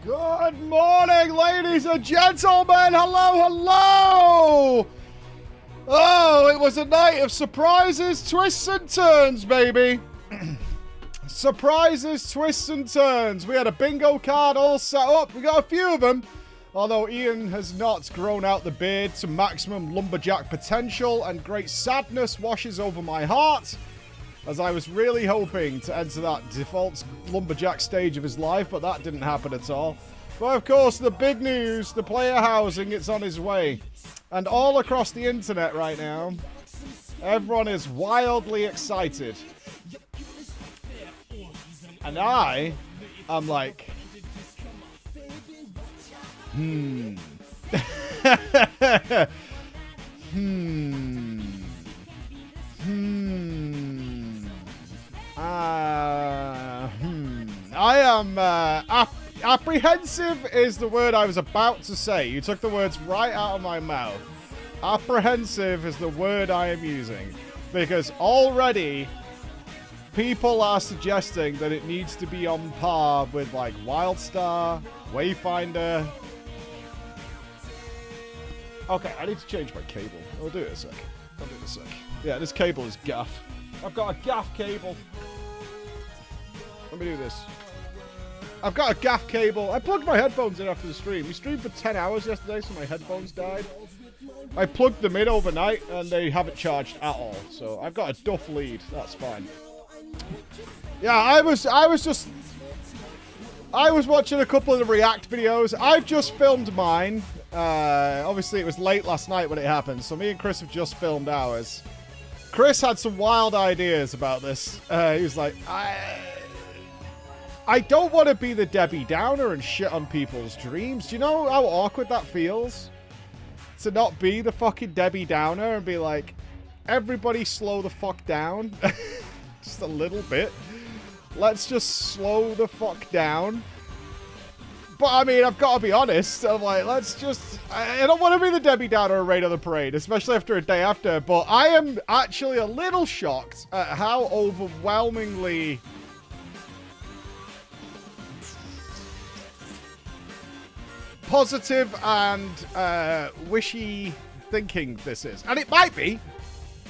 Good morning, ladies and gentlemen. Hello, hello. Oh, it was a night of surprises, twists, and turns, baby. Surprises, twists, and turns. We had a bingo card all set up. We got a few of them. Although Ian has not grown out the beard to maximum lumberjack potential, and great sadness washes over my heart, as I was really hoping to enter that default lumberjack stage of his life, but that didn't happen at all. But of course, the big news, the player housing, it's on his way. And all across the internet right now, everyone is wildly excited. And I am like, I am apprehensive is the word I was about to say. You took the words right out of my mouth. Apprehensive is the word I am using, because already people are suggesting that it needs to be on par with like WildStar, Wayfinder. Okay, I need to change my cable. I'll do it in a sec. Yeah, this cable is gaff. I've got a gaff cable. Let me do this. I've got a gaff cable. I plugged my headphones in after the stream. We streamed for 10 hours yesterday, so my headphones died. I plugged them in overnight, and they haven't charged at all. So I've got a duff lead. That's fine. Yeah, I was watching a couple of the React videos. I've just filmed mine. Obviously, it was late last night when it happened, so me and Chris have just filmed ours. Chris had some wild ideas about this. He was like, I don't want to be the Debbie Downer and shit on people's dreams. Do you know how awkward that feels? To not be the fucking Debbie Downer and be like, everybody slow the fuck down. Just a little bit. Let's just slow the fuck down. But, I mean, I've got to be honest. I'm like, let's just... I don't want to be the Debbie Downer or raid on the parade, especially after a day after. But I am actually a little shocked at how overwhelmingly... positive and wishy thinking this is. And it might be.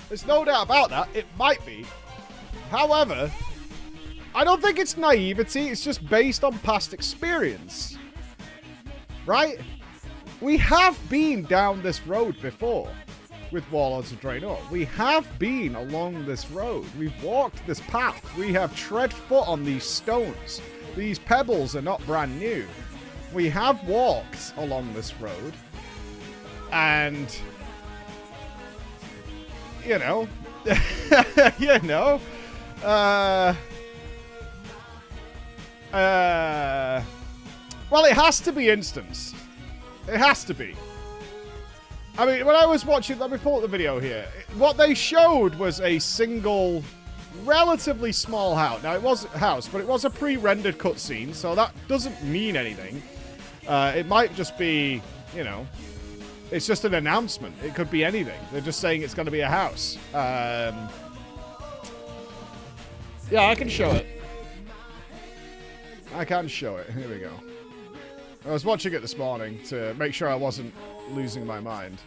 There's no doubt about that. It might be. However, I don't think it's naivety. It's just based on past experience. Right? We have been down this road before with Warlords of Draenor. We have been along this road. We've walked this path. We have tread foot on these stones. These pebbles are not brand new. We have walked along this road. And, you know, well, it has to be instanced. It has to be. I mean, when I was watching, let me pull up the video here. What they showed was a single, relatively small house. Now, it was a house, but it was a pre-rendered cutscene, so that doesn't mean anything. It might just be, you know, it's just an announcement. It could be anything. They're just saying it's going to be a house. Yeah, I can show it. I can show it. Here we go. I was watching it this morning to make sure I wasn't losing my mind.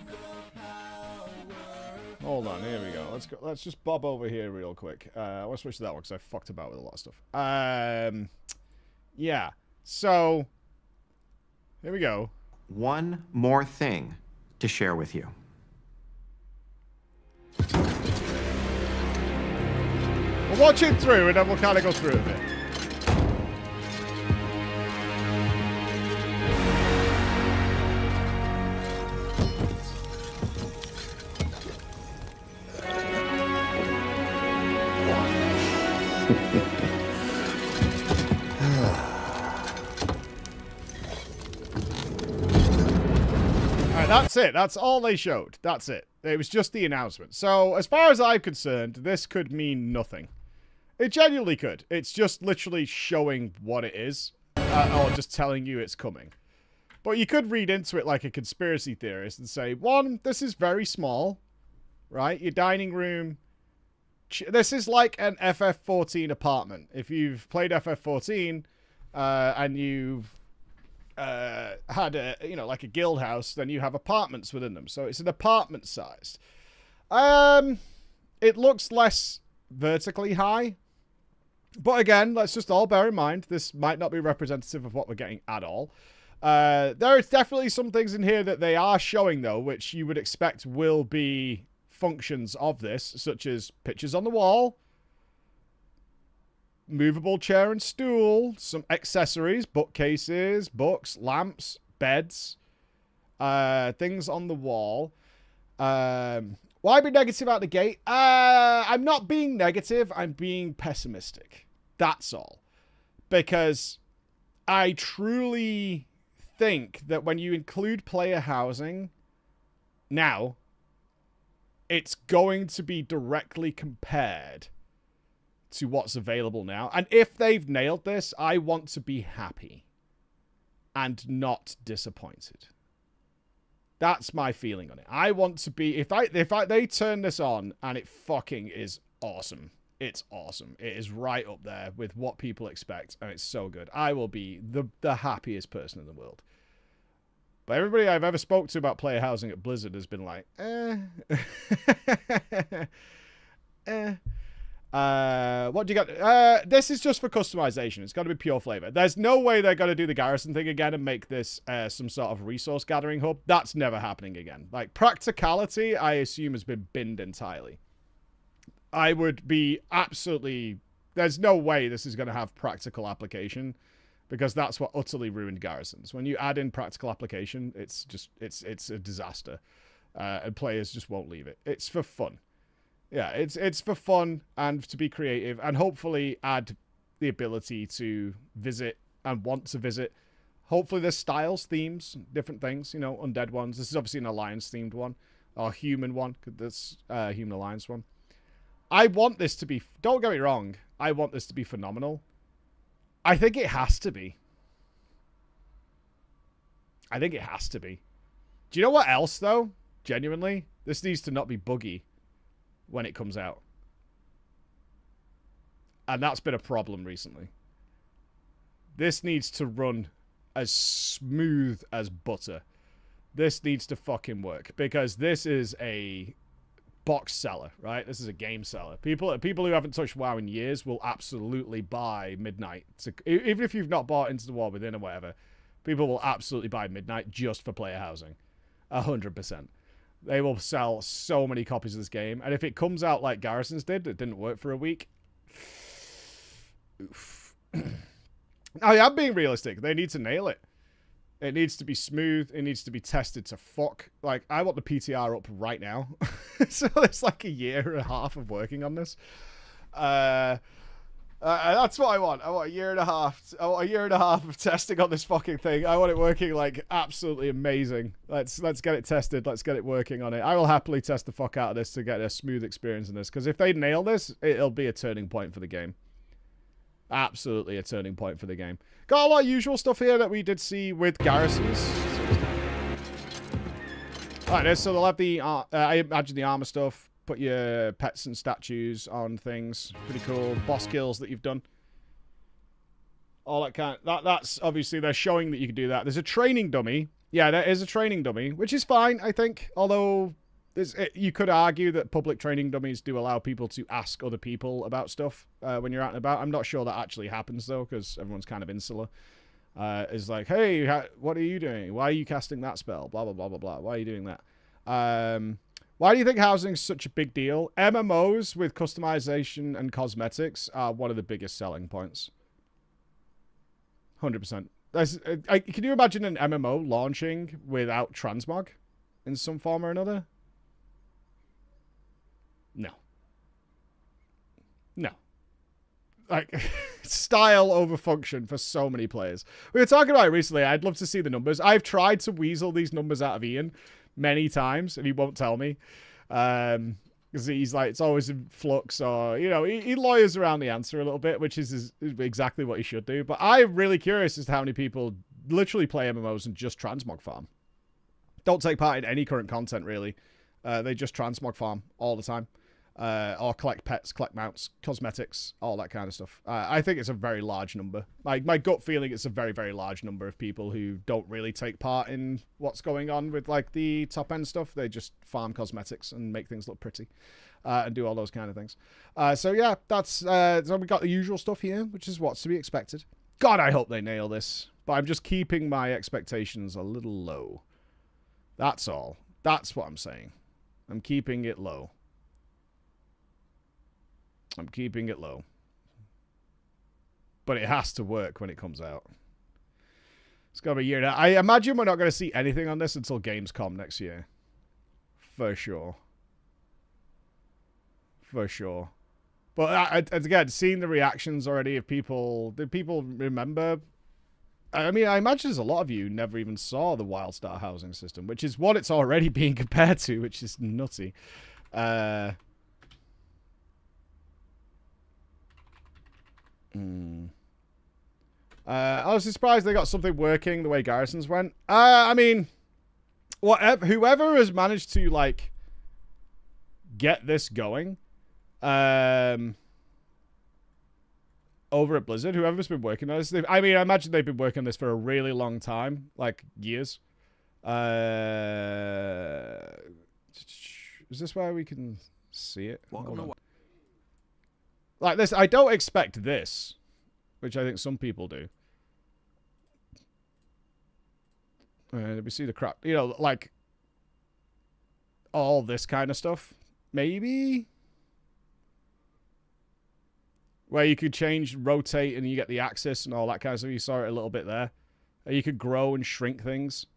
Hold on, here we go. Let's go. Let's just bob over here real quick. I want to switch to that one because I fucked about with a lot of stuff. Yeah. So, here we go. One more thing to share with you. We'll watch it through and then we'll kind of go through it a bit. That's it. That's all they showed. That's it. It was just the announcement. So, as far as I'm concerned, this could mean nothing. It genuinely could. It's just literally showing what it is. Or just telling you it's coming. But you could read into it like a conspiracy theorist and say, one, this is very small. Right? Your dining room. This is like an FF14 apartment. If you've played FF14 and you've had a, like a guild house, then you have apartments within them. So it's an apartment sized. It looks less vertically high. But again, let's just all bear in mind, this might not be representative of what we're getting at all. There is definitely some things in here that they are showing, though, which you would expect will be functions of this, such as pictures on the wall, movable chair and stool, some accessories, bookcases, books, lamps, beds, things on the wall. Why be negative out the gate? I'm not being negative. I'm being pessimistic. That's all. Because I truly think that when you include player housing now, it's going to be directly compared to what's available now. And if they've nailed this, I want to be happy and not disappointed. That's my feeling on it. I want to be, if they turn this on and it fucking is awesome. It's awesome. It is right up there with what people expect, and it's so good. I will be the happiest person in the world. But everybody I've ever spoke to about player housing at Blizzard has been like, what do you got? This is just for customization. It's got to be pure flavor. There's no way they're going to do the garrison thing again and make this some sort of resource gathering hub. That's never happening again. Like, practicality, I assume, has been binned entirely. I would be absolutely... There's no way this is going to have practical application, because that's what utterly ruined garrisons. When you add in practical application, it's just... It's a disaster. And players just won't leave it. It's for fun. Yeah, it's for fun and to be creative, and hopefully add the ability to visit and want to visit. Hopefully there's styles, themes, different things, undead ones. This is obviously an alliance-themed one, or human one, this human alliance one. I want this to be, don't get me wrong, I want this to be phenomenal. I think it has to be. I think it has to be. Do you know what else, though? Genuinely, this needs to not be buggy when it comes out. And that's been a problem recently. This needs to run as smooth as butter. This needs to fucking work, because this is a box seller, right? This is a game seller. People who haven't touched WoW in years will absolutely buy Midnight. Even if you've not bought Into the War Within or whatever, people will absolutely buy Midnight just for player housing. 100%. They will sell so many copies of this game. And if it comes out like Garrisons did, it didn't work for a week. Oof. I am being realistic. They need to nail it. It needs to be smooth. It needs to be tested to fuck. Like, I want the PTR up right now. So it's like a year and a half of working on this. That's what I want. I want a year and a half. I want a year and a half of testing on this fucking thing. I want it working like absolutely amazing. Let's get it tested. Let's get it working on it. I will happily test the fuck out of this to get a smooth experience in this. Because if they nail this, it'll be a turning point for the game. Absolutely a turning point for the game. Got a lot of usual stuff here that we did see with garrisons. Alright, so they'll have the, I imagine the armor stuff. Put your pets and statues on things. Pretty cool. Boss kills that you've done. All that kind of... That's obviously, they're showing that you can do that. There's a training dummy. Yeah, there is a training dummy, which is fine, I think. Although, you could argue that public training dummies do allow people to ask other people about stuff when you're out and about. I'm not sure that actually happens, though, because everyone's kind of insular. It's like, hey, what are you doing? Why are you casting that spell? Blah, blah, blah, blah, blah. Why are you doing that? Why do you think housing is such a big deal? MMOs with customization and cosmetics are one of the biggest selling points. 100%. Can you imagine an MMO launching without transmog in some form or another? No. No. Like, style over function for so many players. We were talking about it recently. I'd love to see the numbers. I've tried to weasel these numbers out of Ian many times, and he won't tell me. Because he's like, it's always in flux, or, he lawyers around the answer a little bit, which is exactly what he should do. But I'm really curious as to how many people literally play MMOs and just transmog farm. Don't take part in any current content, really. They just transmog farm all the time. Or collect pets, collect mounts, cosmetics, all that kind of stuff. I think it's a very large number. My gut feeling it's a very, very large number of people who don't really take part in what's going on with like the top end stuff. They just farm cosmetics and make things look pretty and do all those kind of things. So yeah, that's so we got the usual stuff here, which is what's to be expected. God, I hope they nail this, but I'm just keeping my expectations a little low. That's all. That's what I'm saying. I'm keeping it low. I'm keeping it low. But it has to work when it comes out. It's got to be a year now. I imagine we're not going to see anything on this until Gamescom next year. For sure. For sure. But again, seeing the reactions already of people... Did people remember... I mean, I imagine there's a lot of you who never even saw the WildStar housing system, which is what it's already being compared to, which is nutty. I was surprised they got something working the way Garrisons went. I mean, whoever has managed to like get this going, over at Blizzard, whoever's been working on this, I mean, I imagine they've been working on this for a really long time, like years. Is this where we can see it? Welcome to like this, I don't expect this, which I think some people do. We see the crap, you know, like all this kind of stuff. Maybe where you could change, rotate, and you get the axis and all that kind of stuff. You saw it a little bit there. You could grow and shrink things.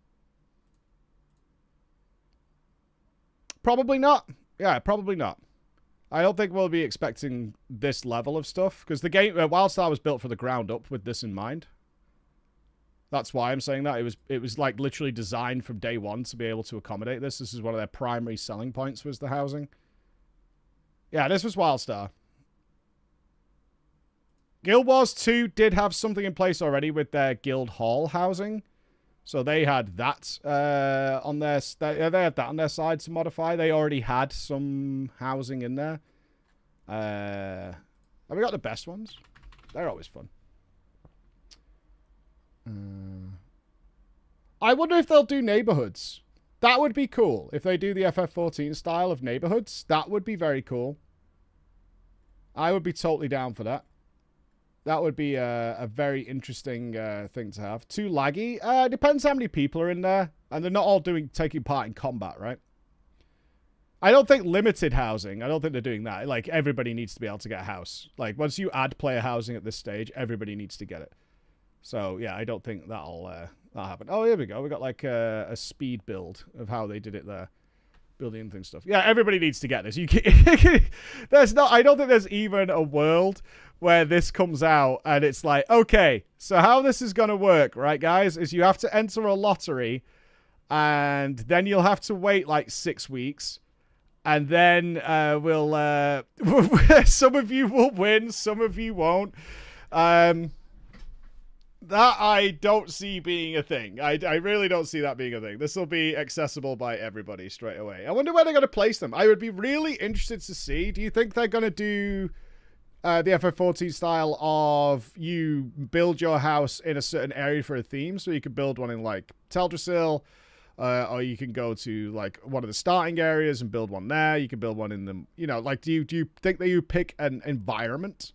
Probably not. Yeah, probably not. I don't think we'll be expecting this level of stuff because the game WildStar was built from the ground up with this in mind. That's why I'm saying that. It was like literally designed from day one to be able to accommodate this. This is one of their primary selling points was the housing. Yeah, this was WildStar. Guild Wars 2 did have something in place already with their Guild Hall housing. So they had that on their they had that on their side to modify. They already had some housing in there. Have we got the best ones? They're always fun. I wonder if they'll do neighborhoods. That would be cool. If they do the FF14 style of neighborhoods, that would be very cool. I would be totally down for that. That would be a very interesting thing to have. Too laggy? Depends how many people are in there. And they're not all taking part in combat, right? I don't think limited housing. I don't think they're doing that. Like, everybody needs to be able to get a house. Like, once you add player housing at this stage, everybody needs to get it. So, yeah, I don't think that'll happen. Oh, here we go. We got, like, a speed build of how they did it there. Building things stuff. Yeah, everybody needs to get this. You can, I don't think there's even a world where this comes out and it's like, okay, so how this is going to work, right, guys, is you have to enter a lottery and then you'll have to wait like 6 weeks and then some of you will win, some of you won't. That I don't see being a thing. I really don't see that being a thing. This will be accessible by everybody straight away. I wonder where they're going to place them. I would be really interested to see. Do you think they're going to do the FF14 style of you build your house in a certain area for a theme? So you could build one in like Teldrassil, or you can go to like one of the starting areas and build one there. You can build one in the, you know, like do you think that you pick an environment?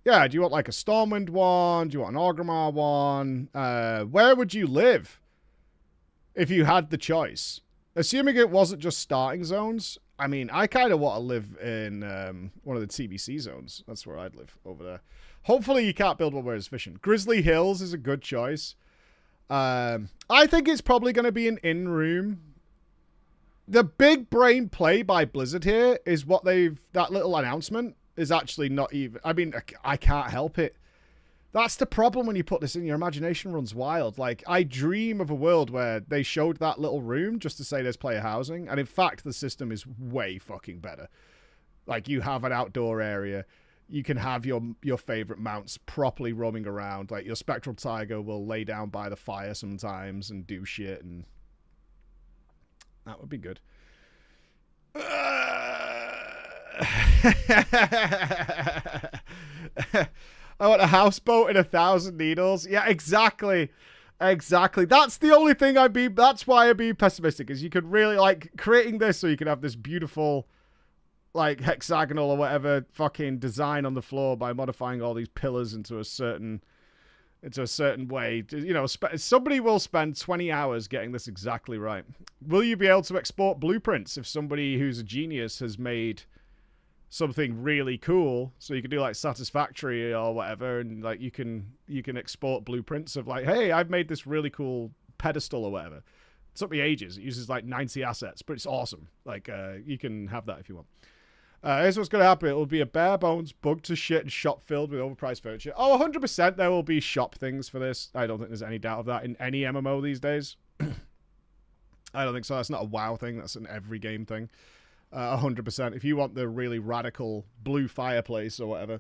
Yeah, do you want like a Stormwind one? Do you want an Orgrimmar one? Where would you live if you had the choice? Assuming it wasn't just starting zones. I mean, I kind of want to live in one of the TBC zones. That's where I'd live, over there. Hopefully you can't build one where it's efficient. Grizzly Hills is a good choice. I think it's probably going to be an in-room. The big brain play by Blizzard here is what that little announcement is actually not even... I mean, I can't help it. That's the problem when you put this in. Your imagination runs wild. Like, I dream of a world where they showed that little room just to say there's player housing. And in fact, the system is way fucking better. Like, you have an outdoor area. You can have your favorite mounts properly roaming around. Like, your Spectral Tiger will lay down by the fire sometimes and do shit. And that would be good. I want a houseboat and 1,000 needles. Yeah, exactly. Exactly. That's the only thing that's why I'd be pessimistic, is you could really, like, creating this so you can have this beautiful, like, hexagonal or whatever fucking design on the floor by modifying all these pillars into a certain way. You know, somebody will spend 20 hours getting this exactly right. Will you be able to export blueprints if somebody who's a genius has made something really cool, so you can do like Satisfactory or whatever, and like you can export blueprints of like, hey, I've made this really cool pedestal or whatever. It took me ages. It uses like 90 assets, but it's awesome. Like you can have that if you want. Here's what's going to happen. It will be a bare bones, bug to shit and shop filled with overpriced furniture. Oh, 100% there will be shop things for this. I don't think there's any doubt of that in any MMO these days. I don't think so. That's not a WoW thing. That's an every game thing. 100%. If you want the really radical blue fireplace or whatever,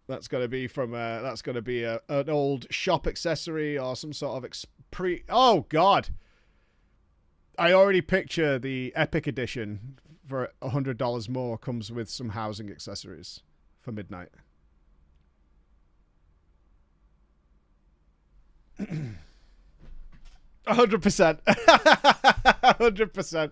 that's going to be from an old shop accessory or some sort of oh god, I already picture the Epic Edition for $100 more comes with some housing accessories for midnight. 100%. 100%.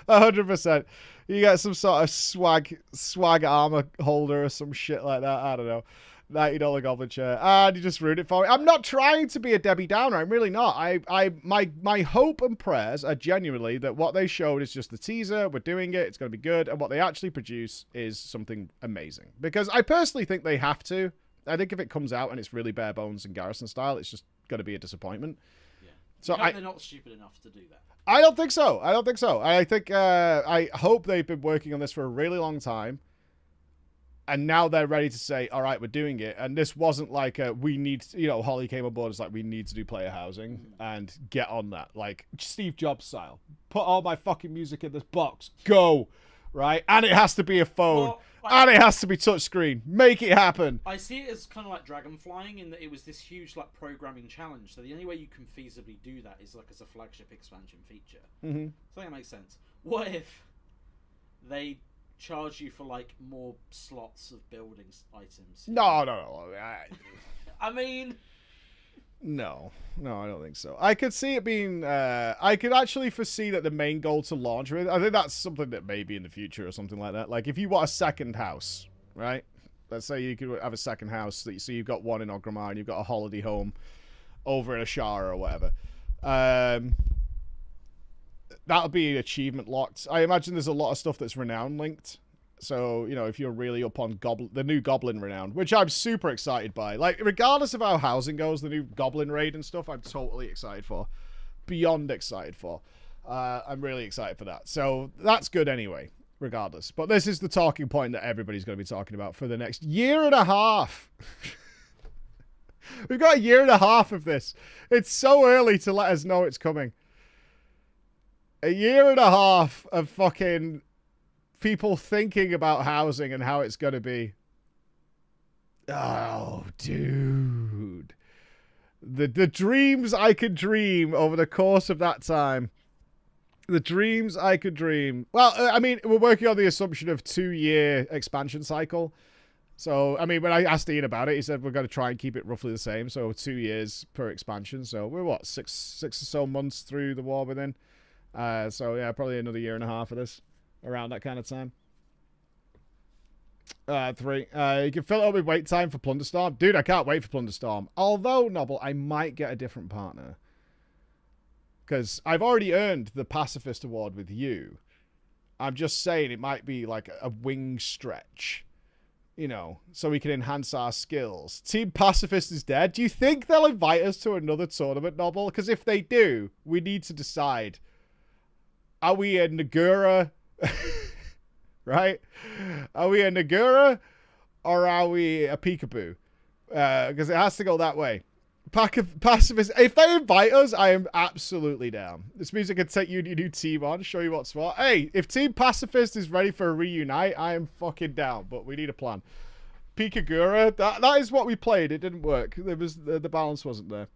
100%. You get some sort of swag armor holder or some shit like that. I don't know. $90 goblin chair. And you just ruined it for me. I'm not trying to be a Debbie Downer. I'm really not. My hope and prayers are genuinely that what they showed is just the teaser. We're doing it. It's going to be good. And what they actually produce is something amazing. Because I personally think they have to. I think if it comes out and it's really bare bones and Garrison style, it's just going to be a disappointment. Yeah. So they're not stupid enough to do that. I don't think so. I don't think so. I think I hope they've been working on this for a really long time, and now they're ready to say, all right, we're doing it. And this wasn't like we need, you know, Holly came aboard as like, we need to do player housing and get on that. Like Steve Jobs style. Put all my fucking music in this box. Go. Right? And it has to be a phone. Well, and it has to be touchscreen. Make it happen. I see it as kind of like Dragon Flying in that it was this huge like programming challenge. So the only way you can feasibly do that is like as a flagship expansion feature. Mm-hmm. So that makes sense. What if they charge you for like more slots of building items? No. I mean, no, I don't think so. I could see it being, I could actually foresee that the main goal to launch with, I think that's something that may be in the future or something like that. Like if you want a second house, right? Let's say you could have a second house, so you've got one in Ogrimmar and you've got a holiday home over in Ashara or whatever. That'll be achievement locked. I imagine there's a lot of stuff that's renown linked. So, you know, if you're really up on the new Goblin Renown, which I'm super excited by. Like, regardless of how housing goes, the new Goblin Raid and stuff, I'm totally excited for. Beyond excited for. I'm really excited for that. So, that's good anyway, regardless. But this is the talking point that everybody's going to be talking about for the next year and a half. We've got a year and a half of this. It's so early to let us know it's coming. A year and a half of fucking people thinking about housing and how it's going to be. Oh, dude. The dreams I could dream over the course of that time. The dreams I could dream. Well, I mean, we're working on the assumption of 2-year expansion cycle. So, I mean, when I asked Ian about it, he said we're going to try and keep it roughly the same. So, 2 years per expansion. So, we're what, six or so months through the War Within? So, yeah, probably another year and a half of this. Around that kind of time. 3. You can fill it up with wait time for Plunderstorm. Dude, I can't wait for Plunderstorm. Although, Noble, I might get a different partner. Because I've already earned the Pacifist Award with you. I'm just saying it might be like a wing stretch. You know, so we can enhance our skills. Team Pacifist is dead. Do you think they'll invite us to another tournament, Noble? Because if they do, we need to decide. Are we a Nagura... right? Are we a Nagura or are we a peekaboo? Because it has to go that way. Pacifist. If they invite us, I am absolutely down. This means I can take you and your new team on, show you what's what. Hey, if Team Pacifist is ready for a reunite, I am fucking down. But we need a plan. Pikagura. That is what we played. It didn't work. There was the balance wasn't there.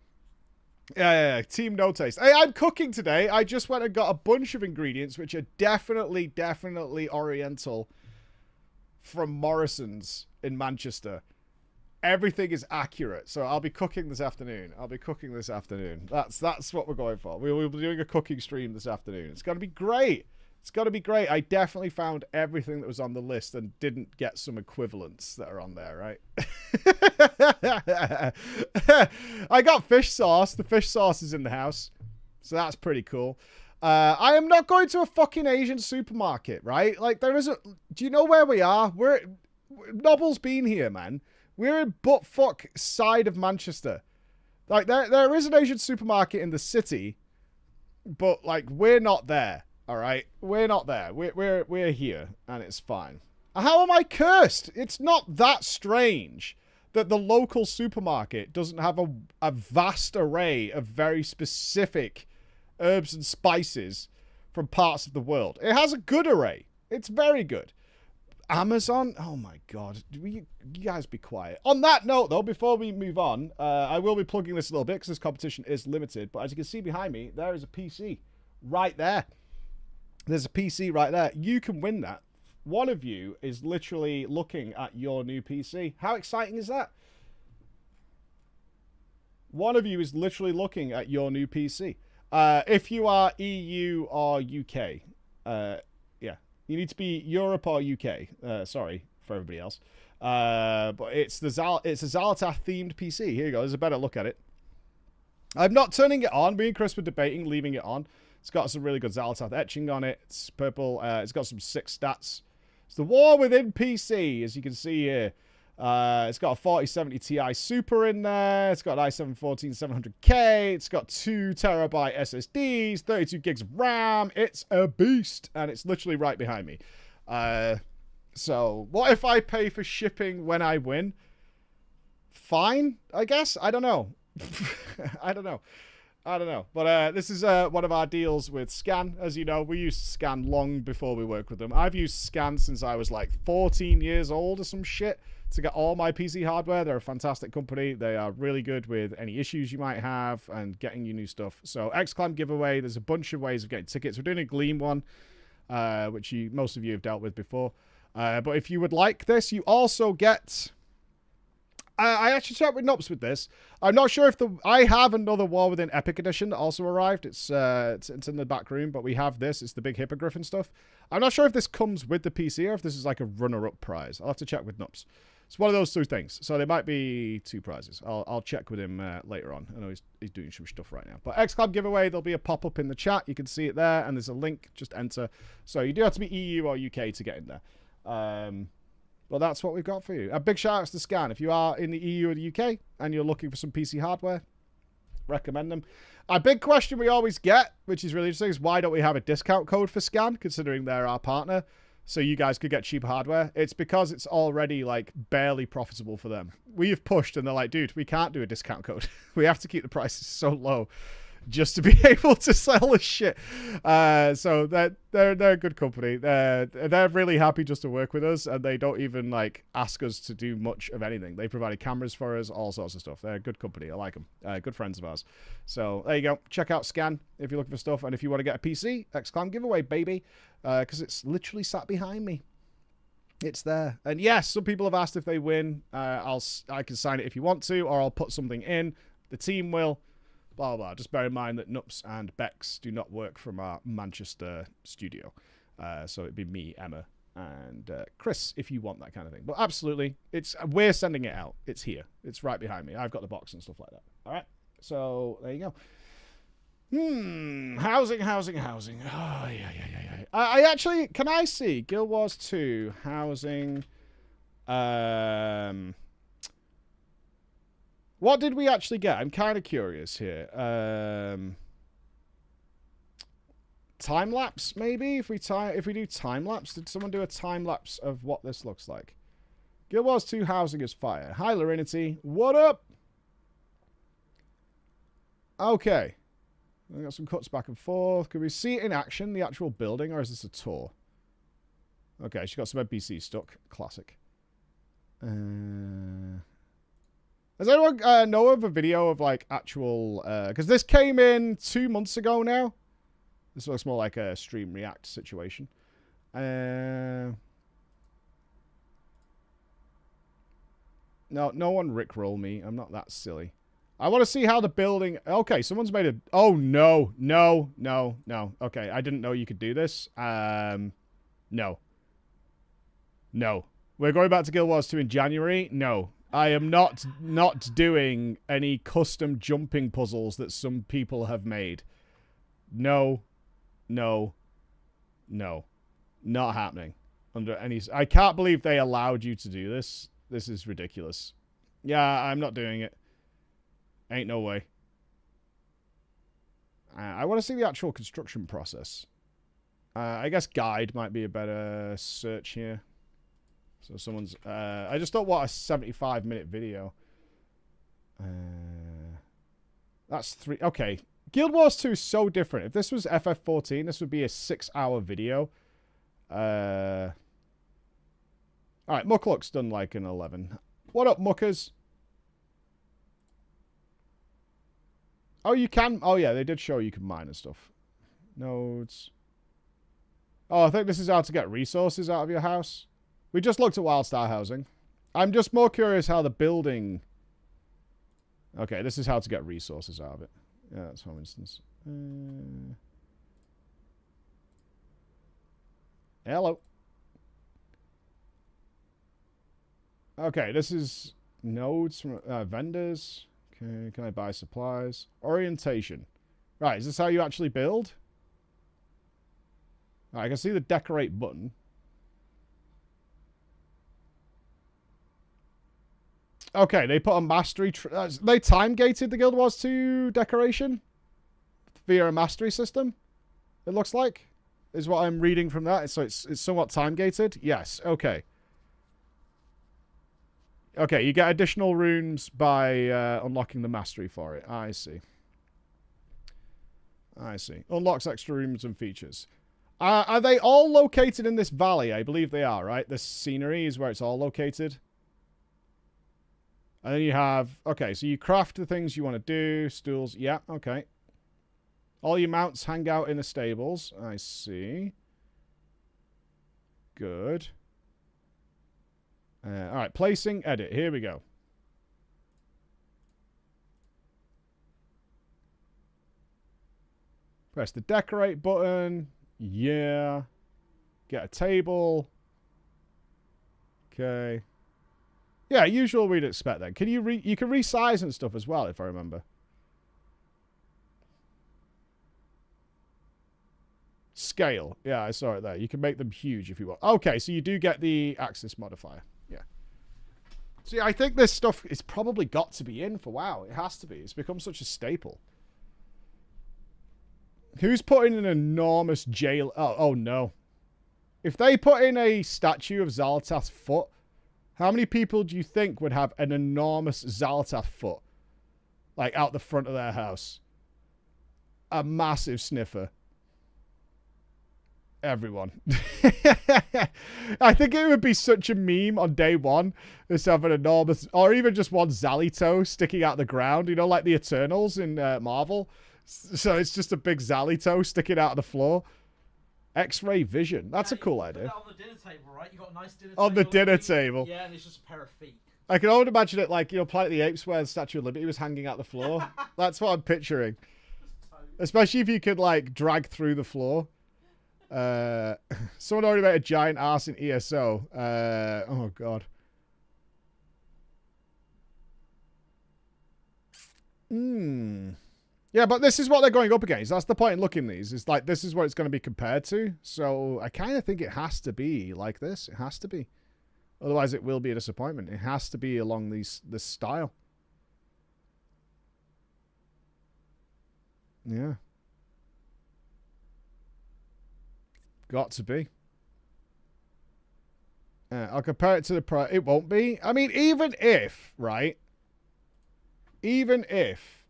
Yeah. Team No Taste. Hey, I'm cooking today. I just went and got a bunch of ingredients, which are definitely oriental. from Morrison's in Manchester. Everything is accurate. So I'll be cooking this afternoon. That's what we're going for. We'll be doing a cooking stream this afternoon. It's going to be great. It's got to be great. I definitely found everything that was on the list and didn't get some equivalents that are on there, right? I got fish sauce. The fish sauce is in the house. So that's pretty cool. I am not going to a fucking Asian supermarket, right? Like, there isn't... Do you know where we are? Nobble's been here, man. We're in buttfuck side of Manchester. Like, there is an Asian supermarket in the city, but, like, we're not there. All right, we're not there. We're here, and it's fine. How am I cursed? It's not that strange that the local supermarket doesn't have a vast array of very specific herbs and spices from parts of the world. It has a good array. It's very good. Amazon? Oh my God. You guys be quiet. On that note, though, before we move on, I will be plugging this a little bit because this competition is limited. But as you can see behind me, there is a PC right there. There's a PC right there. You can win that. One of you is literally looking at your new PC. How exciting is that? One of you is literally looking at your new PC. If you are EU or UK, yeah, you need to be Europe or UK. Sorry for everybody else. But it's a Zalata themed PC. Here you go. There's a better look at it. I'm not turning it on. Me and Chris were debating leaving it on. It's got some really good Zalatath etching on it. It's purple. It's got some sick stats. It's the War Within PC, as you can see here. It's got a 4070 Ti Super in there. It's got an i7-14700K. It's got 2 terabyte SSDs, 32 gigs of RAM. It's a beast, and it's literally right behind me. So what if I pay for shipping when I win? Fine, I guess. I don't know. I don't know. But this is one of our deals with Scan. As you know, we used Scan long before we worked with them. I've used Scan since I was like 14 years old or some shit to get all my PC hardware. They're a fantastic company. They are really good with any issues you might have and getting you new stuff. So XClam giveaway, there's a bunch of ways of getting tickets. We're doing a Gleam one, which most of you have dealt with before. But if you would like this, you also get... I actually checked with Nups with this. I'm not sure if I have another War Within Epic Edition that also arrived. It's in the back room, but we have this. It's the big hippogriff and stuff. I'm not sure if this comes with the PC or if this is like a runner-up prize. I'll have to check with Nups. It's one of those two things. So there might be 2 prizes. I'll check with him later on. I know he's doing some stuff right now. But XClub giveaway, there'll be a pop-up in the chat. You can see it there, and there's a link. Just enter. So you do have to be EU or UK to get in there. Well, that's what we've got for you. A big shout out to Scan. If you are in the EU or the UK and you're looking for some PC hardware, recommend them. A big question we always get, which is really interesting, is why don't we have a discount code for Scan, considering they're our partner, so you guys could get cheaper hardware? It's because it's already, like, barely profitable for them. We've pushed, and they're like, dude, we can't do a discount code. We have to keep the prices so low just to be able to sell this shit. So they're a good company. They're really happy just to work with us, and they don't even like ask us to do much of anything. They provided cameras for us, all sorts of stuff. They're a good company. I like them. Good friends of ours. So there you go. Check out Scan if you're looking for stuff, and if you want to get a PC, XClam giveaway, baby, because it's literally sat behind me. It's there. And yes, some people have asked if they win. I can sign it if you want to, or I'll put something in. The team will. Blah, blah, blah. Just bear in mind that Nups and Bex do not work from our Manchester studio. So it'd be me, Emma, and Chris, if you want that kind of thing. But absolutely, we're sending it out. It's here. It's right behind me. I've got the box and stuff like that. All right? So there you go. Housing. Oh, yeah. I actually, can I see Guild Wars 2 housing? What did we actually get? I'm kind of curious here. Time lapse, maybe? If we do time lapse, did someone do a time lapse of what this looks like? Guild Wars 2 housing is fire. Hi, Lorinity. What up? Okay. We got some cuts back and forth. Can we see it in action, the actual building, or is this a tour? Okay, she got some NPC stuck. Classic. Does anyone know of a video of, like, actual... Because this came in 2 months ago now. This looks more like a stream react situation. No, no one rickroll me. I'm not that silly. I want to see how the building... Okay, someone's made a... Oh, no. No, no, no. Okay, I didn't know you could do this. No. No. We're going back to Guild Wars 2 in January? No. I am not doing any custom jumping puzzles that some people have made. No. No. No. Not happening. Under any... I can't believe they allowed you to do this. This is ridiculous. Yeah, I'm not doing it. Ain't no way. I want to see the actual construction process. I guess guide might be a better search here. So someone's... I just don't want a 75-minute video. That's 3... Okay. Guild Wars 2 is so different. If this was FF14, this would be a 6-hour video. Alright, Muckluck's done like an 11. What up, Muckers? Oh, you can... Oh, yeah, they did show you can mine and stuff. Nodes. Oh, I think this is how to get resources out of your house. We just looked at Wildstar housing. I'm just more curious how the building... Okay, this is how to get resources out of it. Yeah, that's home instance. Hello. Okay, this is nodes from vendors. Okay, can I buy supplies? Orientation. Right, is this how you actually build? Right, I can see the decorate button. Okay, they put a mastery... they time-gated the Guild Wars 2 decoration via a mastery system, it looks like, is what I'm reading from that. So it's somewhat time-gated. Yes, okay. Okay, you get additional rooms by unlocking the mastery for it. I see. I see. Unlocks extra rooms and features. Are they all located in this valley? I believe they are, right? This scenery is where it's all located. And then you have... Okay, so you craft the things you want to do. Stools. Yeah, okay. All your mounts hang out in the stables. I see. Good. Alright, placing, edit. Here we go. Press the decorate button. Yeah. Get a table. Okay. Yeah, usual we'd expect then. Can you you can resize and stuff as well, if I remember. Scale. Yeah, I saw it there. You can make them huge if you want. Okay, so you do get the axis modifier. Yeah. See, I think this stuff is probably got to be in for WoW. It has to be. It's become such a staple. Who's putting an enormous jail... Oh, no. If they put in a statue of Xal'atath's foot, how many people do you think would have an enormous Xal'atath foot? Like, out the front of their house. A massive sniffer. Everyone. I think it would be such a meme on day one. Just have an enormous... Or even just one Xalito sticking out the ground. You know, like the Eternals in Marvel. So it's just a big Xalito sticking out of the floor. X-ray vision. That's a cool idea. Put that on the dinner table, right? You got a nice dinner table. On the dinner table. Yeah, and it's just a pair of feet. I can always imagine it like, you know, Planet of the Apes where the Statue of Liberty was hanging out the floor. That's what I'm picturing. Especially if you could, like, drag through the floor. Someone already made a giant ass in ESO. Oh, God. Yeah, but this is what they're going up against. That's the point in looking at these. It's like, this is what it's going to be compared to. So I kind of think it has to be like this. It has to be. Otherwise, it will be a disappointment. It has to be along this style. Yeah. Got to be. I'll compare it to the pro. It won't be. I mean, even if, right? Even if.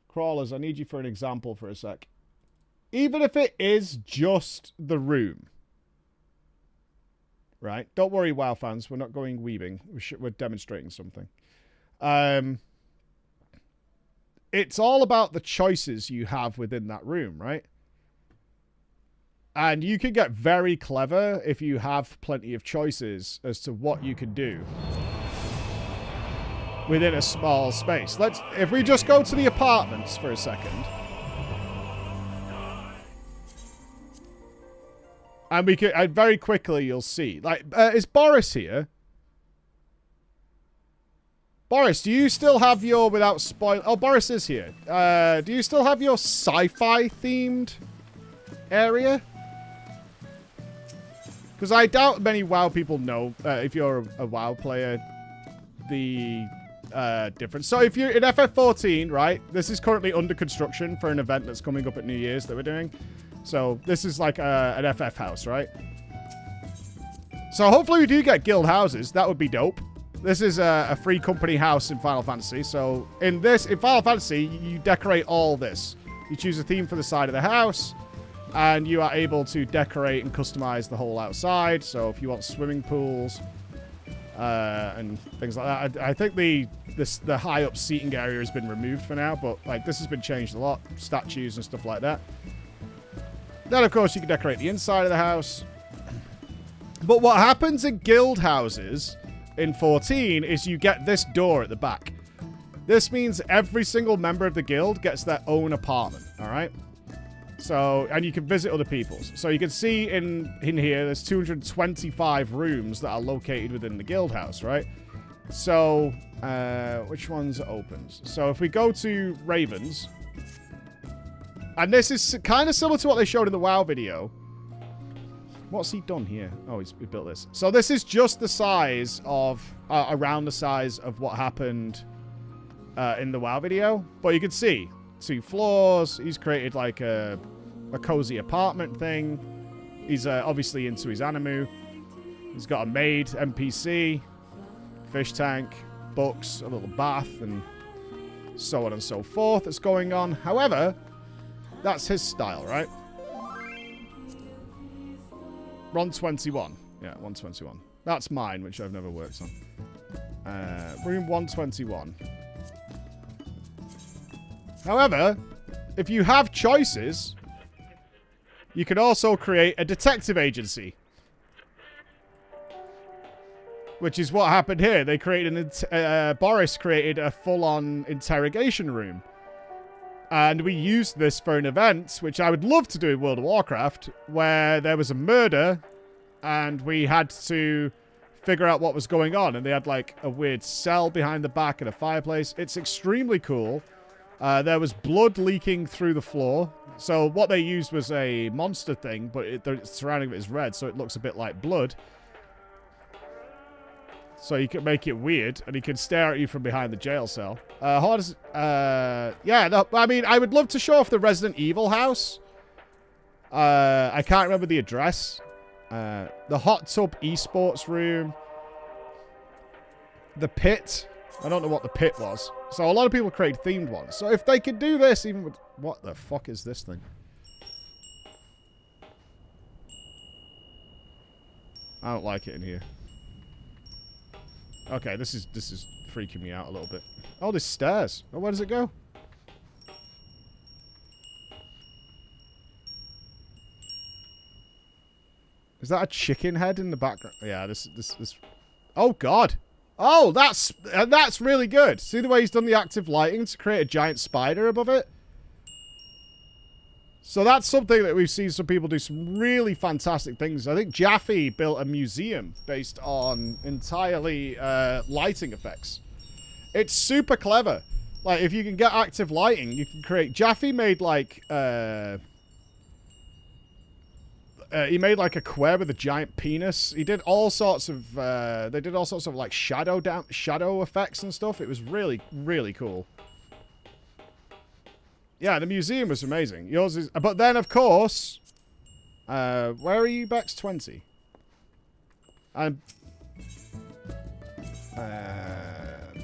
Crawlers, I need you for an example for a sec. Even if it is just the room. Right? Don't worry, WoW fans. We're not going weaving. We're demonstrating something. It's all about the choices you have within that room, right? And you can get very clever if you have plenty of choices as to what you can do within a small space. If we just go to the apartments for a second. And we can, very quickly you'll see. Like, is Boris here? Boris, do you still have your, without spoil... Oh, Boris is here. Do you still have your sci-fi themed area? Because I doubt many WoW people know, if you're a WoW player, the difference. So if you're in FF14, right, this is currently under construction for an event that's coming up at New Year's that we're doing. So this is like an FF house, right? So hopefully we do get guild houses. That would be dope. This is a free company house in Final Fantasy. So in Final Fantasy, you decorate all this. You choose a theme for the side of the house, and you are able to decorate and customize the whole outside. So if you want swimming pools and things like that, I think the high up seating area has been removed for now, but like this has been changed a lot. Statues and stuff like that. Then, of course, you can decorate the inside of the house. But what happens in guild houses in 14 is you get this door at the back. This means every single member of the guild gets their own apartment, all right? So, and you can visit other people's. So you can see in here, there's 225 rooms that are located within the guild house, right? So, which ones opens? So if we go to Ravens... And this is kind of similar to what they showed in the WoW video. What's he done here? Oh, he built this. So this is just the size of, around the size of what happened in the WoW video. But you can see, 2 floors. He's created like a cozy apartment thing. He's obviously into his animu. He's got a maid, NPC, fish tank, books, a little bath, and so on and so forth that's going on. However... That's his style, right? Ron 21. Yeah, 121. That's mine, which I've never worked on. Room 121. However, if you have choices, you can also create a detective agency. Which is what happened here. They created Boris created a full-on interrogation room. And we used this for an event, which I would love to do in World of Warcraft, where there was a murder, and we had to figure out what was going on. And they had, like, a weird cell behind the back and a fireplace. It's extremely cool. There was blood leaking through the floor. So what they used was a monster thing, but the surrounding of it is red, so it looks a bit like blood. So you can make it weird, and he can stare at you from behind the jail cell. Yeah, no, I mean, I would love to show off the Resident Evil house. I can't remember the address. The hot tub esports room. The pit. I don't know what the pit was. So a lot of people create themed ones. So if they could do this, even with... What the fuck is this thing? I don't like it in here. Okay, this is freaking me out a little bit. Oh, there's stairs. Oh, where does it go? Is that a chicken head in the background? Yeah, this. Oh God. Oh, that's really good. See the way he's done the active lighting to create a giant spider above it? So that's something that we've seen some people do some really fantastic things. I think Jaffe built a museum based on entirely lighting effects. It's super clever. Like, if you can get active lighting, you can create... Jaffe made, like... he made, like, a queer with a giant penis. He did all sorts of... they did all sorts of, like, shadow effects and stuff. It was really, really cool. Yeah, the museum was amazing. Yours is... But then, of course... where are you, Bex? 20. I'm...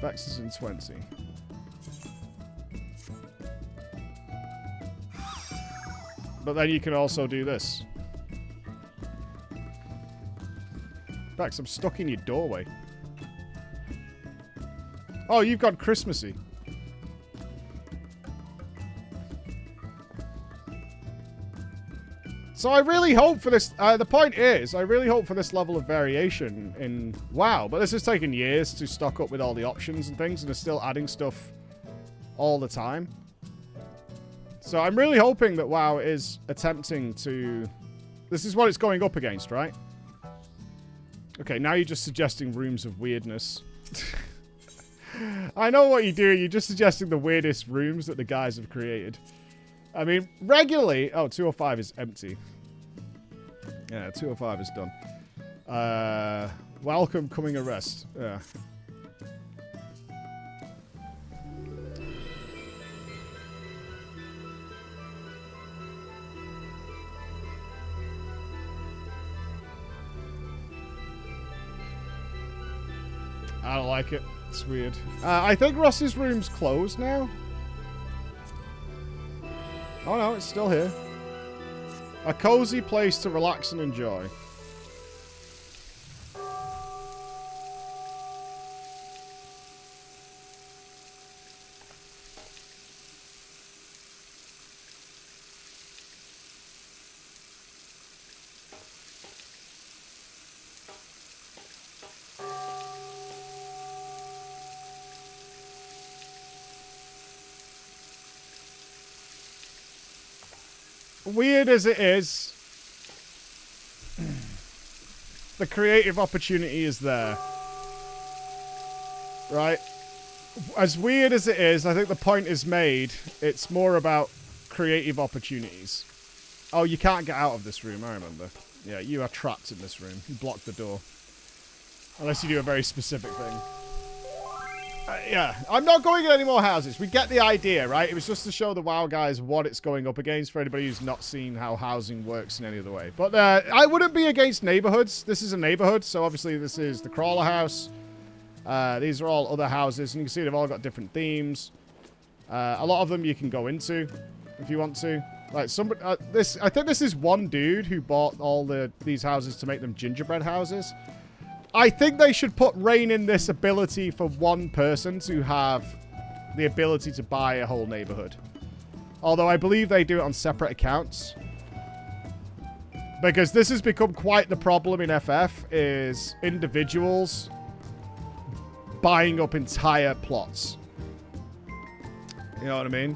Bex is in 20. But then you can also do this. Bex, I'm stuck in your doorway. Oh, you've gone Christmassy. So I really hope for this... the point is, I really hope for this level of variation in WoW. But this has taken years to stock up with all the options and things, and they're still adding stuff all the time. So I'm really hoping that WoW is attempting to... This is what it's going up against, right? Okay, now you're just suggesting rooms of weirdness. I know what you're doing. You're just suggesting the weirdest rooms that the guys have created. I mean, regularly... Oh, 205 is empty. Yeah, 205 is done. Welcome, coming arrest. Yeah. I don't like it. It's weird. I think Ross's room's closed now. Oh no, it's still here. A cozy place to relax and enjoy. Weird as it is, the creative opportunity is there. Right? As weird as it is, I think the point is made. It's more about creative opportunities. Oh, you can't get out of this room, I remember. Yeah, you are trapped in this room. You block the door. Unless you do a very specific thing. Yeah, I'm not going in any more houses. We get the idea, right? It was just to show the WoW guys what it's going up against for anybody who's not seen how housing works in any other way. But I wouldn't be against neighborhoods. This is a neighborhood, so obviously this is the crawler house. These are all other houses, and you can see they've all got different themes. A lot of them you can go into if you want to. Like I think this is one dude who bought all these houses to make them gingerbread houses. I think they should put rein in this ability for one person to have the ability to buy a whole neighborhood. Although I believe they do it on separate accounts. Because this has become quite the problem in FF, is individuals buying up entire plots. You know what I mean?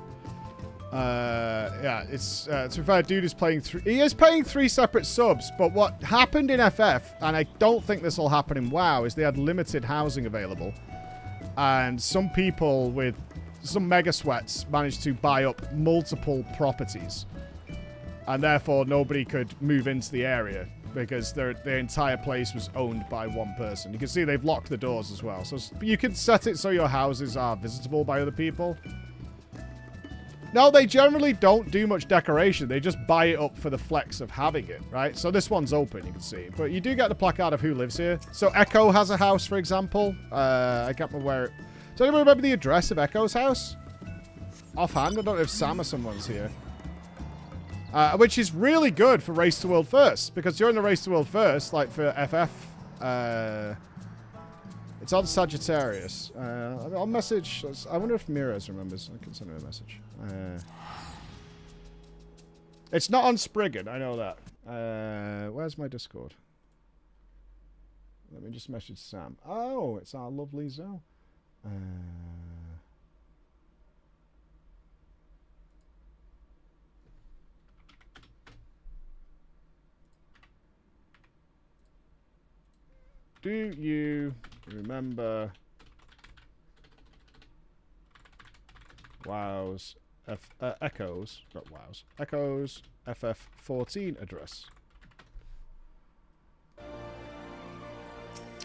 Yeah, it's to be fair, dude is playing he is paying 3 separate subs, but what happened in FF, and I don't think this will happen in WoW, is they had limited housing available. And some people with some mega sweats managed to buy up multiple properties. And therefore nobody could move into the area because their entire place was owned by one person. You can see they've locked the doors as well. So you can set it so your houses are visitable by other people. No, they generally don't do much decoration. They just buy it up for the flex of having it, right? So this one's open, you can see. But you do get the placard of who lives here. So Echo has a house, for example. I can't remember where... Does anyone remember the address of Echo's house? Offhand, I don't know if Sam or someone's here. Which is really good for Race to World First. Because during the Race to World First, like for FF... it's on Sagittarius. I'll message... I wonder if Miraz remembers. I can send her a message. It's not on Spriggan, I know that. Where's my Discord? Let me just message Sam. Oh, it's our lovely Zoe. Do you remember WoW's Echoes, not WoW's, Echoes FF14 address?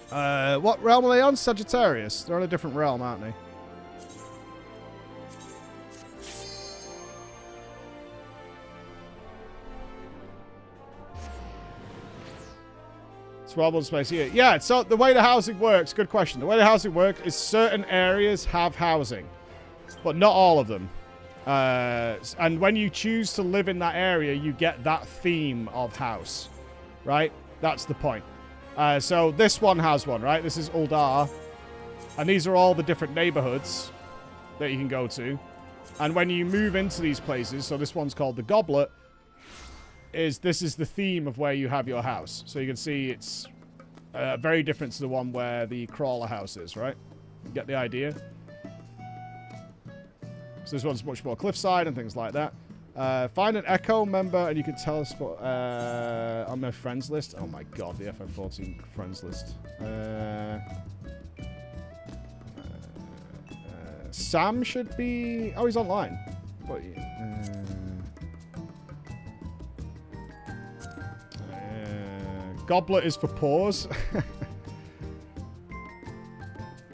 What realm are they on? Sagittarius. They're on a different realm, aren't they? It's Rumble space here. Yeah, so the way the housing works, good question. The way the housing works is certain areas have housing, but not all of them. And when you choose to live in that area, you get that theme of house, right? That's the point. So this one has one, right? This is Uldar. And these are all the different neighborhoods that you can go to. And when you move into these places, so this one's called the Goblet, is this is the theme of where you have your house. So you can see it's very different to the one where the crawler house is, right? You get the idea? So this one's much more cliffside and things like that. Find an Echo member and you can tell us what, on my friends list. Oh my god, the FF14 friends list. Sam should be... Oh, he's online. But, Goblet is for paws.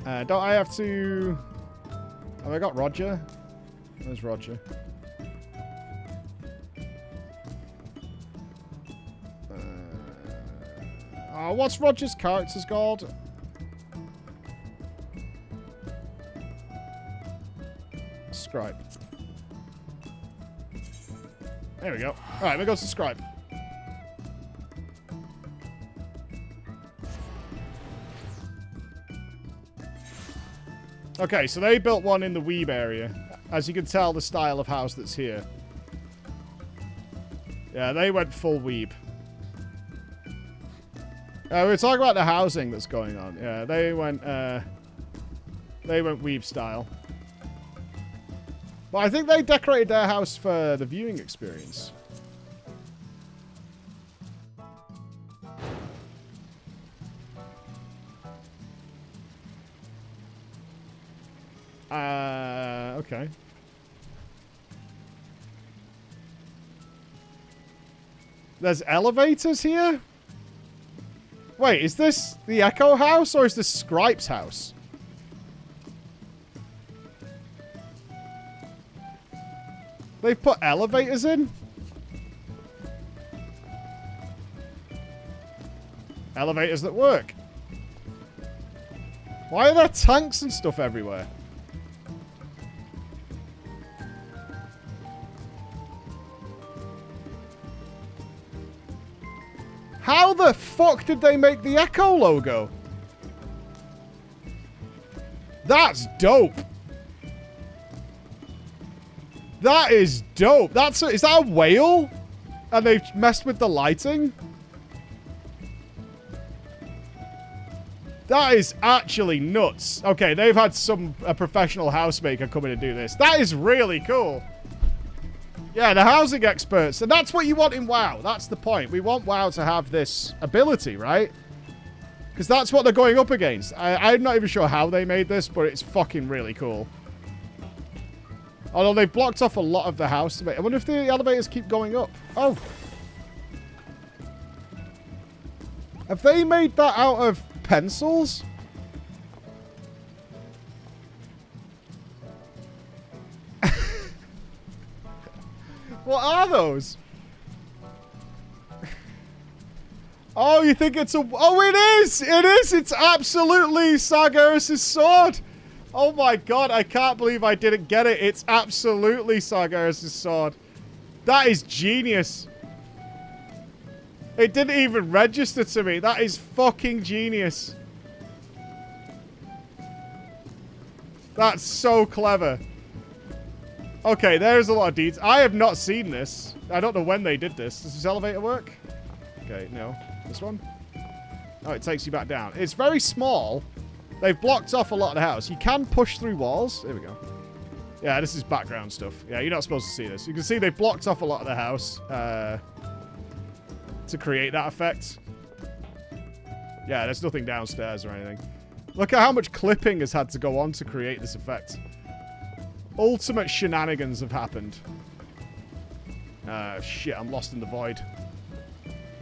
Don't I have to... Have I got Roger? Where's Roger? Oh, what's Roger's character's called? Scribe. There we go. Alright, we go to Scribe. Okay, so they built one in the Weeb area. As you can tell, the style of house that's here. Yeah, they went full Weeb. We were talking about the housing that's going on. Yeah, they went Weeb style. But I think they decorated their house for the viewing experience. Okay. There's elevators here? Wait, is this the Echo house or is this Scripe's house? They've put elevators in? Elevators that work. Why are there tanks and stuff everywhere? How the fuck did they make the Echo logo? That's dope. That is dope. Is that a whale? And they've messed with the lighting? That is actually nuts. Okay, they've had a professional housemaker come in and do this. That is really cool. Yeah, the housing experts. And that's what you want in WoW. That's the point. We want WoW to have this ability, right? Because that's what they're going up against. I'm not even sure how they made this, but it's fucking really cool. Although they've blocked off a lot of the house. I wonder if the elevators keep going up. Oh. Have they made that out of pencils? What are those? Oh, you think it's a... Oh, it is! It is! It's absolutely Sargeras' sword! Oh my god, I can't believe I didn't get it. It's absolutely Sargeras' sword. That is genius. It didn't even register to me. That is fucking genius. That's so clever. Okay, there's a lot of details. I have not seen this. I don't know when they did this. Does this elevator work? Okay, no. This one? Oh, it takes you back down. It's very small. They've blocked off a lot of the house. You can push through walls. There we go. Yeah, this is background stuff. Yeah, you're not supposed to see this. You can see they've blocked off a lot of the house to create that effect. Yeah, there's nothing downstairs or anything. Look at how much clipping has had to go on to create this effect. Ultimate shenanigans have happened. Shit, I'm lost in the void.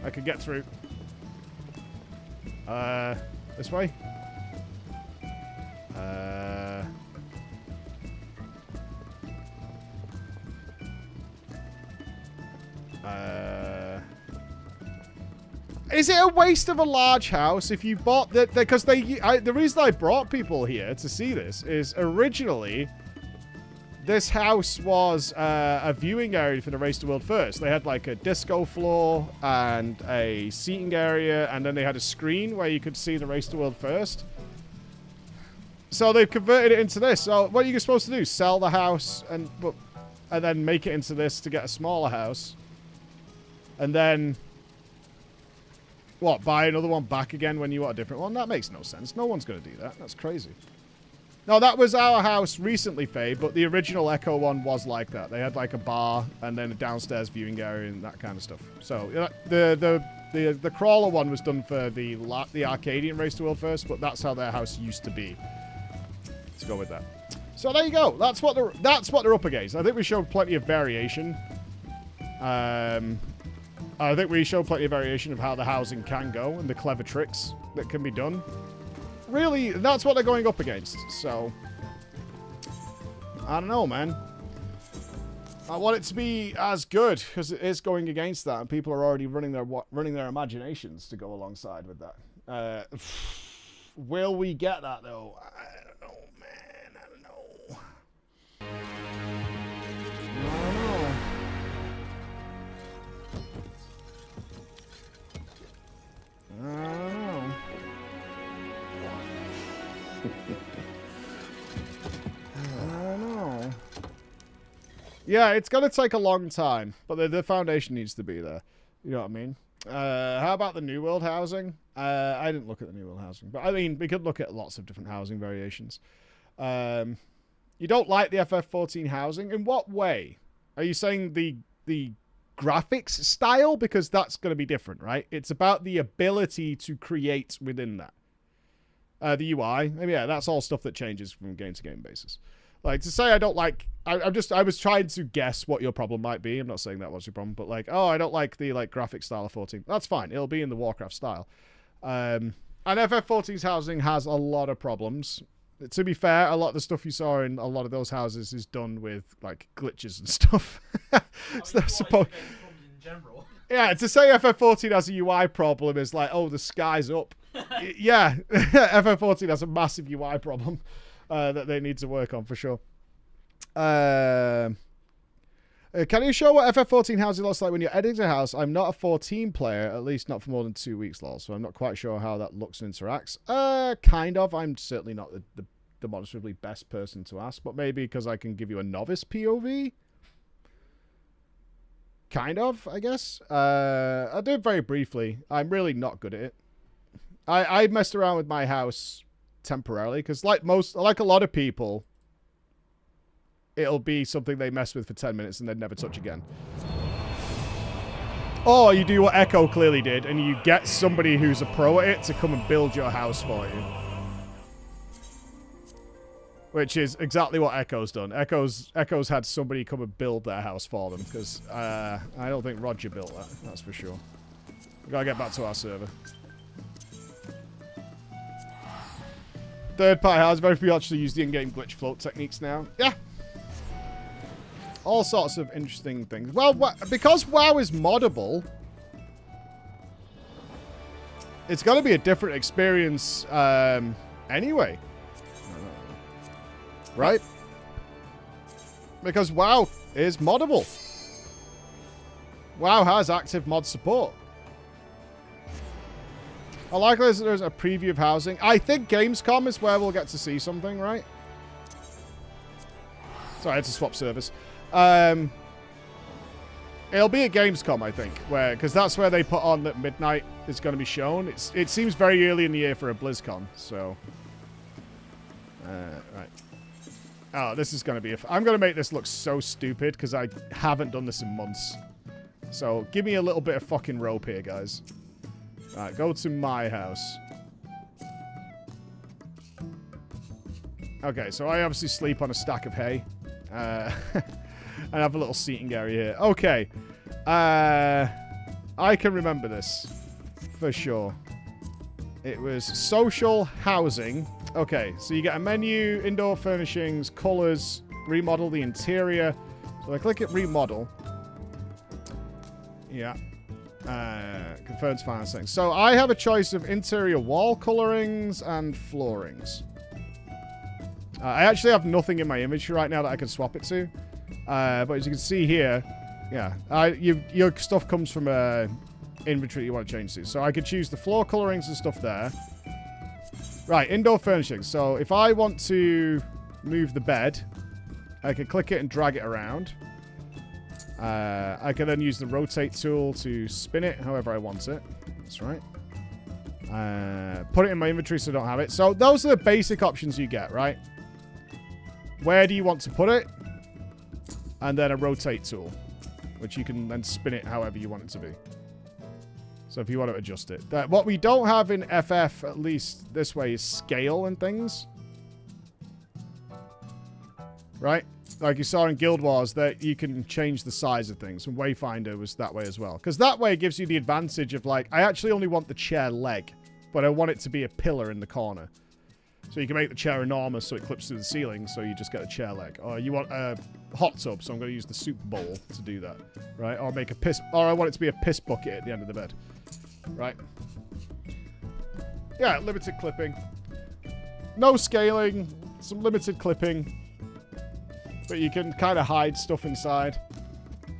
I can get through. This way? Is it a waste of a large house if you bought that? Because the reason I brought people here to see this is originally this house was a viewing area for the Race to World First. They had like a disco floor and a seating area, and then they had a screen where you could see the Race to World First. So they've converted it into this. So what are you supposed to do? Sell the house and then make it into this to get a smaller house? And then, what, buy another one back again when you want a different one? That makes no sense. No one's going to do that. That's crazy. No, that was our house recently, Faye, but the original Echo one was like that. They had like a bar and then a downstairs viewing area and that kind of stuff. So the crawler one was done for the Arcadian Race to World first, but that's how their house used to be. Let's go with that. So there you go. That's what they're up against. I think we showed plenty of variation. I think we showed plenty of variation of how the housing can go and the clever tricks that can be done. Really, that's what they're going up against. So, I don't know, man. I want it to be as good because it is going against that, and people are already running their imaginations to go alongside with that. Will we get that though? I don't know, man. I don't know. I don't know. I don't know. Yeah, it's gonna take a long time, but the foundation needs to be there. You know what I mean? How about the New World housing? I didn't look at the New World housing, but I mean, we could look at lots of different housing variations. You don't like the FF14 housing? In what way? Are you saying the graphics style? Because that's going to be different, right? It's about the ability to create within that. The UI, I mean, yeah, that's all stuff that changes from game to game basis. Like, to say I don't like... I was trying to guess what your problem might be. I'm not saying that was your problem, but like, oh, I don't like the graphic style of 14. That's fine. It'll be in the Warcraft style. And FF14's housing has a lot of problems. To be fair, a lot of the stuff you saw in a lot of those houses is done with like glitches and stuff. Yeah, to say FF14 has a UI problem is like, oh, the sky's up. Yeah, FF14 has a massive UI problem that they need to work on for sure. Can you show what FF14 housing looks like when you're editing a house? I'm not a 14 player, at least not for more than 2 weeks, lol, so I'm not quite sure how that looks and interacts. Kind of. I'm certainly not the demonstrably best person to ask, but maybe because I can give you a novice POV? Kind of, I guess. I'll do it very briefly. I'm really not good at it. I messed around with my house temporarily, because like a lot of people, it'll be something they mess with for 10 minutes and then never touch again. Or you do what Echo clearly did, and you get somebody who's a pro at it to come and build your house for you. Which is exactly what Echo's done. Echo's had somebody come and build their house for them, because I don't think Roger built that, that's for sure. We gotta get back to our server. Third-party house, very few actually use the in-game glitch float techniques now. Yeah. All sorts of interesting things. Well, because WoW is moddable, it's got to be a different experience anyway. Right? Because WoW is moddable. WoW has active mod support. I like there's a preview of housing. I think Gamescom is where we'll get to see something, right? Sorry, I had to swap service. It'll be at Gamescom, I think, because that's where they put on that midnight is going to be shown. It seems very early in the year for a BlizzCon, so right. Oh, this is going to be I'm going to make this look so stupid because I haven't done this in months. So give me a little bit of fucking rope here, guys. All right, go to my house. Okay, so I obviously sleep on a stack of hay. I have a little seating area here. Okay. I can remember this. For sure. It was social housing. Okay, so you get a menu, indoor furnishings, colors, remodel the interior. So I click it remodel. Yeah. Confirms financing. So I have a choice of interior wall colorings and floorings. I actually have nothing in my inventory right now that I can swap it to. But as you can see here, yeah, your stuff comes from inventory you want to change to. So I could choose the floor colorings and stuff there. Right, indoor furnishings. So if I want to move the bed, I can click it and drag it around. I can then use the rotate tool to spin it however I want it. That's right. Put it in my inventory so I don't have it. So those are the basic options you get, right? Where do you want to put it? And then a rotate tool, which you can then spin it however you want it to be. So if you want to adjust it. What we don't have in FF, at least this way, is scale and things. Right? Like you saw in Guild Wars, that you can change the size of things. And Wayfinder was that way as well. Because that way gives you the advantage of, like, I actually only want the chair leg, but I want it to be a pillar in the corner. So you can make the chair enormous so it clips through the ceiling, so you just get a chair leg. Or you want a hot tub, so I'm going to use the soup bowl to do that. Right? Or make a piss... Or I want it to be a piss bucket at the end of the bed. Right? Yeah, limited clipping. No scaling. Some limited clipping. But you can kind of hide stuff inside.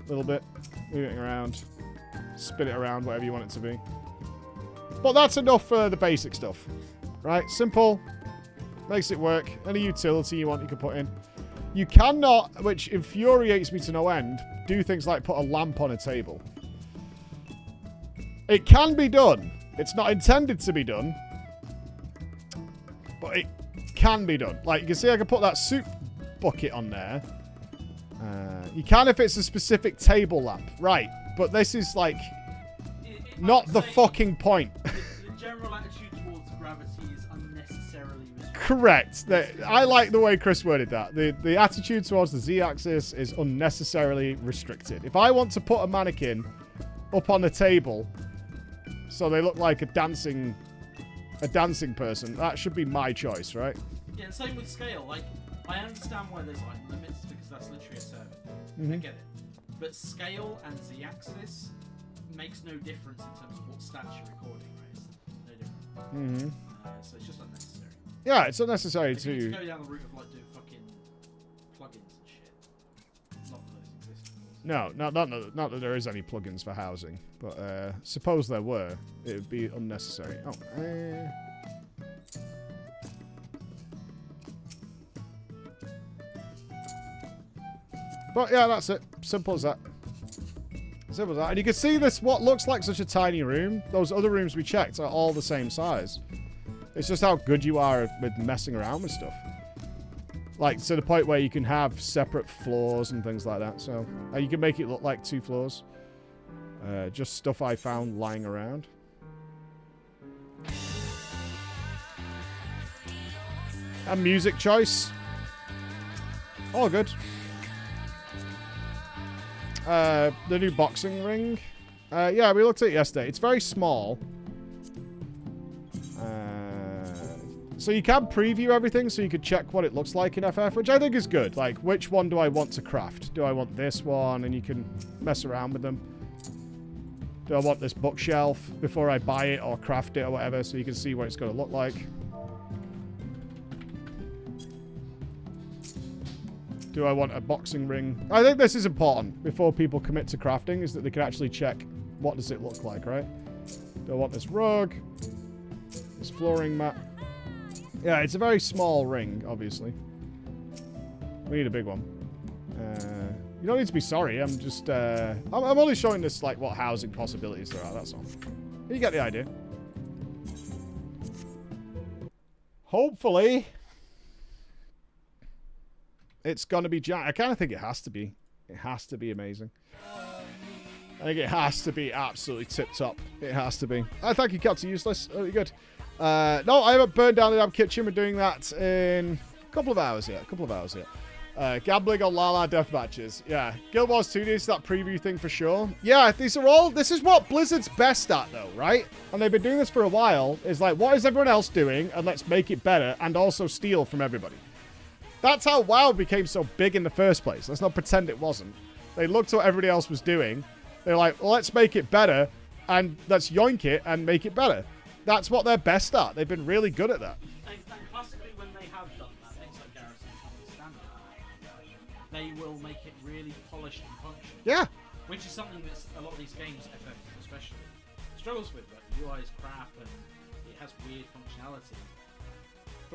A little bit. Move it around. Spin it around, whatever you want it to be. But that's enough for the basic stuff. Right? Simple. Makes it work. Any utility you want, you can put in. You cannot, which infuriates me to no end, do things like put a lamp on a table. It can be done. It's not intended to be done. But it can be done. Like, you can see I can put that soup bucket on there. You can if it's a specific table lamp. Right. But this is, like, not the fucking point. The general attitude towards gravity is unnecessarily restricted. Correct. I like the way Chris worded that. The attitude towards the Z-axis is unnecessarily restricted. If I want to put a mannequin up on the table so they look like a dancing person, that should be my choice, right? Yeah, same with scale. Like, I understand why there's like limits because that's literally a server. I get it. But scale and Z-axis makes no difference in terms of what stats you're recording, right? It's no different. So it's just unnecessary. Yeah, it's unnecessary If you need to... to go down the route of like doing fucking plugins and shit. Not that those exist, of course. No, not that there is any plugins for housing, but suppose there were, it would be unnecessary. Oh, But yeah, that's it. Simple as that. Simple as that. And you can see this, what looks like such a tiny room. Those other rooms we checked are all the same size. It's just how good you are with messing around with stuff. Like, to the point where you can have separate floors and things like that. So, you can make it look like 2 floors. Just stuff I found lying around. And music choice. All good. The new boxing ring. Yeah, we looked at it yesterday. It's very small. So you can preview everything so you could check what it looks like in FF, which I think is good. Like, which one do I want to craft? Do I want this one? And you can mess around with them. Do I want this bookshelf before I buy it or craft it or whatever, so you can see what it's going to look like? Do I want a boxing ring? I think this is important before people commit to crafting, is that they can actually check what does it look like, right? Do I want this rug? This flooring mat? Yeah, it's a very small ring, obviously. We need a big one. You don't need to be sorry. I'm just... I'm only showing this, like, what housing possibilities there are, that's all. You get the idea. Hopefully... it's going to be giant. I kind of think it has to be. It has to be amazing. I think it has to be absolutely tip-top. It has to be. Thank you, Captain Useless. Very good. No, I haven't burned down the damn kitchen. We're doing that in a couple of hours here. Gambling on Lala death matches. Yeah. Guild Wars 2 needs that preview thing for sure. Yeah, these are all... this is what Blizzard's best at, though, right? And they've been doing this for a while. Is like, what is everyone else doing? And let's make it better and also steal from everybody. That's how WoW became so big in the first place. Let's not pretend it wasn't. They looked at what everybody else was doing. They're like, well, let's make it better, and let's yoink it and make it better. That's what they're best at. They've been really good at that. And classically, when they have done that, things like Garrison Standard, they will make it really polished and functional. Yeah. Which is something that a lot of these games, FF especially, struggles with. Like, the UI is crap and it has weird functionality.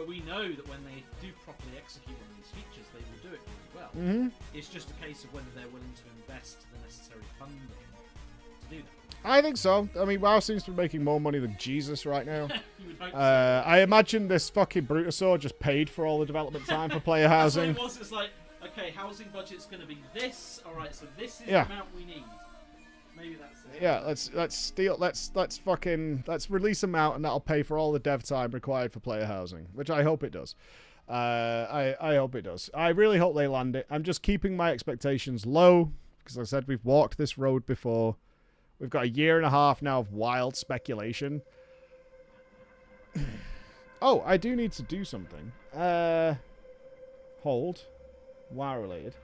But we know that when they do properly execute on these features, they will do it really well. It's just a case of whether they're willing to invest the necessary funding to do that. I think so. I mean, WoW seems to be making more money than Jesus right now. You would hope so. I imagine this fucking Brutosaur just paid for all the development time for player housing. That's what it was. It's like, okay, housing budget's going to be this. All right, so this is the amount we need. Maybe that's it. Yeah, let's release them out, and that'll pay for all the dev time required for player housing, which I hope it does. I hope it does. I really hope they land it. I'm just keeping my expectations low because I said we've walked this road before. We've got a year and a half now of wild speculation. Oh, I do need to do something. Hold. WoW related.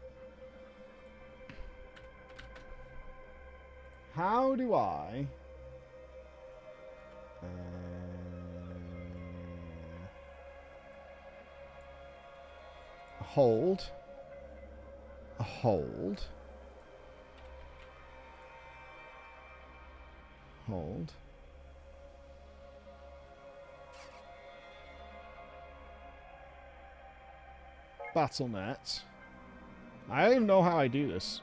How do I... hold. Hold. Hold. Battle.net. I don't even know how I do this.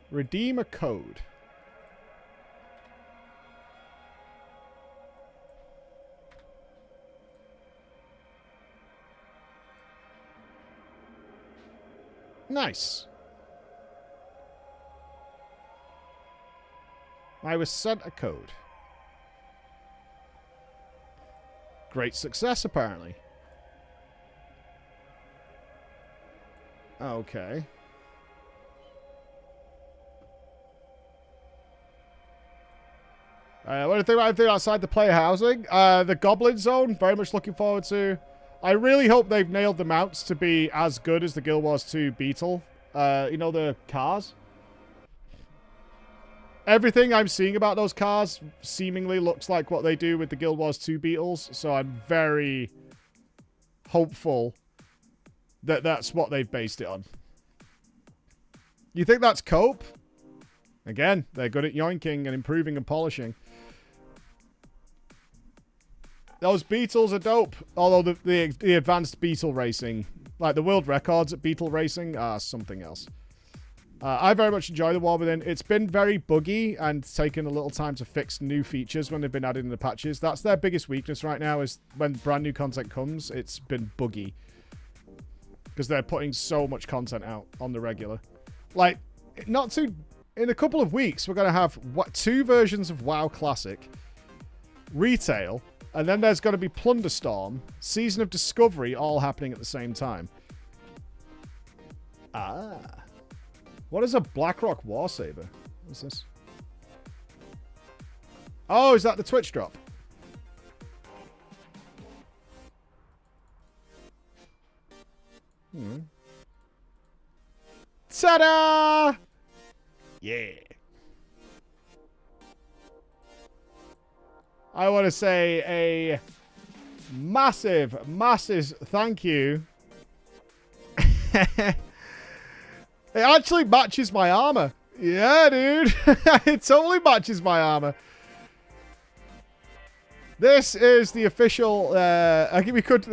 Redeem a code. Nice. I was sent a code. Great success, apparently. Okay. What do you think about anything outside the player housing? The Goblin Zone, very much looking forward to. I really hope they've nailed the mounts to be as good as the Guild Wars 2 Beetle. You know, the cars? Everything I'm seeing about those cars seemingly looks like what they do with the Guild Wars 2 Beetles, so I'm very hopeful that that's what they've based it on. You think that's cope? Again, they're good at yoinking and improving and polishing. Those Beetles are dope. Although the advanced Beetle racing, like the world records at Beetle racing, are something else. I very much enjoy the War Within. It's been very buggy and taken a little time to fix new features when they've been added in the patches. That's their biggest weakness right now, is when brand new content comes, it's been buggy. Because they're putting so much content out on the regular. Like, in a couple of weeks, we're going to have 2 versions of WoW Classic, Retail, and then there's going to be Plunderstorm, Season of Discovery, all happening at the same time. Ah. What is a Blackrock Warsaber? What's this? Oh, is that the Twitch drop? Ta-da! Yeah. I want to say a massive, massive thank you. It actually matches my armor. Yeah, dude. It totally matches my armor. This is the official... I think we could...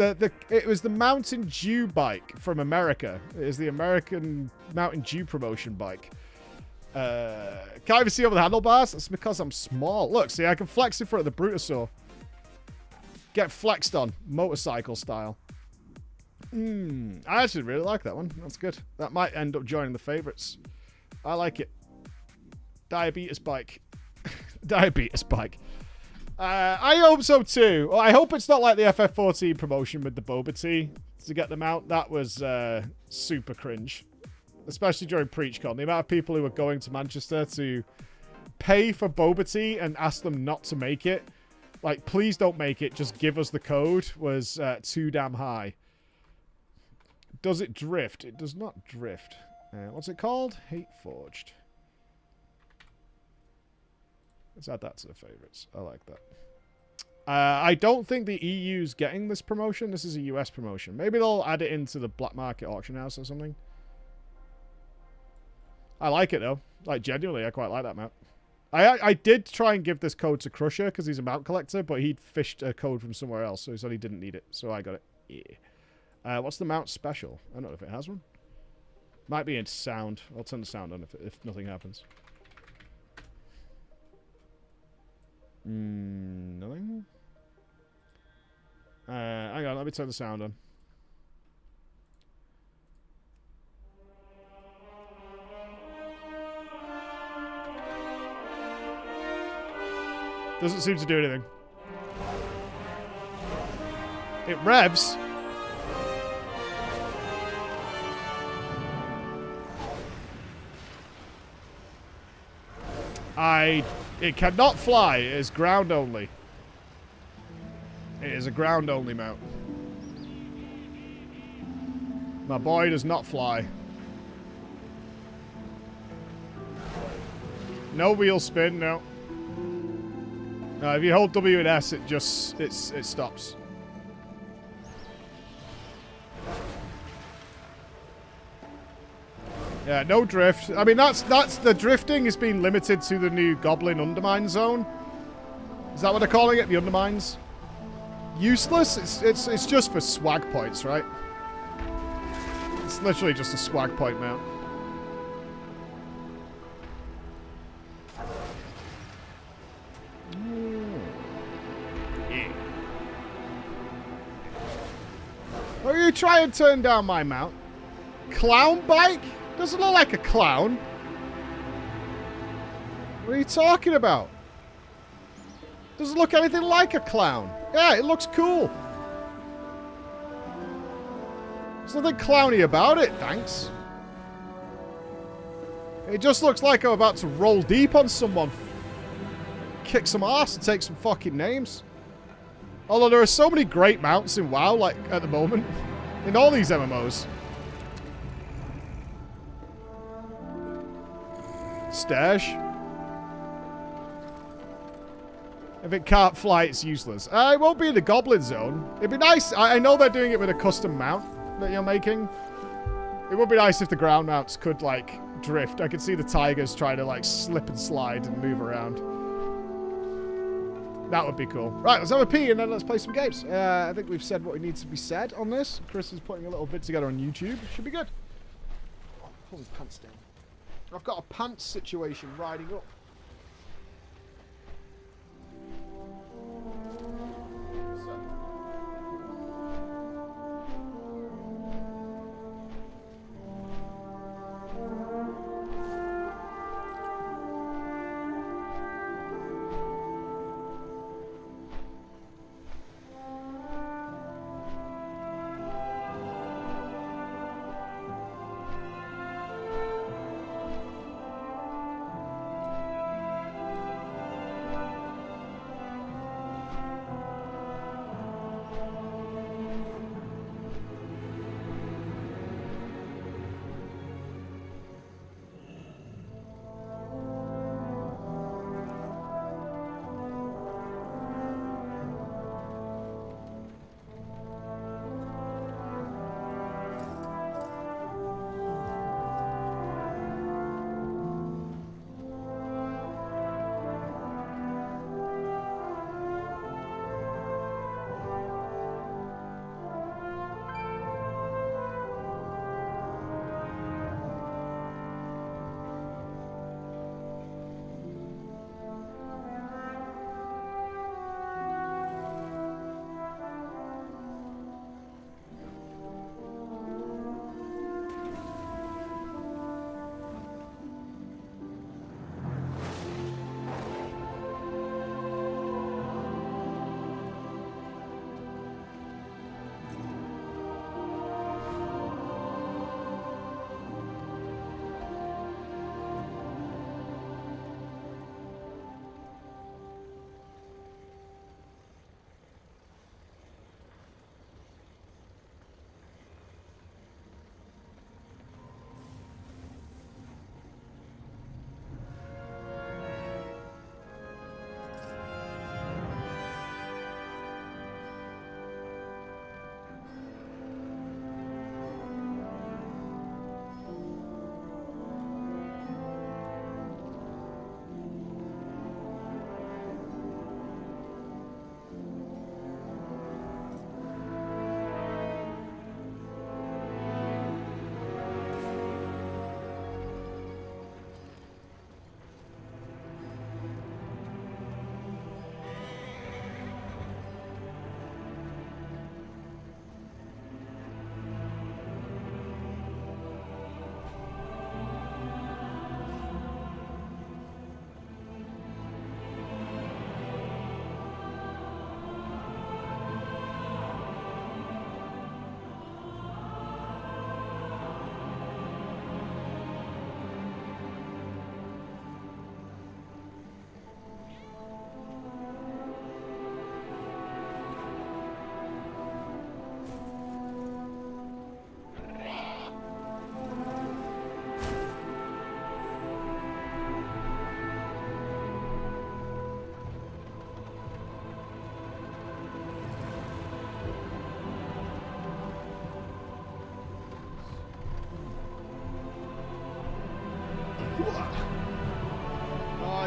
it was the Mountain Dew bike from America. It is the American Mountain Dew promotion bike. Can't even see over the handlebars. That's because I'm small. Look, see, I can flex in front of the Brutosaur. Get flexed on, motorcycle style. I actually really like that one. That's good. That might end up joining the favorites. I like it. Diabetes bike. Diabetes bike. I hope so too. Well, I hope it's not like the FF14 promotion with the Boba Tea to get them out. That was super cringe. Especially during PreachCon. The amount of people who were going to Manchester to pay for Boba Tea and ask them not to make it. Like, please don't make it. Just give us the code. Was too damn high. Does it drift? It does not drift. What's it called? Hate Forged. Let's add that to the favorites. I like that. I don't think the EU's getting this promotion. This is a US promotion. Maybe they'll add it into the black market auction house or something. I like it, though. Like, genuinely, I quite like that map. I did try and give this code to Crusher because he's a mount collector, but he'd fished a code from somewhere else, so he said he didn't need it. So I got it. Yeah. What's the mount special? I don't know if it has one. Might be in sound. I'll turn the sound on if nothing happens. Nothing? Hang on, let me turn the sound on. Doesn't seem to do anything. It revs. It cannot fly. It is ground only. It is a ground only mount. My boy does not fly. No wheel spin, no. No, if you hold W and S, it stops. Yeah, no drift. I mean, that's the drifting has been limited to the new Goblin Undermine zone. Is that what they're calling it? The Undermines? Useless? It's just for swag points, right? It's literally just a swag point mount. Yeah. Why are you trying to turn down my mount? Clown bike? Doesn't look like a clown. What are you talking about? Doesn't look anything like a clown. Yeah, it looks cool. There's nothing clowny about it, thanks. It just looks like I'm about to roll deep on someone. Kick some ass and take some fucking names. Although there are so many great mounts in WoW, like, at the moment. In all these MMOs. Stash. If it can't fly, it's useless. It won't be in the Goblin Zone. It'd be nice. I know they're doing it with a custom mount that you're making. It would be nice if the ground mounts could, like, drift. I could see the tigers trying to, like, slip and slide and move around. That would be cool. Right, let's have a pee and then let's play some games. I think we've said what needs to be said on this. Chris is putting a little bit together on YouTube. Should be good. Oh, pull his pants down. I've got a pants situation riding up.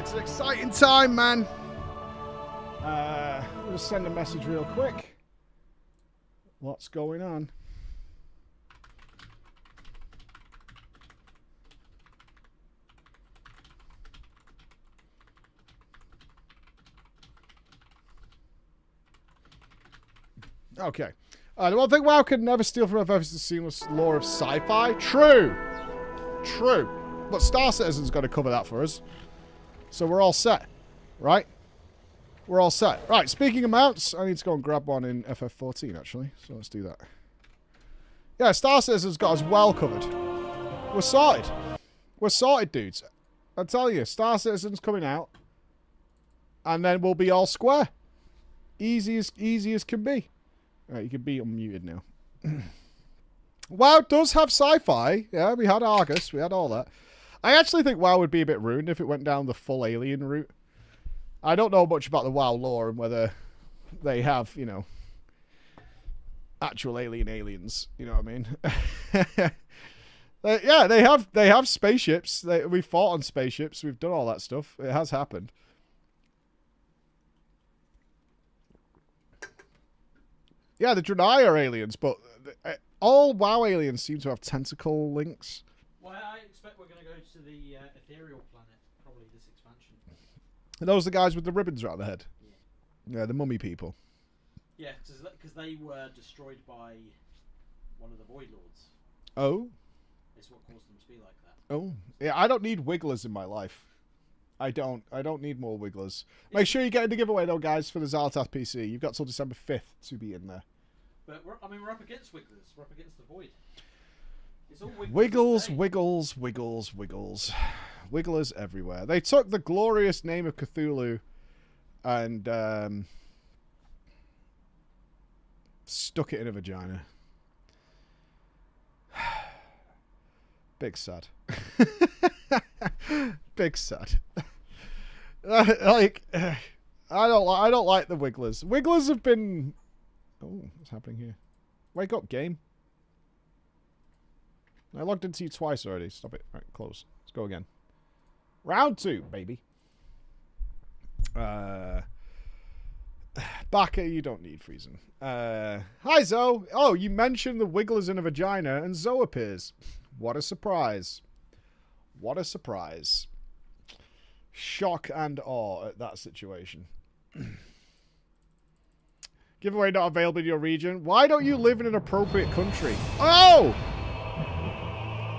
It's an exciting time, man. I'll just send a message real quick. What's going on? Okay. The one thing WoW could never steal from FF is the seamless lore of sci-fi. True. True. But Star Citizen's got to cover that for us. So we're all set. Right? We're all set. Right, speaking of mounts, I need to go and grab one in FF14, actually. So let's do that. Yeah, Star Citizen's got us well covered. We're sorted. We're sorted, dudes. I tell you, Star Citizen's coming out. And then we'll be all square. Easy as can be. Right, you can be unmuted now. WoW does have sci-fi. Yeah, we had Argus. We had all that. I actually think WoW would be a bit ruined if it went down the full alien route. I don't know much about the WoW lore and whether they have, you know, actual aliens. You know what I mean? Yeah, they have spaceships. We've fought on spaceships. We've done all that stuff. It has happened. Yeah, the Draenei are aliens, but all WoW aliens seem to have tentacle links. Well, I expect we're going to go to the ethereal planet, probably this expansion. Are those the guys with the ribbons around the head? Yeah, the mummy people. Yeah, because they were destroyed by one of the Void Lords. Oh? It's what caused them to be like that. Oh. Yeah, I don't need wigglers in my life. I don't need more wigglers. Make sure you get in the giveaway, though, guys, for the Xalatath PC. You've got till December 5th to be in there. But, we're up against wigglers. We're up against the Void. It's all wiggles, wiggles, wiggles, wiggles. Wigglers everywhere. They took the glorious name of Cthulhu and stuck it in a vagina. Big sad. Big sad. Like, I don't like the wigglers. Wigglers have been. Oh, what's happening here? Wake up, game. I logged into you twice already. Stop it. Right, close. Let's go again. Round 2, baby. Baka, you don't need freezing. Hi, Zoe. Oh, you mentioned the wigglers in a vagina, and Zoe appears. What a surprise. What a surprise. Shock and awe at that situation. Giveaway not available in your region. Why don't you live in an appropriate country? Oh!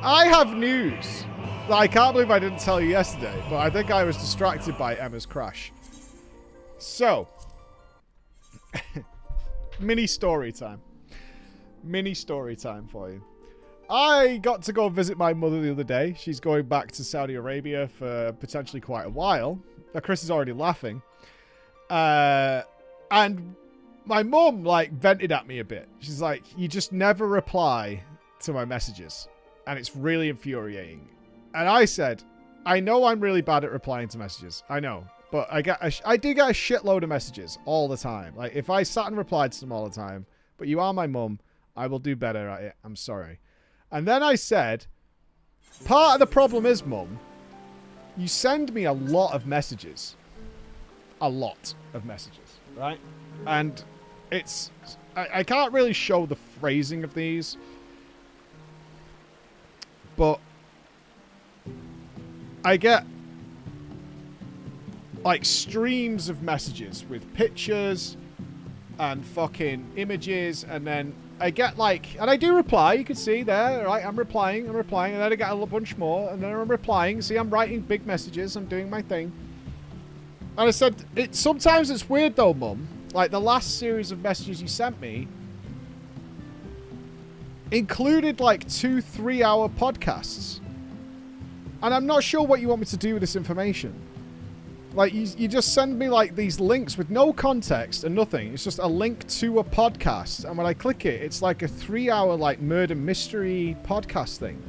I have news. I can't believe I didn't tell you yesterday, but I think I was distracted by Emma's crash. So, mini story time. Mini story time for you. I got to go visit my mother the other day. She's going back to Saudi Arabia for potentially quite a while. Now, Chris is already laughing. And my mum, like, vented at me a bit. She's like, you just never reply to my messages. And it's really infuriating. And I said, I know I'm really bad at replying to messages. I know. But I do get a shitload of messages all the time. Like, if I sat and replied to them all the time, but you are my mum, I will do better at it. I'm sorry. And then I said, part of the problem is, mum, you send me a lot of messages. A lot of messages, right? And it's... I can't really show the phrasing of these. But I get like streams of messages with pictures and fucking images, and then I get like, and I do reply, you can see there, right? I'm replying, and then I get a bunch more, and then I'm replying. See, I'm writing big messages, I'm doing my thing. And I said, sometimes it's weird though, mum. Like the last series of messages you sent me included like 2-3 hour podcasts. And I'm not sure what you want me to do with this information. Like, you just send me like these links with no context and nothing. It's just a link to a podcast. And when I click it, it's like a 3 hour like murder mystery podcast thing.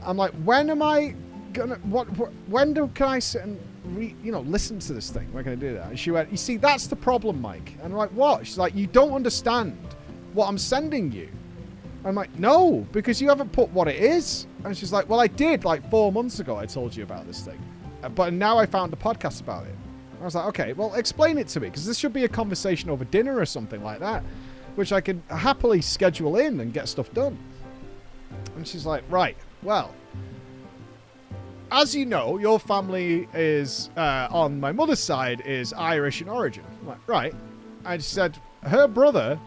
I'm like, when am I gonna, can I sit and listen to this thing? When can I do that? And she went, you see, that's the problem, Mike. And I'm like, what? She's like, you don't understand what I'm sending you. I'm like, no, because you haven't put what it is. And she's like, well, I did like 4 months ago. I told you about this thing. But now I found a podcast about it. I was like, okay, well, explain it to me, because this should be a conversation over dinner or something like that, which I could happily schedule in and get stuff done. And she's like, right, well, as you know, your family is, on my mother's side, is Irish in origin. I'm like, right. I said, her brother,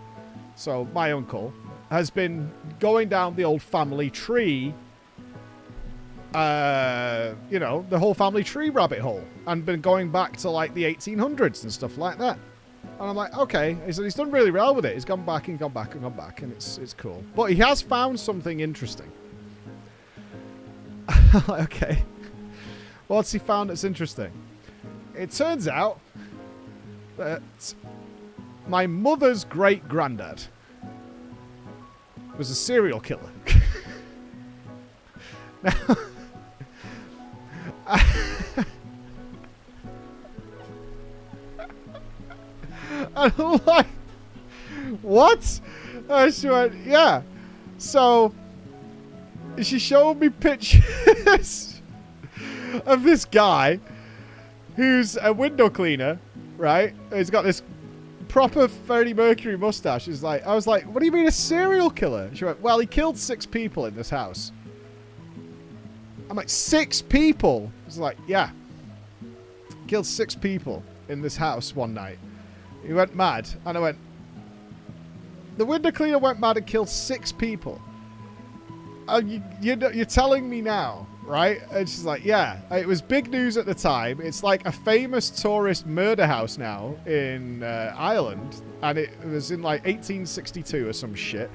so my uncle, has been going down the old family tree, you know, the whole family tree rabbit hole, and been going back to like the 1800s and stuff like that. And I'm like, okay. He said he's done really well with it. He's gone back and gone back and gone back, and it's cool. But he has found something interesting. I'm like, okay. What's he found that's interesting? It turns out that my mother's great-granddad was a serial killer. Now, and I'm like, what? And she went, yeah. So she showed me pictures of this guy who's a window cleaner, right? He's got this proper Freddie Mercury mustache. I was like, what do you mean a serial killer? She went, well, he killed 6 people in this house. I'm like, 6 people? He's like, yeah. Killed 6 people in this house one night. He went mad. And I went, the window cleaner went mad and killed 6 people. You're telling me now, right? And she's like, yeah. It was big news at the time. It's like a famous tourist murder house now in Ireland. And it was in like 1862 or some shit.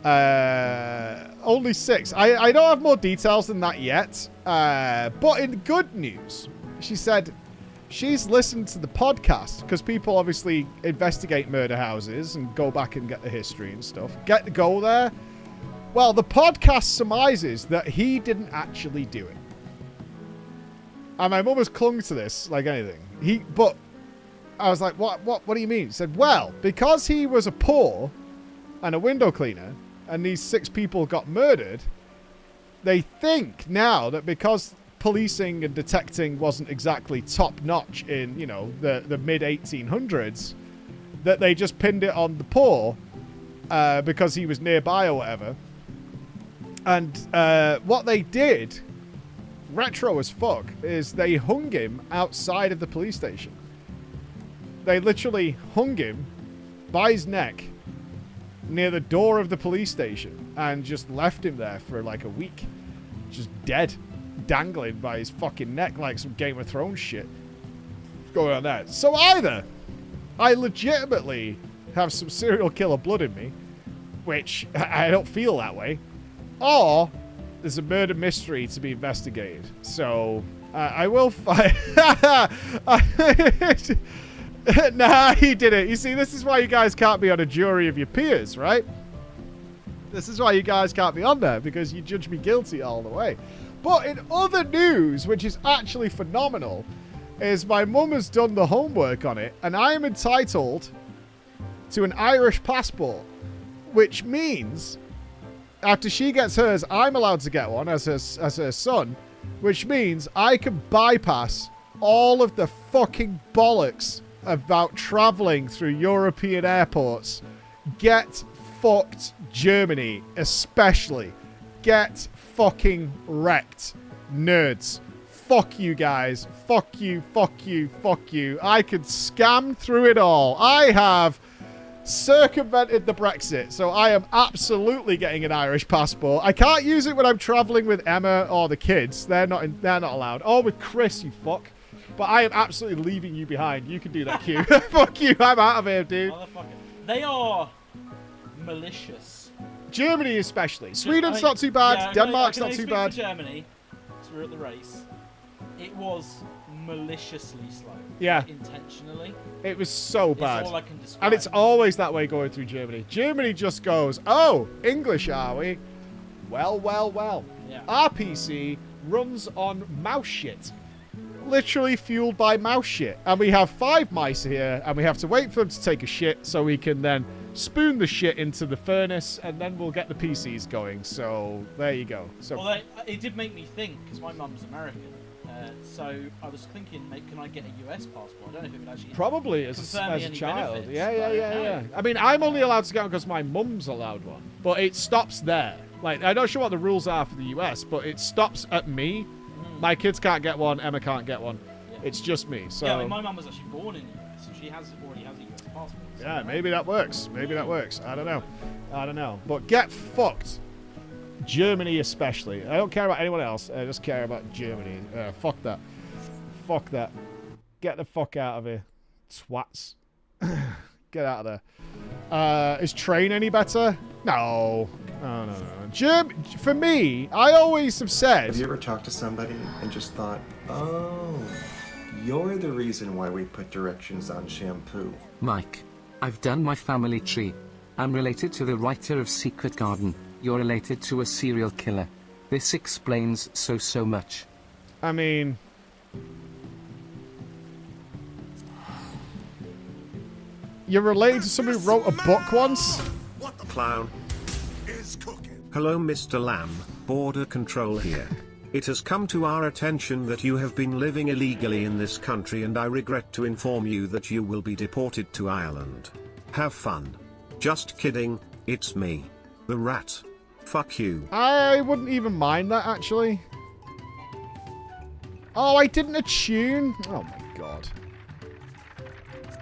Only 6. I don't have more details than that yet. But in good news, she said she's listened to the podcast, because people obviously investigate murder houses and go back and get the history and stuff. Get to go there. Well, the podcast surmises that he didn't actually do it. And my mum has clung to this like anything. But I was like, what do you mean? He said, well, because he was a poor and a window cleaner, and these 6 people got murdered, they think now that because policing and detecting wasn't exactly top-notch in, you know, the mid-1800s, that they just pinned it on the poor because he was nearby or whatever. And what they did, retro as fuck, is they hung him outside of the police station. They literally hung him by his neck near the door of the police station and just left him there for like a week. Just dead. Dangling by his fucking neck like some Game of Thrones shit going on there. So either I legitimately have some serial killer blood in me, which I don't feel that way, or there's a murder mystery to be investigated. So I will find. Nah, he didn't. You see, this is why you guys can't be on a jury of your peers, right? This is why you guys can't be on there, because you judge me guilty all the way. But in other news, which is actually phenomenal, is my mum has done the homework on it, and I am entitled to an Irish passport, which means after she gets hers, I'm allowed to get one as her son, which means I can bypass all of the fucking bollocks about traveling through European airports. Get fucked, Germany, especially. Get fucking wrecked, nerds. Fuck you guys. Fuck you, fuck you, fuck you. I could scam through it all. I have circumvented the Brexit, so I am absolutely getting an Irish passport. I can't use it when I'm traveling with Emma or the kids. They're not allowed. Or with Chris, you fuck. But I am absolutely leaving you behind. You can do that, Q. Fuck you. I'm out of here, dude. They are malicious. Germany especially. Sweden's not too bad. Yeah, Denmark's not too bad. For Germany, because we're at the race, it was maliciously slow. Yeah. Intentionally. It was so bad. It's all I can describe. And it's always that way going through Germany. Germany just goes, oh, English are we? Well, well, well. Yeah. Our PC runs on mouse shit. Literally fueled by mouse shit. And we have 5 mice here, and we have to wait for them to take a shit so we can then spoon the shit into the furnace, and then we'll get the PCs going. So there you go. So well, it did make me think, because my mum's American. So I was thinking, mate, can I get a US passport? I don't know if it would actually Probably as confer me a any child. benefits, Yeah. I mean, I'm only allowed to get one because my mum's allowed one, but it stops there. Like, I'm not sure what the rules are for the US, but it stops at me. My kids can't get one. Emma can't get one. Yeah. It's just me. So yeah, I mean, my mum was actually born in the US, so she already has a US passport. So yeah, maybe that works. Maybe that works. I don't know. But get fucked. Germany especially. I don't care about anyone else. I just care about Germany. Fuck that. Fuck that. Get the fuck out of here. Twats. Get out of there. Is train any better? No. No. For me, I always have said... Have you ever talked to somebody and just thought, oh, you're the reason why we put directions on shampoo? Mike, I've done my family tree. I'm related to the writer of Secret Garden. You're related to a serial killer. This explains so much. I mean... You're related to somebody who wrote a book once? Clown. Hello, Mr. Lamb. Border Control here. It has come to our attention that you have been living illegally in this country, and I regret to inform you that you will be deported to Ireland. Have fun. Just kidding, it's me. The rat. Fuck you. I wouldn't even mind that, actually. Oh, I didn't attune? Oh my god.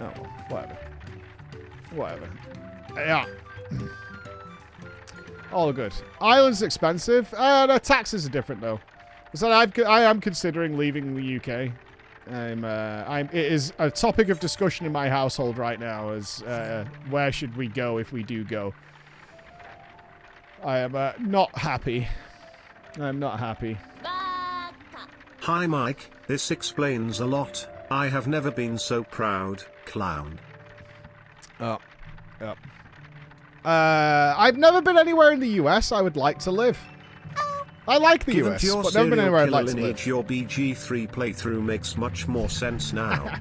Oh, well, whatever. Yeah. All good. Ireland's expensive. The taxes are different, though. So I am considering leaving the UK. It is a topic of discussion in my household right now, as where should we go if we do go. I am not happy. I'm not happy. Hi Mike, this explains a lot. I have never been so proud, clown. Oh. Yep. I've never been anywhere in the US I would like to live. I like the Given US, to your but never been anywhere I'd like to lineage, live. your BG3 playthrough makes much more sense now.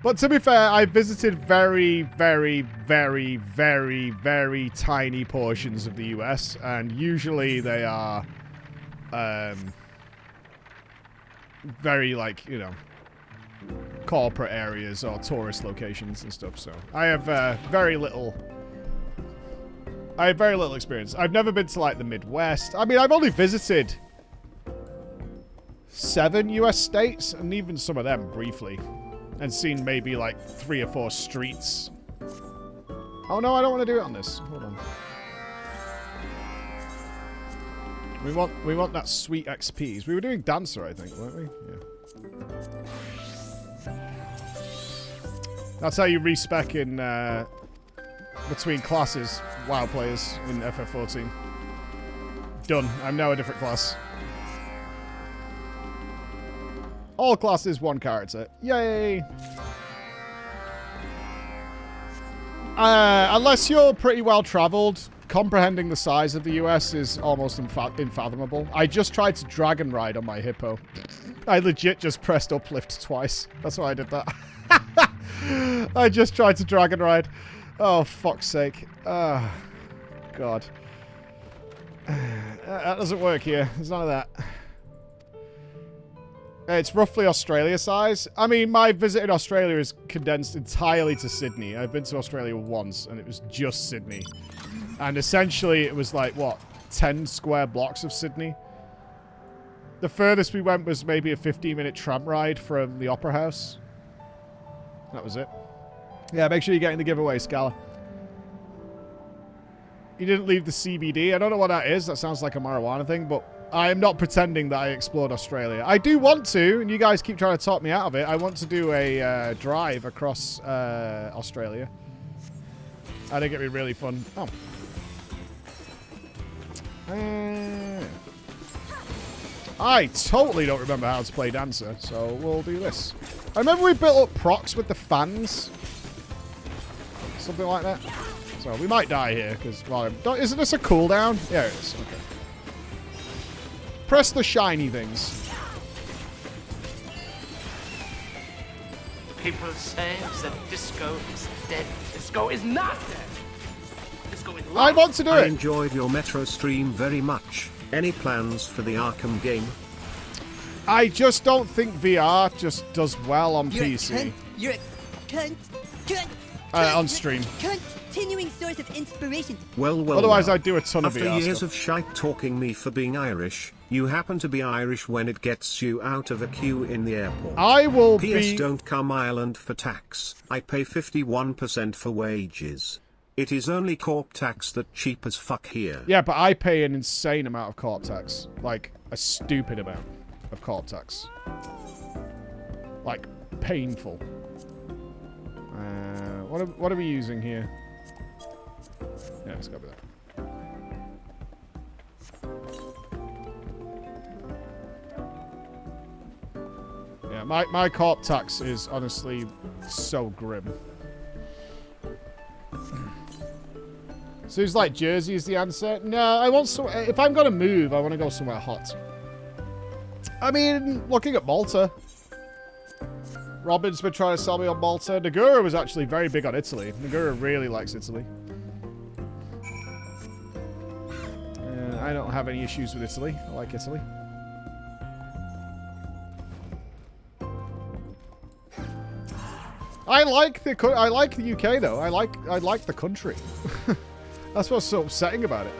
But to be fair, I visited very, very, very, very, very tiny portions of the US, and usually they are very, like, you know, corporate areas or tourist locations and stuff. So I have very little experience. I've never been to, like, the Midwest. I mean, I've only visited 7 US states, and even some of them briefly. And seen maybe like 3 or 4 streets. Oh no, I don't want to do it on this. Hold on. We want that sweet XPs. We were doing Dancer, I think, weren't we? Yeah. That's how you respec in between classes, WoW players in FF14. Done. I'm now a different class. All classes, 1 character. Yay! Unless you're pretty well traveled, comprehending the size of the US is almost unfathomable. I just tried to dragon ride on my hippo. I legit just pressed uplift twice. That's why I did that. I just tried to dragon ride. Oh, fuck's sake. Oh, God. That doesn't work here. There's none of that. It's roughly Australia size. I mean, my visit in Australia is condensed entirely to Sydney. I've been to Australia once, and it was just Sydney. And essentially, it was like, what, 10 square blocks of Sydney? The furthest we went was maybe a 15-minute tram ride from the Opera House. That was it. Yeah, make sure you're getting the giveaway, Scala. You didn't leave the CBD. I don't know what that is. That sounds like a marijuana thing, but I am not pretending that I explored Australia. I do want to, and you guys keep trying to talk me out of it. I want to do a drive across Australia. I think it'd be really fun. Oh. I totally don't remember how to play Dancer, so we'll do this. I remember we built up procs with the fans. Something like that. So we might die here, because, well, isn't this a cooldown? Yeah, it is. Okay. Press the shiny things. People say that disco is dead. Disco is not dead. Disco is alive. I want to do I it. enjoyed your Metro stream very much. Any plans for the Arkham game? I just don't think VR just does well on You're PC. A cunt. You're a cunt. On stream. Continuing source of inspiration. Well, Otherwise, well. I'd do a ton of After VR years stuff. of shite talking me for being Irish, you happen to be Irish when it gets you out of a queue in the airport. I will PS be... don't come Ireland for tax. I pay 51% for wages. It is only corp tax that cheap as fuck here. Yeah, but I pay an insane amount of corp tax. Like, a stupid amount of corp tax. Like, painful. What are we using here? Yeah, it's gotta be that. Yeah, my corp tax is honestly so grim. So it's like Jersey is the answer? No, I want some. If I'm gonna move, I want to go somewhere hot. I mean, looking at Malta. Robin's been trying to sell me on Malta. Nagura was actually very big on Italy. Nagura really likes Italy. I don't have any issues with Italy. I like Italy. I like the UK though. I like the country. That's what's so upsetting about it.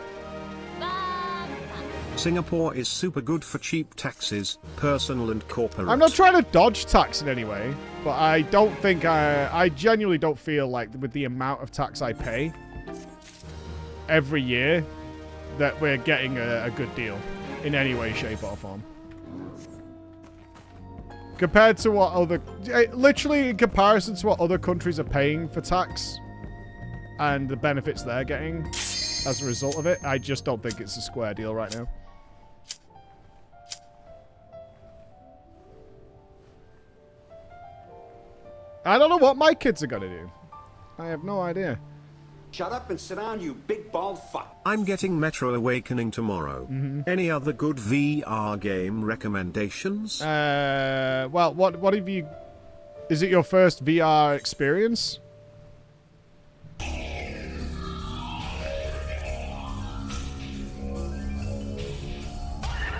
Singapore is super good for cheap taxes, personal and corporate. I'm not trying to dodge tax in any way, but I don't think I genuinely don't feel like with the amount of tax I pay every year that we're getting a good deal in any way, shape or form. Compared to what other... Literally in comparison to what other countries are paying for tax and the benefits they're getting as a result of it, I just don't think it's a square deal right now. I don't know what my kids are going to do. I have no idea. Shut up and sit down, you big bald fuck. I'm getting Metro Awakening tomorrow. Any other good VR game recommendations? Well, what have you... Is it your first VR experience?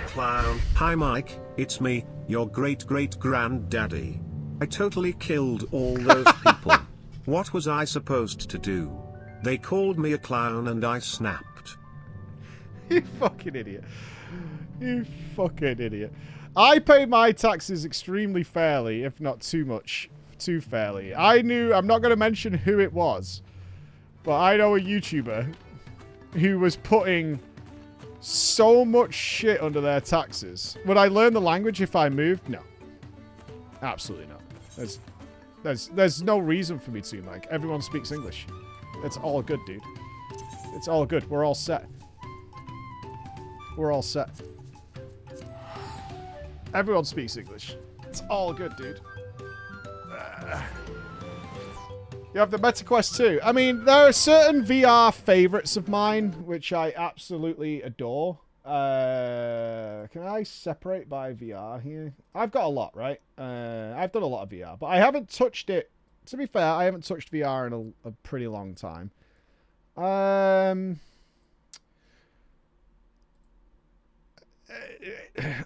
Clown. Hi Mike, it's me, your great-great-granddaddy. I totally killed all those people. What was I supposed to do? They called me a clown and I snapped. You fucking idiot. You fucking idiot. I pay my taxes extremely fairly, if not too fairly. I'm not going to mention who it was, but I know a YouTuber who was putting so much shit under their taxes. Would I learn the language if I moved? No. Absolutely not. There's no reason for me to, Mike. Everyone speaks English. It's all good, dude. It's all good. We're all set. We're all set. Everyone speaks English. It's all good, dude. You have the MetaQuest 2. I mean, there are certain VR favorites of mine, which I absolutely adore. Can I separate by VR here? I've got a lot, right? I've done a lot of VR, but I haven't touched it. To be fair, I haven't touched VR in a pretty long time.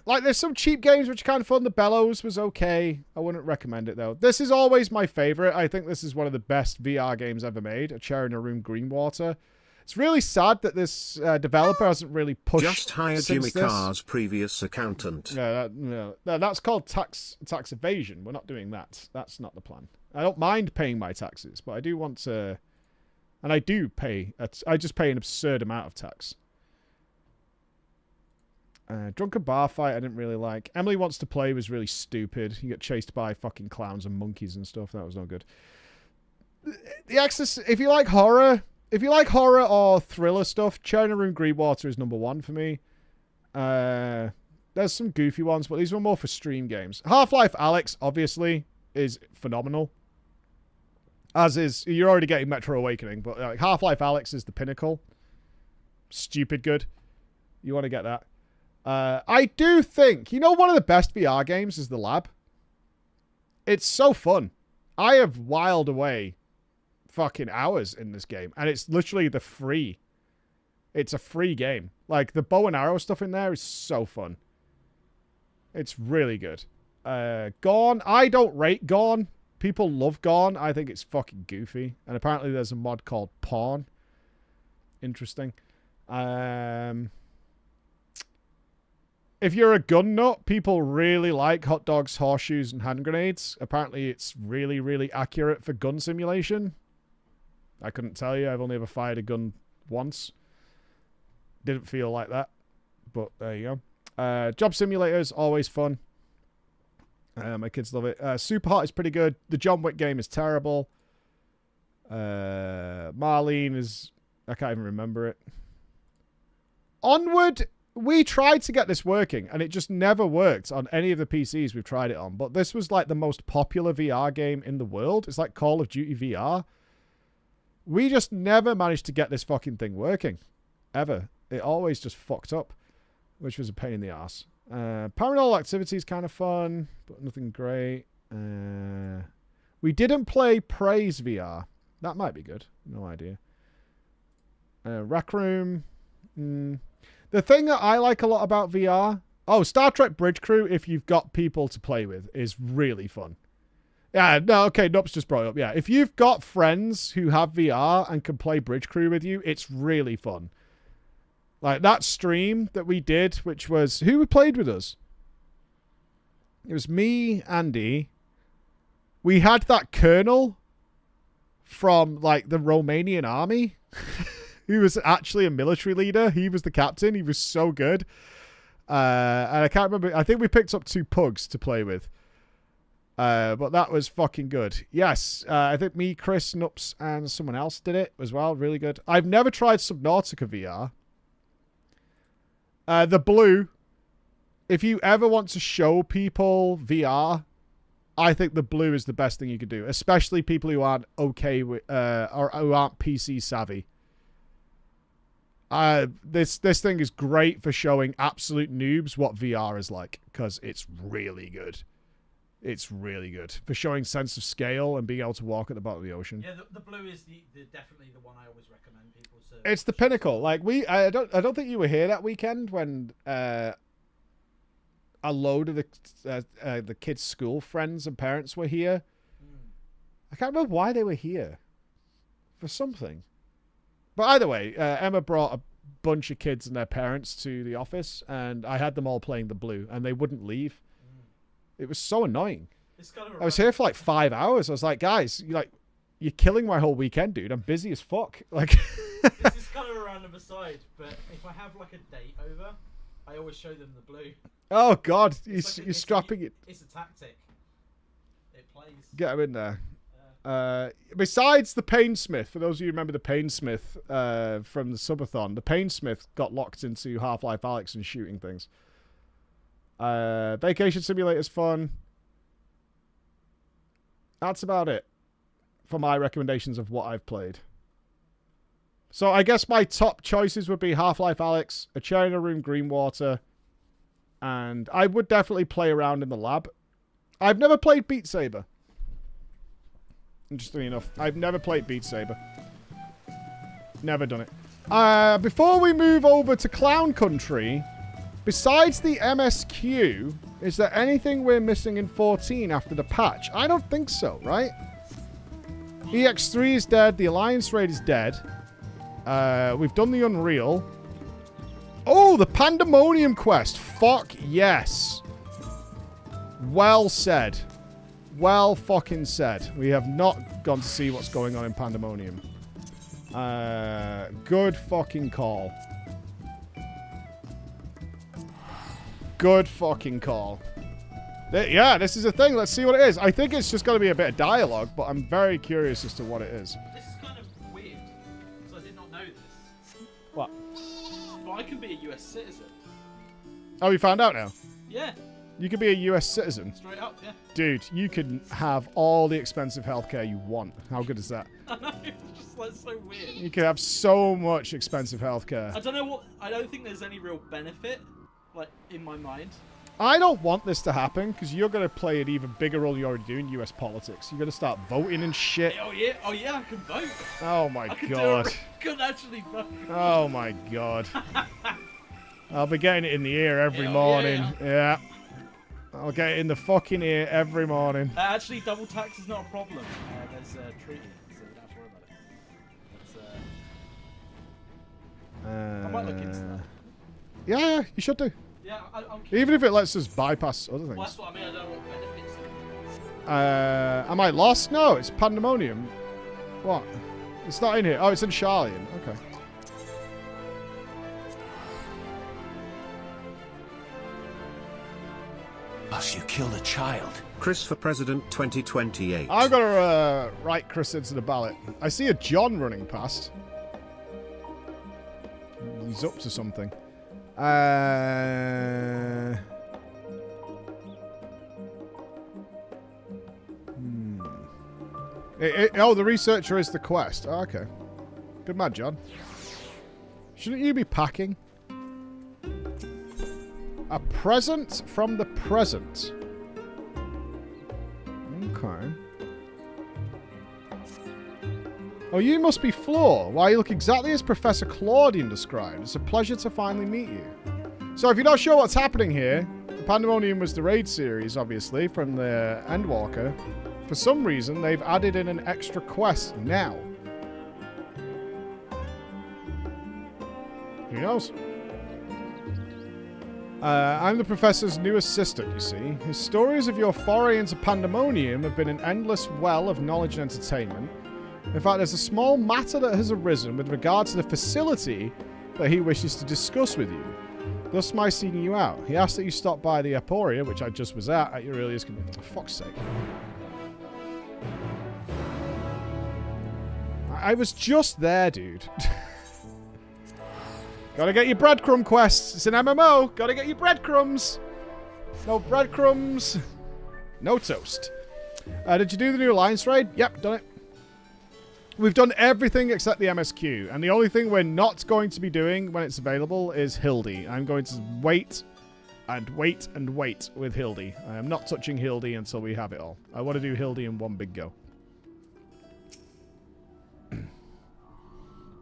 Like, there's some cheap games which are kind of fun. The Bellows was okay. I wouldn't recommend it, though. This is always my favorite. I think this is one of the best VR games ever made. A Chair in a Room, Greenwater. It's really sad that this developer hasn't really pushed. Just hired Jimmy Carr's previous accountant. That's called tax evasion. We're not doing that. That's not the plan. I don't mind paying my taxes, but I do want to, and I do pay. I just pay an absurd amount of tax. Drunken Bar Fight I didn't really like. Emily Wants to Play was really stupid. You get chased by fucking clowns and monkeys and stuff. That was no good. The Access, if you like horror or thriller stuff, Chair in a Room, Greenwater is number 1 for me. There's some goofy ones, but these were more for stream games. Half-Life Alyx, obviously, is phenomenal. As is, you're already getting Metro Awakening, but like, Half-Life Alyx is the pinnacle. Stupid good. You want to get that. I do think, one of the best VR games is The Lab. It's so fun. I have wiled away fucking hours in this game, and it's literally it's a free game. Like, the bow and arrow stuff in there is so fun. It's really good. Gone. I don't rate Gone. People love Gone. I think it's fucking goofy. And apparently there's a mod called Pawn. Interesting. If you're a gun nut, people really like hot dogs, horseshoes, and hand grenades. Apparently it's really, really accurate for gun simulation. I couldn't tell you. I've only ever fired a gun once. Didn't feel like that. But there you go. Job Simulator is always fun. My kids love it. Super Hot is pretty good. The John Wick game is terrible. Marlene is... I can't even remember it. Onward, we tried to get this working, and it just never worked on any of the PCs we've tried it on. But this was like the most popular VR game in the world. It's like Call of Duty VR. We just never managed to get this fucking thing working. Ever. It always just fucked up, which was a pain in the ass. Paranormal Activity is kind of fun, but nothing great. We didn't play Praise VR. That might be good. No idea. Rec Room. The thing that I like a lot about VR... Oh, Star Trek Bridge Crew, if you've got people to play with, is really fun. Yeah, no, okay, Nup's just brought it up. Yeah, if you've got friends who have VR and can play Bridge Crew with you, it's really fun. Like that stream that we did, which was... Who played with us? It was me, Andy. We had that colonel from, like, the Romanian army. He was actually a military leader. He was the captain. He was so good. And I can't remember. I think we picked up 2 pugs to play with. But that was fucking good. Yes. I think me, Chris, Nups, and someone else did it as well. Really good. I've never tried Subnautica VR. The Blue. If you ever want to show people VR, I think the Blue is the best thing you could do. Especially people who aren't okay with, or who aren't PC savvy. This thing is great for showing absolute noobs what VR is like, because it's really good. It's really good for showing sense of scale and being able to walk at the bottom of the ocean. Yeah, the Blue is definitely the one I always recommend people to. It's the pinnacle. Like I don't think you were here that weekend when a load of the kids' school friends and parents were here. I can't remember why they were here. For something. But either way, Emma brought a bunch of kids and their parents to the office, and I had them all playing the Blue, and they wouldn't leave. It was so annoying. I was here for like 5 hours. I was like, guys, you're killing my whole weekend, dude. I'm busy as fuck. Like, this is kind of a random aside, but if I have like a date over, I always show them the Blue. Oh God, you're strapping it. It's a tactic. It plays. Get him in there. Besides the Painsmith, for those of you who remember the Painsmith from the subathon, the Painsmith got locked into Half-Life Alyx and shooting things. Vacation Simulator's fun. That's about it for my recommendations of what I've played. So I guess my top choices would be Half-Life Alyx, A Chair in a Room, Greenwater, and I would definitely play around in the lab. I've never played Beat Saber. Interestingly enough, I've never played Beat Saber. Never done it. Before we move over to Clown Country, besides the MSQ, is there anything we're missing in 14 after the patch? I don't think so, right? EX3 is dead. The Alliance Raid is dead. We've done the Unreal. Oh, the Pandemonium quest. Fuck yes. Well said. Well fucking said. We have not gone to see what's going on in Pandemonium. Good fucking call. Good fucking call. Yeah, this is a thing. Let's see what it is. I think it's just going to be a bit of dialogue, but I'm very curious as to what it is. This is kind of weird, because I did not know this. What? But I can be a US citizen. Oh, you found out now? Yeah. You could be a US citizen. Straight up, yeah. Dude, you can have all the expensive healthcare you want. How good is that? I know, it's just like so weird. You could have so much expensive healthcare. I don't think there's any real benefit, like, in my mind. I don't want this to happen, because you're going to play an even bigger role you already do in US politics. You're going to start voting and shit. Oh yeah, I can vote. Oh my God. I can actually vote. Oh my God. I'll be getting it in the ear every morning. Yeah. I'll get it in the fucking ear every morning. Actually, double tax is not a problem. There's a treaty, so we don't have to worry about it. I might look into that. Yeah, you should do. Yeah, I'll keep Even if it lets us bypass other Well, things. that's what I mean. I don't know what benefits it. Am I lost? No, it's Pandemonium. What? It's not in here. Oh, it's in Charlian. Okay. Boss, you killed a child. Chris for President 2028. I'm gonna write Chris into the ballot. I see a John running past. He's up to something. Oh, the researcher is the quest. Oh, okay. Good man, John. Shouldn't you be packing? A present from the present. Okay. Oh, you must be Floor. Why, you look exactly as Professor Claudian described. It's a pleasure to finally meet you. So if you're not sure what's happening here, Pandemonium was the raid series, obviously, from the Endwalker. For some reason, they've added in an extra quest now. Who knows? I'm the Professor's new assistant, you see. His stories of your foray into Pandemonium have been an endless well of knowledge and entertainment. In fact, there's a small matter that has arisen with regard to the facility that he wishes to discuss with you. Thus my seeking you out. He asked that you stop by the Aporia, which I just was at your earliest convenience. For fuck's sake. I was just there, dude. Gotta get your breadcrumb quests. It's an MMO. Gotta get your breadcrumbs. No breadcrumbs. No toast. Did you do the new Alliance raid? Yep, done it. We've done everything except the MSQ. And the only thing we're not going to be doing when it's available is Hildy. I'm going to wait and wait and wait with Hildy. I am not touching Hildy until we have it all. I want to do Hildy in one big go.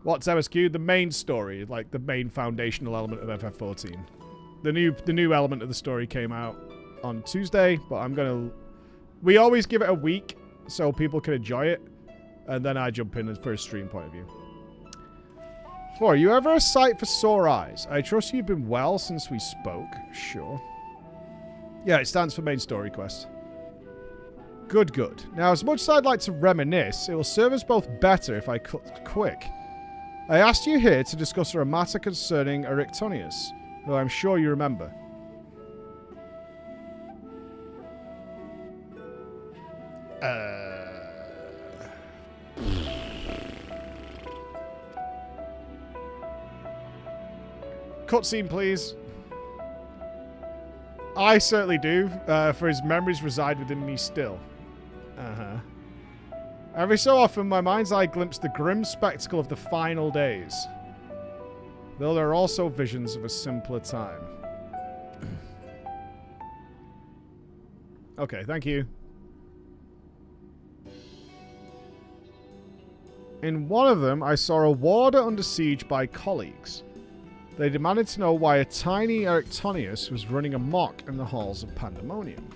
What's MSQ? The main story, like the main foundational element of FF14. The new element of the story came out on Tuesday, but I'm gonna. We always give it a week so people can enjoy it, and then I jump in for a stream point of view. 4. Are you ever a sight for sore eyes? I trust you've been well since we spoke. Sure. Yeah, it stands for main story quest. Good, good. Now, as much as I'd like to reminisce, it will serve us both better if I cut quick. I asked you here to discuss a matter concerning Erictonius, who I'm sure you remember. Cutscene, please. I certainly do, for his memories reside within me still. Uh-huh. Every so often, my mind's eye glimpsed the grim spectacle of the final days. Though there are also visions of a simpler time. Okay, thank you. In one of them, I saw a warder under siege by colleagues. They demanded to know why a tiny Erictonius was running amok in the halls of Pandemonium.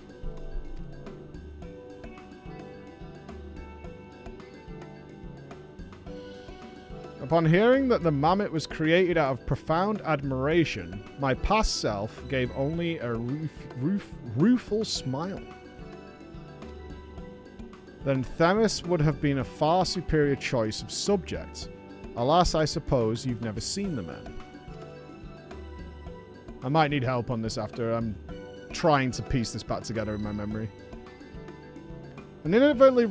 Upon hearing that the mammoth was created out of profound admiration, my past self gave only a rueful smile. Then Themis would have been a far superior choice of subject. Alas, I suppose you've never seen the man. I might need help on this after I'm trying to piece this back together in my memory. An inadvertently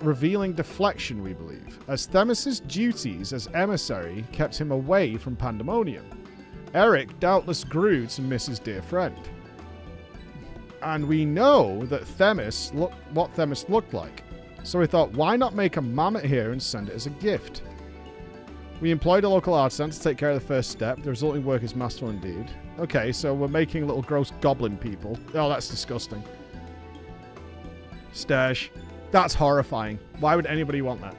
revealing deflection, we believe, as Themis' duties as emissary kept him away from Pandemonium. Eric doubtless grew to miss his dear friend. And we know that what Themis looked like, so we thought, why not make a mammoth here and send it as a gift? We employed a local artisan to take care of the first step. The resulting work is masterful indeed. Okay, so we're making little gross goblin people. Oh, that's disgusting. Sturge. That's horrifying. Why would anybody want that?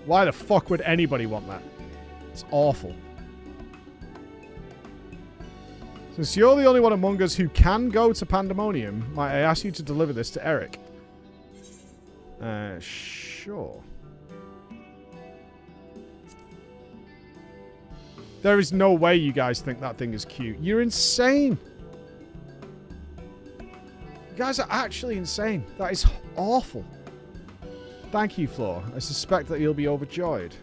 Why the fuck would anybody want that? It's awful. Since you're the only one among us who can go to Pandemonium, might I ask you to deliver this to Eric? Sure. There is no way you guys think that thing is cute. You're insane. You guys are actually insane. That is awful. Thank you, Floor. I suspect that you'll be overjoyed.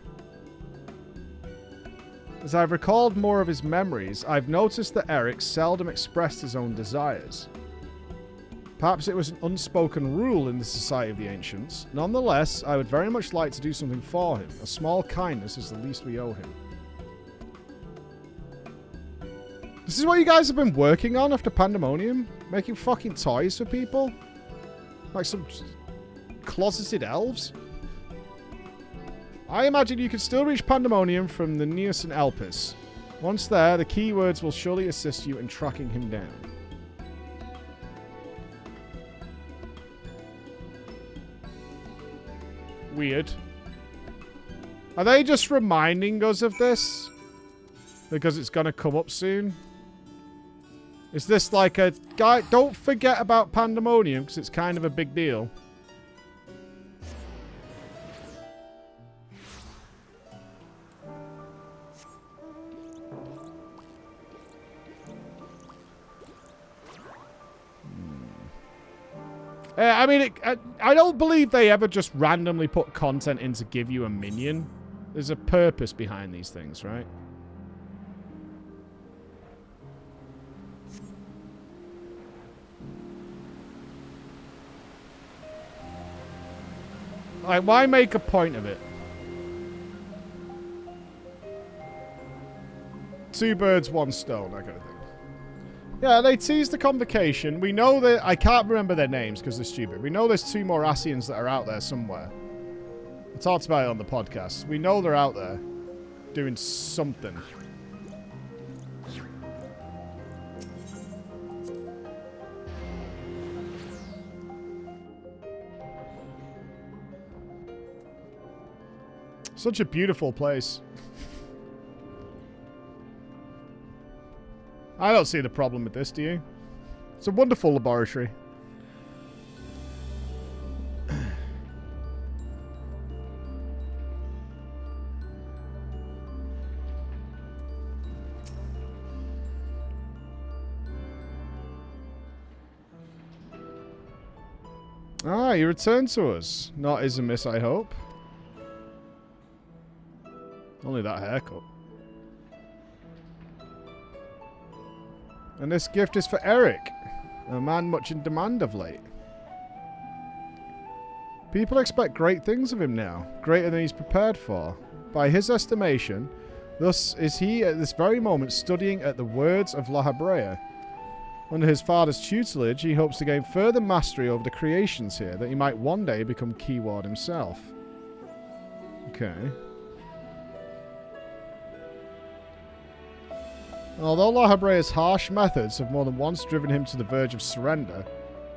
As I've recalled more of his memories, I've noticed that Eric seldom expressed his own desires. Perhaps it was an unspoken rule in the Society of the Ancients. Nonetheless, I would very much like to do something for him. A small kindness is the least we owe him. This is what you guys have been working on after Pandemonium? Making fucking toys for people? Like some closeted elves? I imagine you could still reach Pandemonium from the Neos and Elpis. Once there, the keywords will surely assist you in tracking him down. Weird. Are they just reminding us of this? Because it's going to come up soon? Is this like a... Guy, don't forget about Pandemonium, because it's kind of a big deal. I mean, I don't believe they ever just randomly put content in to give you a minion. There's a purpose behind these things, right? Like, why make a point of it? Two birds, one stone, that kind of thing. Yeah, they teased the convocation. We know that... I can't remember their names because they're stupid. We know there's two more Asians that are out there somewhere. I talked about it on the podcast. We know they're out there doing something. Such a beautiful place. I don't see the problem with this, do you? It's a wonderful laboratory. Ah, you returned to us. Not as a miss, I hope. Only that haircut. And this gift is for Eric, a man much in demand of late. People expect great things of him now, greater than he's prepared for. By his estimation, thus is he at this very moment studying at the words of La Habrea. Under his father's tutelage, he hopes to gain further mastery over the creations here, that he might one day become Keyword himself. Okay. Although La Habrea's harsh methods have more than once driven him to the verge of surrender,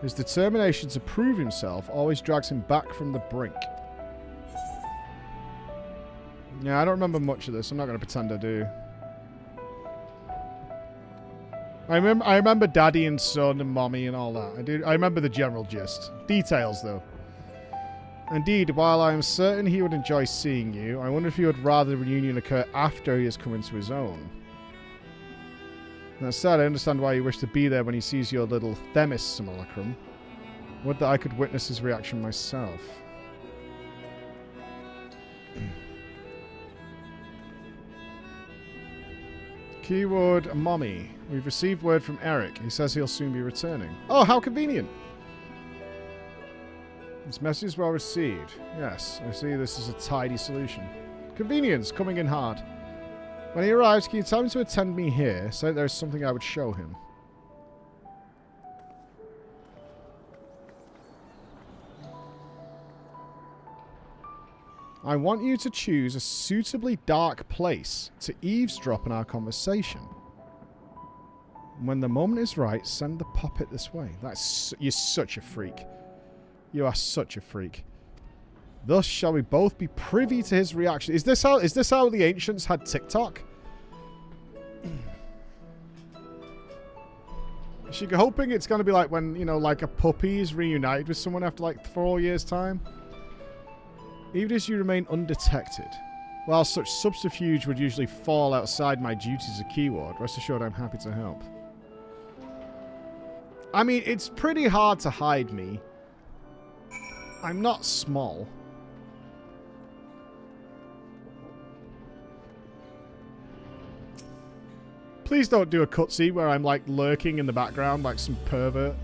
his determination to prove himself always drags him back from the brink. Yeah, I don't remember much of this. I'm not going to pretend I do. I remember Daddy and Son and Mommy and all that. I remember the general gist. Details, though. Indeed, while I am certain he would enjoy seeing you, I wonder if you would rather the reunion occur after he has come into his own. That said, I understand why you wish to be there when he sees your little Themis simulacrum. Would that I could witness his reaction myself. Keyword Mommy. We've received word from Eric. He says he'll soon be returning. Oh, how convenient! This message is well received. Yes, I see this is a tidy solution. Convenience, coming in hard. When he arrives, can you tell him to attend me here? Say there is something I would show him. I want you to choose a suitably dark place to eavesdrop on our conversation. When the moment is right, send the puppet this way. You're such a freak. You are such a freak. Thus shall we both be privy to his reaction. Is this how the ancients had TikTok? She hoping it's going to be like when, you know, like a puppy is reunited with someone after like 4 years' time. Even as you remain undetected. While such subterfuge would usually fall outside my duties as a keyword, rest assured I'm happy to help. I mean, it's pretty hard to hide me. I'm not small. Please don't do a cutscene where I'm like lurking in the background like some pervert.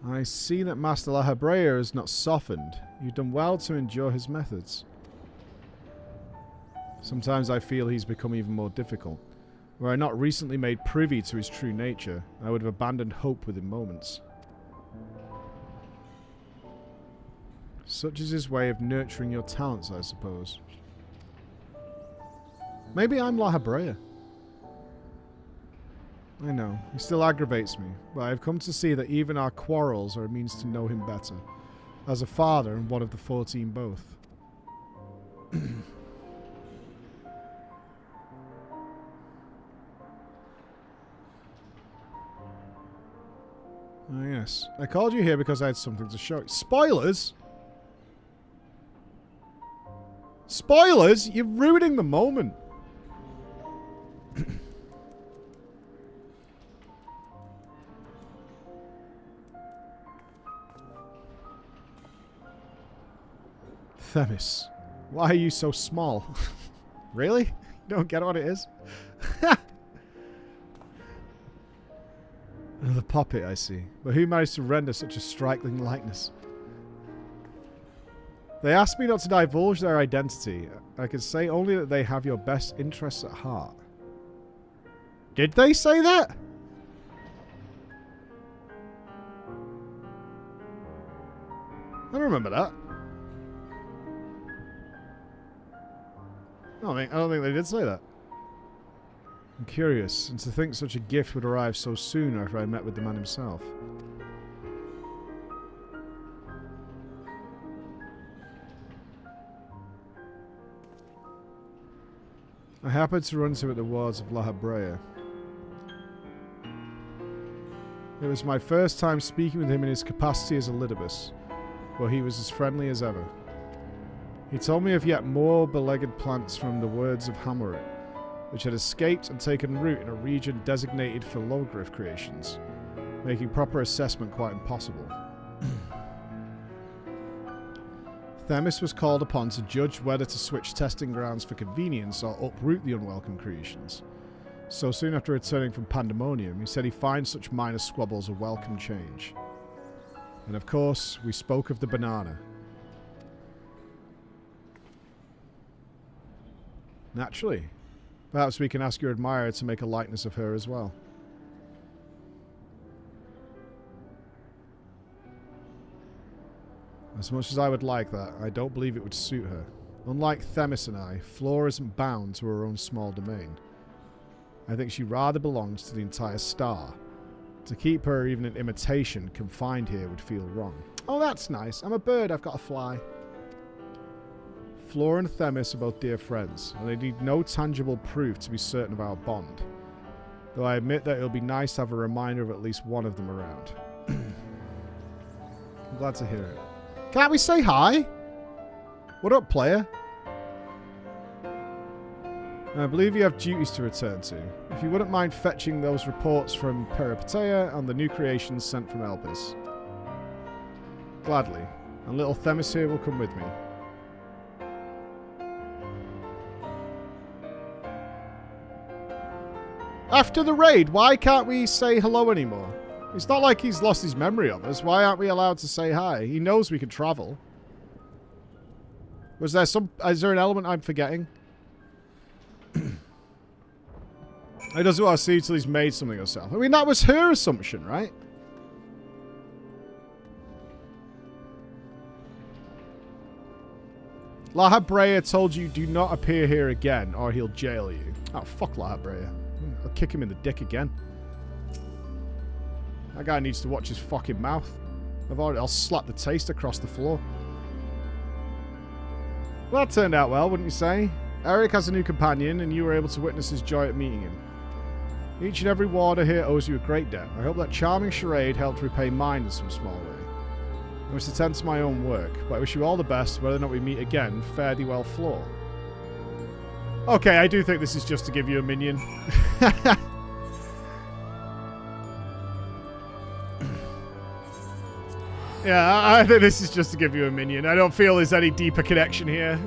I see that Master La Habrea has not softened. You've done well to endure his methods. Sometimes I feel he's become even more difficult. Were I not recently made privy to his true nature, I would have abandoned hope within moments. Such is his way of nurturing your talents, I suppose. Maybe I'm La Habrea. I know, he still aggravates me, but I have come to see that even our quarrels are a means to know him better. As a father and one of the 14 both. Oh yes, I called you here because I had something to show you. Spoilers? Spoilers? You're ruining the moment. Themis, why are you so small? Really? You don't get what it is? The puppet, I see. But who managed to render such a striking likeness? They asked me not to divulge their identity. I can say only that they have your best interests at heart. Did they say that? I don't remember that. I don't think they did say that. I'm curious, and to think such a gift would arrive so soon after I met with the man himself. I happened to run to him at the wards of La Habrea. It was my first time speaking with him in his capacity as a Lidibus, but he was as friendly as ever. He told me of yet more beleaguered plants from the words of Hamurit, which had escaped and taken root in a region designated for low-growth creations, making proper assessment quite impossible. Themis was called upon to judge whether to switch testing grounds for convenience or uproot the unwelcome creations. So soon after returning from Pandemonium, he said he finds such minor squabbles a welcome change. And of course, we spoke of the banana. Naturally. Perhaps we can ask your admirer to make a likeness of her as well. As much as I would like that, I don't believe it would suit her. Unlike Themis and I, Flora isn't bound to her own small domain. I think she rather belongs to the entire star. To keep her even an imitation confined here would feel wrong. Oh, that's nice. I'm a bird, I've got to fly. Flora and Themis are both dear friends, and they need no tangible proof to be certain of our bond. Though I admit that it'll be nice to have a reminder of at least one of them around. I'm glad to hear it. Can't we say hi? What up, player? I believe you have duties to return to. If you wouldn't mind fetching those reports from Peripatea on the new creations sent from Elpis. Gladly. And little Themis here will come with me. After the raid, why can't we say hello anymore? It's not like he's lost his memory of us. Why aren't we allowed to say hi? He knows we can travel. Is there an element I'm forgetting? He doesn't want to see till he's made something himself. I mean, that was her assumption, right? La Habrea told you do not appear here again or he'll jail you. Oh, fuck La Habrea. I'll kick him in the dick again. That guy needs to watch his fucking mouth. I'll slap the taste across the floor. Well, that turned out well, wouldn't you say? Eric has a new companion, and you were able to witness his joy at meeting him. Each and every warder here owes you a great debt. I hope that charming charade helped repay mine in some small way. I must attend to my own work, but I wish you all the best, whether or not we meet again. Fare thee well, Floor. Okay, I do think this is just to give you a minion. Yeah, I think this is just to give you a minion. I don't feel there's any deeper connection here.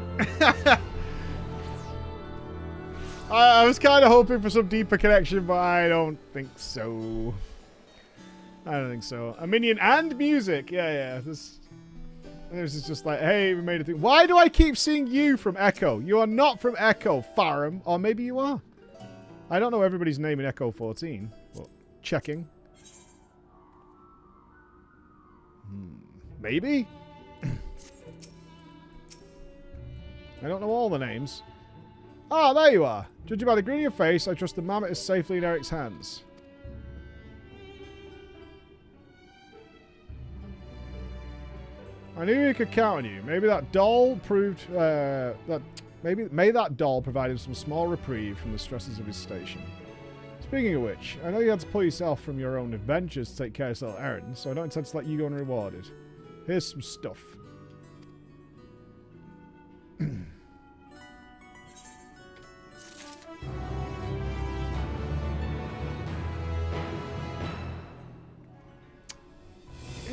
I was kind of hoping for some deeper connection, but I don't think so. I don't think so. A minion and music. Yeah. This is just like, hey, we made a thing. Why do I keep seeing you from Echo? You are not from Echo, Farum. Or maybe you are. I don't know everybody's name in Echo 14. But checking. Maybe? I don't know all the names. Ah, there you are. Judging by the grin on your face, I trust the mammoth is safely in Eric's hands. I knew he could count on you. Maybe that doll proved may that doll provide him some small reprieve from the stresses of his station. Speaking of which, I know you had to pull yourself from your own adventures to take care of little errands, so I don't intend to let you go unrewarded. Here's some stuff.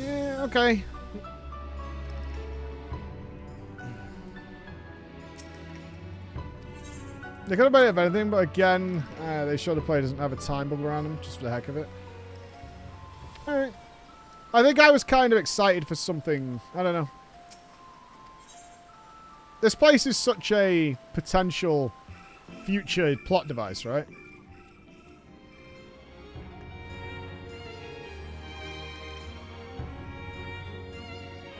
Yeah, okay. They could have made it of anything, but again, they show the player doesn't have a time bubble around them, just for the heck of it. Alright. I think I was kind of excited for something, I don't know. This place is such a potential future plot device, right?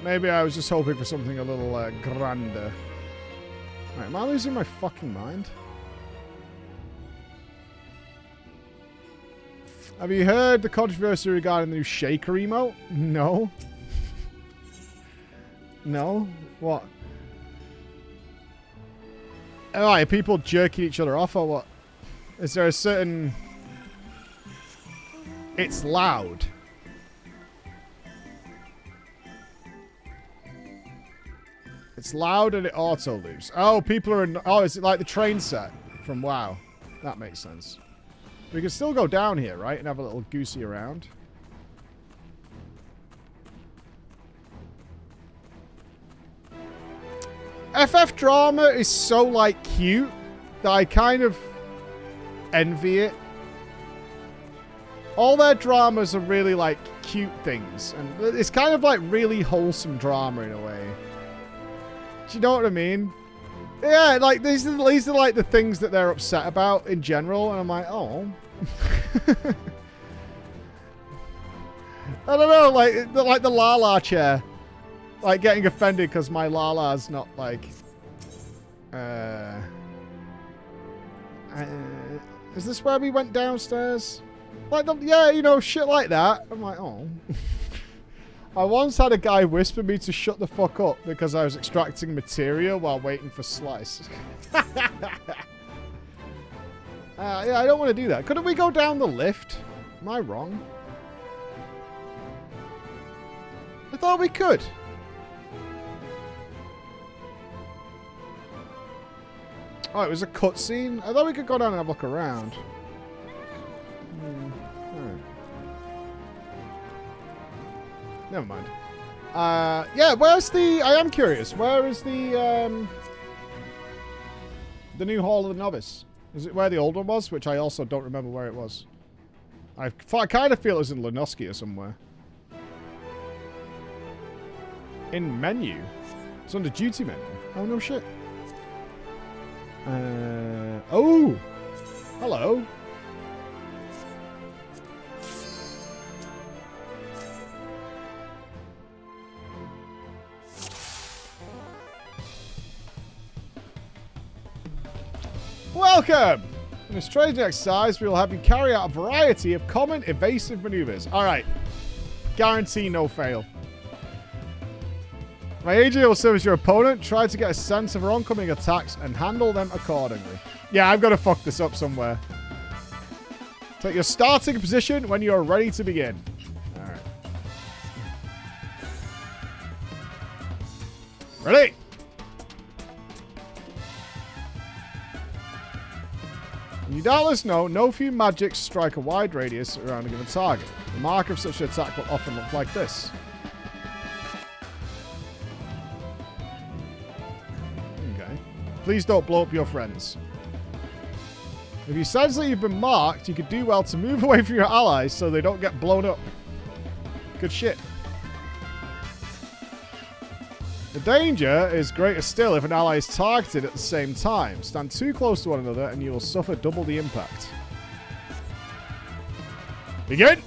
Maybe I was just hoping for something a little grander. Right, am I losing my fucking mind? Have you heard the controversy regarding the new Shaker emote? No. No? What? Alright, are people jerking each other off or what? Is there a certain... It's loud. It's loud and it auto loops. Oh, people are in... Oh, is it like the train set from WoW? That makes sense. We can still go down here, right? And have a little goosey around. FF drama is so, like, cute that I kind of envy it. All their dramas are really, like, cute things. And it's kind of, like, really wholesome drama in a way. Do you know what I mean? Yeah, like, these are like, the things that they're upset about in general. And I'm like, oh. I don't know, like the Lala chair. Like, getting offended because my Lala's not, like... is this where we went downstairs? Like, yeah, you know, shit like that. I'm like, oh. I once had a guy whisper me to shut the fuck up because I was extracting material while waiting for Slice. Yeah, I don't want to do that. Couldn't we go down the lift? Am I wrong? I thought we could. Oh, it was a cutscene? I thought we could go down and have a look around. Alright. Never mind. Yeah, where's the... I am curious. Where is the new Hall of the Novice? Is it where the old one was? Which I also don't remember where it was. I kind of feel it was in Lenoski or somewhere. In menu? It's under duty menu. Oh, no shit. Oh! Hello. Welcome! In this training exercise, we will have you carry out a variety of common evasive maneuvers. Alright. Guarantee no fail. My agent will serve as your opponent. Try to get a sense of her oncoming attacks and handle them accordingly. Yeah, I've got to fuck this up somewhere. Take your starting position when you are ready to begin. Alright. Ready? You doubtless know, no few magics strike a wide radius around a given target. The marker of such an attack will often look like this. Okay. Please don't blow up your friends. If you sense that you've been marked, you could do well to move away from your allies so they don't get blown up. Good shit. The danger is greater still if an ally is targeted at the same time. Stand too close to one another and you will suffer double the impact. Begin!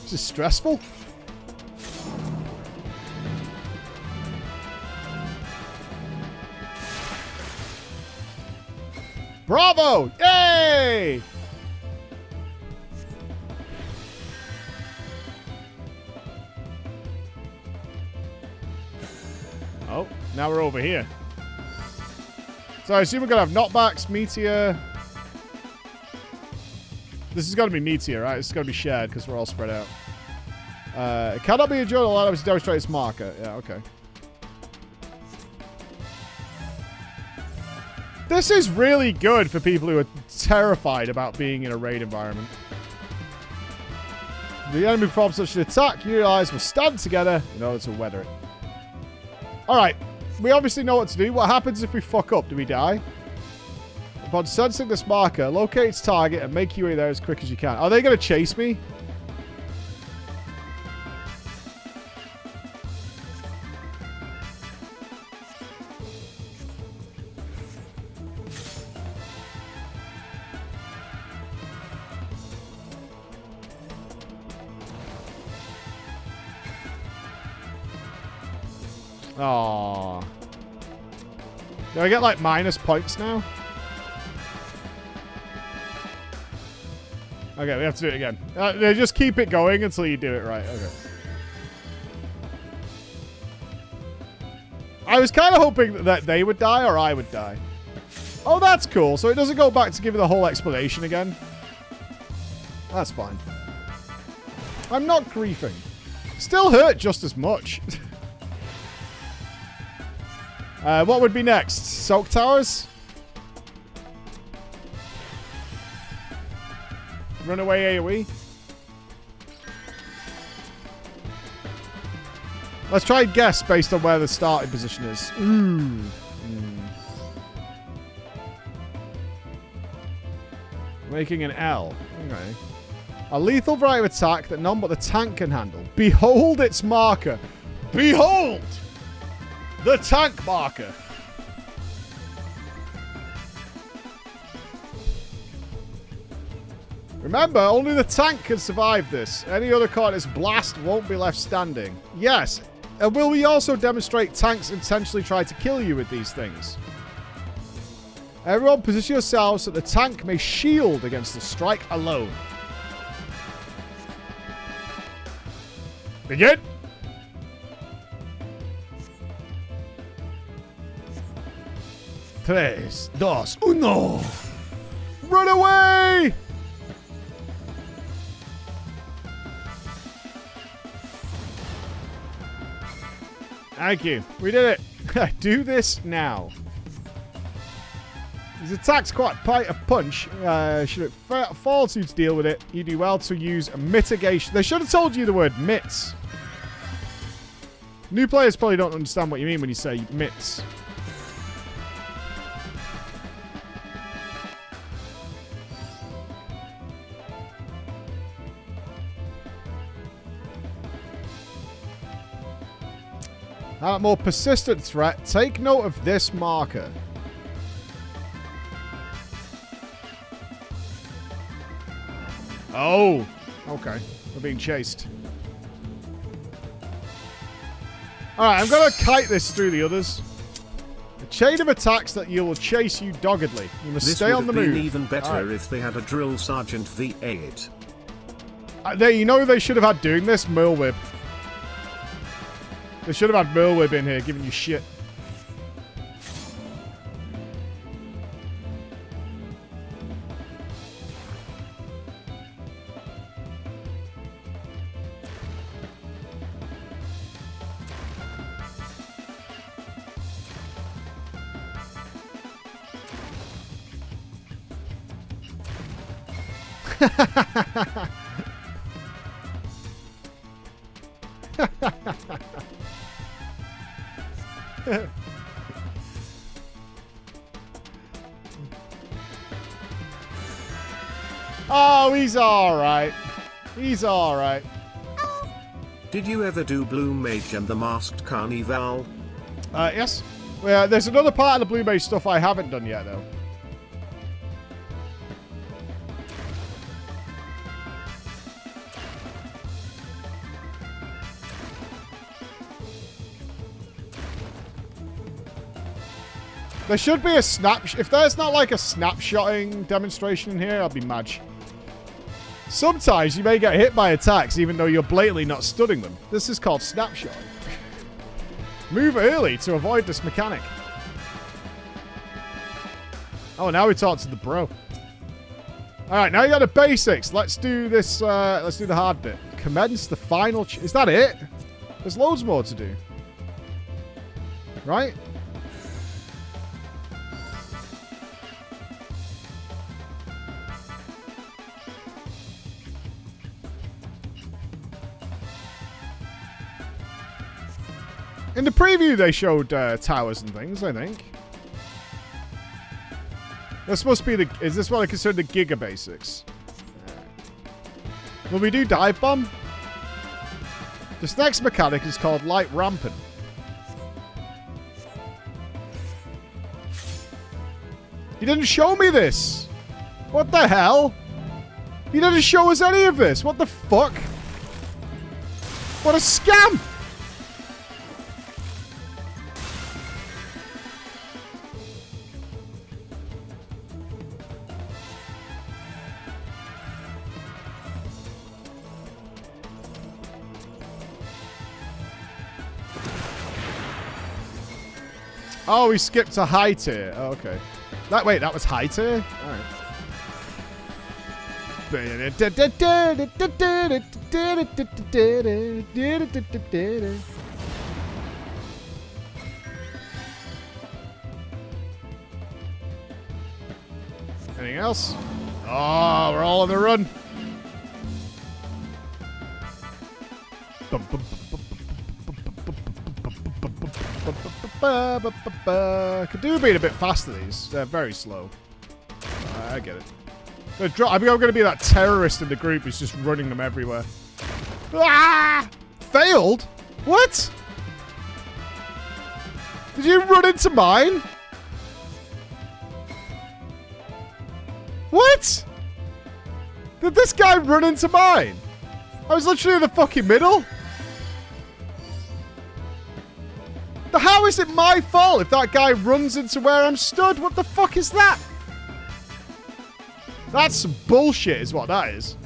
This is stressful. Bravo! Yay! Oh, now we're over here. So I assume we're going to have knockbacks, meteor. This is going to be meteor, right? This is going to be shared because we're all spread out. It cannot be enjoyed allowed us to demonstrate its marker. Yeah, okay. This is really good for people who are terrified about being in a raid environment. If the enemy performs such an attack, your allies will stand together in order to weather it. Alright, we obviously know what to do. What happens if we fuck up? Do we die? Upon sensing this marker, locate its target and make your way there as quick as you can. Are they going to chase me? Aww. Do I get like minus points now? Okay, we have to do it again. Just keep it going until you do it right. Okay. I was kind of hoping that they would die or I would die. Oh, that's cool. So it doesn't go back to give you the whole explanation again. That's fine. I'm not griefing. Still hurt just as much. What would be next? Soak towers? Runaway AoE? Let's try and guess based on where the starting position is. Ooh. Making an L. Okay. A lethal variety of attack that none but the tank can handle. Behold its marker. Behold! The tank marker. Remember, only the tank can survive this. Any other card is blast won't be left standing. Yes. And will we also demonstrate tanks intentionally try to kill you with these things? Everyone position yourselves so the tank may shield against the strike alone. Begin. 3, 2, 1. Run away! Thank you. We did it. Do this now. His attack's quite a punch. Should it fall to deal with it, you do well to use a mitigation. They should have told you the word mitts. New players probably don't understand what you mean when you say mitts. A more persistent threat. Take note of this marker. Oh, okay. We're being chased. Alright, I'm going to kite this through the others. A chain of attacks that you will chase you doggedly. You must stay on the move. This would have been even better if they had a drill sergeant V8. You know who they should have had doing this? Merlwib. They should have had Merlwib in here giving you shit. Oh, he's alright. He's alright. Did you ever do Blue Mage and the Masked Carnival? Yes. Well, there's another part of the Blue Mage stuff I haven't done yet, though. There should be a snap... If there's not like a snapshotting demonstration in here, I'll be mad. Sometimes you may get hit by attacks even though you're blatantly not stunning them. This is called snapshotting. Move early to avoid this mechanic. Oh, now we talk to the bro. Alright, now you got the basics. Let's do this, let's do the hard bit. Commence the final... Is that it? There's loads more to do. Right? In the preview, they showed towers and things, I think. That's supposed to be the... Is this what I consider the Giga Basics? Will we do Dive Bomb? This next mechanic is called Light Ramping. He didn't show me this! What the hell? He didn't show us any of this! What the fuck? What a scam! Oh, we skipped to high tier. Oh, okay. Wait, that was high tier? Alright. Anything else? Oh, we're all on the run. Could do being a bit faster, these. They're very slow. I get it. I think I'm going to be that terrorist in the group who's just running them everywhere. Ah! Failed? What? Did you run into mine? What? Did this guy run into mine? I was literally in the fucking middle. How is it my fault if that guy runs into where I'm stood? What the fuck is that? That's some bullshit is what that is.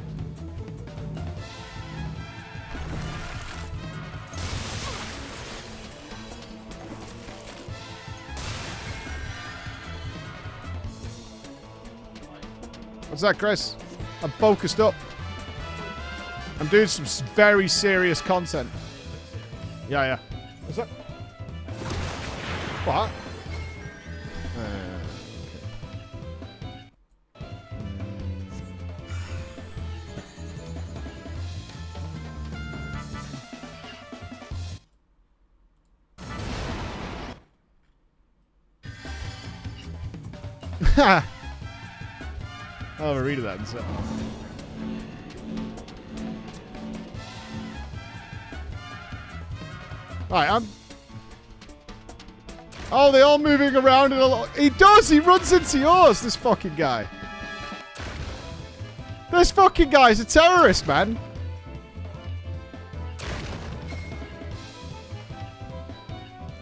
What's that, Chris? I'm focused up. I'm doing some very serious content. Yeah. What's that? What? Ha! I'll have a read of that in a second. Alright, Oh, they're all moving around in a lot. He does! He runs into yours, this fucking guy. This fucking guy's a terrorist, man.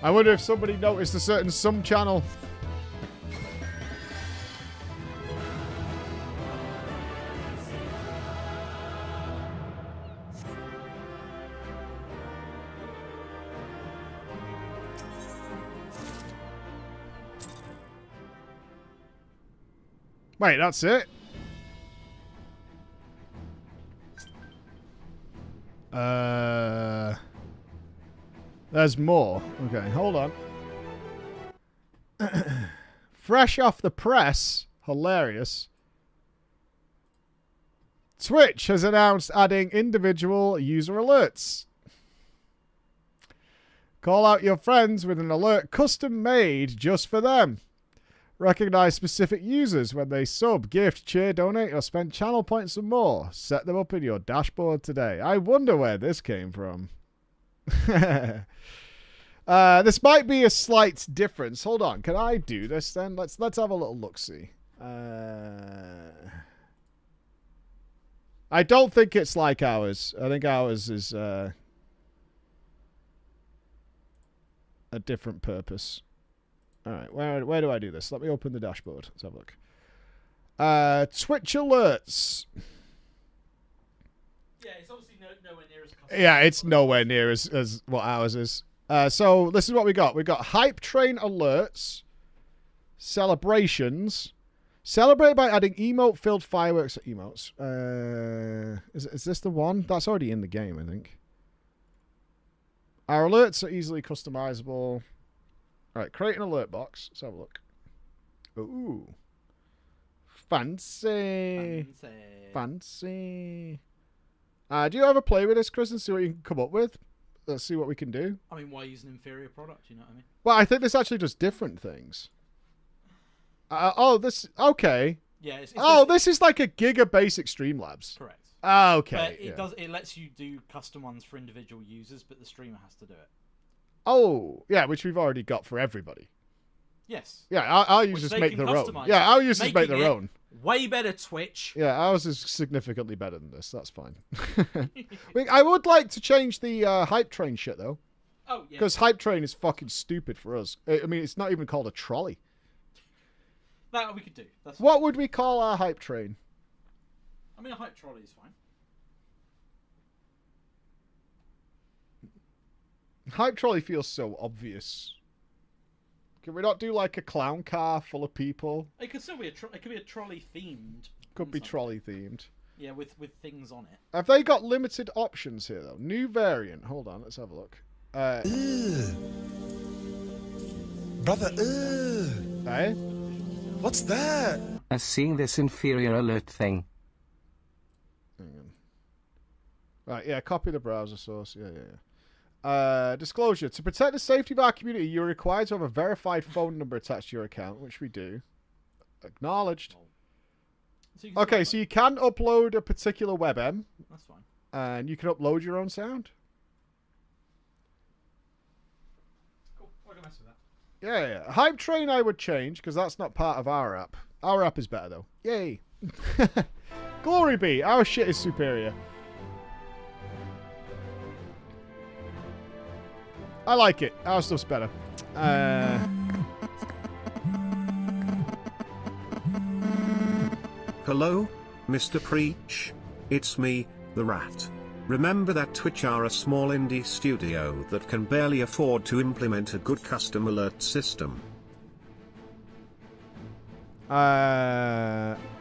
I wonder if somebody noticed a certain sum channel. Wait, that's it? There's more. Okay, hold on. Fresh off the press. Hilarious. Twitch has announced adding individual user alerts. Call out your friends with an alert custom made just for them. Recognize specific users when they sub, gift, cheer, donate, or spend channel points and more. Set them up in your dashboard today. I wonder where this came from. This might be a slight difference. Hold on. Can I do this then? Let's have a little look-see. I don't think it's like ours. I think ours is a different purpose. All right, where do I do this? Let me open the dashboard. Let's have a look. Twitch alerts. Yeah, it's obviously nowhere near as customized. Yeah, it's nowhere near as what ours is. So this is what we got. We got hype train alerts, celebrations, celebrate by adding emote-filled fireworks emotes. Is this the one? That's already in the game, I think. Our alerts are easily customizable. All right, create an alert box. Let's have a look. Ooh. Fancy. Fancy. Do you ever play with this, Chris, and see what you can come up with? Let's see what we can do. I mean, why use an inferior product? You know what I mean? Well, I think this actually does different things. This... Okay. Yeah. This is like a Giga Basic Streamlabs. Correct. Okay. But it lets you do custom ones for individual users, but the streamer has to do it. Oh, yeah, which we've already got for everybody. Yes. Yeah, our users make their own. Yeah, our users make their own. Way better, Twitch. Yeah, ours is significantly better than this. That's fine. I would like to change the hype train shit, though. Oh, yeah. Because hype train is fucking stupid for us. I mean, it's not even called a trolley. That we could do. That's what would we call our hype train? I mean, a hype trolley is fine. Hype trolley feels so obvious. Can we not do like a clown car full of people? It could still be it could be a trolley themed. Could be trolley themed. Yeah, with things on it. Have they got limited options here though? New variant. Hold on, let's have a look. Brother, Hey? What's that? As seeing this inferior alert thing. Hang on. Right, yeah, copy the browser source. Yeah. Disclosure. To protect the safety of our community, you're required to have a verified phone number attached to your account, which we do. Acknowledged. Okay, so you can upload a particular WebM. That's fine. And you can upload your own sound. Cool. I can mess with that. Yeah. Hype Train I would change, because that's not part of our app. Our app is better, though. Yay. Glory be. Our shit is superior. I like it. Our stuff's better. Hello, Mr. Preach. It's me, the Rat. Remember that Twitch are a small indie studio that can barely afford to implement a good custom alert system.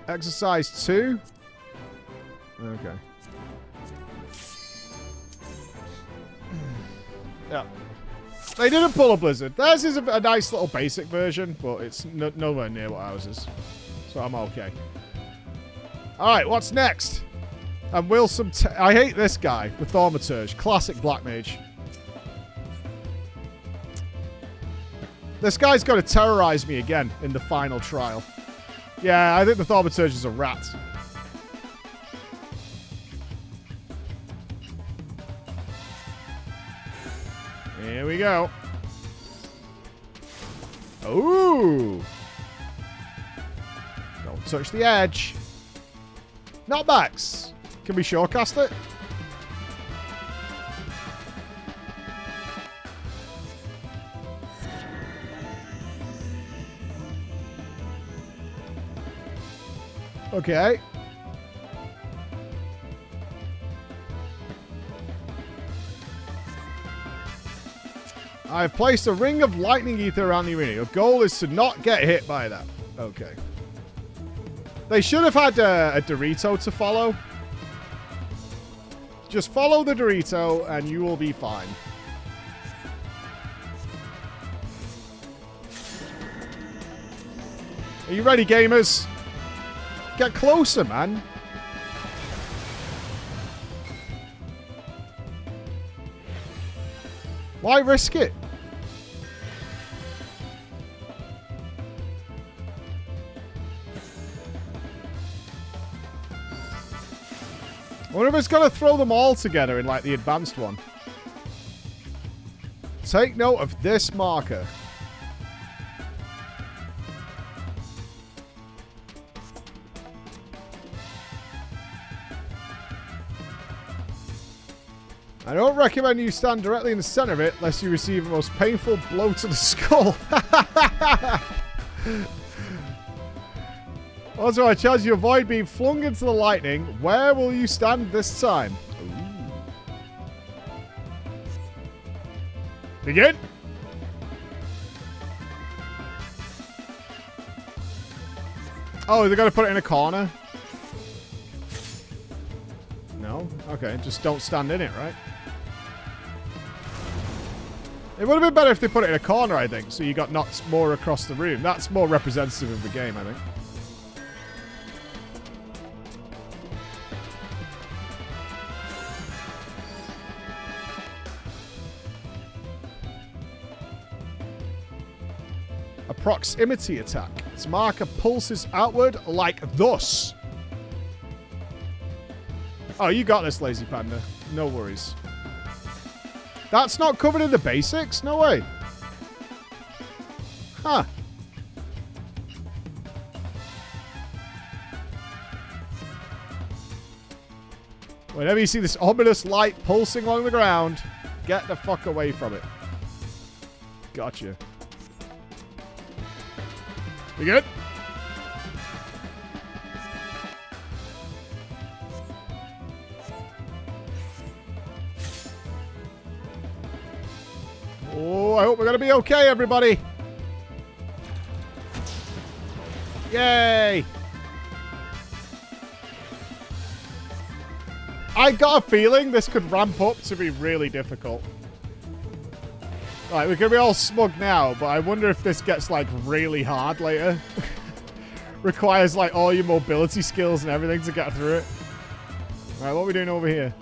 Exercise 2? Okay. Yeah. They didn't pull a blizzard. Theirs is a nice little basic version, but it's nowhere near what ours is. So I'm okay. Alright, what's next? And will some... I hate this guy, the Thaumaturge. Classic Black Mage. This guy's got to terrorize me again in the final trial. Yeah, I think the Thaumaturge is a rat. Here we go. Ooh. Don't touch the edge. Knockbacks. Can we shortcast it? Okay. I've placed a ring of lightning ether around the arena. Your goal is to not get hit by that. Okay. They should have had a Dorito to follow. Just follow the Dorito and you will be fine. Are you ready, gamers? Get closer, man. Why risk it? I wonder if it's going to throw them all together in, like, the advanced one. Take note of this marker. I don't recommend you stand directly in the center of it, lest you receive the most painful blow to the skull. Also, I challenge you to avoid being flung into the lightning. Where will you stand this time? Ooh. Begin. Oh, they're going to put it in a corner? No? Okay, just don't stand in it, right? It would have been better if they put it in a corner, I think, so you got knocked more across the room. That's more representative of the game, I think. A proximity attack. Its marker pulses outward like thus. Oh, you got this, Lazy Panda. No worries. That's not covered in the basics? No way. Huh. Whenever you see this ominous light pulsing along the ground, get the fuck away from it. Gotcha. You good? Oh, I hope we're going to be okay, everybody. Yay. I got a feeling this could ramp up to be really difficult. Right, we're going to be all smug now, but I wonder if this gets, like, really hard later. Requires, like, all your mobility skills and everything to get through it. Alright, what are we doing over here?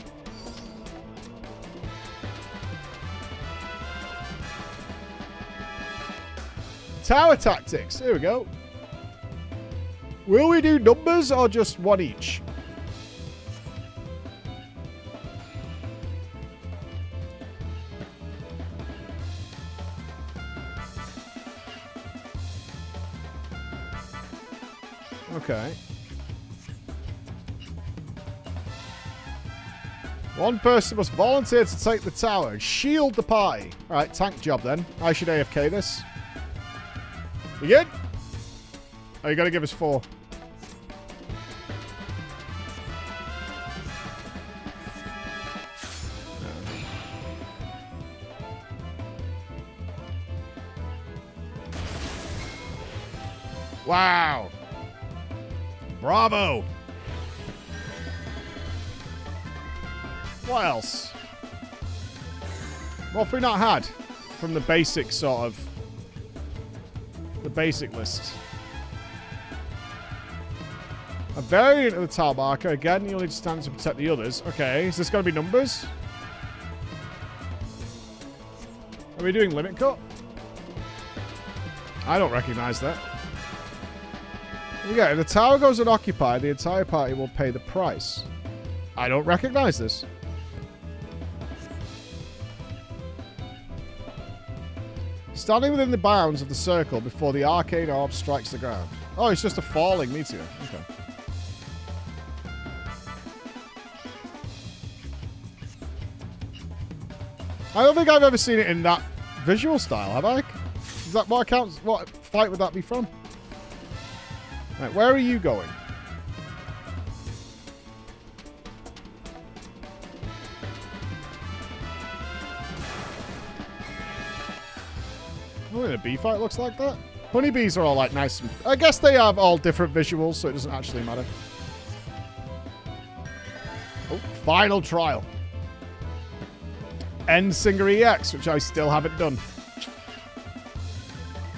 Tower tactics. Here we go. Will we do numbers or just one each? Okay. One person must volunteer to take the tower and shield the party. Alright, tank job then. I should AFK this. We good? Oh, you gotta give us 4. Wow. Bravo. What else? What have we not had from the basic sort of... the basic list? A variant of the tile marker. Again, you'll need to stand to protect the others. Okay, is this going to be numbers? Are we doing limit cut? I don't recognize that. Here we go. If the tower goes unoccupied, the entire party will pay the price. I don't recognize this. Standing within the bounds of the circle before the arcane orb strikes the ground. Oh, it's just a falling meteor. Okay. I don't think I've ever seen it in that visual style, have I? Is that what accounts? What fight would that be from? Right, where are you going? Only a bee fight looks like that. Honeybees are all like nice. And, I guess they have all different visuals, so it doesn't actually matter. Oh, final trial. Endsinger EX, which I still haven't done.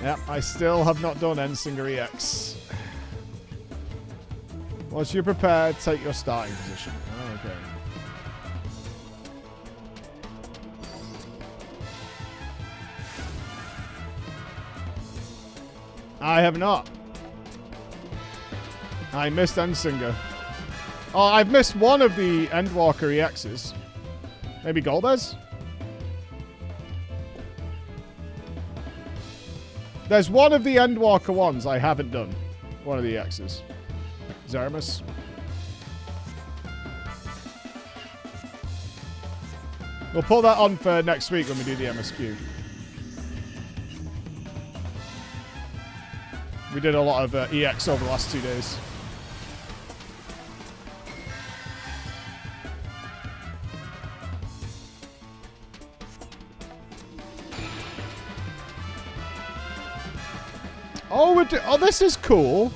Yep, I still have not done Endsinger EX. Once you're prepared, take your starting position. Oh, okay. I have not. I missed Endsinger. Oh, I've missed one of the Endwalker EXs. Maybe Golbez? There's one of the Endwalker ones I haven't done. One of the EXs. Zeramus. We'll pull that on for next week when we do the MSQ. We did a lot of EX over the last 2 days. Oh, oh, this is cool.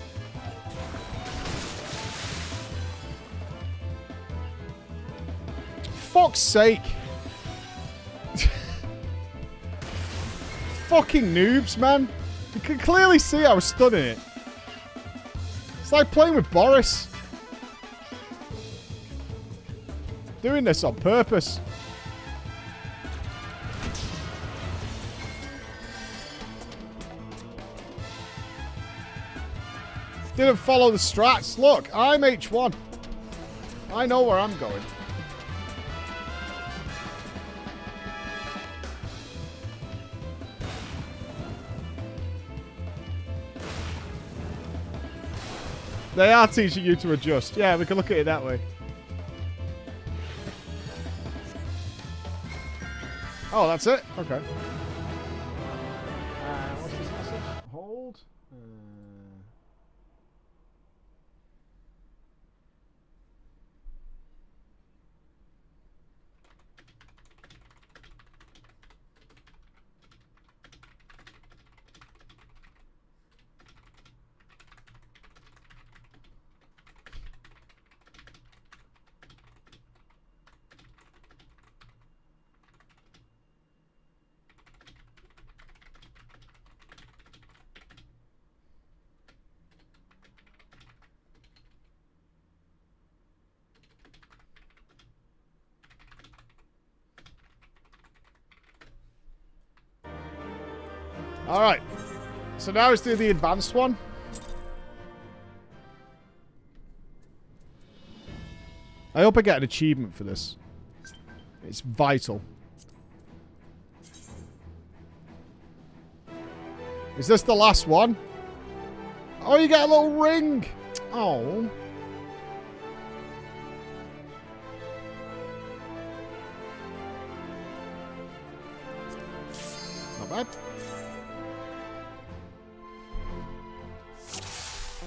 Fuck's sake. Fucking noobs, man. You can clearly see I was stunning it. It's like playing with Boris. Doing this on purpose. Didn't follow the strats. Look, I'm H1. I know where I'm going. They are teaching you to adjust. Yeah, we can look at it that way. Oh, that's it? Okay. What's this message? Hold. Alright. So now let's do the advanced one. I hope I get an achievement for this. It's vital. Is this the last one? Oh, you get a little ring. Oh. Not bad.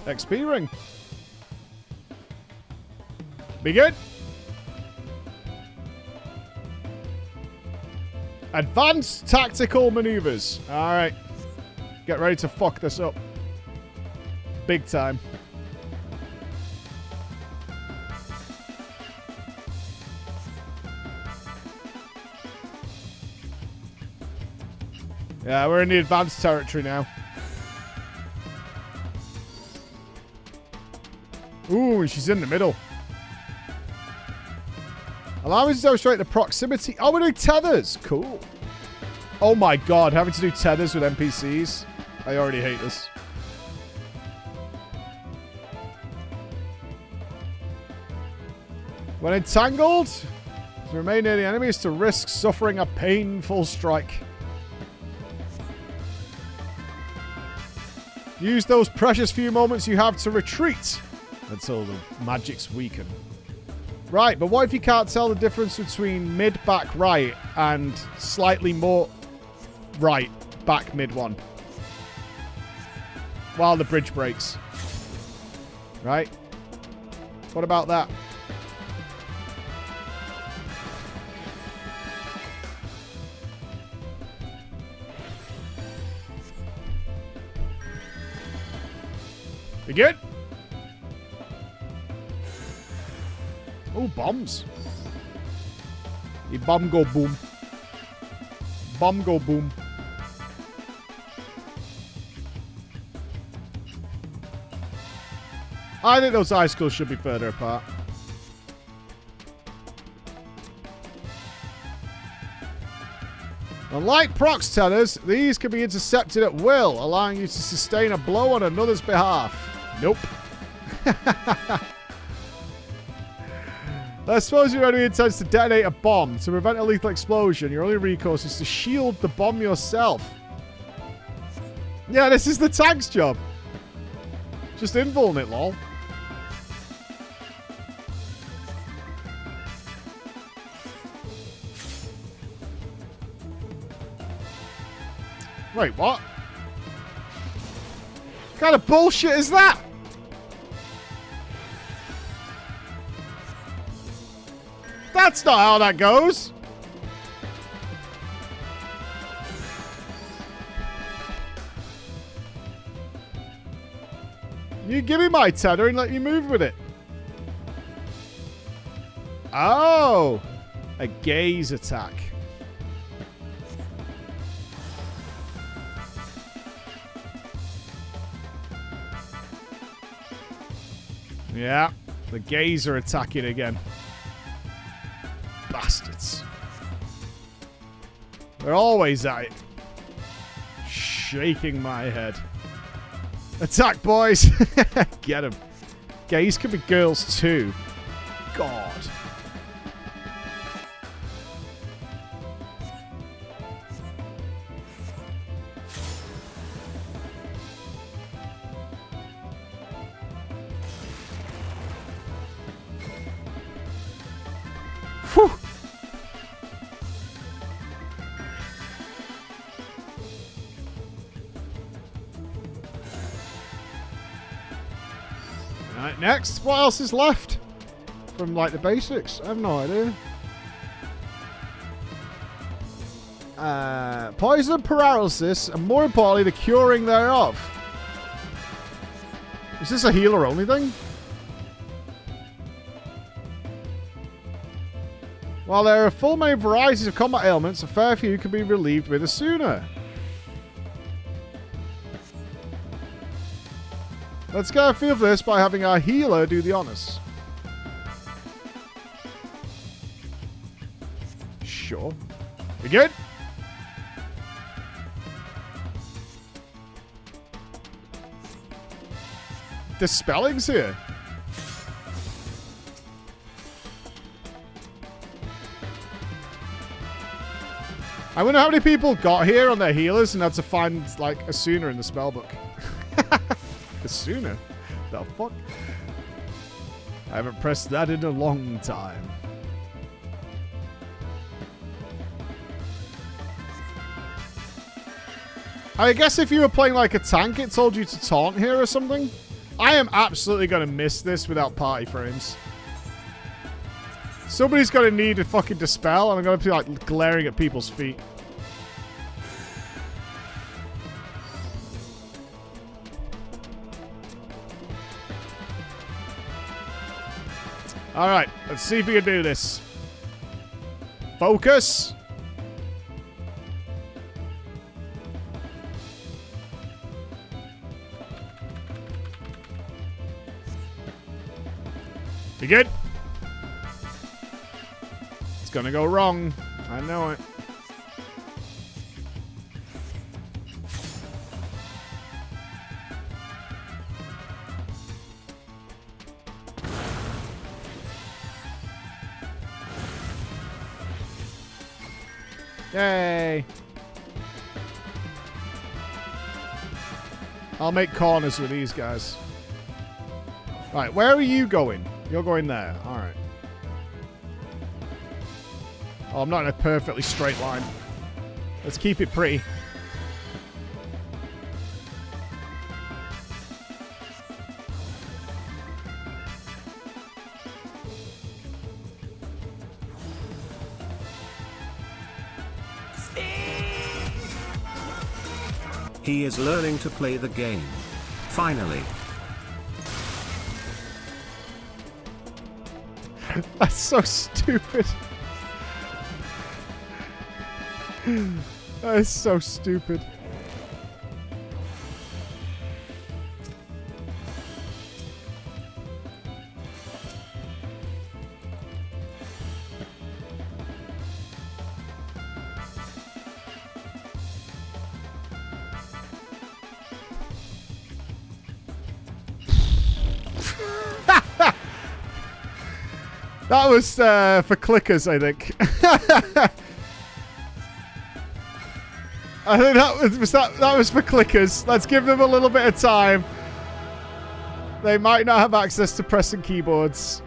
XP ring. Be good. Advanced tactical maneuvers. Alright. Get ready to fuck this up. Big time. Yeah, we're in the advanced territory now. Ooh, she's in the middle. Allow me to demonstrate the proximity. Oh, we're doing tethers. Cool. Oh my god, having to do tethers with NPCs. I already hate this. When entangled, to remain near the enemy is to risk suffering a painful strike. Use those precious few moments you have to retreat until the magic's weaken. Right, but what if you can't tell the difference between mid, back, right and slightly more right, back, mid one? While the bridge breaks. Right? What about that? You good? Oh, bombs. The bomb go boom. Bomb go boom. I think those icicles should be further apart. Unlike procs tethers, these can be intercepted at will, allowing you to sustain a blow on another's behalf. Nope. I suppose your enemy intends to detonate a bomb. To prevent a lethal explosion, your only recourse is to shield the bomb yourself. Yeah, this is the tank's job. Just invuln it, lol. Wait, what? What kind of bullshit is that? That's not how that goes. You give me my tether and let you move with it. Oh, a gaze attack. Yeah, the gays are attacking again. Bastards. They're always at it. Shaking my head. Attack, boys! Get them. Gays can be girls too. God. Whew. Right, next. What else is left? From, like, the basics? I have no idea. Poison, paralysis, and more importantly, the curing thereof. Is this a healer-only thing? While there are full many varieties of combat ailments, a fair few can be relieved with a sooner. Let's get a feel for this by having our healer do the honors. Sure. We good? The spelling's here. I wonder how many people got here on their healers and had to find, like, a sooner in the spellbook. A sooner? The fuck? I haven't pressed that in a long time. I guess if you were playing like a tank, it told you to taunt here or something. I am absolutely going to miss this without party frames. Somebody's going to need a fucking dispel, and I'm going to be like glaring at people's feet. Alright, let's see if we can do this. Focus. You good? It's gonna go wrong. I know it. Yay! I'll make corners with these guys. Right, where are you going? You're going there. Alright. Oh, I'm not in a perfectly straight line. Let's keep it pretty. He is learning to play the game. Finally. That's so stupid. That is so stupid. That was for clickers, I think. I think that was for clickers. Let's give them a little bit of time. They might not have access to pressing keyboards.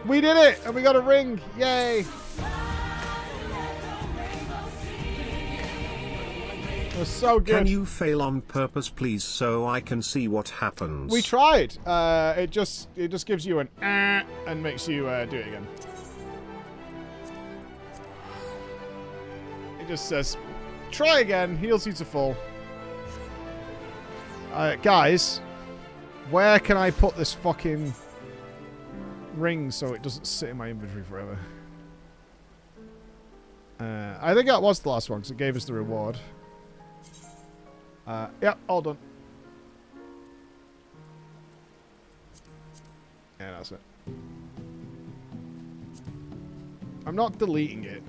We did it, and we got a ring. Yay! It was so good. Can you fail on purpose, please, so I can see what happens? We tried. It just gives you an and makes you do it again. It just says, try again, heals you to full. Guys, where can I put this fucking ring so it doesn't sit in my inventory forever? I think that was the last one because it gave us the reward. Yep, all done. Yeah, that's it. I'm not deleting it.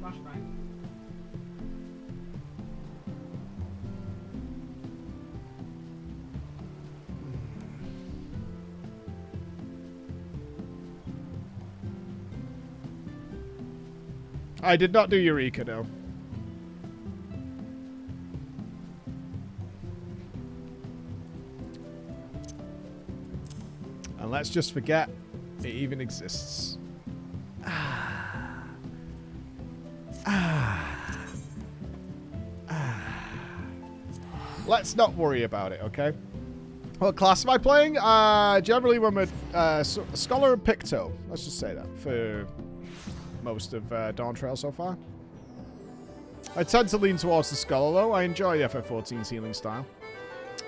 Flashbang. I did not do Eureka, no. And let's just forget it even exists. Let's not worry about it, okay? What class am I playing? Generally, when we're Scholar and Picto. Let's just say that for most of Dawn Trail so far. I tend to lean towards the Scholar, though. I enjoy the FF14's healing style.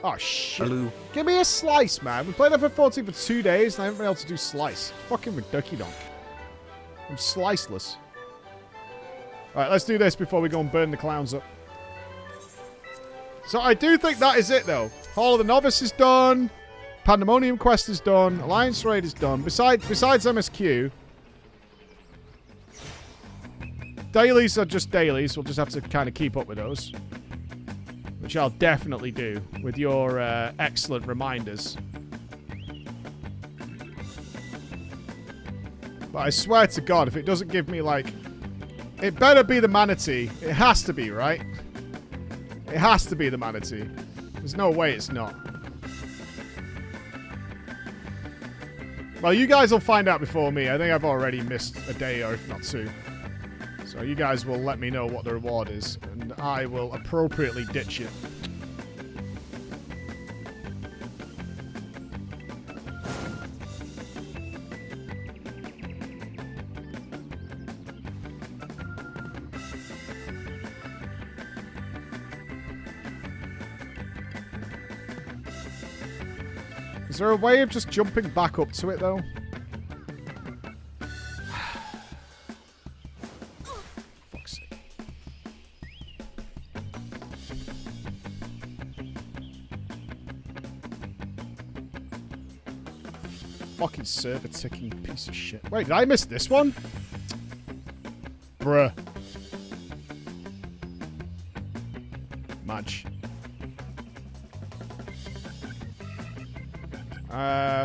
Oh, shit. Hello. Give me a slice, man. We played FF14 for 2 days, and I haven't been able to do slice. Fucking ridiculous. I'm sliceless. Alright, let's do this before we go and burn the clowns up. So I do think that is it, though. Hall of the Novice is done. Pandemonium Quest is done. Alliance Raid is done. Besides MSQ... dailies are just dailies. We'll just have to kind of keep up with those. Which I'll definitely do with your excellent reminders. But I swear to God, if it doesn't give me, like... it better be the manatee. It has to be, right? It has to be the manatee. There's no way it's not. Well, you guys will find out before me. I think I've already missed a day or if not two. So you guys will let me know what the reward is, and I will appropriately ditch it. Is there a way of just jumping back up to it, though? Fuck's sake. Fucking server ticking piece of shit. Wait, did I miss this one? Bruh. Madge.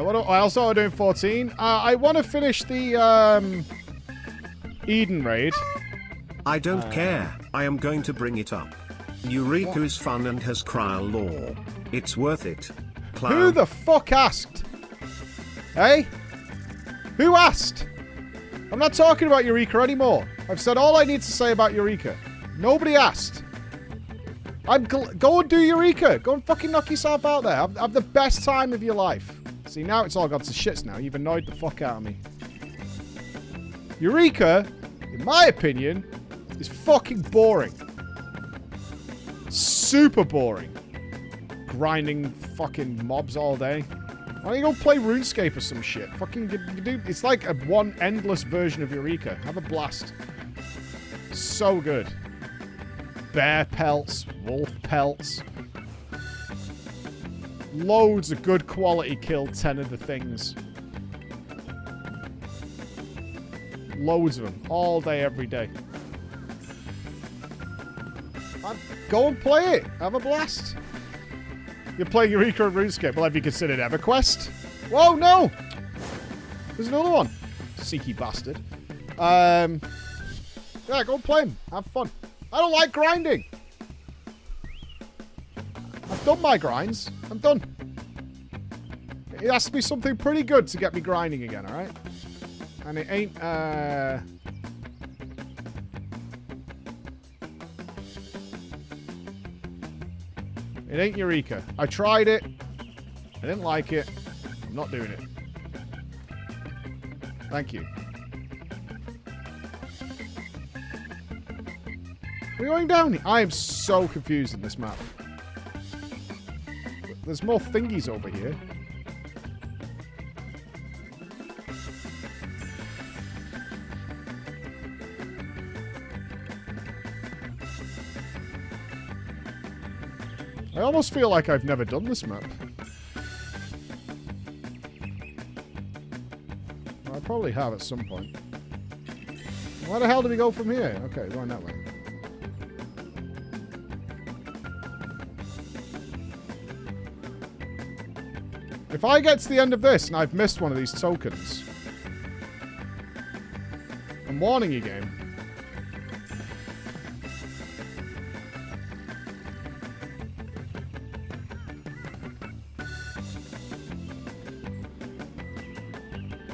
What else are we doing? 14. I want to finish the Eden raid. I don't care. I am going to bring it up. Eureka is fun and has Kryl lore. It's worth it. Clown. Who the fuck asked? Hey? Who asked? I'm not talking about Eureka anymore. I've said all I need to say about Eureka. Nobody asked. Go and do Eureka. Go and fucking knock yourself out there. Have the best time of your life. See, now it's all gone to shits now. You've annoyed the fuck out of me. Eureka, in my opinion, is fucking boring. super boring. Grinding fucking mobs all day. Why don't you go play RuneScape or some shit? Fucking do. It's like a one endless version of Eureka. Have a blast. So good. Bear pelts, wolf pelts. Loads of good quality kill 10 of the things. Loads of them. All day, every day. Go and play it. Have a blast. You're playing Eureka and RuneScape. Well, have you considered EverQuest? Whoa, no! There's another one. Seeky bastard. Yeah, go and play them. Have fun. I don't like grinding. I've done my grinds. I'm done. It has to be something pretty good to get me grinding again, alright? And it ain't, it ain't Eureka. I tried it. I didn't like it. I'm not doing it. Thank you. We're going down here. I am so confused in this map. There's more thingies over here. I almost feel like I've never done this map. Well, I probably have at some point. Where the hell do we go from here? Okay, going that way. If I get to the end of this and I've missed one of these tokens, I'm warning you, game.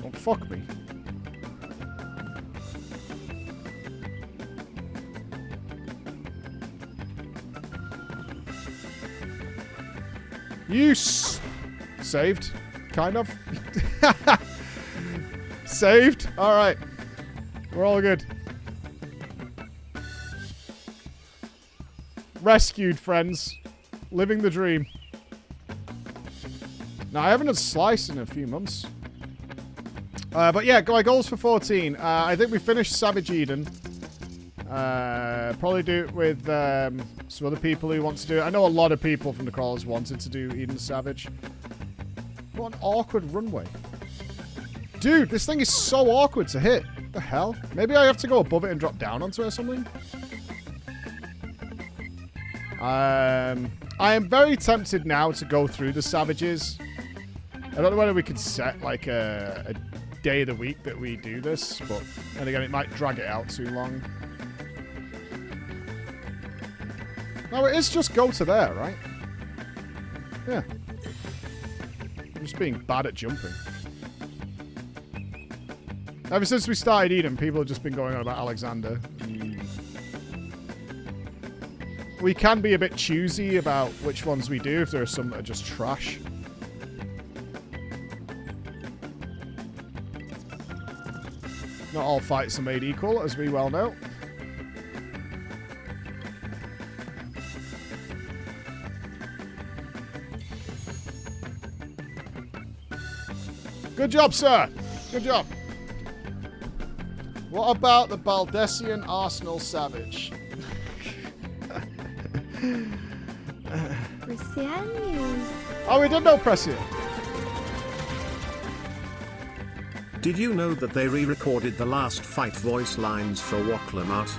Don't fuck me. You saved, kind of. Saved? Alright. We're all good. Rescued, friends. Living the dream. Now, I haven't had slice in a few months. But yeah, my goals for 14. I think we finished Savage Eden. Probably do it with some other people who want to do it. I know a lot of people from the crawlers wanted to do Eden Savage. What an awkward runway. Dude, this thing is so awkward to hit. What the hell? Maybe I have to go above it and drop down onto it or something? I am very tempted now to go through the Savages. I don't know whether we could set like a day of the week that we do this, but then again, it might drag it out too long. No, it is just go to there, right? Yeah. I'm just being bad at jumping. Ever since we started Eden, people have just been going on about Alexander. We can be a bit choosy about which ones we do if there are some that are just trash. Not all fights are made equal, as we well know. Good job, sir. Good job. What about the Baldessian Arsenal Savage? Oh, we did know Prescient. Did you know that they re-recorded the last fight voice lines for Waklamat?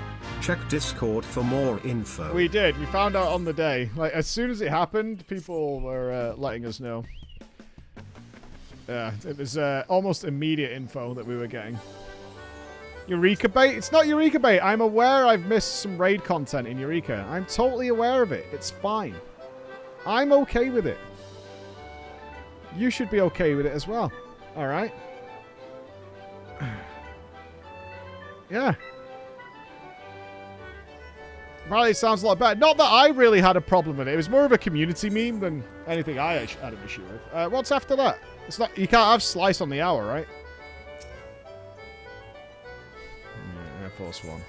Check Discord for more info. We did. We found out on the day. Like, as soon as it happened, people were letting us know. Yeah, it was almost immediate info that we were getting. Eureka bait? It's not Eureka bait. I'm aware I've missed some raid content in Eureka. I'm totally aware of it. It's fine. I'm okay with it. You should be okay with it as well. Alright? Yeah. Probably it sounds a lot better. Not that I really had a problem with it. It was more of a community meme than anything I had an issue with. What's after that? It's not. You can't have slice on the hour, right? Yeah, Air Force One.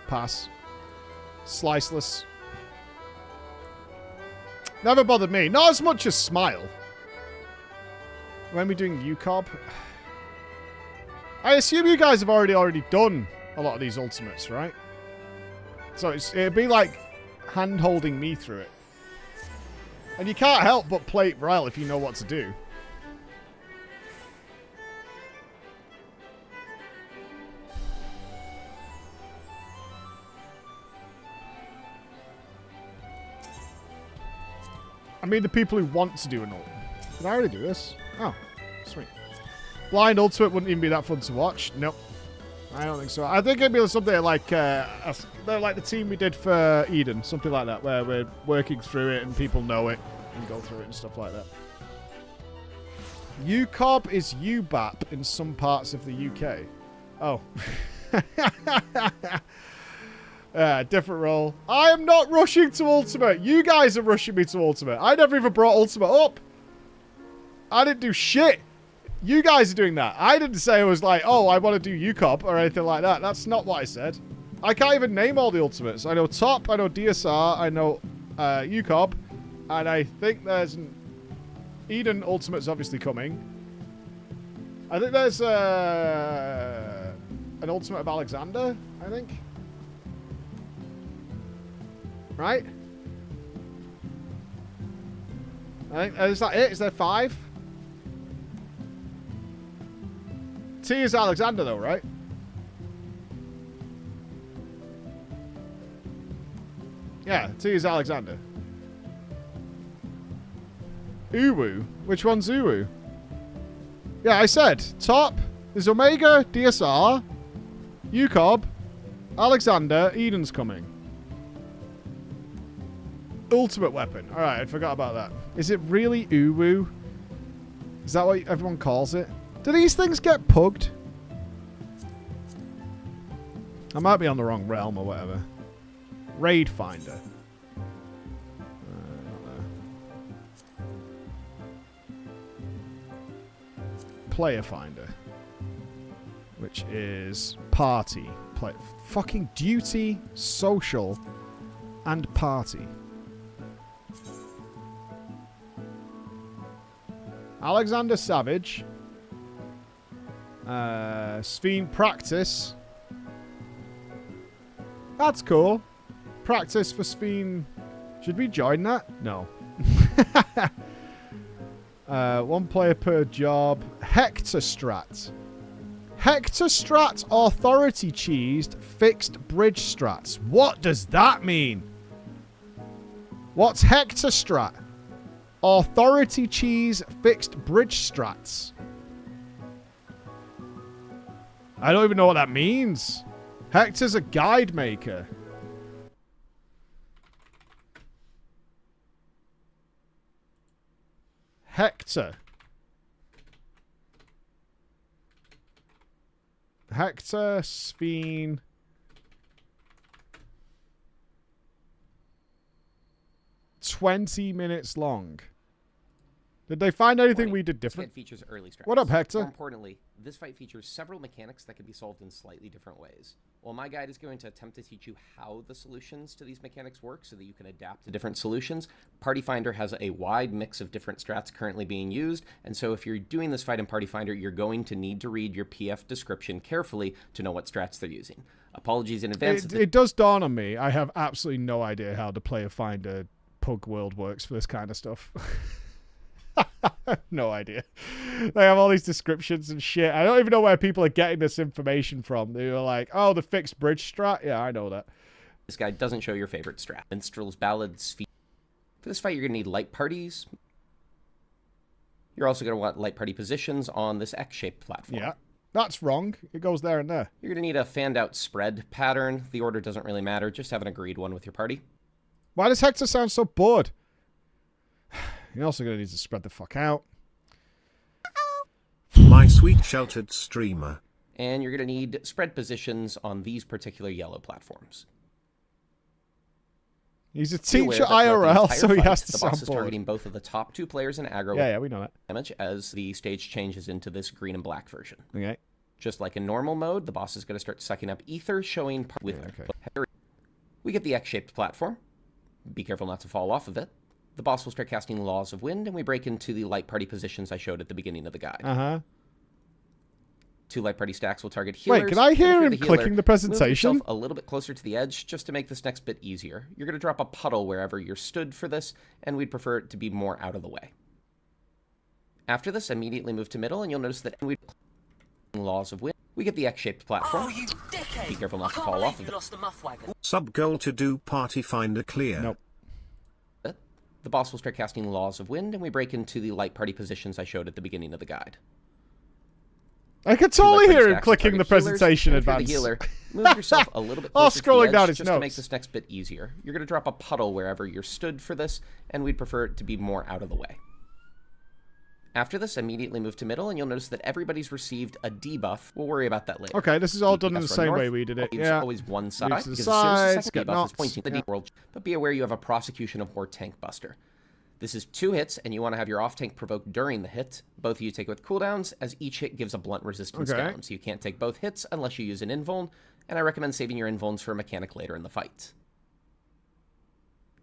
Pass. Sliceless. Never bothered me. Not as much as Smile. When we doing UCOB? I assume you guys have already done a lot of these ultimates, right? So it'd be like hand-holding me through it. And you can't help but play it well if you know what to do. I mean the people who want to do an ult. Did I already do this? Oh, sweet. Blind ultimate wouldn't even be that fun to watch. Nope. I don't think so. I think it'd be something like like the team we did for Eden. Something like that, where we're working through it and people know it and go through it and stuff like that. UCOB is UBAP in some parts of the UK. Oh. Different role. I am not rushing to Ultimate. You guys are rushing me to Ultimate. I never even brought Ultimate up. I didn't do shit. You guys are doing that. I didn't say I was like, oh, I want to do UCOB or anything like that. That's not what I said. I can't even name all the Ultimates. I know Top, I know DSR, I know UCOB, and I think there's an Eden Ultimate's obviously coming. I think there's an Ultimate of Alexander, I think. Right? I think, is that it? Is there 5? T is Alexander though, right? Yeah, T is Alexander. Uwu? Which one's Uwu? Yeah, I said Top. There's Omega, DSR, UCOB, Alexander, Eden's coming. Ultimate weapon. Alright, I forgot about that. Is it really Uwu? Is that what everyone calls it? Do these things get pugged? I might be on the wrong realm or whatever. Raid Finder. Not there. Player Finder. Which is party. Fucking duty, social, and party. Alexander Savage. Sphene Practice. That's cool. Practice for Sphene. Should we join that? No. 1 player per job. Hector Strat. Hector Strat Authority Cheesed Fixed Bridge Strats. What does that mean? What's Hector Strat? Authority Cheese Fixed Bridge Strats. I don't even know what that means. Hector's a guide maker. Hector. Hector, Sphene. $20 long. Did they find anything we did different? This fight features early strats. What up, Hector? More importantly, this fight features several mechanics that can be solved in slightly different ways. While my guide is going to attempt to teach you how the solutions to these mechanics work so that you can adapt to different solutions, Party Finder has a wide mix of different strats currently being used, and so if you're doing this fight in Party Finder, you're going to need to read your PF description carefully to know what strats they're using. Apologies in advance. It does dawn on me. I have absolutely no idea how the Player Finder Pug World works for this kind of stuff. No idea. They have all these descriptions and shit. I don't even know where people are getting this information from. They were like, oh, the fixed bridge strat? Yeah, I know that. This guide doesn't show your favorite strat. Minstrels, ballads, feet. For this fight, you're going to need light parties. You're also going to want light party positions on this X-shaped platform. Yeah, that's wrong. It goes there and there. You're going to need a fanned-out spread pattern. The order doesn't really matter. Just have an agreed one with your party. Why does Hector sound so bored? You're also going to need to spread the fuck out. My sweet sheltered streamer. And you're going to need spread positions on these particular yellow platforms. He's a teacher IRL, so he has to sound bored. The boss is targeting both of the top 2 players in aggro. Yeah, we know that. Damage as the stage changes into this green and black version. Okay. Just like in normal mode, the boss is going to start sucking up ether, showing with. We get the X-shaped platform. Be careful not to fall off of it. The boss will start casting Laws of Wind, and we break into the light party positions I showed at the beginning of the guide. Uh-huh. 2 light party stacks will target healers. Wait, can I hear him clicking the Move presentation? yourself a little bit closer to the edge just to make this next bit easier. You're going to drop a puddle wherever you're stood for this, and we'd prefer it to be more out of the way. After this, immediately move to middle, and you'll notice that we Laws of Wind. We get the X-shaped platform. Oh, you dickhead! Be careful not to I can't fall believe off of you it. lost the muff wagon. Sub goal to do party finder clear. Nope. The boss will start casting Laws of Wind, and we break into the light party positions I showed at the beginning of the guide. I could totally hear him clicking the presentation advance. Healer, move yourself a little bit Oh, closer to the scrolling edge down his just to make notes. this next bit easier. You're going to drop a puddle wherever you're stood for this, and we'd prefer it to be more out of the way. After this, immediately move to middle, and you'll notice that everybody's received a debuff. We'll worry about that later. Okay, this is all done in the Keep us same run way north, we did it. leaves Yeah. always one side, Moves to the because as soon as the sides, second get debuff is knocked. pointing to the Yeah. world, but be aware you have a prosecution of War Tank Buster. This is 2 hits, and you want to have your off-tank provoked during the hit. Both of you take it with cooldowns, as each hit gives a blunt resistance Okay. down, so you can't take both hits unless you use an invuln, and I recommend saving your invulns for a mechanic later in the fight.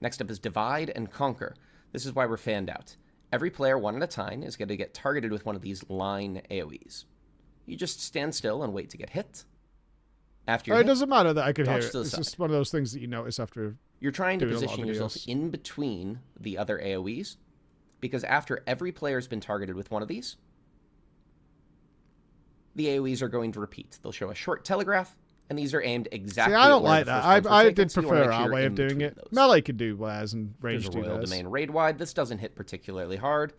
Next up is Divide and Conquer. This is why we're fanned out. Every player, one at a time, is going to get targeted with one of these line AoEs. You just stand still and wait to get hit. After you're It hit, doesn't matter that I could hear dodge it. to the It's side. just one of those things that you notice after. You're trying to doing a lot of position yourself videos. in between the other AoEs, because after every player's been targeted with one of these, the AoEs are going to repeat. They'll show a short telegraph, and these are aimed exactly See, I don't where like the that. first ones were I taken, did so you wanna prefer make sure our you're way of in doing between it. those. Melee can do wares and There's range a do Royal theirs. Domain raid wide. This doesn't hit particularly hard.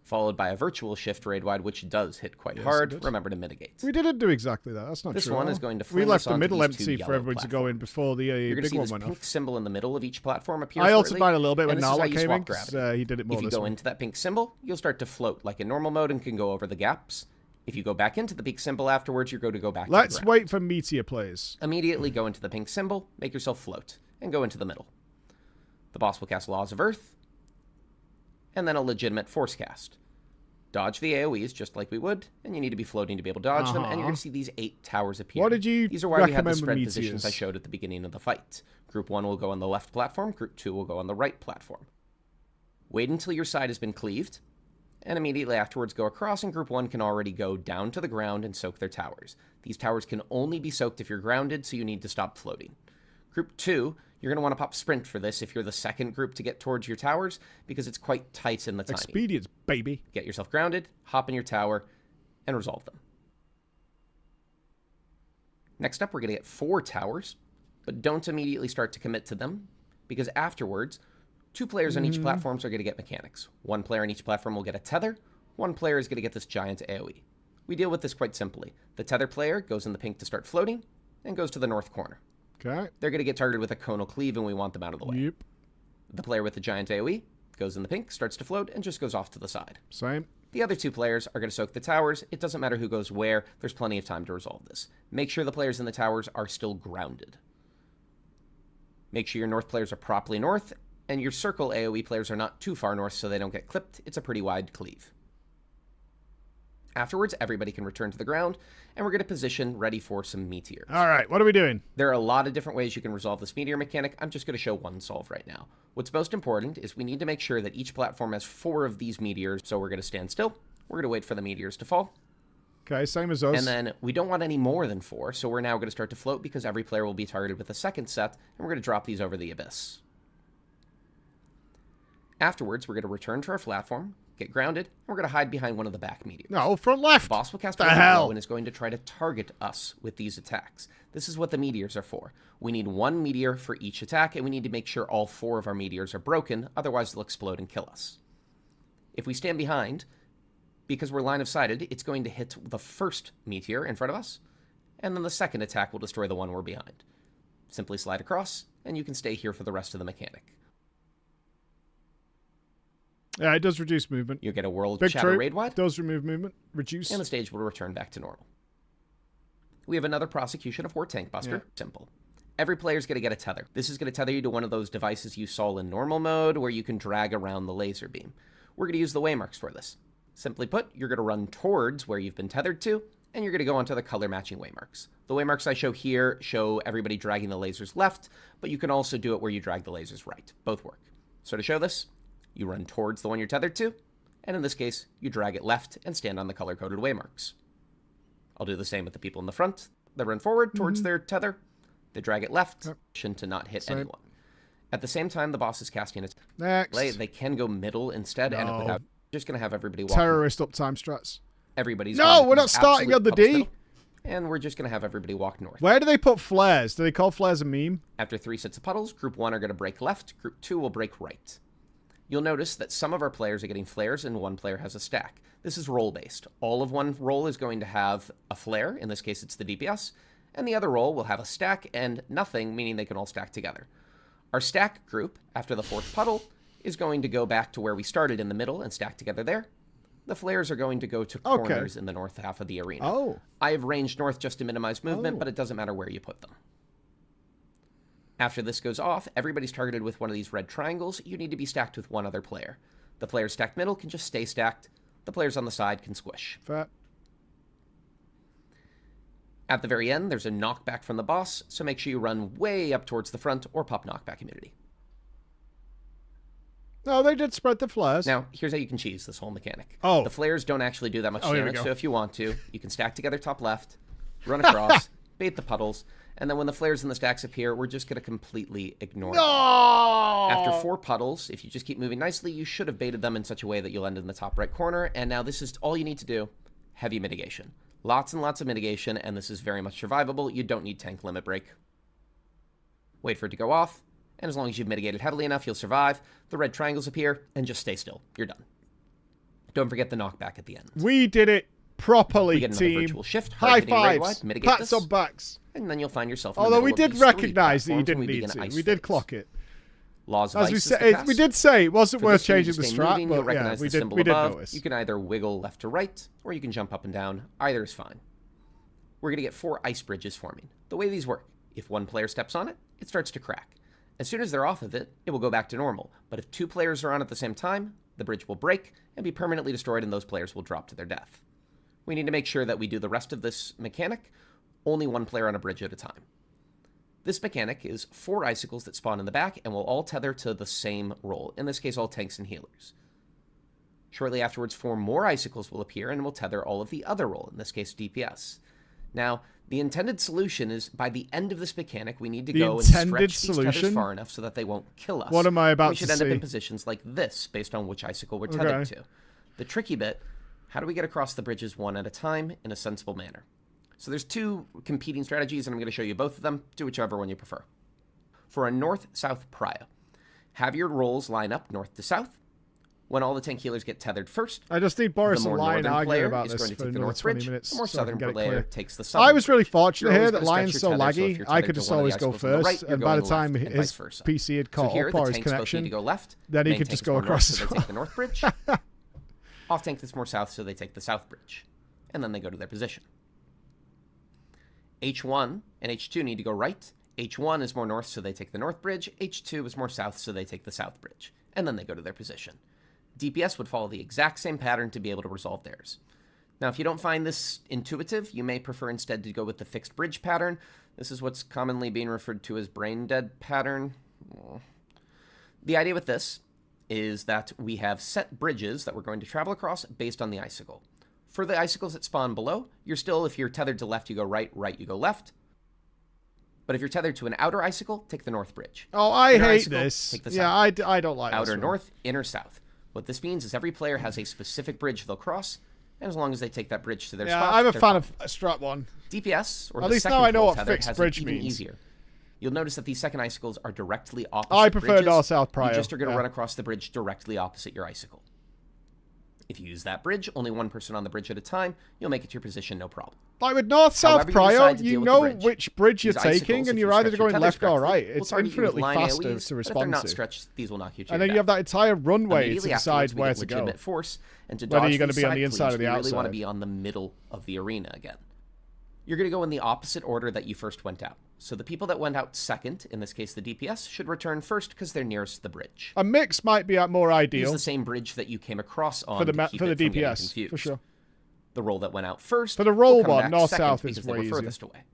Followed by a Virtual Shift raid wide, which does hit quite Yes, hard. it did. Remember to mitigate. We didn't do exactly that. That's not This true. one at is all. going to We fling left us the onto middle these two empty for yellow everyone to go in before the You're going to big see one this went pink off. symbol in the middle of each platform appear I also shortly, find a little bit when and this is how Nala you came swap in, 'cause, gravity. he did it more If you this go way. into that pink symbol, you'll start to float like in normal mode and can go over the gaps. If you go back into the pink symbol afterwards, you're going to go back Let's to the ground. wait for Meteor plays. Immediately go into the pink symbol, make yourself float, and go into the middle. The boss will cast Laws of Earth, and then a legitimate Force cast. Dodge the AoEs just like we would, and you need to be floating to be able to dodge them, and you're going to see these 8 towers appear. What did you These are why we have the recommend spread with positions I meteors? showed at the beginning of the fight. Group 1 will go on the left platform, Group 2 will go on the right platform. Wait until your side has been cleaved, and immediately afterwards go across, and Group 1 can already go down to the ground and soak their towers. These towers can only be soaked if you're grounded, so you need to stop floating. Group 2, you're going to want to pop Sprint for this if you're the second group to get towards your towers, because it's quite tight in the timing. Expedience, baby. Get yourself grounded, hop in your tower, and resolve them. Next up, we're going to get 4 towers, but don't immediately start to commit to them, because afterwards, 2 players on each platform are going to get mechanics. 1 player on each platform will get a tether, 1 player is going to get this giant AoE. We deal with this quite simply. The tether player goes in the pink to start floating, and goes to the north corner. Okay. They're going to get targeted with a conal cleave, and we want them out of the way. Yep. The player with the giant AoE goes in the pink, starts to float, and just goes off to the side. Same. The other 2 players are going to soak the towers. It doesn't matter who goes where. There's plenty of time to resolve this. Make sure the players in the towers are still grounded. Make sure your north players are properly north, and your circle AoE players are not too far north so they don't get clipped. It's a pretty wide cleave. Afterwards, everybody can return to the ground, and we're going to position ready for some meteors. All right, what are we doing? There are a lot of different ways you can resolve this meteor mechanic. I'm just going to show one solve right now. What's most important is we need to make sure that each platform has 4 of these meteors, so we're going to stand still. We're going to wait for the meteors to fall. Okay, same as us. And then we don't want any more than 4, so we're now going to start to float because every player will be targeted with a second set, and we're going to drop these over the abyss. Afterwards, we're going to return to our platform, get grounded, and we're going to hide behind one of the back meteors. No, front left. The boss will cast The a hell? blow and is going to try to target us with these attacks. This is what the meteors are for. We need 1 meteor for each attack, and we need to make sure all 4 of our meteors are broken, otherwise they'll explode and kill us. If we stand behind, because we're line of sighted, it's going to hit the first meteor in front of us, and then the second attack will destroy the one we're behind. Simply slide across, and you can stay here for the rest of the mechanic. Yeah, it does reduce movement. You'll get a world Big shadow troop raid wide, does remove movement. Reduce. and the stage will return back to normal. We have another prosecution of War Tank Buster. Yeah. Simple. Every player's going to get a tether. This is going to tether you to one of those devices you saw in normal mode where you can drag around the laser beam. We're going to use the waymarks for this. Simply put, you're going to run towards where you've been tethered to, and you're going to go onto the color matching waymarks. The waymarks I show here show everybody dragging the lasers left, but you can also do it where you drag the lasers right. Both work. So to show this, you run towards the one you're tethered to, and in this case, you drag it left and stand on the color-coded waymarks. I'll do the same with the people in the front. They run forward towards their tether. They drag it left to not hit anyone. At the same time, the boss is casting its play. They can go middle instead, and without just going to have everybody walk. Terrorist uptime strats. Everybody's no, we're not starting on the D. Middle, and we're just going to have everybody walk north. Where do they put flares? Do they call flares a meme? After 3 sets of puddles, Group 1 are going to break left. Group 2 will break right. You'll notice that some of our players are getting flares, and one player has a stack. This is roll-based. All of one roll is going to have a flare. In this case, it's the DPS. And the other roll will have a stack and nothing, meaning they can all stack together. Our stack group, after the 4th puddle, is going to go back to where we started in the middle and stack together there. The flares are going to go to corners in the north half of the arena. Oh. I have ranged north just to minimize movement, but it doesn't matter where you put them. After this goes off, everybody's targeted with one of these red triangles. You need to be stacked with one other player. The players stacked middle can just stay stacked. The players on the side can squish. Fair. At the very end, there's a knockback from the boss, so make sure you run way up towards the front or pop knockback immunity. No, they did spread the flares. Now, here's how you can cheese this whole mechanic. Oh. The flares don't actually do that much Here we damage, go. so if you want to, you can stack together top left, run across, bait the puddles, and then when the flares and the stacks appear, we're just going to completely ignore them. After 4 puddles, if you just keep moving nicely, you should have baited them in such a way that you'll end in the top right corner, and now this is all you need to do. Heavy mitigation. Lots and lots of mitigation, and this is very much survivable. You don't need tank limit break. Wait for it to go off, and as long as you've mitigated heavily enough, you'll survive. The red triangles appear, and just stay still. You're done. Don't forget the knockback at the end. We did it properly, we get another team. virtual shift. High Hard-hitting raid fives. wide, mitigate Pats this, on backs. and then you'll find yourself in the Although we middle of did these 3 recognize that you platforms didn't when we need begin to. ice We did phase. clock it. Laws of As ice we is the said, cast. we did say it wasn't For worth this, when you changing the stay strat, moving, you'll but yeah, recognize we the symbol did above. notice. You can either wiggle left to right, or you can jump up and down. Either is fine. We're going to get 4 ice bridges forming. The way these work, if one player steps on it, it starts to crack. As soon as they're off of it, it will go back to normal. But if 2 players are on at the same time, the bridge will break and be permanently destroyed, and those players will drop to their death. We need to make sure that we do the rest of this mechanic, only 1 player on a bridge at a time. This mechanic is 4 icicles that spawn in the back and will all tether to the same roll, in this case all tanks and healers. Shortly afterwards, 4 more icicles will appear and will tether all of the other roll, in this case DPS. Now, the intended solution is, by the end of this mechanic, we need to go and stretch these tethers far enough so that they won't kill us. What am I about to see? We should end up in positions like this, based on which icicle we're tethered to. The tricky bit, how do we get across the bridges one at a time in a sensible manner? So there's 2 competing strategies, and I'm going to show you both of them. Do whichever one you prefer. For a north-south prio, have your rolls line up north to south. When all the tank healers get tethered first, I just need Boris the and more Lion northern arguing player about is this going to for take the another north 20 bridge. minutes. The more so I can southern get it player clear. takes the southern I was really bridge. fortunate You're here always that gonna stretch Lion's your so tether, so if laggy. you're I tethered could to just one of the always go icicles on the first, right, you're and by the going time left, and his vice versa. PC had So caught here, up the or his tanks both need connection, to go left. then he Main could tank just is go more north, across so as they well. take the north bridge. Off tank that's more south, so they take the south bridge. And then they go to their position. H1 and H2 need to go right. H1 is more north, so they take the north bridge. H2 is more south, so they take the south bridge. And then they go to their position. DPS would follow the exact same pattern to be able to resolve theirs. Now, if you don't find this intuitive, you may prefer instead to go with the fixed bridge pattern. This is what's commonly being referred to as brain dead pattern. The idea with this is that we have set bridges that we're going to travel across based on the icicle. For the icicles that spawn below, you're still, if you're tethered to left, you go right, right, you go left. But if you're tethered to an outer icicle, take the north bridge. Oh, I Inner hate icicle, this. take the Yeah, south. I don't like this Outer one. north, inner south. What this means is every player has a specific bridge they'll cross, and as long as they take that bridge to their Yeah, spot, I'm a they're fan fine. of Strat 1. DPS, or At the least second now I know control what tether, fixed has bridge it even means. easier. You'll notice that these second icicles are directly opposite I prefer bridges. north-south prio. You just are going to Yeah. run across the bridge directly opposite your icicle. If you use that bridge, only 1 person on the bridge at a time, you'll make it to your position no problem. Like with north-south However you decide prio, to you deal with the know bridge. which bridge you're These icicles, taking, if and you you're either stretch your going tethers left or correctly, right. will It's target you with infinitely line faster AoEs, to but if they're respond not to. stretched, these will knock you to And your then you have death. that entire runway to Immediately decide afterwards, we where get to go. legitimate force, and to Whether dodge you're gonna these be on side the inside or cleaves, the you really want to outside. be on the middle of the arena again. You're going to go in the opposite order that you first went out. So the people that went out second, in this case the DPS, should return first because they're nearest the bridge. A mix might be more Use ideal the same bridge that you came across on for the to keep for the it from getting DPS, confused. for sure. The roll that went out first For the roll will come one, back north-south second is because they way were easier. furthest away.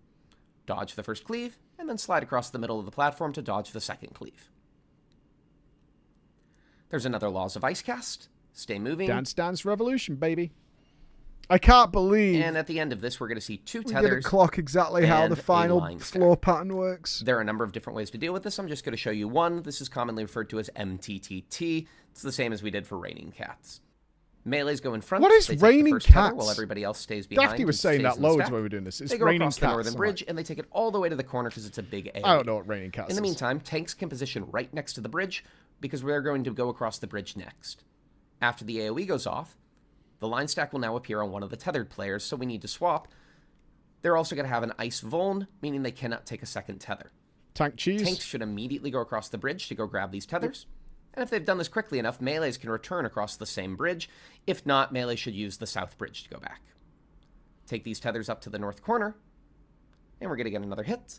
Dodge the first cleave, and then slide across the middle of the platform to dodge the second cleave. There's another Laws of Ice cast. Stay moving. Dance Dance Revolution, baby. I can't believe. And at the end of this, we're going to see 2 we tethers. get a clock exactly how the and a final line floor stack. pattern works. There are a number of different ways to deal with this. I'm just going to show you one. This is commonly referred to as MTTT. It's the same as we did for Raining Cats. Melees go in front. What is They take the Raining first tether Cats? while everybody else stays behind. Dafty was and saying stays that in the loads stack. when we were doing this. It's They go Raining across Cats. the northern I'm bridge, like, and they take it all the way to the corner because it's a big area. I don't know what Raining Cats In the is. meantime, tanks can position right next to the bridge because we're going to go across the bridge next. After the AoE goes off, the line stack will now appear on one of the tethered players, so we need to swap. They're also going to have an ice vuln, meaning they cannot take a second tether. Tank cheese. Tanks should immediately go across the bridge to go grab these tethers. And if they've done this quickly enough, melees can return across the same bridge. If not, melee should use the south bridge to go back. Take these tethers up to the north corner, and we're going to get another hit.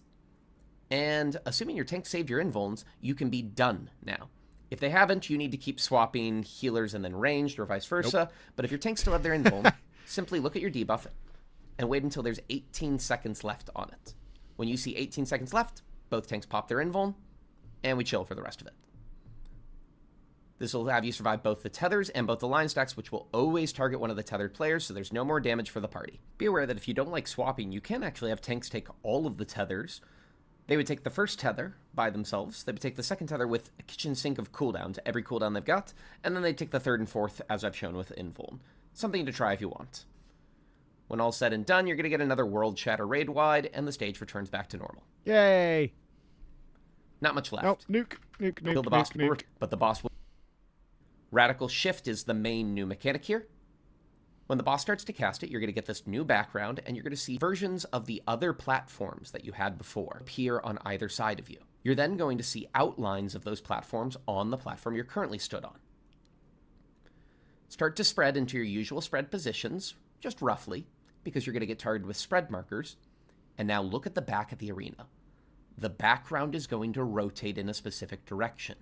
And assuming your tank saved your invulns, you can be done now. If they haven't, you need to keep swapping healers and then ranged, or vice versa. But if your tanks still have their invuln, simply look at your debuff and wait until there's 18 seconds left on it. When you see 18 seconds left, both tanks pop their invuln, and we chill for the rest of it. This will have you survive both the tethers and both the line stacks, which will always target one of the tethered players, so there's no more damage for the party. Be aware that if you don't like swapping, you can actually have tanks take all of the tethers. They would take the first tether by themselves, they would take the second tether with a kitchen sink of cooldowns, every cooldown they've got, and then they'd take the third and fourth, as I've shown with invuln. Something to try if you want. When all's said and done, you're going to get another World Shatter raid-wide, and the stage returns back to normal. Yay! Not much left. Nope. Nuke, Kill the boss, but the boss will... Radical Shift is the main new mechanic here. When the boss starts to cast it, you're going to get this new background, and you're going to see versions of the other platforms that you had before appear on either side of you. You're then going to see outlines of those platforms on the platform you're currently stood on. Start to spread into your usual spread positions, just roughly, because you're going to get targeted with spread markers. And now look at the back of the arena. The background is going to rotate in a specific direction.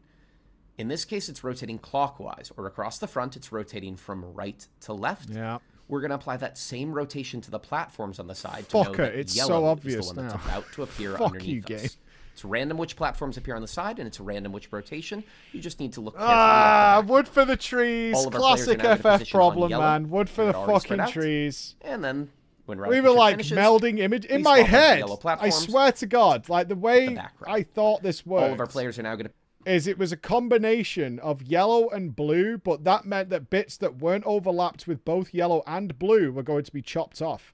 In this case, it's rotating clockwise, or across the front, it's rotating from right to left. Yeah. We're going to apply that same rotation to the platforms on the side to know Fucker, that it's yellow so is obvious the one that's now. about to appear Fuck underneath you, us. game. It's random which platforms appear on the side, and it's random which rotation. You just need to look carefully Ah, at the wood for the trees. All of our players are Classic now gonna FF position on problem, yellow. man. Wood for They're the already spread fucking out. trees. And then, when We Radical were Shift like finishes, melding image in we my swap onto the head. yellow I platforms. swear to God, like the way background. I thought this worked. All of our players are now going to... Is it was a combination of yellow and blue, but that meant that bits that weren't overlapped with both yellow and blue were going to be chopped off.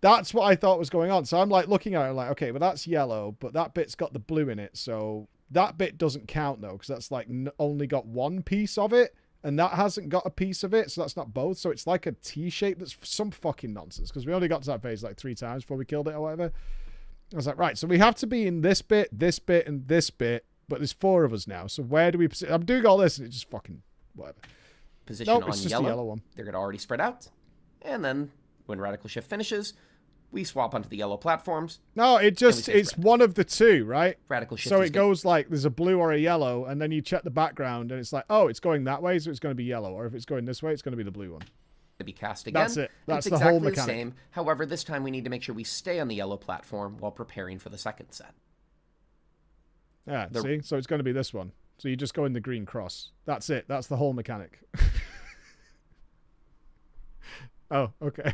That's what I thought was going on. So I'm like looking at it like, okay, well that's yellow, but that bit's got the blue in it. So that bit doesn't count though, because that's like only got one piece of it, and that hasn't got a piece of it, so that's not both. So it's like a T shape. That's some fucking nonsense, because we only got to that phase like 3 times before we killed it or whatever. I was like, right, so we have to be in this bit, and this bit. But there's 4 of us now, so where do we... I'm doing all this, and it just fucking... whatever. Position Nope, on it's just yellow. the yellow one. They're going to already spread out. And then, when Radical Shift finishes, we swap onto the yellow platforms. No, it just... It's one of the 2, right? Radical Shift So is it goes like, there's a blue or a yellow, and then you check the background, and it's like, oh, it's going that way, so it's going to be yellow. Or if it's going this way, it's going to be the blue one. To be cast again. That's it. That's it's the whole exactly mechanic. the same. However, this time we need to make sure we stay on the yellow platform while preparing for the second set. Yeah, see? So it's going to be this one. So you just go in the green cross. That's it. That's the whole mechanic. Oh, okay.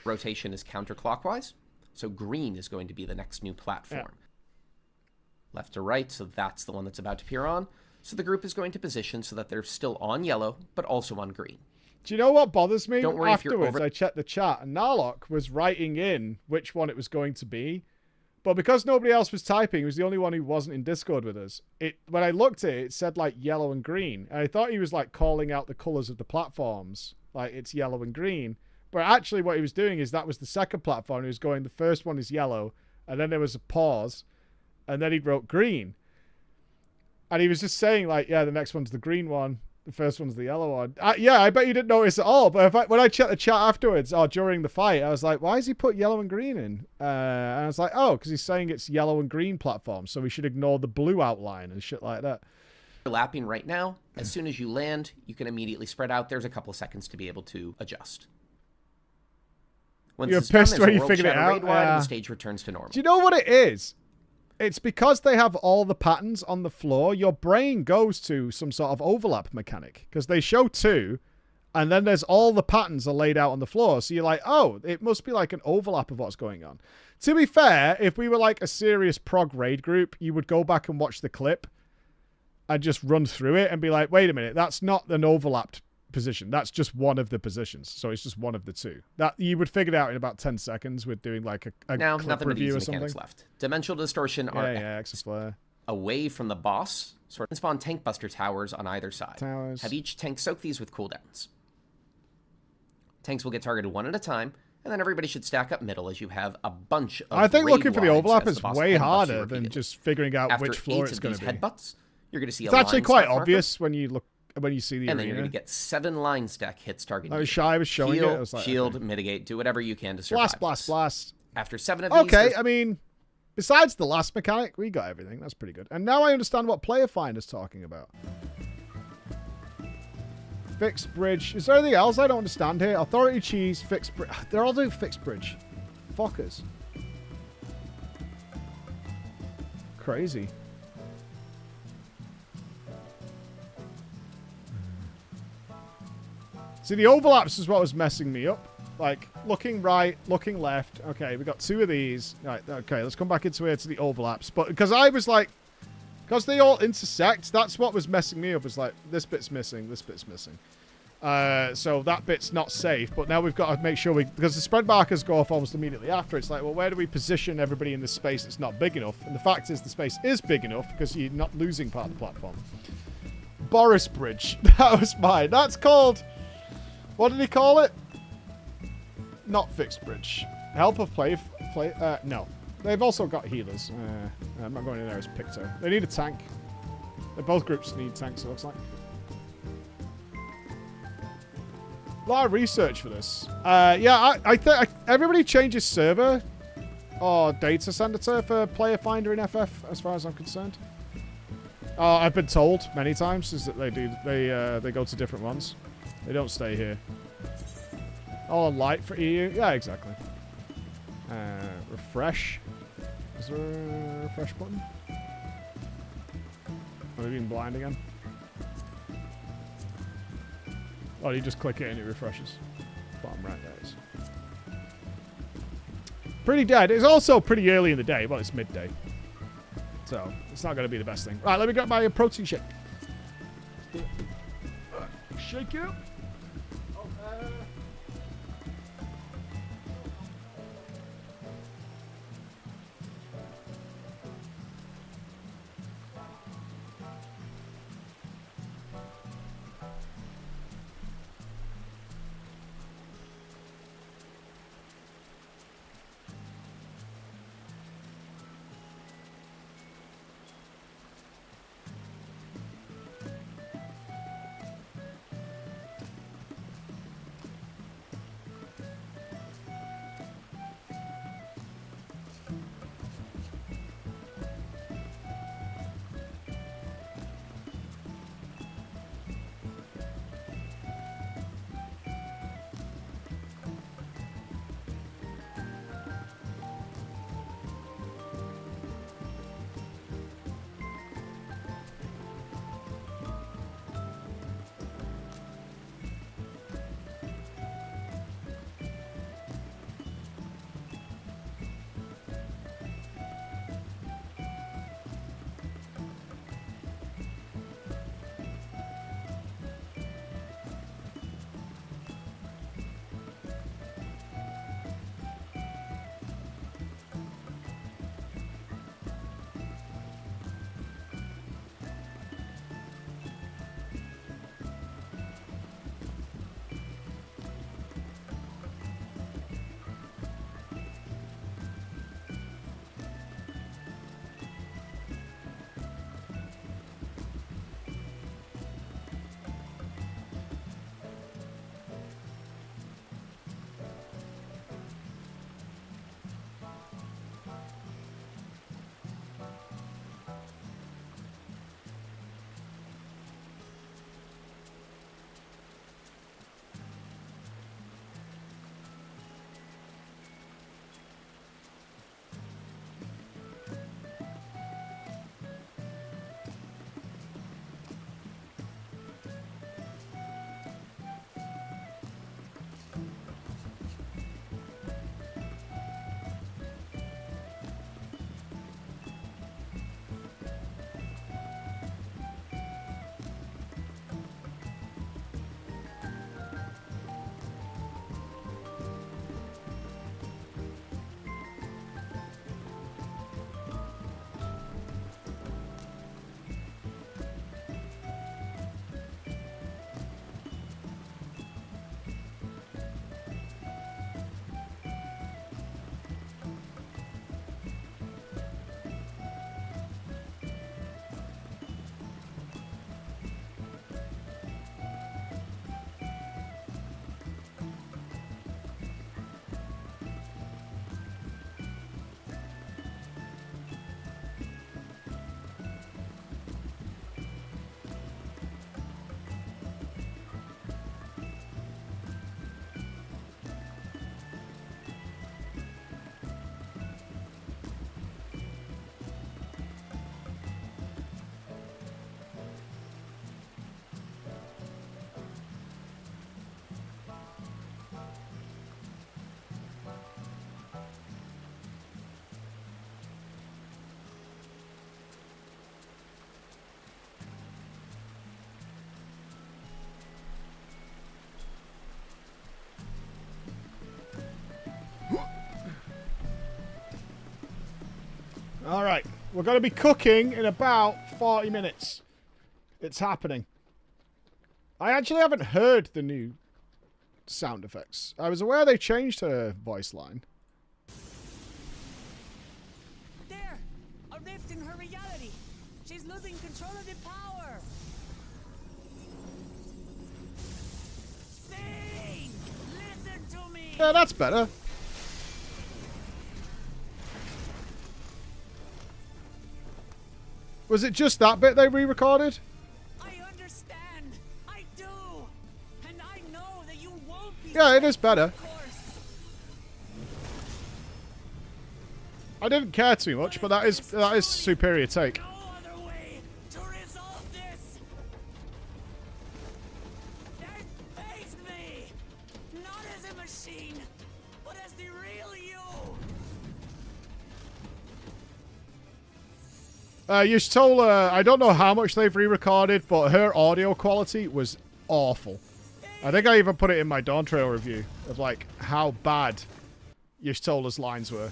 Rotation is counterclockwise, so green is going to be the next new platform. Yeah. Left to right, so that's the one that's about to appear on. So the group is going to position so that they're still on yellow, but also on green. Do you know what bothers me? Don't worry if you're Afterwards, I checked the chat, and Narlock was writing in which one it was going to be. But because nobody else was typing, he was the only one who wasn't in Discord with us. When I looked at it, it said like yellow and green. And I thought he was like calling out the colors of the platforms. Like it's yellow and green. But actually what he was doing is that was the second platform. He was going, the first one is yellow. And then there was a pause. And then he wrote green. And he was just saying like, yeah, the next one's the green one. The first one's the yellow one. Yeah, I bet you didn't notice at all. But when I checked the chat afterwards, or during the fight, I was like, why has he put yellow and green in? And I was like, oh, because he's saying it's yellow and green platforms, so we should ignore the blue outline and shit like that. Overlapping right now. As soon as you land, you can immediately spread out. There's a couple of seconds to be able to adjust. When You're this is done, pissed there's when a you World figured it Shatter out? raid wide, and the stage returns to normal. Do you know what it is? it's because they have all the patterns on the floor, your brain goes to some sort of overlap mechanic. Because they show 2, and then there's all the patterns are laid out on the floor. So you're like, oh, it must be like an overlap of what's going on. To be fair, if we were like a serious prog raid group, you would go back and watch the clip and just run through it and be like, wait a minute, that's not an overlapped position. That's just one of the positions. So it's just one of the 2. That you would figure it out in about 10 seconds with doing like a Now, clip nothing but review easy or something. mechanics left. Dimensional distortion are Extra flare. away from the boss. Sort of spawn tank buster towers on either side. Towers. Have each tank soak these with cooldowns. Tanks will get targeted one at a time, and then everybody should stack up middle as you have a bunch of I think raid looking for the wives overlap as is the boss way headbutts you harder than repeatedly. just figuring out After which floor 8 it's of going these to be. headbutts, you're going to see It's a actually line quite stack marker, obvious when you see the and then you're arena. going to get 7 line stack hits targeting I you. was shy, I was showing Heal, it. I was like, shield, okay. mitigate, do whatever you can to survive. Blast. After 7 of these, Okay, there's I mean, besides the last mechanic, we got everything. That's pretty good. And now I understand what Player Finder's talking about. Fixed bridge. Is there anything else I don't understand here? Authority cheese, fixed bridge. They're all doing fixed bridge. Fuckers. Crazy. See, the overlaps is what was messing me up. Like, looking right, looking left. Okay, we got 2 of these. Right, okay, let's come back into here to the overlaps. But because I was like, because they all intersect, that's what was messing me up. It's like, this bit's missing, this bit's missing. So that bit's not safe. But now we've got to make sure because the spread markers go off almost immediately after. It's like, well, where do we position everybody in this space that's not big enough? And the fact is the space is big enough because you're not losing part of the platform. Boris Bridge. That was mine. That's called... What did he call it? Not fixed bridge. Help of play. No. They've also got healers. I'm not going in there as Picto. They need a tank. Both groups need tanks, it looks like. A lot of research for this. Yeah, I think everybody changes server or data center for Player Finder in FF, as far as I'm concerned. I've been told many times is that they go to different ones. They don't stay here. All on light for EU. Yeah, exactly. Refresh. Is there a refresh button? Am I being blind again? Oh, you just click it and it refreshes. Bottom right, guys. Pretty dead. It's also pretty early in the day. Well, it's midday. So, it's not going to be the best thing. Right, let me get my protein shake. Shake it up. All right. We're going to be cooking in about 40 minutes. It's happening. I actually haven't heard the new sound effects. I was aware they changed her voice line. There! A rift in her reality. She's losing control of the power. Thane! Listen to me! Yeah, that's better. Was it just that bit they re-recorded? I understand. I do. And I know that you won't be. Yeah, it is better. I didn't care too much, but that is superior take. No other way to resolve this. Then face me, not as a machine, but as the real you. Yushtola, I don't know how much they've re-recorded, but her audio quality was awful. I think I even put it in my Dawn Trail review of like how bad Yushtola's lines were.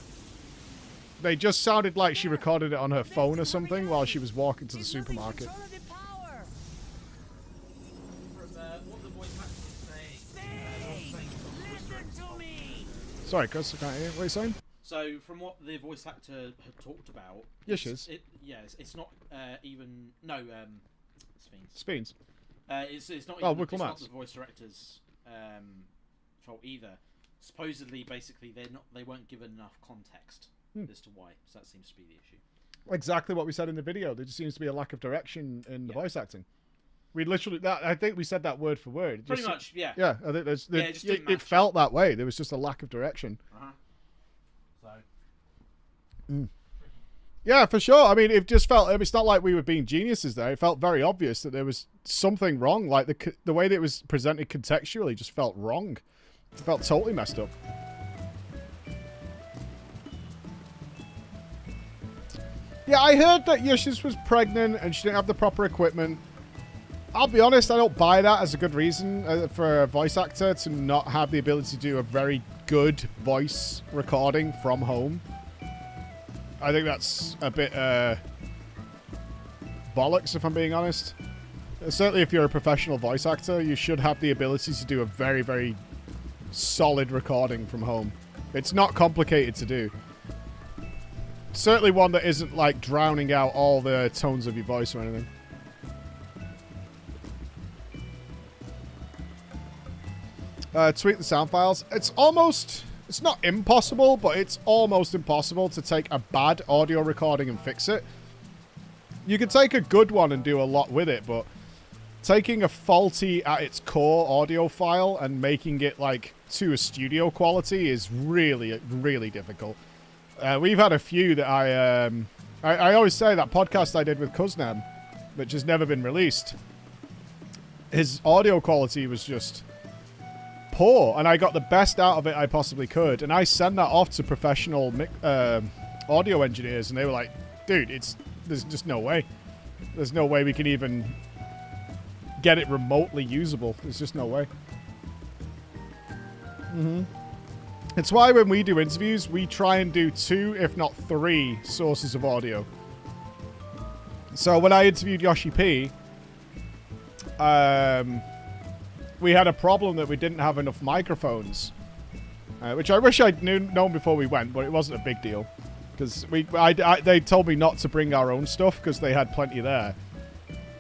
They just sounded like she recorded it on her phone or something while she was walking to the supermarket. Sorry, Chris, I can't hear. What are you saying? So, from what the voice actor had talked about, yes, she is. It's not even Speens. It's not. Oh, Even, it's not Wicklemats. the voice director's fault either. Supposedly, basically, they weren't given enough context as to why. So that seems to be the issue. Exactly what we said in the video. There just seems to be a lack of direction in the voice acting. We literally, I think we said that word for word. Pretty much, yeah. Yeah, I think it it felt that way. There was just a lack of direction. So. Yeah, for sure. I mean, it just felt, it's not like we were being geniuses there. It felt very obvious that there was something wrong. Like the way that it was presented contextually just felt wrong. It felt totally messed up. Yeah, I heard that Yushes was pregnant and she didn't have the proper equipment. I'll be honest, I don't buy that as a good reason for a voice actor to not have the ability to do a very good voice recording from home. I think that's a bit bollocks, if I'm being honest. Certainly if you're a professional voice actor, you should have the ability to do a very, very solid recording from home. It's not complicated to do. Certainly one that isn't like drowning out all the tones of your voice or anything. Tweak the sound files. It's not impossible, but it's almost impossible to take a bad audio recording and fix it. You can take a good one and do a lot with it, but taking a faulty at its core audio file and making it like to a studio quality is really, really difficult. We've had a few that I always say that podcast I did with Kuznam, which has never been released. His audio quality was just poor, and I got the best out of it I possibly could, and I sent that off to professional audio engineers, and they were like, dude, there's just no way. There's no way we can even get it remotely usable. There's just no way. It's why when we do interviews, we try and do 2, if not 3, sources of audio. So when I interviewed Yoshi P, we had a problem that we didn't have enough microphones, which I wish I'd known before we went, but it wasn't a big deal, because they told me not to bring our own stuff because they had plenty there.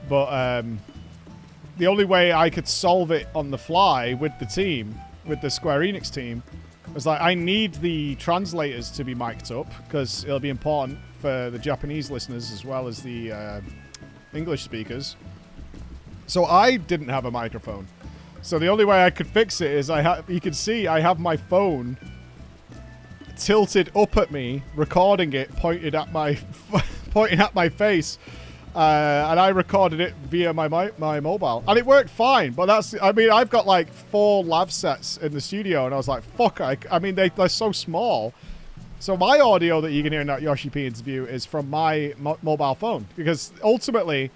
But the only way I could solve it on the fly with the team, with the Square Enix team, was like, I need the translators to be mic'd up because it'll be important for the Japanese listeners as well as the English speakers. So I didn't have a microphone. So the only way I could fix it is you can see I have my phone tilted up at me, recording it, pointed at my face, and I recorded it via my mobile, and it worked fine. But I've got like 4 lav sets in the studio, and I was like, fuck, I mean they're so small. So my audio that you can hear in that Yoshi P interview is from my mobile phone, because ultimately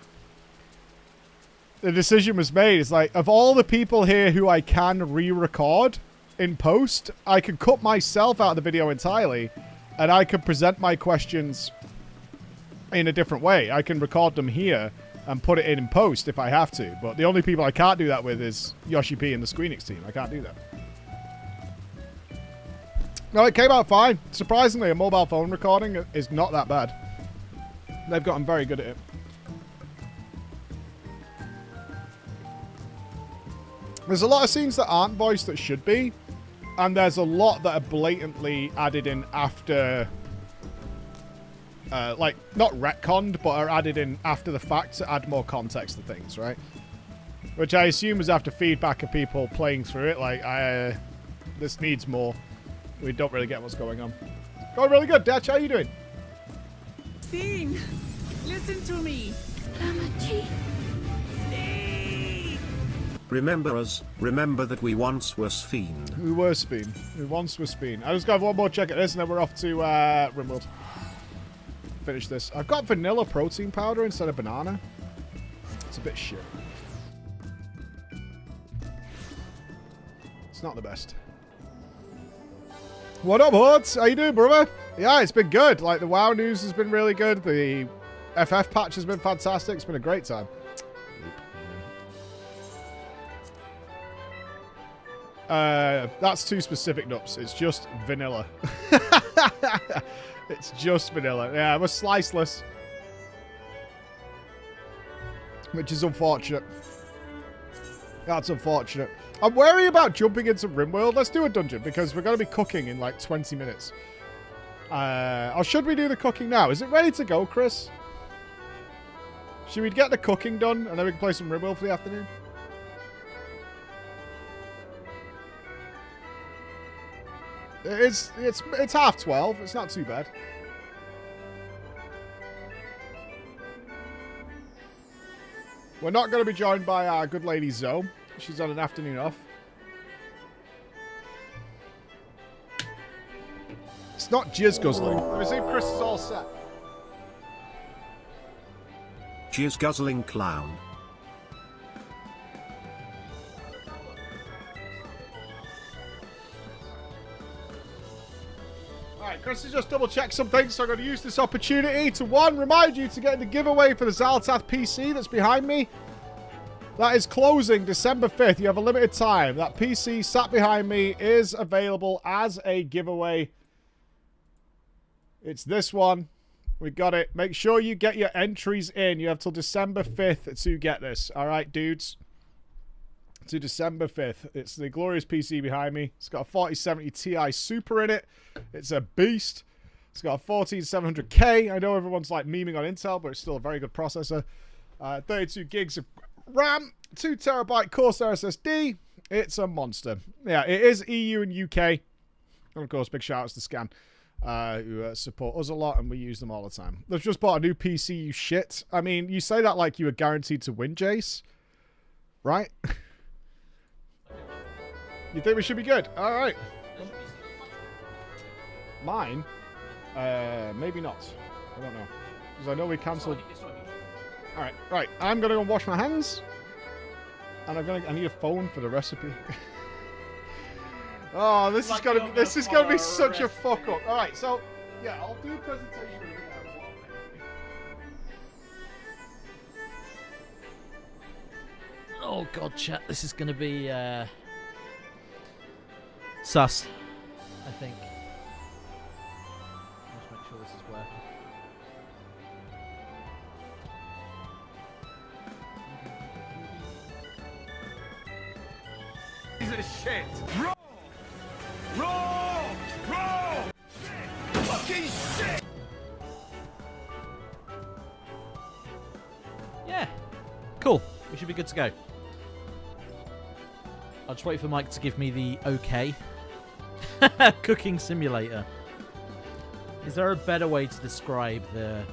the decision was made. It's like, of all the people here who I can re-record in post, I can cut myself out of the video entirely, and I can present my questions in a different way. I can record them here and put it in post if I have to. But the only people I can't do that with is Yoshi P and the Squeenix team. I can't do that. No, it came out fine. Surprisingly, a mobile phone recording is not that bad. They've gotten very good at it. There's a lot of scenes that aren't voiced that should be. And there's a lot that are blatantly added in after... like, not retconned, but are added in after the fact to add more context to things, right? Which I assume is after feedback of people playing through it. Like, this needs more. We don't really get what's going on. Going really good, Dutch. How are you doing? Dean, listen to me. Lamachi. Remember us. Remember that we once were Sphene. We were Sphene. We once were Sphene. I just got one more check at this, and then we're off to Rimworld. Finish this. I've got vanilla protein powder instead of banana. It's a bit shit. It's not the best. What up, Hordes? How you doing, brother? Yeah, it's been good. Like, the WoW news has been really good. The FF patch has been fantastic. It's been a great time. That's too specific, Nups. It's just vanilla. It's just vanilla. Yeah, it was sliceless. Which is unfortunate. That's unfortunate. I'm wary about jumping into Rimworld. Let's do a dungeon, because we're going to be cooking in like 20 minutes. Or should we do the cooking now? Is it ready to go, Chris? Should we get the cooking done, and then we can play some Rimworld for the afternoon? It's 12:30. It's not too bad. We're not going to be joined by our good lady Zoe. She's on an afternoon off. It's not jizz guzzling. Let me see if Chris is all set. Jizz guzzling clown. Alright, Chris has just double checked something, so I'm going to use this opportunity to, one, remind you to get the giveaway for the Zaltath PC that's behind me. That is closing December 5th. You have a limited time. That PC sat behind me is available as a giveaway. It's this one. We got it. Make sure you get your entries in. You have till December 5th to get this. Alright, dudes. To December 5th. It's the glorious PC behind me. It's got a 4070 Ti Super in it. It's a beast. It's got a 14700K. I know everyone's like memeing on Intel, but it's still a very good processor. 32 gigs of RAM, 2 terabyte Corsair SSD. It's a monster. Yeah, it is EU and UK. And of course, big shout outs to Scan, who support us a lot, and we use them all the time. They've just bought a new PC, you shit. I mean, you say that like you were guaranteed to win, Jace. Right? You think we should be good? Alright. Mine? Maybe not. I don't know. Because I know we cancelled... Alright, right. I'm going to go and wash my hands. And I need a phone for the recipe. Oh, this is gonna be such a fuck up. Alright, so, yeah, I'll do a presentation. Oh god, chat, this is gonna be sus, I think. Just make sure this is working. Piece of shit. Roll! Roll! Roll! Shit! Fucking shit! Yeah. Cool. We should be good to go. I'll just wait for Mike to give me the okay. Cooking simulator. Is there a better way to describe the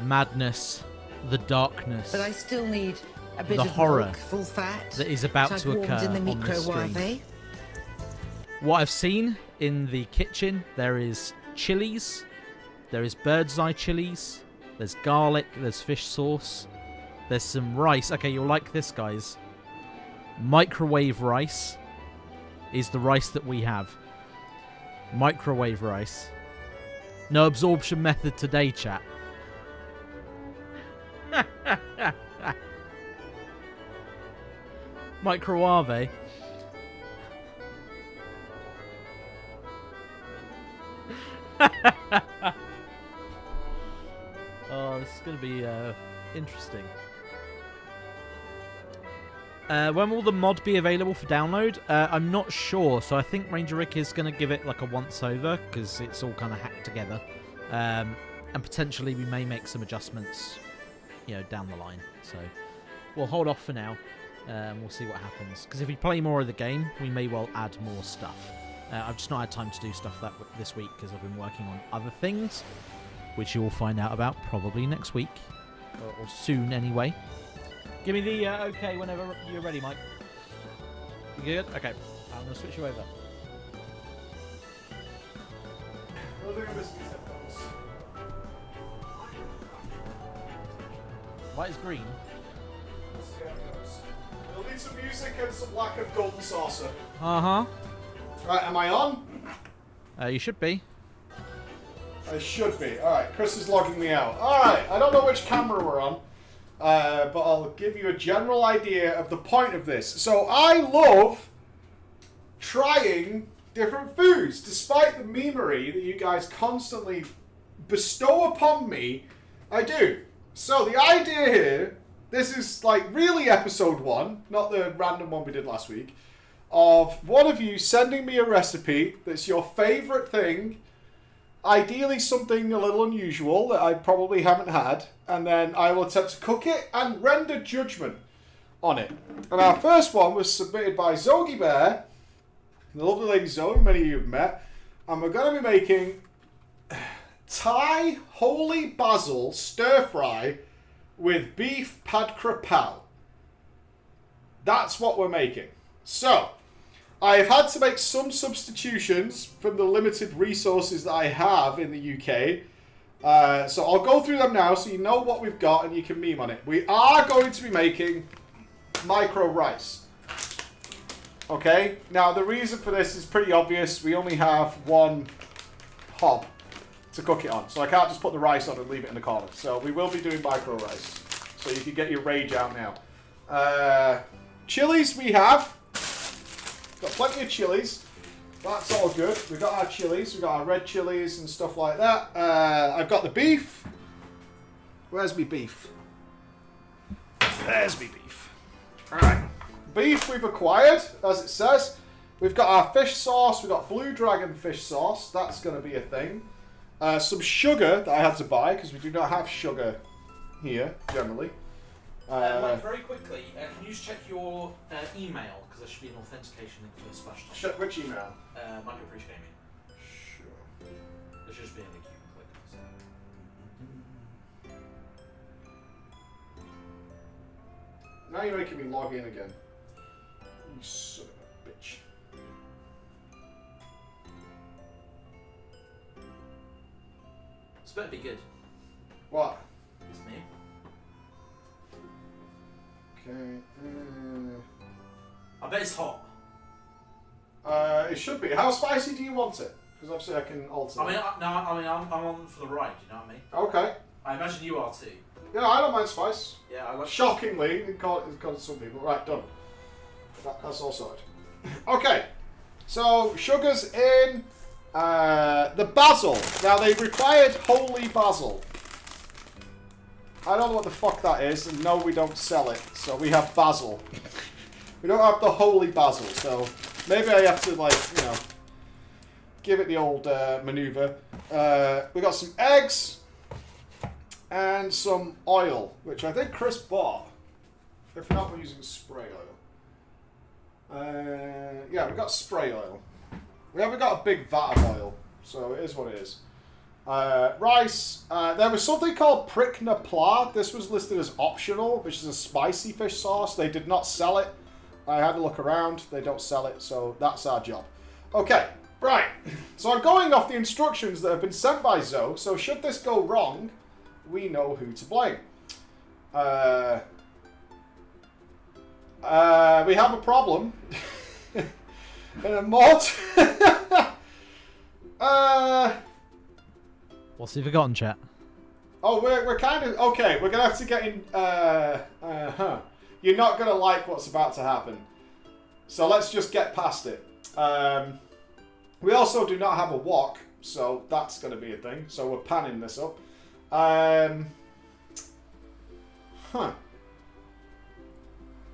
madness, the darkness, but I still need a bit the of horror milk, full fat, that is about which to I've occur warmed in the on this stream? microwave? What I've seen in the kitchen, there is chilies, there is bird's eye chilies, there's garlic, there's fish sauce, there's some rice. Okay, you'll like this, guys. Microwave rice is the rice that we have. Microwave rice. No absorption method today, chat. Microave. Oh, this is going to be interesting. When will the mod be available for download? I'm not sure, so I think Ranger Rick is going to give it like a once-over, because it's all kind of hacked together. And potentially we may make some adjustments, down the line. So we'll hold off for now, and we'll see what happens. Because if we play more of the game, we may well add more stuff. I've just not had time to do stuff this week, because I've been working on other things, which you will find out about probably next week, or soon anyway. Give me the okay whenever you're ready, Mike. You good? Okay. I'm going to switch you over. White is green. We'll need some music and some lack of golden saucer. Uh-huh. Right, am I on? You should be. I should be. Alright, Chris is logging me out. Alright, I don't know which camera we're on. But I'll give you a general idea of the point of this. So I love trying different foods, despite the memery that you guys constantly bestow upon me. I do. So the idea here, this is like really episode 1, not the random one we did last week, of one of you sending me a recipe that's your favorite thing. Ideally something a little unusual that I probably haven't had, and then I will attempt to cook it and render judgment on it. And our first one was submitted by Zogie Bear, the lovely lady Zoe, many of you have met, and we're going to be making Thai holy basil stir fry with beef pad krapao. That's what we're making. So I've had to make some substitutions from the limited resources that I have in the UK. So I'll go through them now so you know what we've got and you can meme on it. We are going to be making micro rice. Okay? Now the reason for this is pretty obvious. We only have one hob to cook it on. So I can't just put the rice on and leave it in the corner. So we will be doing micro rice. So you can get your rage out now. Chilies we have. Got plenty of chilies. That's all good. We've got our chilies. We've got our red chilies and stuff like that. I've got the beef. Where's me beef? There's me beef. Alright. Beef we've acquired, as it says. We've got our fish sauce. We've got Blue Dragon fish sauce. That's going to be a thing. Some sugar that I had to buy, because we do not have sugar here, generally. Mike, very quickly, can you just check your email? Because there should be an authentication link for the splash top. Check which email? Mike Appreciate Gaming. Sure. There should just be a link you can click. Now you're making me log in again. You son of a bitch. This better be good. What? It's me. Okay. I bet it's hot. It should be. How spicy do you want it? Because obviously I can alter. I'm on for the ride. You know what I mean? Okay. I imagine you are too. Yeah, I don't mind spice. Yeah, I like. Shockingly, it got some people. Right, done. That's all sorted. Okay. So sugar's in. The basil. Now they required holy basil. I don't know what the fuck that is, and no, we don't sell it. So we have basil. We don't have the holy basil, so maybe I have to, like, give it the old maneuver. We got some eggs and some oil, which I think Chris bought. If not, we're using spray oil. Yeah, we got spray oil. We haven't got a big vat of oil, so it is what it is. Rice. There was something called Prick Napla. This was listed as optional, which is a spicy fish sauce. They did not sell it. I had to look around. They don't sell it, so that's our job. Okay, right. So I'm going off the instructions that have been sent by Zoe, so should this go wrong, we know who to blame. We have a problem. In a mod. What's he forgotten, chat? Oh, we're kind of... Okay, we're going to have to get in... You're not going to like what's about to happen. So let's just get past it. We also do not have a wok, so that's going to be a thing. So we're panning this up.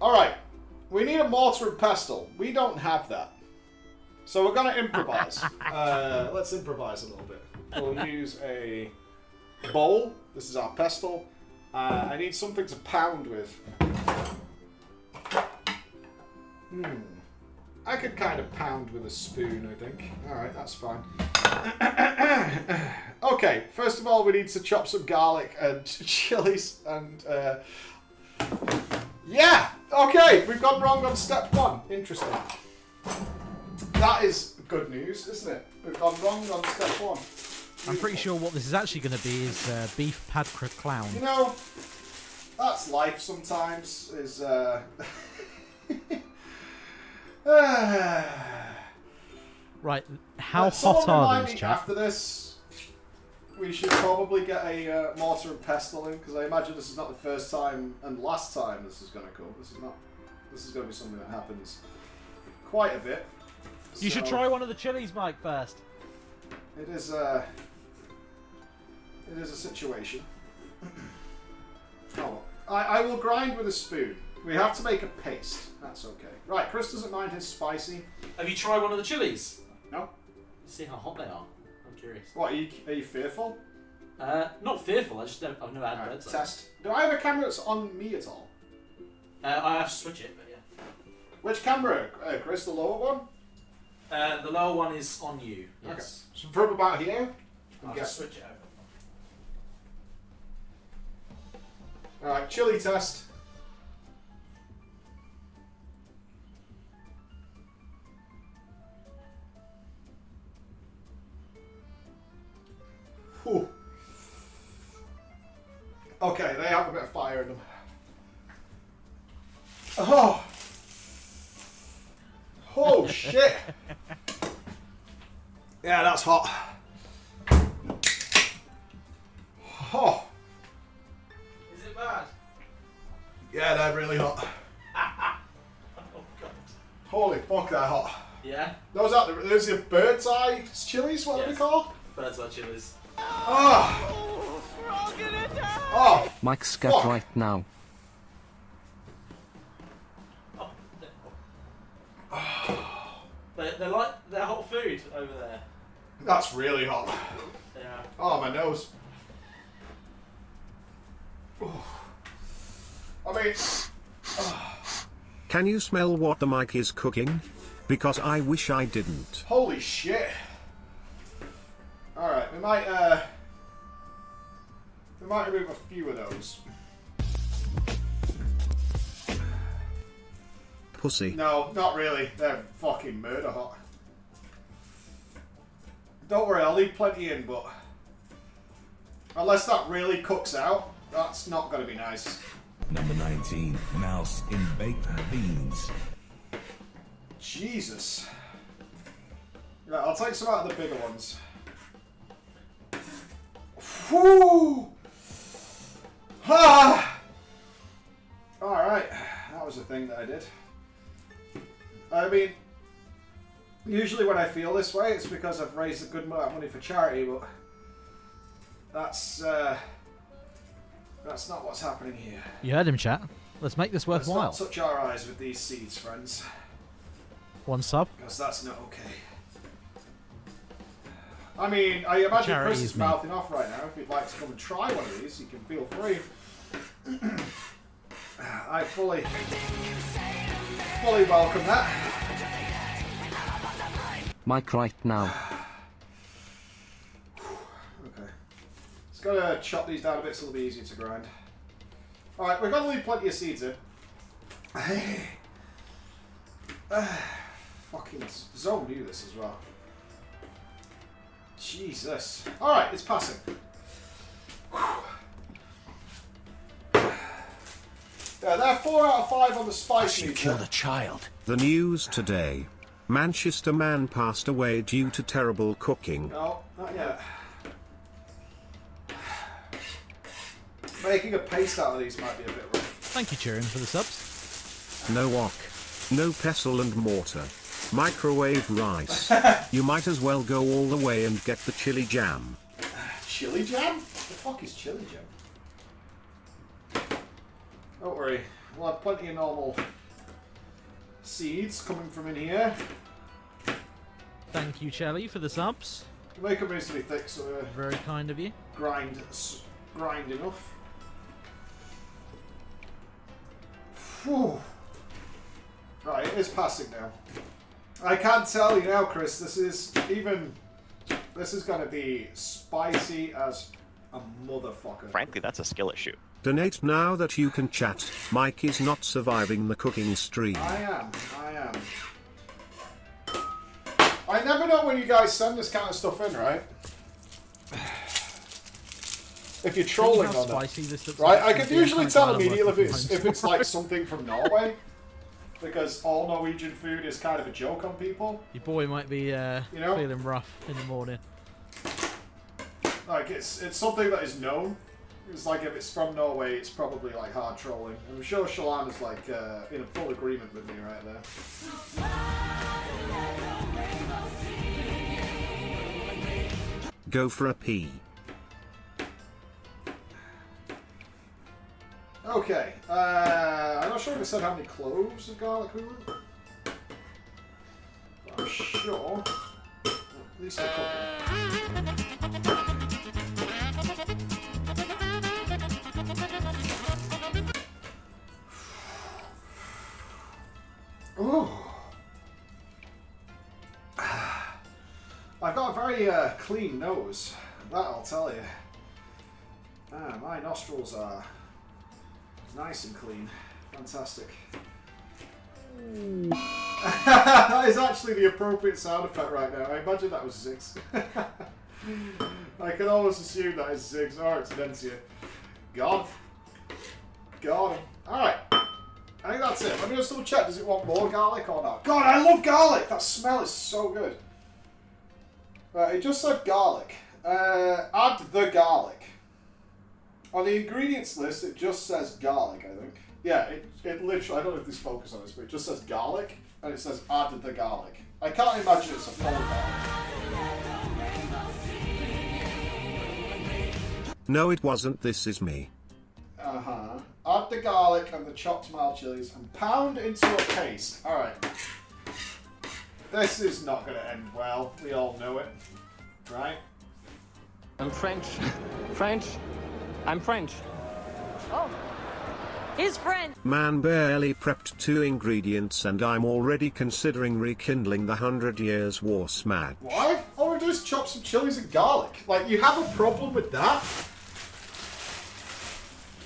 Alright. We need a mortar and pestle. We don't have that. So we're going to improvise. Let's improvise a little bit. We'll use a bowl. This is our pestle. I need something to pound with. I could kind of pound with a spoon, I think. Alright, that's fine. Okay, first of all, we need to chop some garlic and chilies and... Yeah! Okay, we've gone wrong on step 1. Interesting. That is good news, isn't it? We've gone wrong on step 1. I'm pretty sure what this is actually going to be is beef pad clown. You know, that's life sometimes, is... Right, how hot are these, chat? After this, we should probably get a mortar and pestle in, because I imagine this is not the first time and last time this is going to come. This is going to be something that happens quite a bit. You should try one of the chilies, Mike, first. It is a situation. Oh, I will grind with a spoon. We have to make a paste. That's okay. Right, Chris doesn't mind his spicy. Have you tried one of the chilies? No. See how hot they are. I'm curious. What, are you fearful? Not fearful. I've never had birds. Test. Do I have a camera that's on me at all? I have to switch it, but yeah. Which camera, Chris? The lower one? The lower one is on you. Yes. Okay. So from about here? I'll just switch it over. Alright, chili test. Whew. Okay, they have a bit of fire in them. Oh! Oh, shit! Yeah, that's hot. Oh! Is it bad? Yeah, they're really hot. Oh, God. Holy fuck, they're hot. Yeah? Those are the bird's eye chilies, what are they called? Bird's eye chilies. Oh! Oh! Mike's scared fuck. right now. They're hot food over there. That's really hot. Yeah. Oh, my nose. I mean... Can you smell what the mic is cooking? Because I wish I didn't. Holy shit. Alright, we might remove a few of those. Pussy. No, not really. They're fucking murder hot. Don't worry, I'll leave plenty in, but... Unless that really cooks out, that's not going to be nice. Number 19, mouse in baked beans. Jesus. Right, I'll take some out of the bigger ones. Whew! Ah! Alright, that was a thing that I did. I mean, usually when I feel this way, it's because I've raised a good amount of money for charity, but that's not what's happening here. You heard him, chat. Let's make this worthwhile. Let's not touch our eyes with these seeds, friends. One sub. Because that's not okay. I mean, I imagine Charity Chris is is me. mouthing off right now. If you'd like to come and try one of these, you can feel free. I fully welcome that. Mike right now. Okay. Just gotta chop these down a bit so they'll be easier to grind. Alright, we're gonna leave plenty of seeds in. Fucking Zoe knew this as well. Jesus. Alright, it's passing. Yeah, they're 4 out of 5 on the spice meter. You killed a child. The news today. Manchester man passed away due to terrible cooking. No, not yet. Making a paste out of these might be a bit rough. Thank you, Turin, for the subs. No wok. No pestle and mortar. Microwave rice. You might as well go all the way and get the chili jam. Chili jam? What the fuck is chili jam? Don't worry. We'll have plenty of normal seeds coming from in here. Thank you, Chelly, for the subs. To make them reasonably thick, so very kind of you. Grind enough. Whew. Right, it is passing now. I can't tell you now, Chris. This is going to be spicy as a motherfucker. Frankly, that's a skill issue. Donate now that you can chat. Mike is not surviving the cooking stream. I am. I never know when you guys send this kind of stuff in, right? If you're trolling on it. Right, I can usually tell immediately if it's like something from Norway. Because all Norwegian food is kind of a joke on people. Your boy might be feeling rough in the morning. Like, it's something that is known. It's like if it's from Norway, it's probably like hard trolling. I'm sure Shalon is like in a full agreement with me right there. Go for a pee. Okay, I'm not sure if it said how many cloves of garlic we want. But I'm sure at least a couple. Ooh. I've got a very clean nose, that I'll tell you. My nostrils are nice and clean. Fantastic. That is actually the appropriate sound effect right now. I imagine that was Ziggs. I can always assume that is Ziggs or it's Dencia. God. Got him. Alright. I think that's it. Let me just double check. Does it want more garlic or not? God, I love garlic! That smell is so good. Right, it just said garlic. Add the garlic. On the ingredients list, it just says garlic, I think. Yeah, it literally, I don't know if this focus on this, but it just says garlic, and it says add the garlic. I can't imagine it's a full garlic. No, it wasn't. This is me. Uh-huh. Add the garlic and the chopped mild chilies and pound into a paste. Alright. This is not going to end well. We all know it. Right? I'm French. French. I'm French. Oh. He's French. Man barely prepped 2 ingredients and I'm already considering rekindling the 100 Years War smad. Why? All we do is chop some chilies and garlic. Like, you have a problem with that?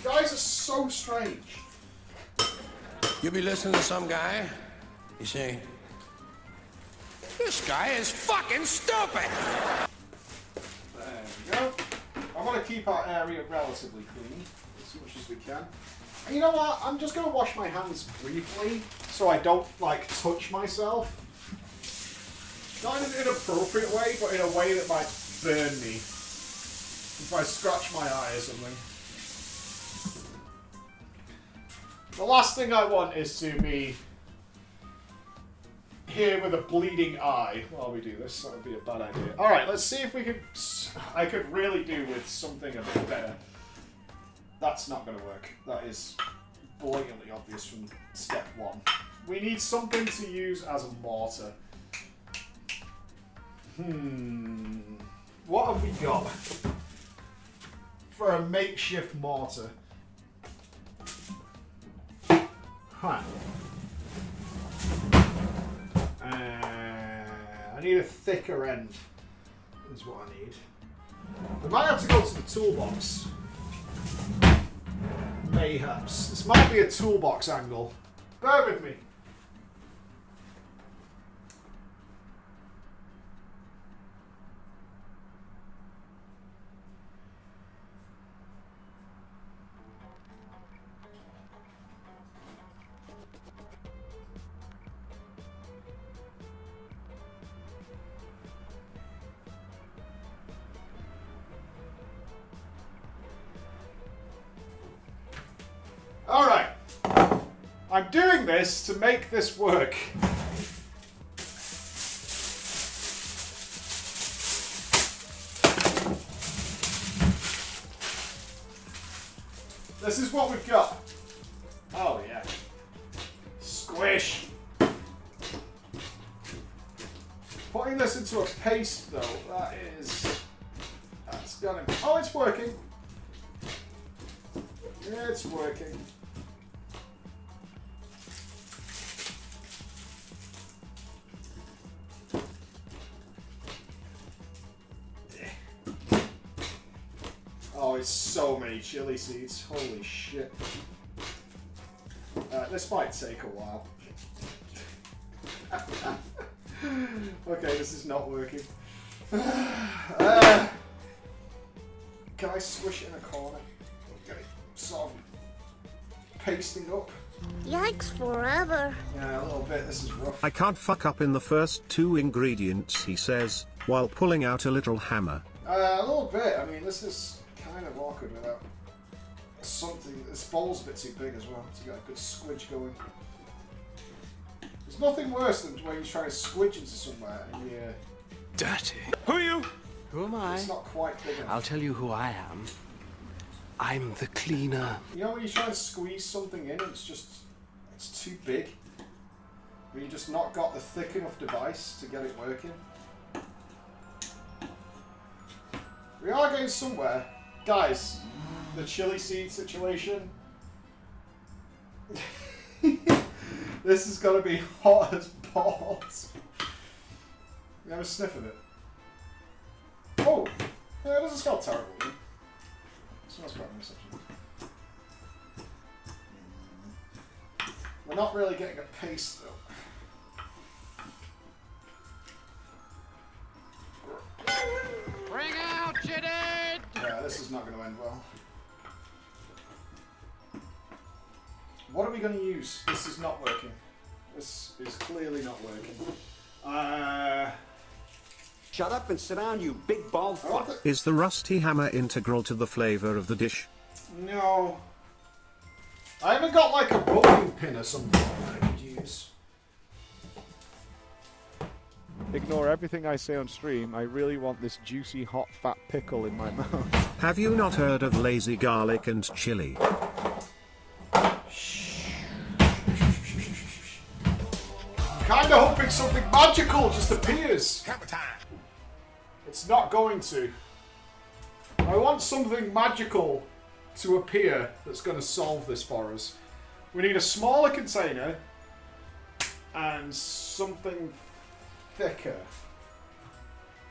You guys are so strange. You be listening to some guy, you say, this guy is fucking stupid. There we go. I want to keep our area relatively clean, as much as we can. And you know what? I'm just going to wash my hands briefly, so I don't, like, touch myself. Not in an inappropriate way, but in a way that might burn me. If I scratch my eye or something. The last thing I want is to be here with a bleeding eye while we do this. That would be a bad idea. Alright, let's see if we could... I could really do with something a bit better. That's not going to work. That is blatantly obvious from step 1. We need something to use as a mortar. What have we got for a makeshift mortar? Huh. I need a thicker end, is what I need. We might have to go to the toolbox. Mayhaps. This might be a toolbox angle. Bear with me. I'm doing this to make this work. This is what we've got. Oh yeah. Squish. Putting this into a paste though, that's gonna, oh, it's working. It's working. Oh, it's so many chili seeds. Holy shit. This might take a while. Okay, this is not working. Can I squish it in a corner? Okay, sort of pasting up. Yikes forever. Yeah, a little bit. This is rough. I can't fuck up in the first 2 ingredients, he says, while pulling out a little hammer. A little bit. I mean, this is kind of awkward without something. This bowl's a bit too big as well to get a good squidge going. There's nothing worse than when you try to squidge into somewhere and you... Dirty. Who are you? Who am I? It's not quite big enough. I'll tell you who I am. I'm the cleaner. You know when you try to squeeze something in and it's too big? When you just not got the thick enough device to get it working? We are getting somewhere. Guys, the chili seed situation. This is gonna be hot as balls. You have a sniff of it. Oh! Yeah, it doesn't smell terrible. It smells quite nice actually. We're not really getting a paste though. Bring out your dead! Yeah, this is not going to end well. What are we going to use? This is not working. This is clearly not working. Shut up and sit down, you big bald fuck. Is the rusty hammer integral to the flavor of the dish? No. I haven't got like a rolling pin or something that I could use. Ignore everything I say on stream. I really want this juicy, hot, fat pickle in my mouth. Have you not heard of lazy garlic and chili? Kind of hoping something magical just appears. It's not going to. I want something magical to appear that's going to solve this for us. We need a smaller container and something thicker.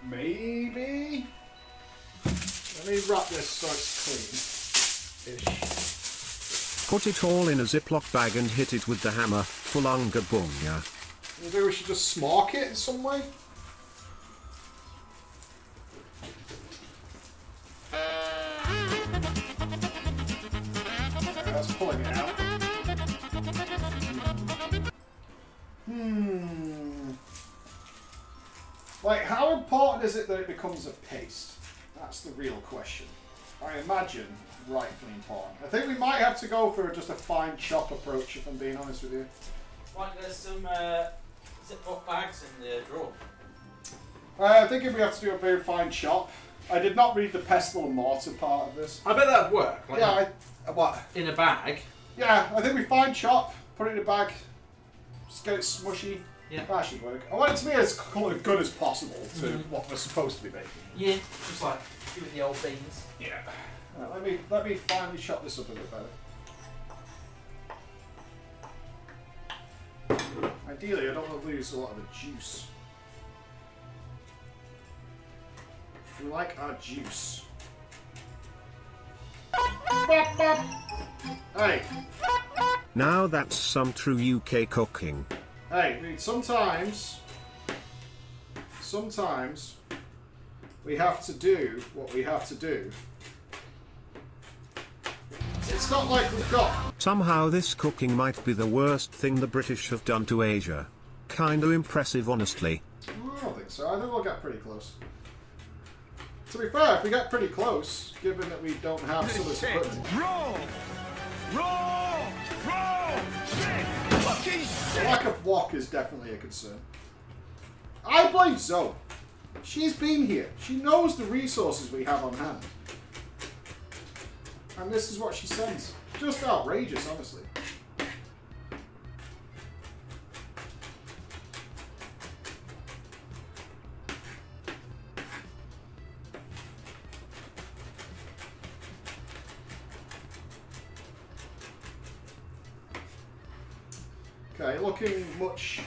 Maybe? Let me wrap this so it's clean-ish. Put it all in a Ziploc bag and hit it with the hammer. Fulunga bunga. Maybe we should just smark it in some way? Okay, that's pulling it out. Like, how important is it that it becomes a paste? That's the real question. I imagine rightfully important. I think we might have to go for just a fine chop approach, if I'm being honest with you. Like, there's some Ziploc bags in the drawer. I think if we have to do a very fine chop. I did not read the pestle and mortar part of this. I bet that'd work. Like, yeah, what? In a bag. Yeah, I think we fine chop, put it in a bag, just get it smushy. Yeah. That should work. I want it to be as good as possible to what we're supposed to be making. Yeah, just like doing the old beans. Yeah. Right, let me finally chop this up a bit better. Ideally, I don't want to lose a lot of the juice. We like our juice. Bop, bop. Hey. Now that's some true UK cooking. Hey, sometimes we have to do what we have to do. It's not like we've got... Somehow this cooking might be the worst thing the British have done to Asia. Kinda impressive, honestly. I don't think so. I think we'll get pretty close. To be fair, if we get pretty close, given that we don't have some of this equipment... Roll! Roll! Roll! Shit! Lack of wok is definitely a concern. I blame Zoe. She's been here. She knows the resources we have on hand. And this is what she sends. Just outrageous, honestly. Okay, looking much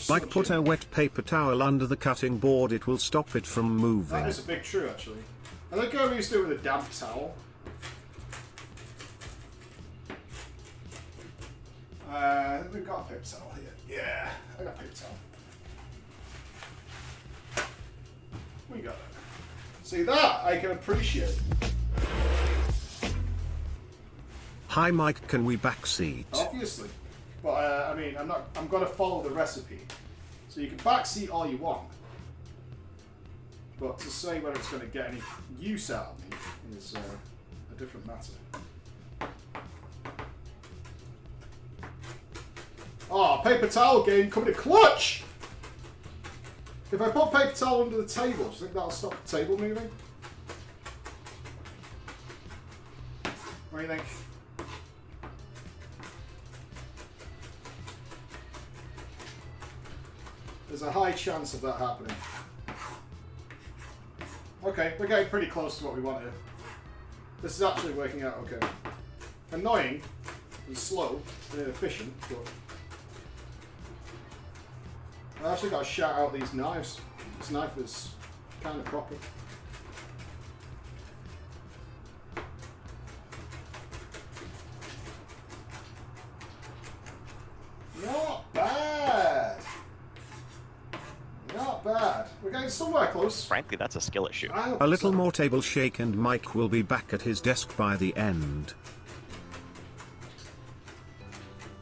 Mike, put a wet paper towel under the cutting board, it will stop it from moving. That is a big true, actually. I think I used to do it with a damp towel. I think we've got a paper towel here. Yeah, I got a paper towel. We got it. See that? I can appreciate. Hi Mike, can we backseat? Obviously. But I mean, I'm gonna follow the recipe. So you can backseat all you want. But to say whether it's gonna get any use out of me is a different matter. Oh, paper towel game coming to clutch! If I put paper towel under the table, do you think that'll stop the table moving? What do you think? There's a high chance of that happening. Okay, we're getting pretty close to what we wanted. This is actually working out okay. Annoying and slow and inefficient, but I actually got to shout out these knives. This knife is kind of proper. Not bad. Not bad. We're getting somewhere close. Frankly, that's a skill issue. A little more table shake and Mike will be back at his desk by the end.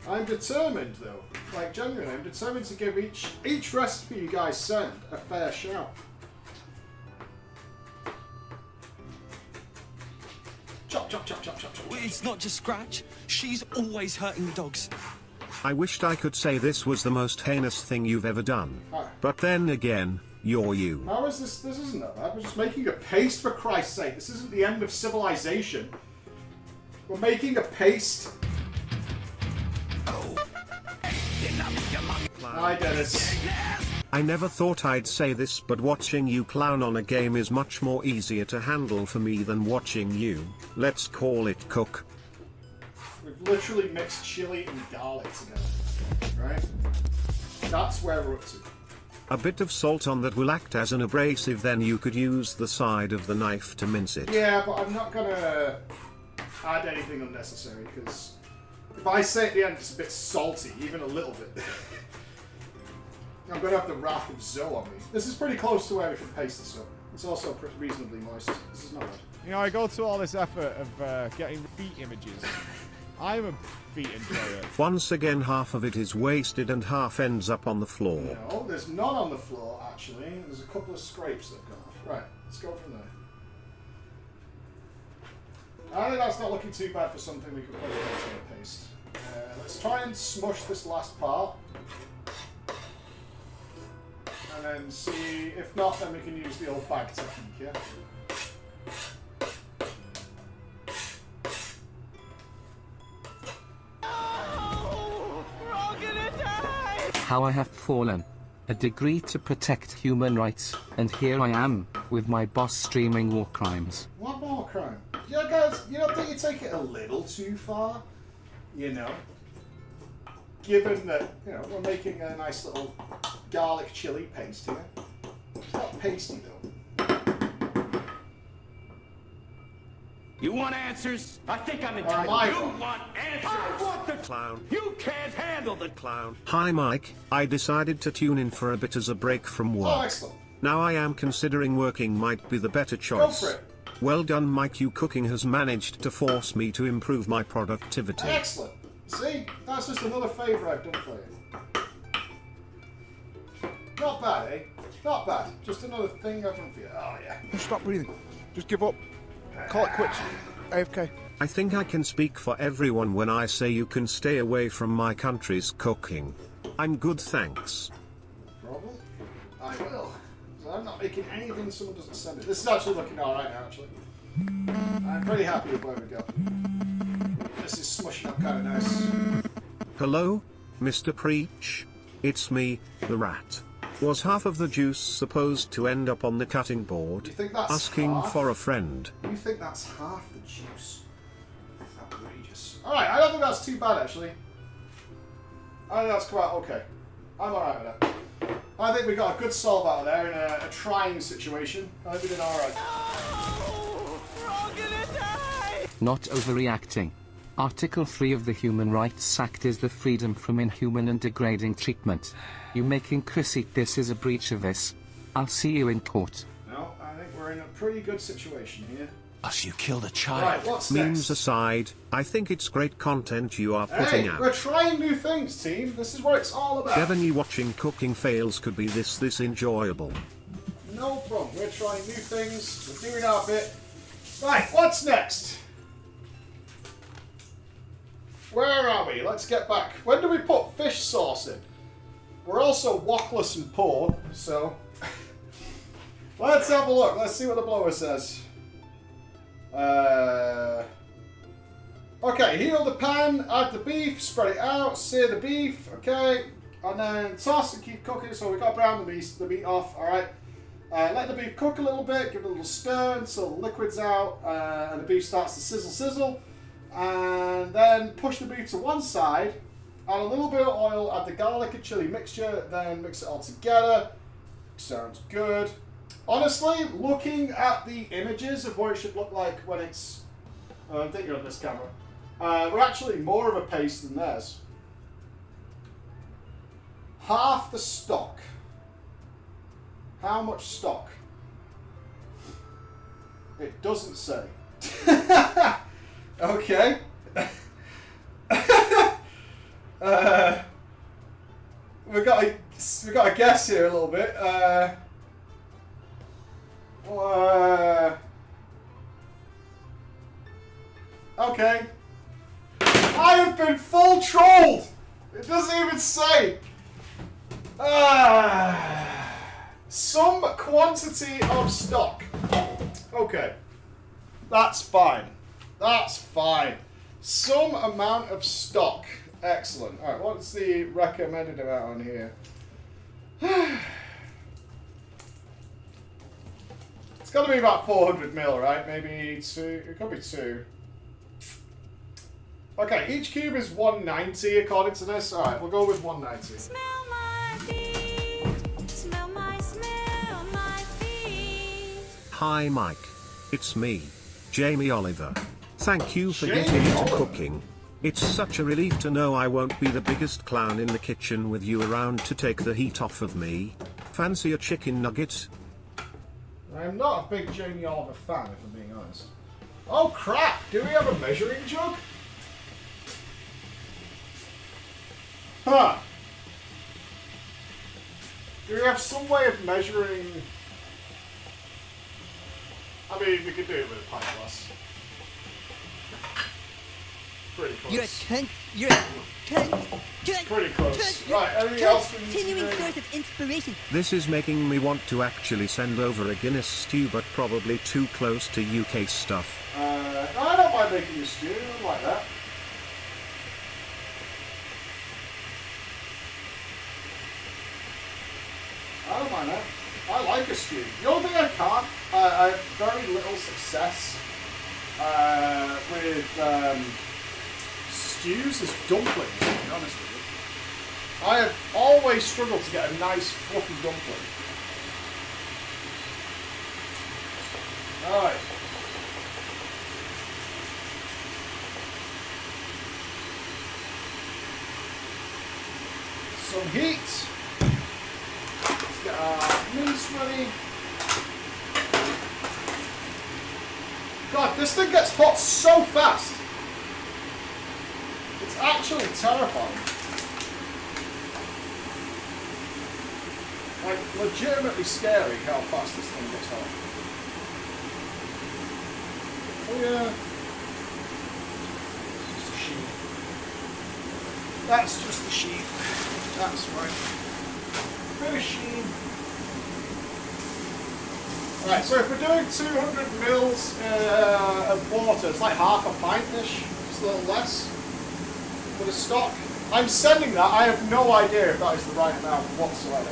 I'm determined, though. Like, genuinely, I'm determined to give each recipe you guys send a fair shout. Chop, chop, chop, chop, chop, chop. It's not just Scratch. She's always hurting the dogs. I wished I could say this was the most heinous thing you've ever done. But then again, you're you. How is this? This isn't that bad. We're just making a paste, for Christ's sake. This isn't the end of civilization. We're making a paste. I did it. I never thought I'd say this, but watching you clown on a game is much more easier to handle for me than watching you, let's call it cook. We've literally mixed chili and garlic together, right? That's where we're up to. A bit of salt on that will act as an abrasive, then you could use the side of the knife to mince it. Yeah, but I'm not gonna add anything unnecessary, because if I say at the end it's a bit salty, even a little bit, I'm gonna have the wrath of Zoe on me. This is pretty close to where we can paste this up. It's also reasonably moist. This is not bad. You know, I go to all this effort of getting feet images. I'm a feet enjoyer. Once again, half of it is wasted and half ends up on the floor. No, there's none on the floor, actually. There's a couple of scrapes that have gone off. Right, let's go from there. I think that's not looking too bad for something we could put into a paste. Let's try and smush this last part. And then see, if not, then we can use the old bag technique, yeah? How I have fallen. A degree to protect human rights, and here I am, with my boss streaming war crimes. What more crime? Yeah, guys, you don't think you take it a little too far? You know? Given that, you know, we're making a nice little garlic chili paste here. It's not pasty, though. You want answers? I think I'm entitled. You want answers? I want the clown. You can't handle the clown. Hi Mike, I decided to tune in for a bit as a break from work. Oh, excellent. Now I am considering working might be the better choice. Go for it. Well done Mike, you cooking has managed to force me to improve my productivity. Excellent. See, that's just another favour I've done for you. Not bad, eh? Not bad. Just another thing I've done for you. Oh, yeah. Stop breathing. Just give up. Call it quits. AFK. I think I can speak for everyone when I say you can stay away from my country's cooking. I'm good, thanks. Problem? I will. So I'm not making anything someone doesn't send it. This is actually looking alright now, actually. I'm pretty happy with where we go. This is smushing up kind of nice. Hello, Mr. Preach. It's me, the rat. Was half of the juice supposed to end up on the cutting board? You think that's asking half? for a friend. You think that's half the juice? Outrageous. Alright, I don't think that's too bad, actually. I think that's quite okay. I'm alright with that. I think we got a good solve out of there in a trying situation. I think we did alright. Not overreacting. Article 3 of the Human Rights Act is the freedom from inhuman and degrading treatment. You making Chris eat this is a breach of this. I'll see you in court. No, I think we're in a pretty good situation here. Us, you killed a child. Right, what's Memes next? aside, I think it's great content you are putting Hey, out. we're trying new things, team. This is what it's all about. Definitely watching cooking fails could be this enjoyable. No problem. We're trying new things. We're doing our bit. Right, what's next? Where are we? Let's get back. When do we put fish sauce in? We're also wockless and poor, so let's have a look. Let's see what the blower says. Okay, heal the pan, add the beef, spread it out, sear the beef, okay, and then toss and keep cooking. So we got to brown the meat off. All right. Let the beef cook a little bit, give it a little stir until the liquid's out and the beef starts to sizzle. And then push the beef to one side, add a little bit of oil, add the garlic and chili mixture, then mix it all together. Sounds good. Honestly, looking at the images of what it should look like when it's... I think you're on this camera. We're actually more of a paste than theirs. Half the stock. How much stock? It doesn't say. Okay. we got a guess here a little bit. Okay. I have been full trolled. It doesn't even say. Some quantity of stock. Okay. That's fine. That's fine. Some amount of stock. Excellent. Alright, what's the recommended amount on here? It's got to be about 400 mil, right? Maybe 2. It could be 2. Okay, each cube is 190 according to this. Alright, we'll go with 190. Smell my feet. Smell my feet. Hi Mike. It's me, Jamie Oliver. Thank you for getting into cooking. It's such a relief to know I won't be the biggest clown in the kitchen with you around to take the heat off of me. Fancy a chicken nugget? I'm not a big Jamie Oliver fan, if I'm being honest. Oh crap! Do we have a measuring jug? Huh. Do we have some way of measuring... I mean, we could do it with a pint glass. Pretty close. You're a cunt. You're a cunt. Cunt. Pretty close. Cunt. Right, anything else we need to Continuing do? source of inspiration. This is making me want to actually send over a Guinness stew, but probably too close to UK stuff. I don't mind making a stew. I like that. I don't mind that. I like a stew. The only thing I can't, I have very little success with stews is dumplings, to be honest with you. I have always struggled to get a nice fluffy dumpling. Alright. Some heat. Let's get our meats ready. God, this thing gets hot so fast. It's actually terrifying. Like, legitimately scary how fast this thing gets hot. Oh yeah. That's just the sheen. That's right. Bit of sheen. Right, so if we're doing 200 mils of water, it's like half a pint-ish, just a little less for the stock. I'm sending that. I have no idea if that is the right amount whatsoever.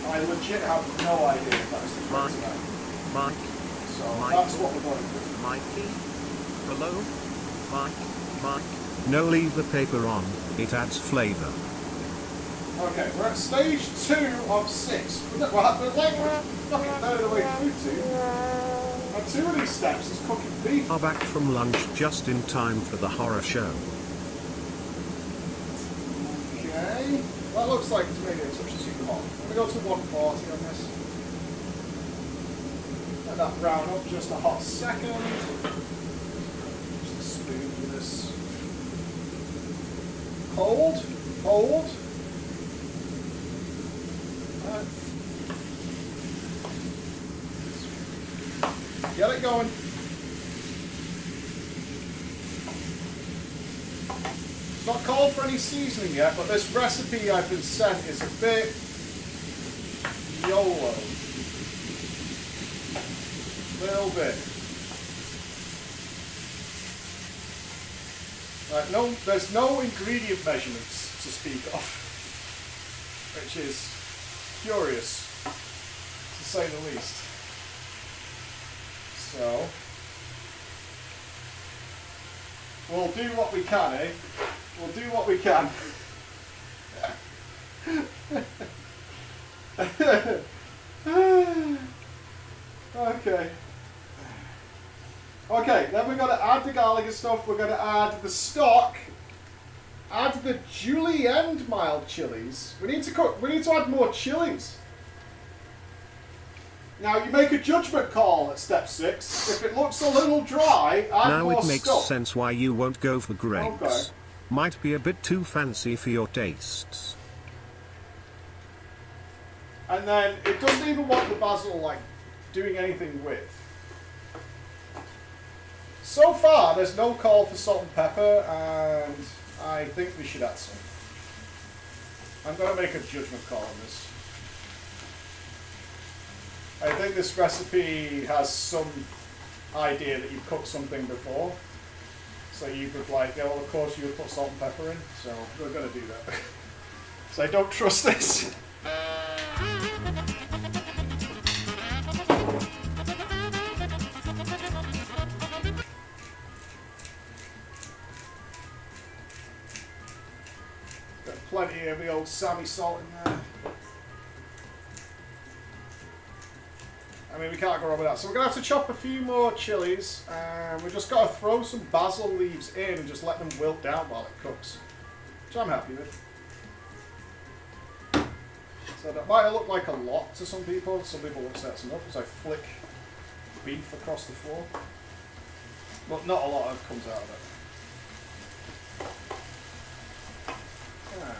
I legit have no idea if that is the right amount. Mike. So Mike. that's what we're going to do. Mikey? Hello? Mike? No, leave the paper on. It adds flavour. Okay, we're at stage 2 of 6. We're like fucking third of the way through 2. And 2 of these steps is cooking beef. Are back from lunch just in time for the horror show. Okay. That looks like it's maybe a touch super hot. I'm going to go to 140 on this. Let that brown up just a hot second. Just a spoon for this. Hold. Right. Get it going. It's not called for any seasoning yet, but this recipe I've been sent is a bit YOLO. Little bit. Right, there's no ingredient measurements to speak of, which is curious, to say the least. So, we'll do what we can, eh? We'll do what we can. Okay. Okay, then we're going to add the garlic and stuff. We're going to add the stock. Add the julienne mild chilies. We need to add more chilies. Now you make a judgment call at step 6. If it looks a little dry, add now more it makes stuff. sense why you won't go for grapes. Okay. Might be a bit too fancy for your tastes. And then it doesn't even want the basil like doing anything with. So far, there's no call for salt and pepper, and I think we should add some. I'm going to make a judgment call on this. I think this recipe has some idea that you've cooked something before. So you could like, yeah, well of course you would put salt and pepper in, so we're going to do that. So I don't trust this. Got plenty of the old Sammy salt in there. I mean, we can't go wrong with that. So we're going to have to chop a few more chilies, and we've just got to throw some basil leaves in and just let them wilt down while it cooks, which I'm happy with. So that might look like a lot to some people. Some people won't say that's enough as I flick beef across the floor. But not a lot comes out of it. Alright.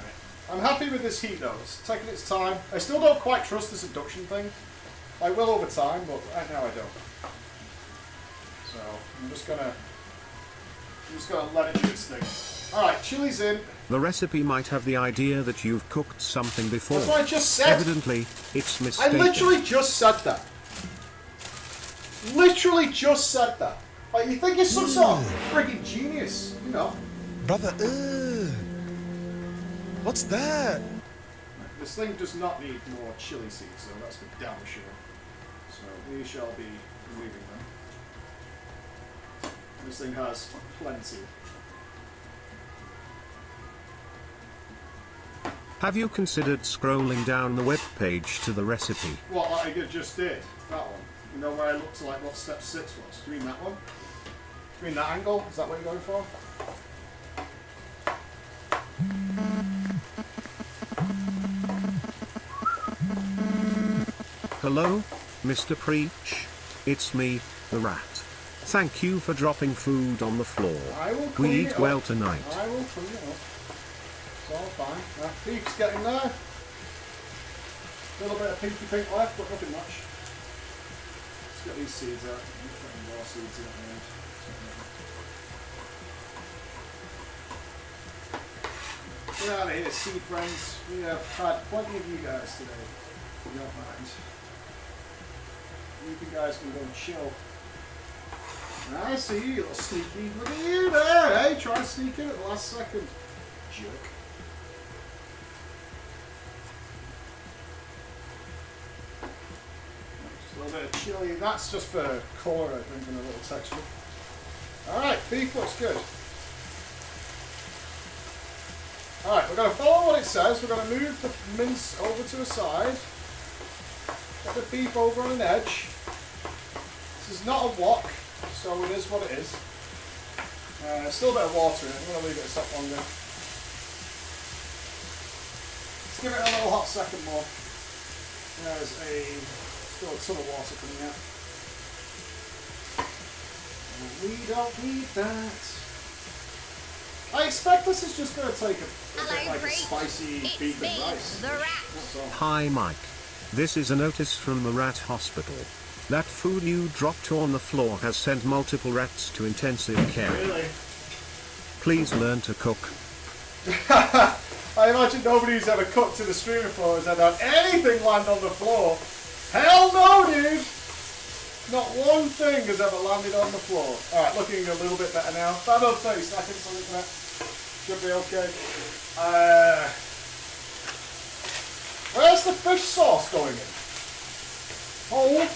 I'm happy with this heat though. It's taking its time. I still don't quite trust this induction thing. I will over time, but right now I don't. So I'm just gonna let it do its thing. Alright, chili's in. The recipe might have the idea that you've cooked something before. That's what I just said. Evidently, it's mistaken. I literally just said that. Literally just said that. Like, you think you're some sort of frigging genius, you know. Brother, what's that? This thing does not need more chili seeds, though, that's for damn sure. So we shall be removing them. This thing has plenty. Have you considered scrolling down the web page to the recipe? What, like I just did? That one? You know where I looked to like what step 6 was? Do you mean that one? Do you mean that angle? Is that what you're going for? Hello, Mr. Preach. It's me, the rat. Thank you for dropping food on the floor. I will We clean eat it well up. tonight. I will clean it up. It's all fine. That beef's getting there. A little bit of pinky pink left, but nothing much. Let's get these seeds out. I'm putting raw seeds in at the end. Get out of here, sea friends. We have had plenty of you guys today. If you don't mind. You guys can go chill. I see you, little sneaky. Look at you there, hey? Try to sneak in at the last second. Jerk. Just a little bit of chili. That's just for colour, I think, and a little texture. Alright, beef looks good. Alright, we're going to follow what it says. We're going to move the mince over to the side. Get the beef over on an edge. This is not a wok, so it is what it is. Still a bit of water in it. I'm going to leave it a sec longer. Let's give it a little hot second more. There's still a ton of water coming out. We don't need that. I expect this is just going to take a bit like a spicy beef and rice. That's all. Hi Mike. This is a notice from the rat hospital. That food you dropped on the floor has sent multiple rats to intensive care. Really? Please learn to cook. I imagine nobody who's ever cooked to the stream before has ever had anything land on the floor. Hell no, dude! Not one thing has ever landed on the floor. Alright, looking a little bit better now. About another 30 seconds, something like that. Should be okay. Where's the fish sauce going in? Hold.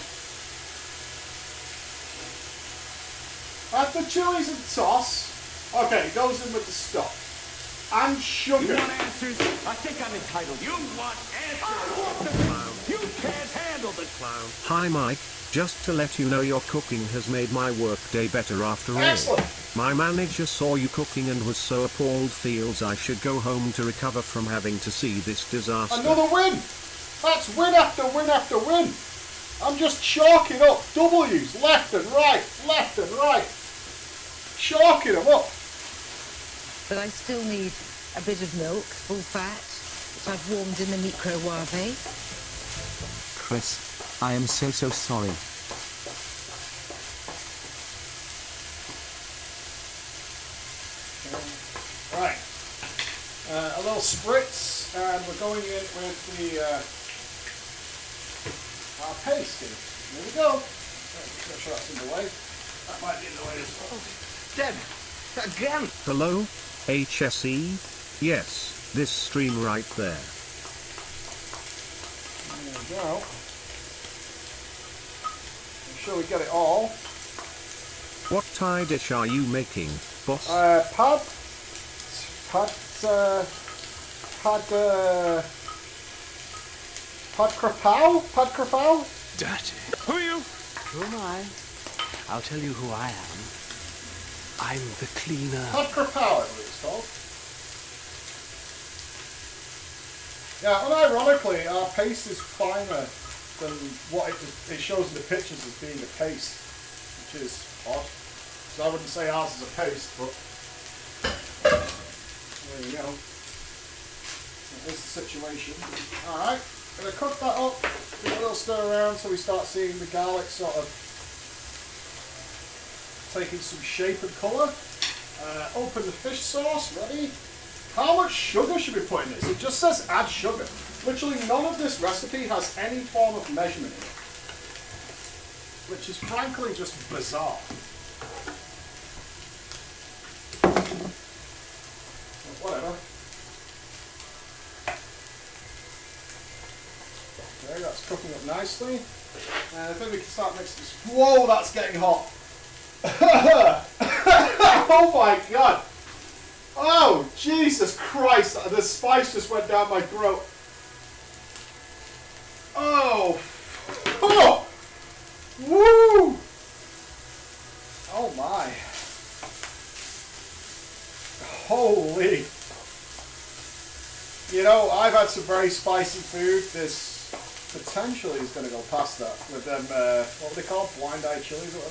After chilies and toss. Okay, it goes in with the stock. And sugar. You want answers? I think I'm entitled. You want answers? You can't handle the clown. Hi Mike, just to let you know your cooking has made my workday better after all. Excellent. My manager saw you cooking and was so appalled feels I should go home to recover from having to see this disaster. Another win! That's win after win after win. I'm just chalking up W's left and right, left and right. Chalking them up. But I still need a bit of milk, full fat, which I've warmed in the microwave. Chris, I am so sorry. Right. A little spritz, and we're going in with the our paste here. There we go. Right, just make sure that's in the way. That might be in the way as well. Dead. Again. Hello? HSE? Yes, this stream right there. There we go. Make sure we get it all. What Thai dish are you making, boss? Pad krapao? Dirty. Who are you? Who am I? I'll tell you who I am. I'm the cleaner. Pad krapao, I believe it's called. Yeah, unironically, our paste is finer than what it shows in the pictures as being a paste, which is odd. So I wouldn't say ours is a paste, but there you go. That is the situation. Alright, gonna cook that up, give it a little stir around so we start seeing the garlic sort of taking some shape and colour. Open the fish sauce, ready? How much sugar should we put in this? It just says add sugar. Literally none of this recipe has any form of measurement in it. Which is frankly just bizarre. But whatever. Okay, that's cooking up nicely. And I think we can start mixing this. Whoa, that's getting hot. Oh my god. Oh, Jesus Christ, the spice just went down my throat. Oh. Oh. Woo. Oh my. Holy. You know, I've had some very spicy food. This potentially is going to go past that with them, what were they called? Blind eye chilies or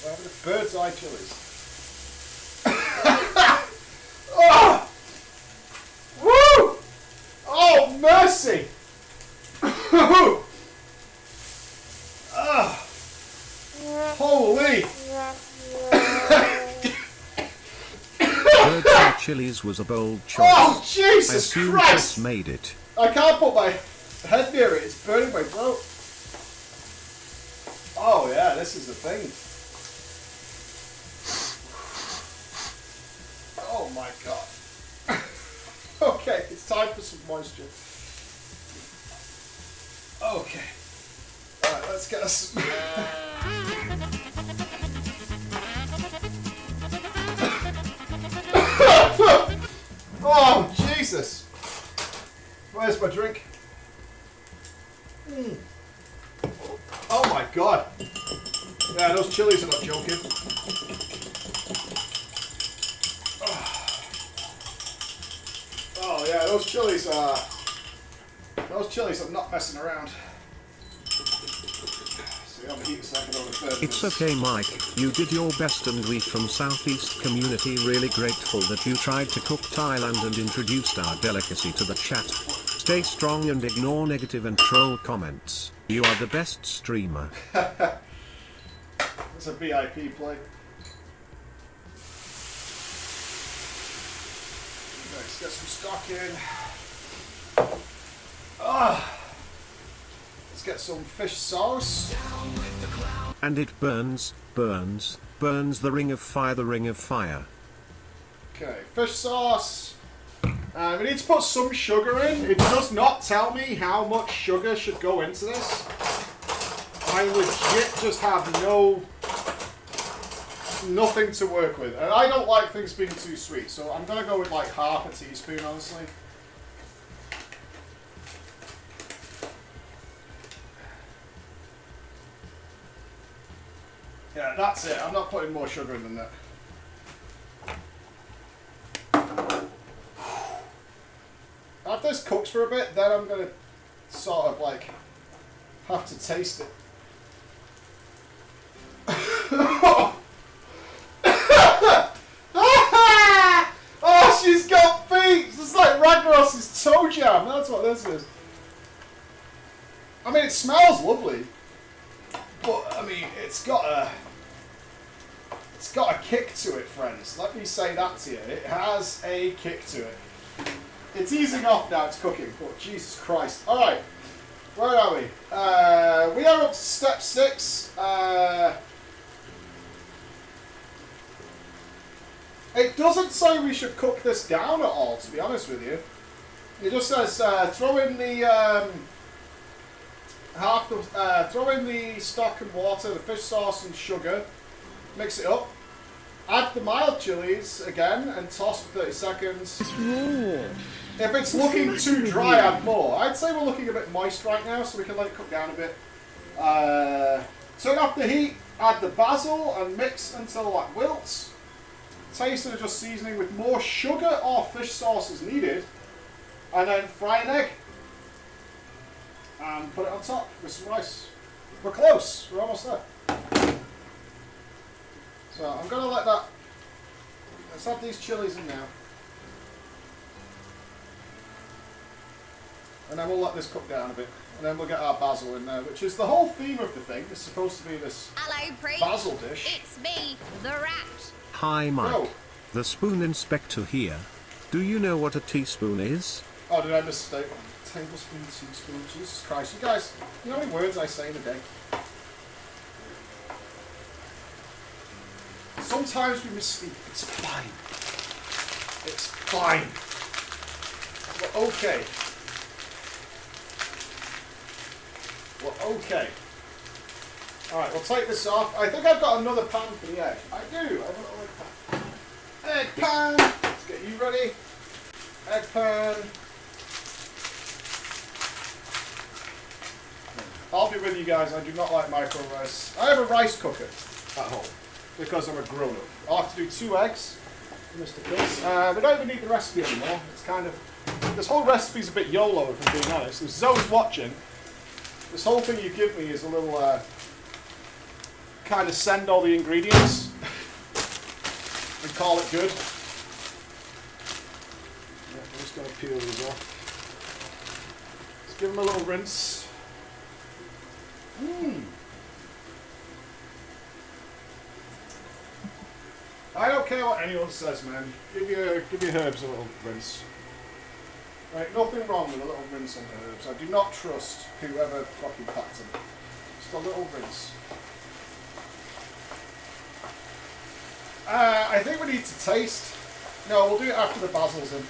whatever? Bird's eye chilies. Oh! Woo! Oh, mercy! Holy! Bird's eye chilies was a bold choice. Oh, I Jesus assume Christ! Chris made it. I can't put my head near it. It's burning my throat. Oh, yeah, this is the thing. Oh, my God. Okay, it's time for some moisture. Okay. Alright, let's get us... Oh, Jesus! Where's my drink? Oh my God! Yeah, those chilies are not joking. Oh yeah, those chilies are not messing around. See, I'm heat a second over third. It's okay, Mike. You did your best, and we from Southeast community really grateful that you tried to cook Thailand and introduced our delicacy to the chat. Stay strong and ignore negative and troll comments. You are the best streamer. It's a VIP play. Let's get some stock in. Let's get some fish sauce. And it burns, burns, burns the ring of fire, the ring of fire. Okay, fish sauce. We need to put some sugar in. It does not tell me how much sugar should go into this. I legit just have nothing to work with. And I don't like things being too sweet, so I'm going to go with like half a teaspoon, honestly. Yeah, that's it. I'm not putting more sugar in than that. After this cooks for a bit, then I'm going to sort of like have to taste it. Oh, she's got feet! It's like Ragnaros's toe jam. That's what this is. I mean, it smells lovely, but I mean, it's got a kick to it, friends. Let me say that to you. It has a kick to it. It's easing off now. It's cooking. But Jesus Christ! All right, where are we? We are up to step 6. It doesn't say we should cook this down at all, to be honest with you. It just says throw in the throw in the stock and water, the fish sauce and sugar, mix it up, add the mild chilies again, and toss for 30 seconds. If it's looking too dry, add more. I'd say we're looking a bit moist right now, so we can let it cook down a bit. Turn off the heat, add the basil, and mix until that wilts. Taste and adjust seasoning with more sugar or fish sauce as needed, and then fry an egg and put it on top with some rice. We're close. We're almost there. So I'm going to let that... Let's add these chilies in now. And then we'll let this cook down a bit. And then we'll get our basil in there, which is the whole theme of the thing. It's supposed to be this basil dish. It's me, the rat. Hi Mike. Oh. The spoon inspector here. Do you know what a teaspoon is? Oh, did I mistake? Tablespoon, teaspoon, Jesus Christ. You guys, you know how many words I say in a day? Sometimes we misspeak. It's fine. It's fine. We're okay. We're okay. Alright, we'll take this off. I think I've got another pan for the egg. I do. I have another pan. Egg pan. Let's get you ready. Egg pan. I'll be with you guys. I do not like micro rice. I have a rice cooker at home because I'm a grown-up. I'll have to do 2 eggs, Mr. Chris. We don't even need the recipe anymore. It's kind of... This whole recipe's a bit YOLO, if I'm being honest. If Zoe's watching, this whole thing you give me is a little... kind of send all the ingredients and call it good. Yeah, I'm just going to peel these off. Let's give them a little rinse. I don't care what anyone says, man. Give your herbs a little rinse. Right, nothing wrong with a little rinse on herbs. I do not trust whoever fucking packed them. Just a little rinse. I think we need to taste. No, we'll do it after the basil's in.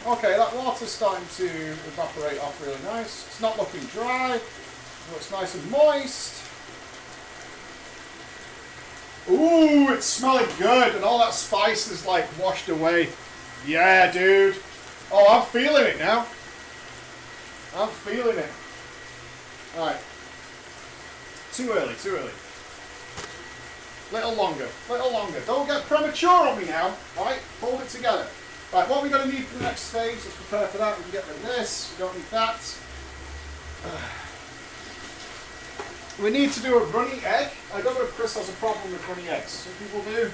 Okay, that water's starting to evaporate off really nice. It's not looking dry. It looks nice and moist. Ooh, it's smelling good, and all that spice is like washed away. Yeah, dude. Oh, I'm feeling it now. I'm feeling it. Alright. Too early, too early. Little longer, little longer. Don't get premature on me now. Alright, hold it together. Right, what are we going to need for the next stage? Let's prepare for that. We can get rid of this. We don't need that. We need to do a runny egg. I don't know if Chris has a problem with runny eggs. Some people do.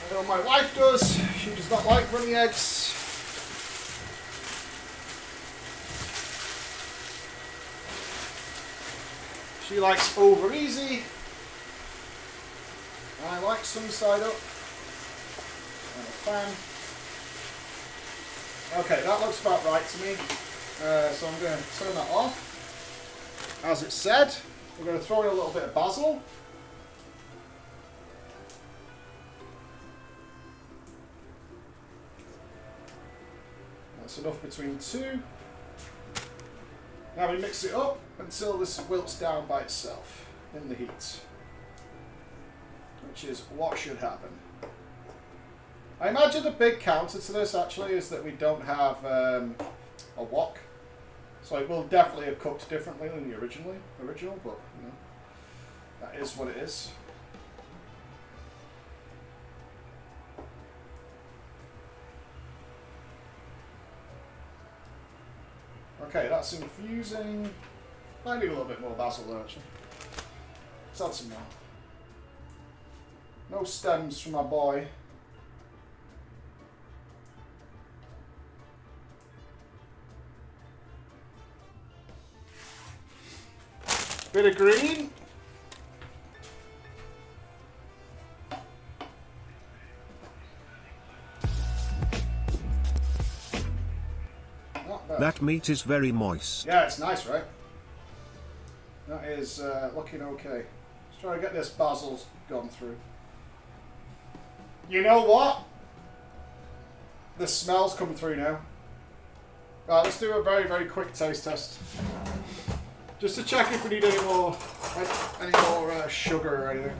I know my wife does. She does not like runny eggs. She likes over easy. I like some side up. I'm a fan. Okay, that looks about right to me. So I'm going to turn that off. As it said, we're going to throw in a little bit of basil. That's enough between two. Now we mix it up until this wilts down by itself in the heat. Which is what should happen. I imagine the big counter to this actually is that we don't have a wok. So it will definitely have cooked differently than the original, but you know, that is what it is. Okay, that's infusing. I need a little bit more basil there actually. Let's add some more. No stems for my boy. Bit of green. That meat is very moist. Yeah, it's nice, right? That is looking okay. Let's try to get this basil's gone through. You know what? The smell's coming through now. Right, let's do a very, very quick taste test. Just to check if we need any more sugar or anything.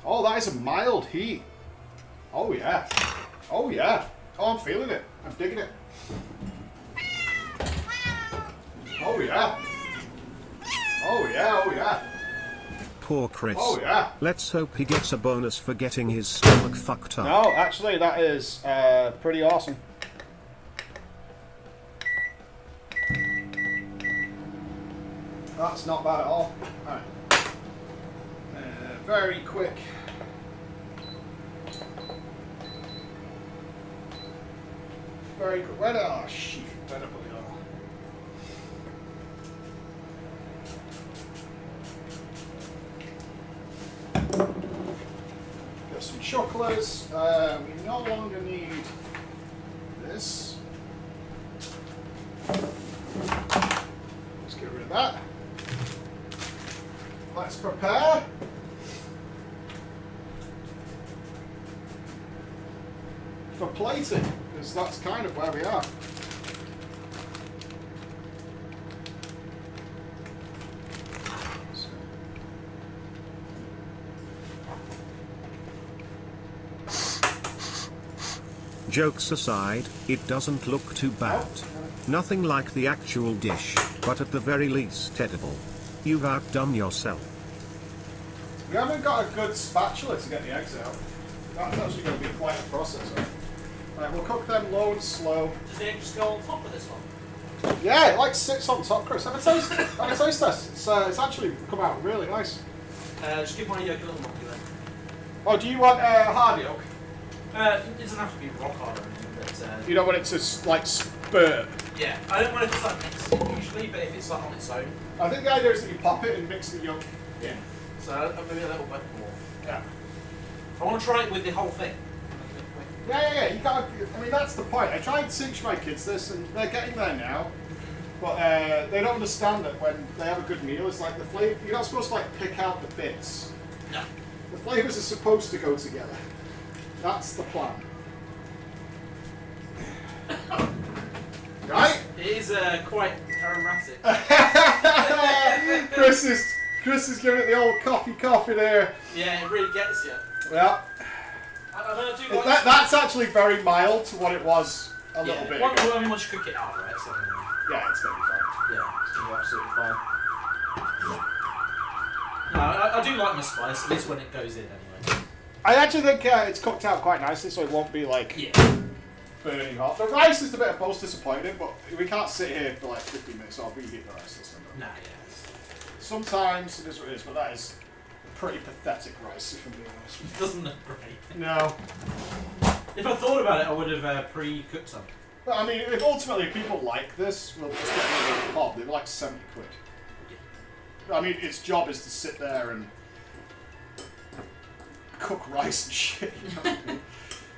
Oh, that is a mild heat. Oh yeah. Oh yeah. Oh, I'm feeling it. I'm digging it. Oh yeah. Oh yeah, oh yeah. Poor Chris. Oh yeah. Let's hope he gets a bonus for getting his stomach fucked up. No, actually that is pretty awesome. That's not bad at all. Alright. Very quick. Very quick. Where did, oh shit, better put it on. Get some chocolates. We no longer need this. Let's get rid of that. Let's prepare. For plating, because that's kind of where we are. Jokes aside, it doesn't look too bad. Nothing like the actual dish, but at the very least edible. You've outdone yourself. We haven't got a good spatula to get the eggs out. That's actually going to be quite a process. Right, we'll cook them low and slow. Does the egg just go on top of this one? Yeah, it like sits on top, Chris. Have a taste. Have a taste test. It's actually come out really nice. Just give my yolk a little monkey then. Oh, do you want hard yolk? It doesn't have to be rock hard or anything, but... You don't want it to, like, spurt? Yeah, I don't mind if it's like mixed usually, but if it's like on its own. I think the idea is that you pop it and mix the yolk in. So maybe a little bit more. Yeah. I want to try it with the whole thing. Yeah. You can't. I mean, that's the point. I try and teach my kids this, and they're getting there now. But they don't understand that when they have a good meal, it's like the flavor. You're not supposed to like pick out the bits. No. The flavors are supposed to go together. That's the plan. Right? It is quite aromatic. Chris is giving it the old coffee there. Yeah, it really gets you. Yeah. I do like That's actually very mild to what it was a little bit ago. I mean, once you cook it out, right? So, yeah, it's going to be fine. Yeah, it's going to be absolutely fine. No, I do like my spice, at least when it goes in anyway. I actually think it's cooked out quite nicely, so it won't be like burning hot. The rice is the bit I'm most disappointed in, but we can't sit here for like 15 minutes or reheat the rice this time. Nah, Sometimes it is what it is, but that is pretty pathetic rice, if I'm being honest with It doesn't look great. No. If I thought about it, I would have pre-cooked some. But I mean, if ultimately people like this, we'll just get rid of the pod. They're like 70 quid. I mean, its job is to sit there and cook rice and shit. You know what I mean?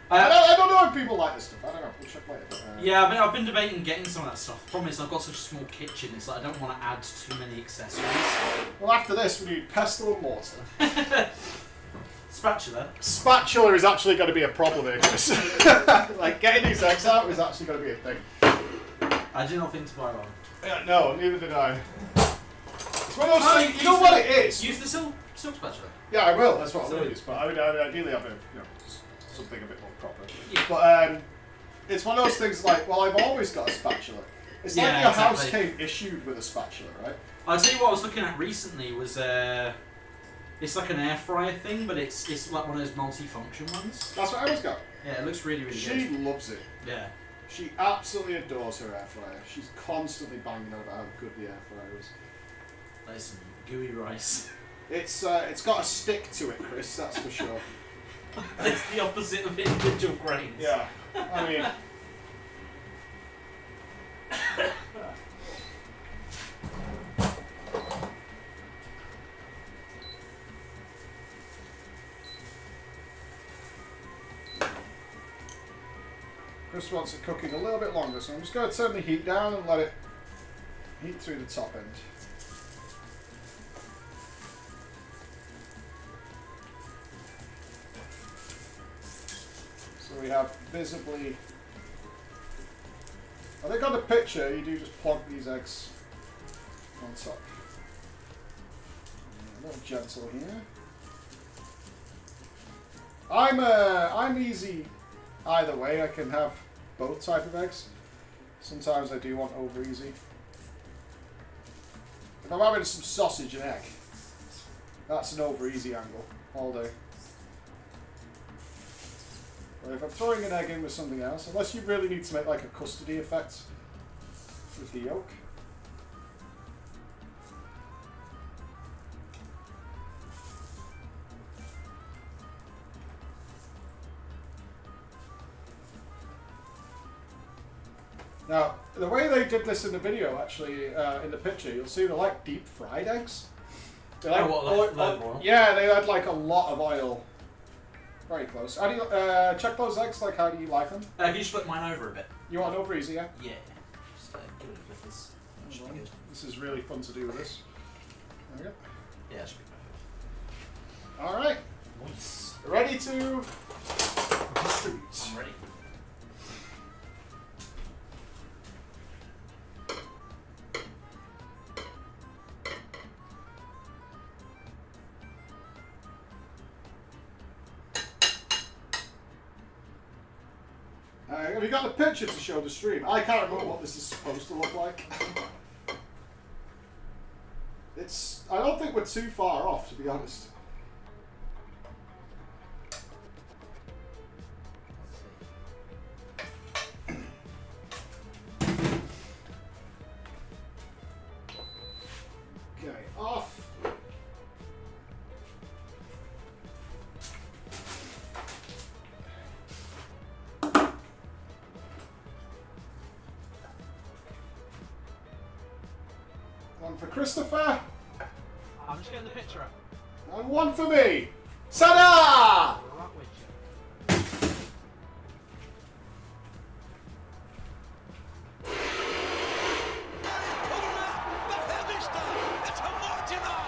I don't know if people like this stuff. I don't know. We'll check later. But, yeah, I mean, I've been debating getting some of that stuff. The problem is I've got such a small kitchen, it's like I don't want to add too many accessories. Well, after this, we need pestle and mortar. Spatula? Spatula is actually going to be a problem here, Chris. Like, getting these eggs out is actually going to be a thing. I do not think to buy one. Yeah, no, neither did I. It's one of those things, you know what it is? Use the silk spatula. Yeah, I will. That's what I will use. But I would ideally have something a bit more proper. Yeah. But it's one of those things like, well, I've always got a spatula. It's like your house came issued with a spatula, right? I'll tell you what I was looking at recently was it's like an air fryer thing, but it's like one of those multi-function ones. That's what I always got. Yeah, it looks really good. She loves it. Yeah. She absolutely adores her air fryer. She's constantly banging on about how good the air fryer is. That is some gooey rice. It's got a stick to it, Chris. That's for sure. It's the opposite of individual grains. Yeah. I mean. Chris wants it cooking a little bit longer, so I'm just going to turn the heat down and let it heat through the top end. So we have visibly... I think on the picture you do just plonk these eggs on top. A little gentle here. I'm easy either way. I can have both type of eggs. Sometimes I do want over easy. If I'm having some sausage and egg, that's an over easy angle all day. But if I'm throwing an egg in with something else, unless you really need to make like a custody effect with the yolk. Now, the way they did this in the video, actually, in the picture, you'll see they're like deep fried eggs. They're like, oil? Yeah, they had like a lot of oil. Very close. How do you check those eggs? Like, how do you like them? Can you just flip mine over a bit? You want it over easy, yeah? Yeah. Just give it a flip. This should be good. This is really fun to do with this. There we go. Yeah, that should be perfect. All right. Nice. Ready to distribute. I'm ready. Have you got the picture to show the stream? I can't remember what this is supposed to look like. I don't think we're too far off, to be honest. Okay, off. Christopher. I'm just getting the picture up. And one for me. Ta-da! Right with you.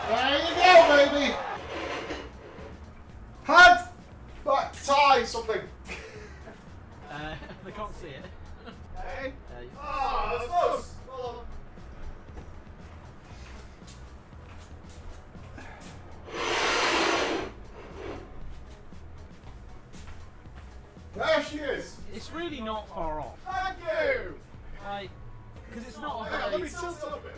There you go, baby. Hand, back, tie, something. They can't see it. Hey. Ah, that's close. Well done. There she is. It's really not far off. Thank you. Like, because it's not a Hang on, let very, me tilt it a bit.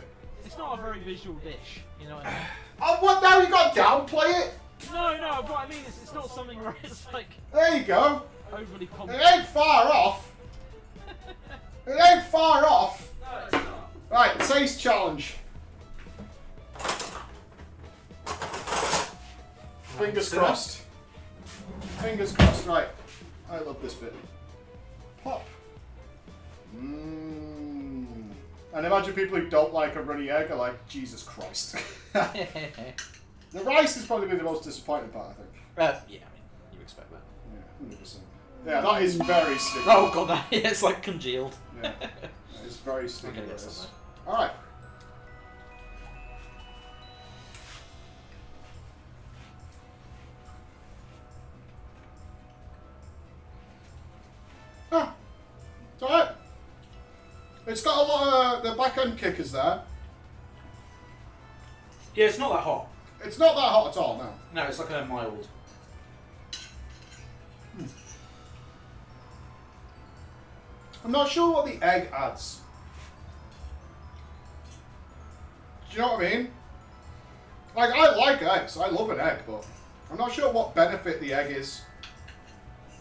it's not a very visual dish. You know what I mean? Oh, what now? You got to downplay it? No. What I mean is, it's not something where it's like There you go. overly It complex. ain't far off. It ain't far off. No, it's not. Right, taste challenge. Fingers crossed. Fingers crossed. Right. I love this bit. Pop. Mmm. And imagine people who don't like a runny egg are like, Jesus Christ. The rice is probably the most disappointing part, I think. Yeah, I mean, you expect that. Yeah, 100%. Yeah, that is very sticky. Oh god, it's like congealed. Yeah, it's very sticky. Okay, yes, this. All right. Ah, it's alright. It's got a lot of the back end kickers there. Yeah, it's not that hot. It's not that hot at all, no. No, it's like a mild. I'm not sure what the egg adds. Do you know what I mean? Like, I like eggs. I love an egg, but I'm not sure what benefit the egg is.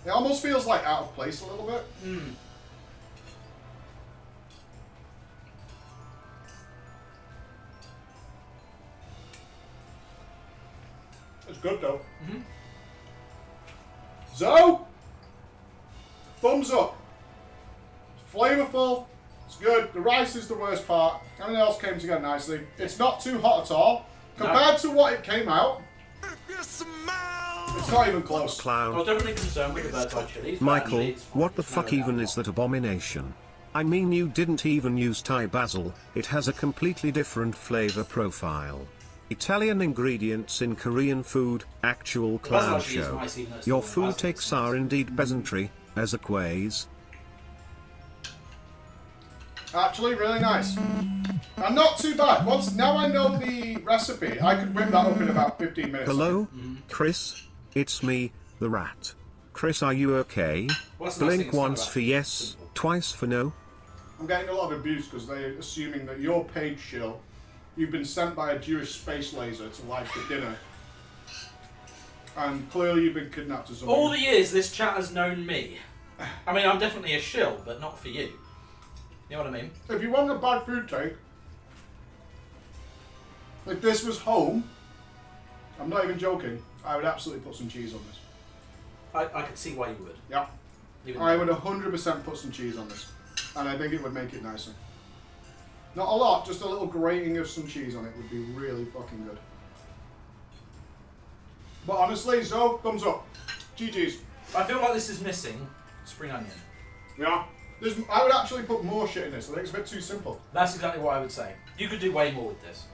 It almost feels like out of place a little bit. Mm. It's good though. Mm-hmm. Zoe, thumbs up. It's flavourful. It's good. The rice is the worst part. Everything else came together nicely. It's not too hot at all. Compared to what it came out, it's not even close. I was definitely concerned with the bird's eye chilies. but Michael, actually it's what the it's fuck narrowed even down is that abomination? I mean, you didn't even use Thai basil, it has a completely different flavor profile. Italian ingredients in Korean food, actual clown actually is show. nice, even though it's Your not food basil, takes are indeed peasantry, as a quays. Actually, really nice. And not too bad. Once now I know the recipe, I could whip that up in about 15 minutes. Hello? Chris? It's me, the rat. Chris, are you okay? Well, that's the nice thing, Blink it's not once about for yes, twice for no. I'm getting a lot of abuse because they're assuming that you're paid shill. You've been sent by a Jewish space laser to light the dinner. And clearly you've been kidnapped or something. All the years this chat has known me. I mean, I'm definitely a shill, but not for you. You know what I mean? If you want a bad food take, if this was home, I'm not even joking, I would absolutely put some cheese on this. I could see why you would. Yeah. Even I would 100% put some cheese on this. And I think it would make it nicer. Not a lot, just a little grating of some cheese on it would be really fucking good. But honestly, Zoe, thumbs up. GG's. I feel like this is missing spring onion. Yeah. I would actually put more shit in this. I think it's a bit too simple. That's exactly what I would say. You could do way more with this.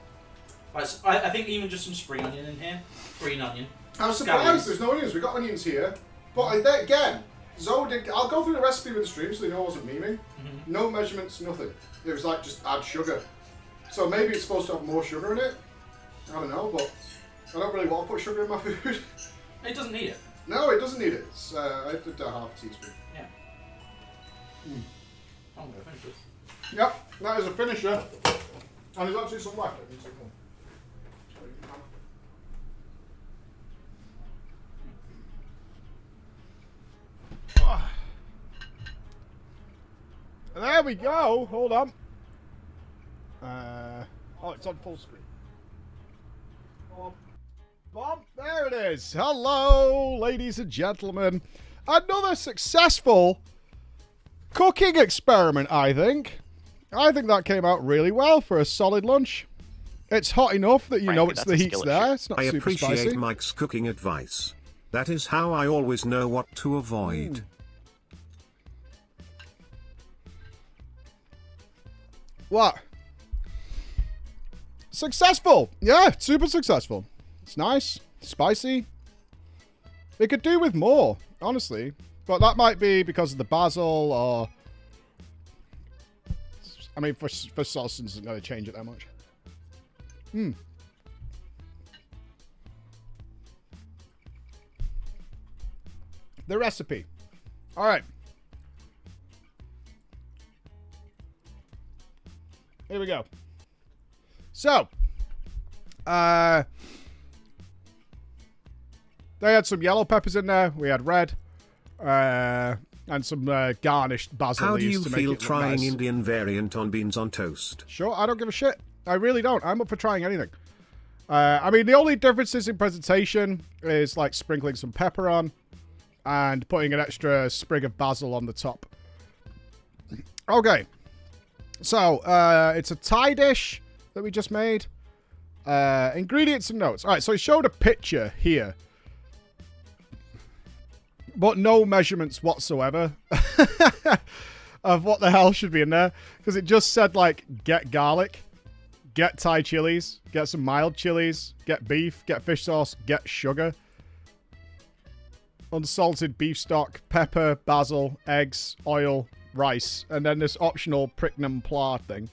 I think even just some spring onion in here. Green onion. I'm surprised there's no onions. We got onions here. But again, Zoe did. I'll go through the recipe with the stream so they know I wasn't memeing. Mm-hmm. No measurements, nothing. It was like just add sugar. So maybe it's supposed to have more sugar in it. I don't know, but I don't really want to put sugar in my food. It doesn't need it. No, it doesn't need it. It's, I did half a teaspoon. Yeah. Mm. I'm going to finish this. Yep, that is a finisher. And there's actually some left. I can take one. There we go. Hold on. Oh, it's on full screen. Bob, there it is. Hello, ladies and gentlemen. Another successful cooking experiment, I think. I think that came out really well for a solid lunch. It's hot enough that you know Frankly, it's that's the a heat's skill there. issue. It's not I super appreciate spicy. Mike's cooking advice. That is how I always know what to avoid. What? Successful. Yeah, super successful. It's nice. Spicy. It could do with more, honestly. But that might be because of the basil or... I mean, for sauce, it's not going to change it that much. The recipe. All right. Here we go. So, they had some yellow peppers in there. We had red, and some garnished basil How do leaves you to make feel it look trying nice. Indian variant on beans on toast? Sure, I don't give a shit. I really don't. I'm up for trying anything. I mean, the only differences in presentation is like sprinkling some pepper on and putting an extra sprig of basil on the top. Okay. So, it's a Thai dish that we just made. Ingredients and notes. All right, so he showed a picture here. But no measurements whatsoever of what the hell should be in there. Because it just said, like, get garlic, get Thai chilies, get some mild chilies, get beef, get fish sauce, get sugar. Unsalted beef stock, pepper, basil, eggs, oil, rice, and then this optional Pricknam Pla thing.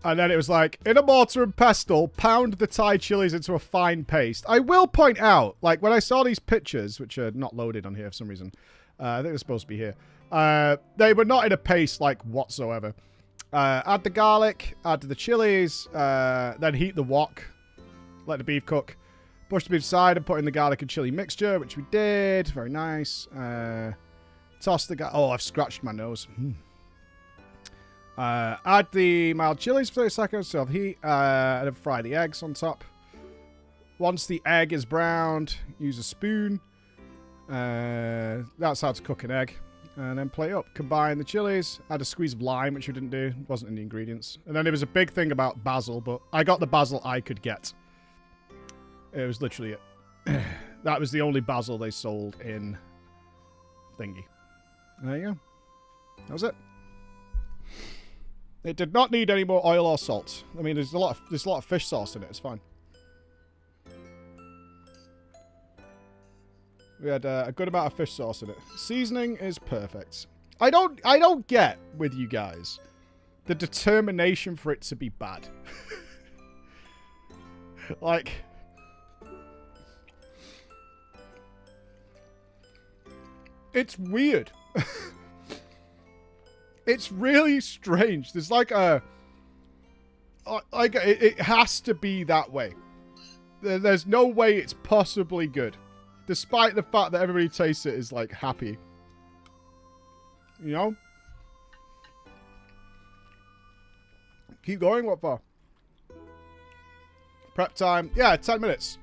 And then it was like, in a mortar and pestle, pound the Thai chilies into a fine paste. I will point out, like, when I saw these pictures, which are not loaded on here for some reason, I think they're supposed to be here, they were not in a paste, like, whatsoever. Add the garlic, add the chilies, then heat the wok, let the beef cook. Push the beef aside and put in the garlic and chili mixture, which we did. Very nice. Toss the garlic. Oh, I've scratched my nose. Add the mild chilies for 30 seconds to heat, and then fry the eggs on top. Once the egg is browned, use a spoon. That's how to cook an egg. And then plate up. Combine the chilies. Add a squeeze of lime, which we didn't do. It wasn't in the ingredients. And then there was a big thing about basil, but I got the basil I could get. It was literally it. That was the only basil they sold in thingy. There you go. That was it. It did not need any more oil or salt. I mean, there's a lot of fish sauce in it. It's fine. We had a good amount of fish sauce in it. Seasoning is perfect. I don't get with you guys the determination for it to be bad. Like, it's weird. It's really strange. There's like a... Like, it has to be that way. There's no way it's possibly good. Despite the fact that everybody tastes it is, like, happy. You know? Keep going, what for? Prep time. Yeah, 10 minutes.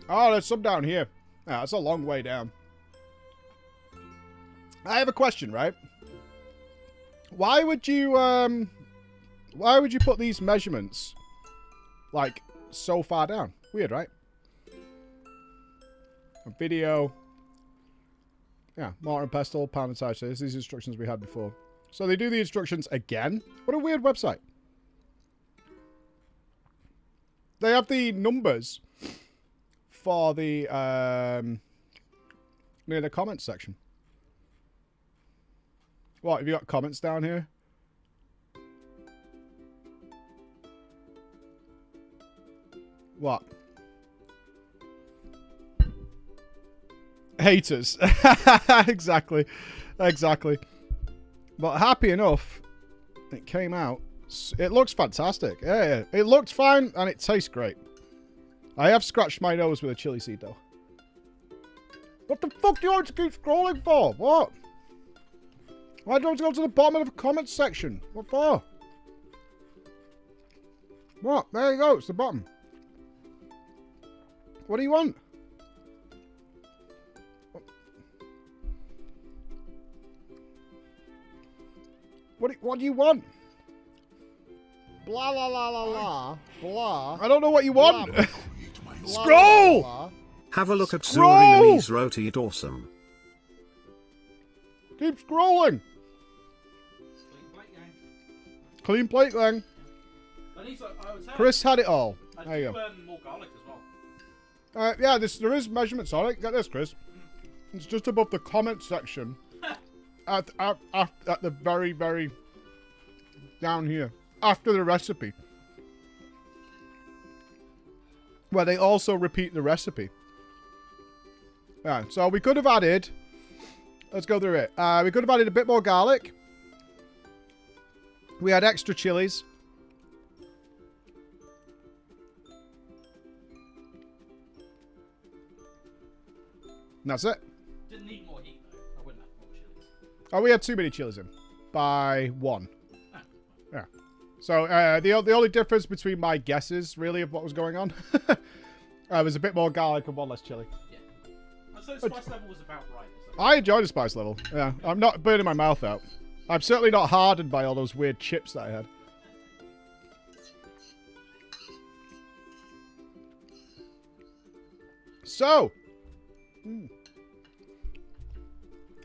Oh, there's some down here. Yeah, it's a long way down. I have a question, right? Why would you put these measurements, like, so far down? Weird, right? A video. Yeah, mortar and pestle, pound and Thai chilies. These instructions we had before. So they do the instructions again? What a weird website. They have the numbers for the, near the comments section. What, have you got comments down here? What? Haters. Exactly. Exactly. But happy enough, it came out. It looks fantastic. Yeah, it looked fine and it tastes great. I have scratched my nose with a chili seed though. What the fuck do you want to keep scrolling for? What? Why do you want to go to the bottom of the comments section? What for? What? There you go. It's the bottom. What do you want? What do you want? Blah, la, la, la, la. Blah. I don't know what you want. Scroll! Blah, blah, blah. Have a look at Scroll! Zuri Roti. It awesome. Keep scrolling. Clean plate gang. Chris had it all. There you go. More garlic as well. Yeah, there is measurements on it. Get this, Chris. It's just above the comment section. at the very, very down here. After the recipe. Where they also repeat the recipe. Yeah, so we could have added... Let's go through it. We could have added a bit more garlic. We had extra chilies. And that's it. Didn't need more heat though. I wouldn't have more chilies. Oh, we had too many chilies in. By one. Yeah. So the only difference between my guesses, really, of what was going on, was a bit more garlic and one less chili. Yeah. So the spice level was about right. I enjoyed the spice level. Yeah, I'm not burning my mouth out. I'm certainly not hardened by all those weird chips that I had. So,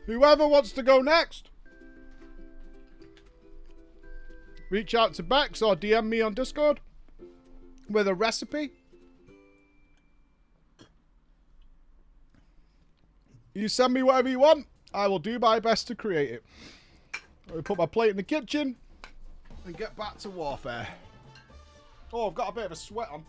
whoever wants to go next, reach out to Bex or DM me on Discord with a recipe. You send me whatever you want. I will do my best to create it. I will put my plate in the kitchen and get back to warfare. Oh, I've got a bit of a sweat on.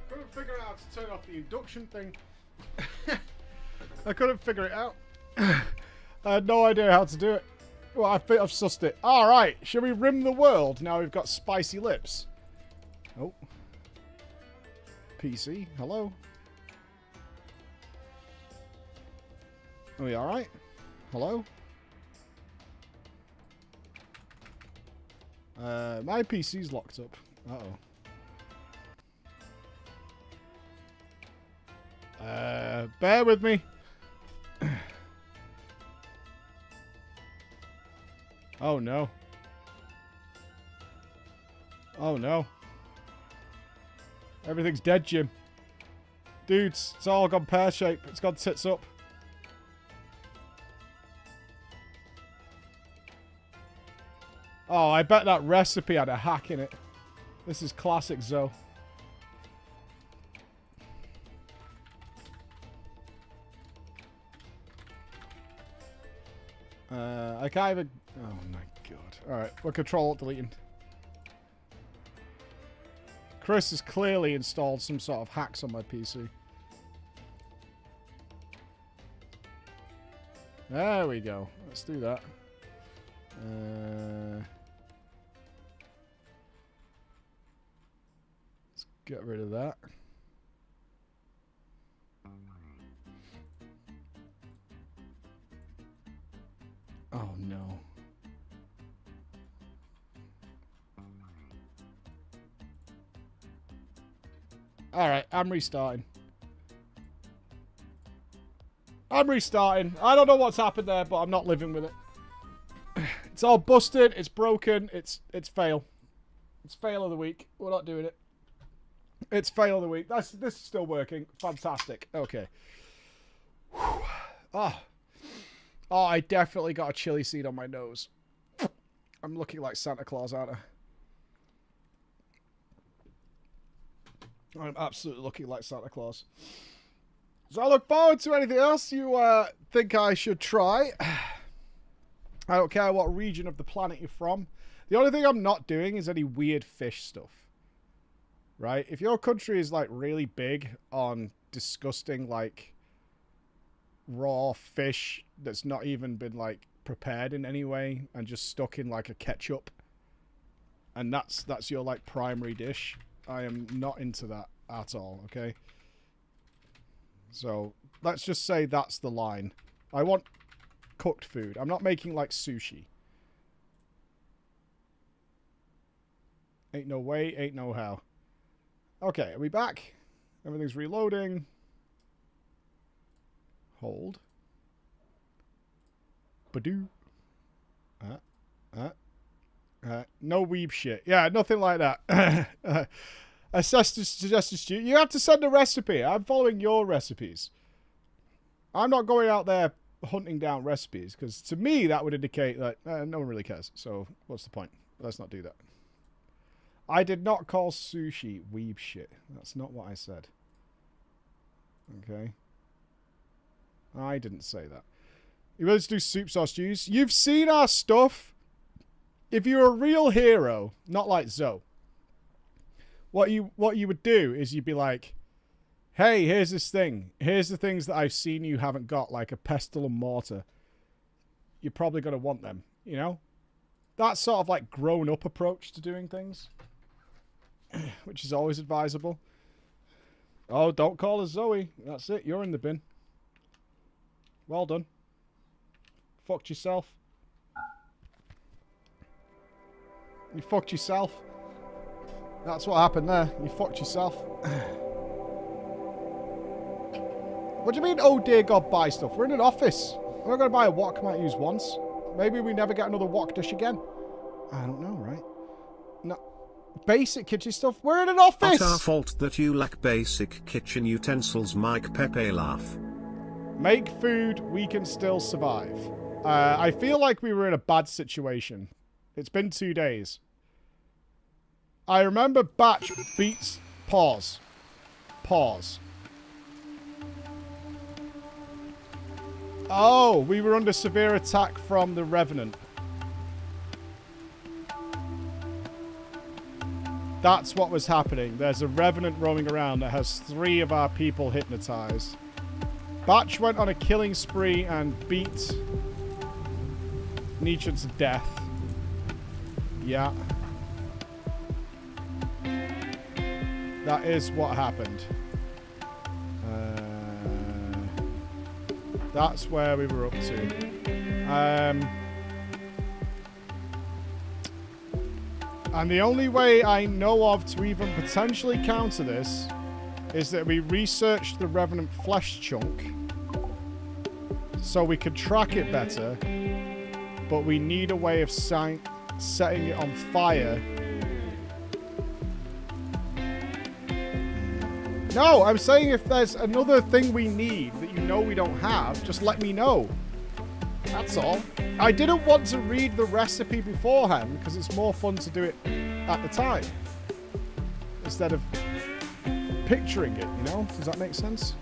Couldn't figure out how to turn off the induction thing. I couldn't figure it out. I had no idea how to do it. Well, I think I've sussed it. Alright, shall we rim the world now we've got spicy lips? Oh. PC, hello? Are we alright? Hello? My PC's locked up. Uh-oh. Bear with me. Oh no. Oh no. Everything's dead, Jim. Dudes, it's all gone pear-shaped. It's gone tits up. Oh, I bet that recipe had a hack in it. This is classic Zoe. I can't even... Oh my god. Alright, we're control-deleting. Chris has clearly installed some sort of hacks on my PC. There we go. Let's do that. Let's get rid of that. Oh no. Alright, I'm restarting. I don't know what's happened there, but I'm not living with it. It's all busted, it's broken, it's fail. It's fail of the week. We're not doing it. It's fail of the week. This is still working. Fantastic. Okay. Oh. Oh, I definitely got a chili seed on my nose. I'm looking like Santa Claus, aren't I? I'm absolutely looking like Santa Claus. So I look forward to anything else you think I should try. I don't care what region of the planet you're from. The only thing I'm not doing is any weird fish stuff. Right? If your country is like really big on disgusting like raw fish that's not even been like prepared in any way and just stuck in like a ketchup, and that's your like primary dish, I am not into that at all. Okay, so let's just say that's the line. I want cooked food. I'm not making like sushi. Ain't no way, ain't no how. Okay, are we back? Everything's reloading. Hold. Badoo. No weeb shit. Yeah, nothing like that. Suggested stew. You have to send a recipe. I'm following your recipes. I'm not going out there hunting down recipes, because to me that would indicate that no one really cares. So what's the point? Let's not do that. I did not call sushi weeb shit. That's not what I said. Okay. I didn't say that. You ready to do soups or stews? You've seen our stuff. If you're a real hero, not like Zoe, what you would do is you'd be like, hey, here's this thing. Here's the things that I've seen you haven't got, like a pestle and mortar. You're probably going to want them, you know? That sort of like grown-up approach to doing things, which is always advisable. Oh, don't call us Zoe. That's it. You're in the bin. Well done. Fucked yourself. You fucked yourself. That's what happened there. You fucked yourself. What do you mean, oh dear God, buy stuff? We're in an office. We're going to buy a wok, might use once. Maybe we never get another wok dish again. I don't know, right? No. Basic kitchen stuff. We're in an office! It's our fault that you lack basic kitchen utensils, Mike Pepe laugh. Make food, we can still survive. I feel like we were in a bad situation. It's been 2 days. I remember batch beats... Pause. Pause. Oh, we were under severe attack from the Revenant. That's what was happening. There's a revenant roaming around that has 3 of our people hypnotized. Batch went on a killing spree and beat Nietzsche to death. Yeah. That is what happened. That's where we were up to. And the only way I know of to even potentially counter this is that we researched the Revenant flesh chunk so we could track it better, but we need a way of setting it on fire. No, I'm saying if there's another thing we need that you know we don't have, just let me know. That's all. I didn't want to read the recipe beforehand because it's more fun to do it at the time instead of picturing it, you know? Does that make sense?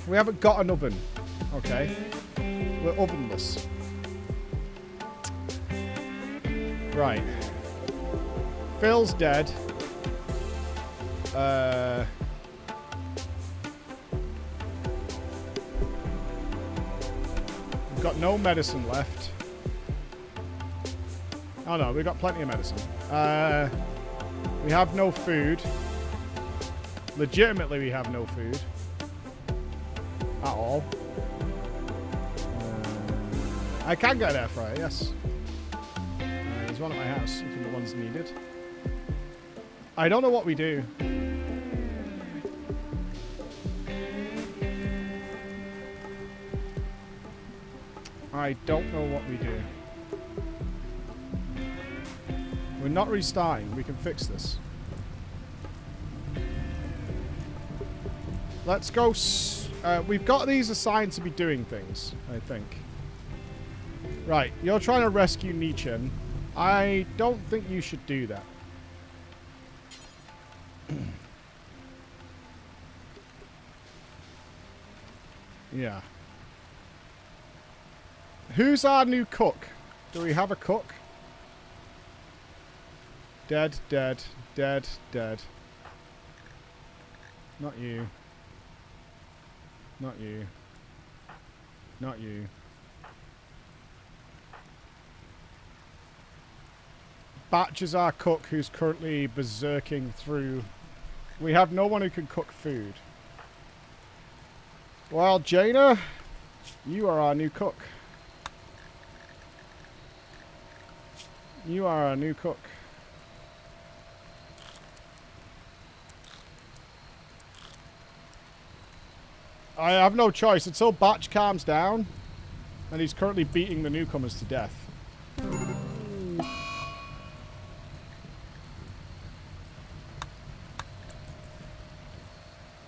We haven't got an oven. Okay. We're ovenless. Right. Phil's dead. We've got no medicine left. Oh no, we've got plenty of medicine. We have no food. Legitimately, we have no food. At all. I can get an air fryer, yes. There's one at my house, if the one's needed. I don't know what we do. I don't know what we do. We're not restarting. We can fix this. Let's go. We've got these assigned to be doing things, I think. Right, you're trying to rescue Nietzsche. I don't think you should do that. Yeah. Who's our new cook? Do we have a cook? Dead, dead, dead, dead. Not you. Not you. Not you. Batch is our cook who's currently berserking through. We have no one who can cook food. Well, Jaina, you are our new cook. You are our new cook. I have no choice until Batch calms down, and he's currently beating the newcomers to death.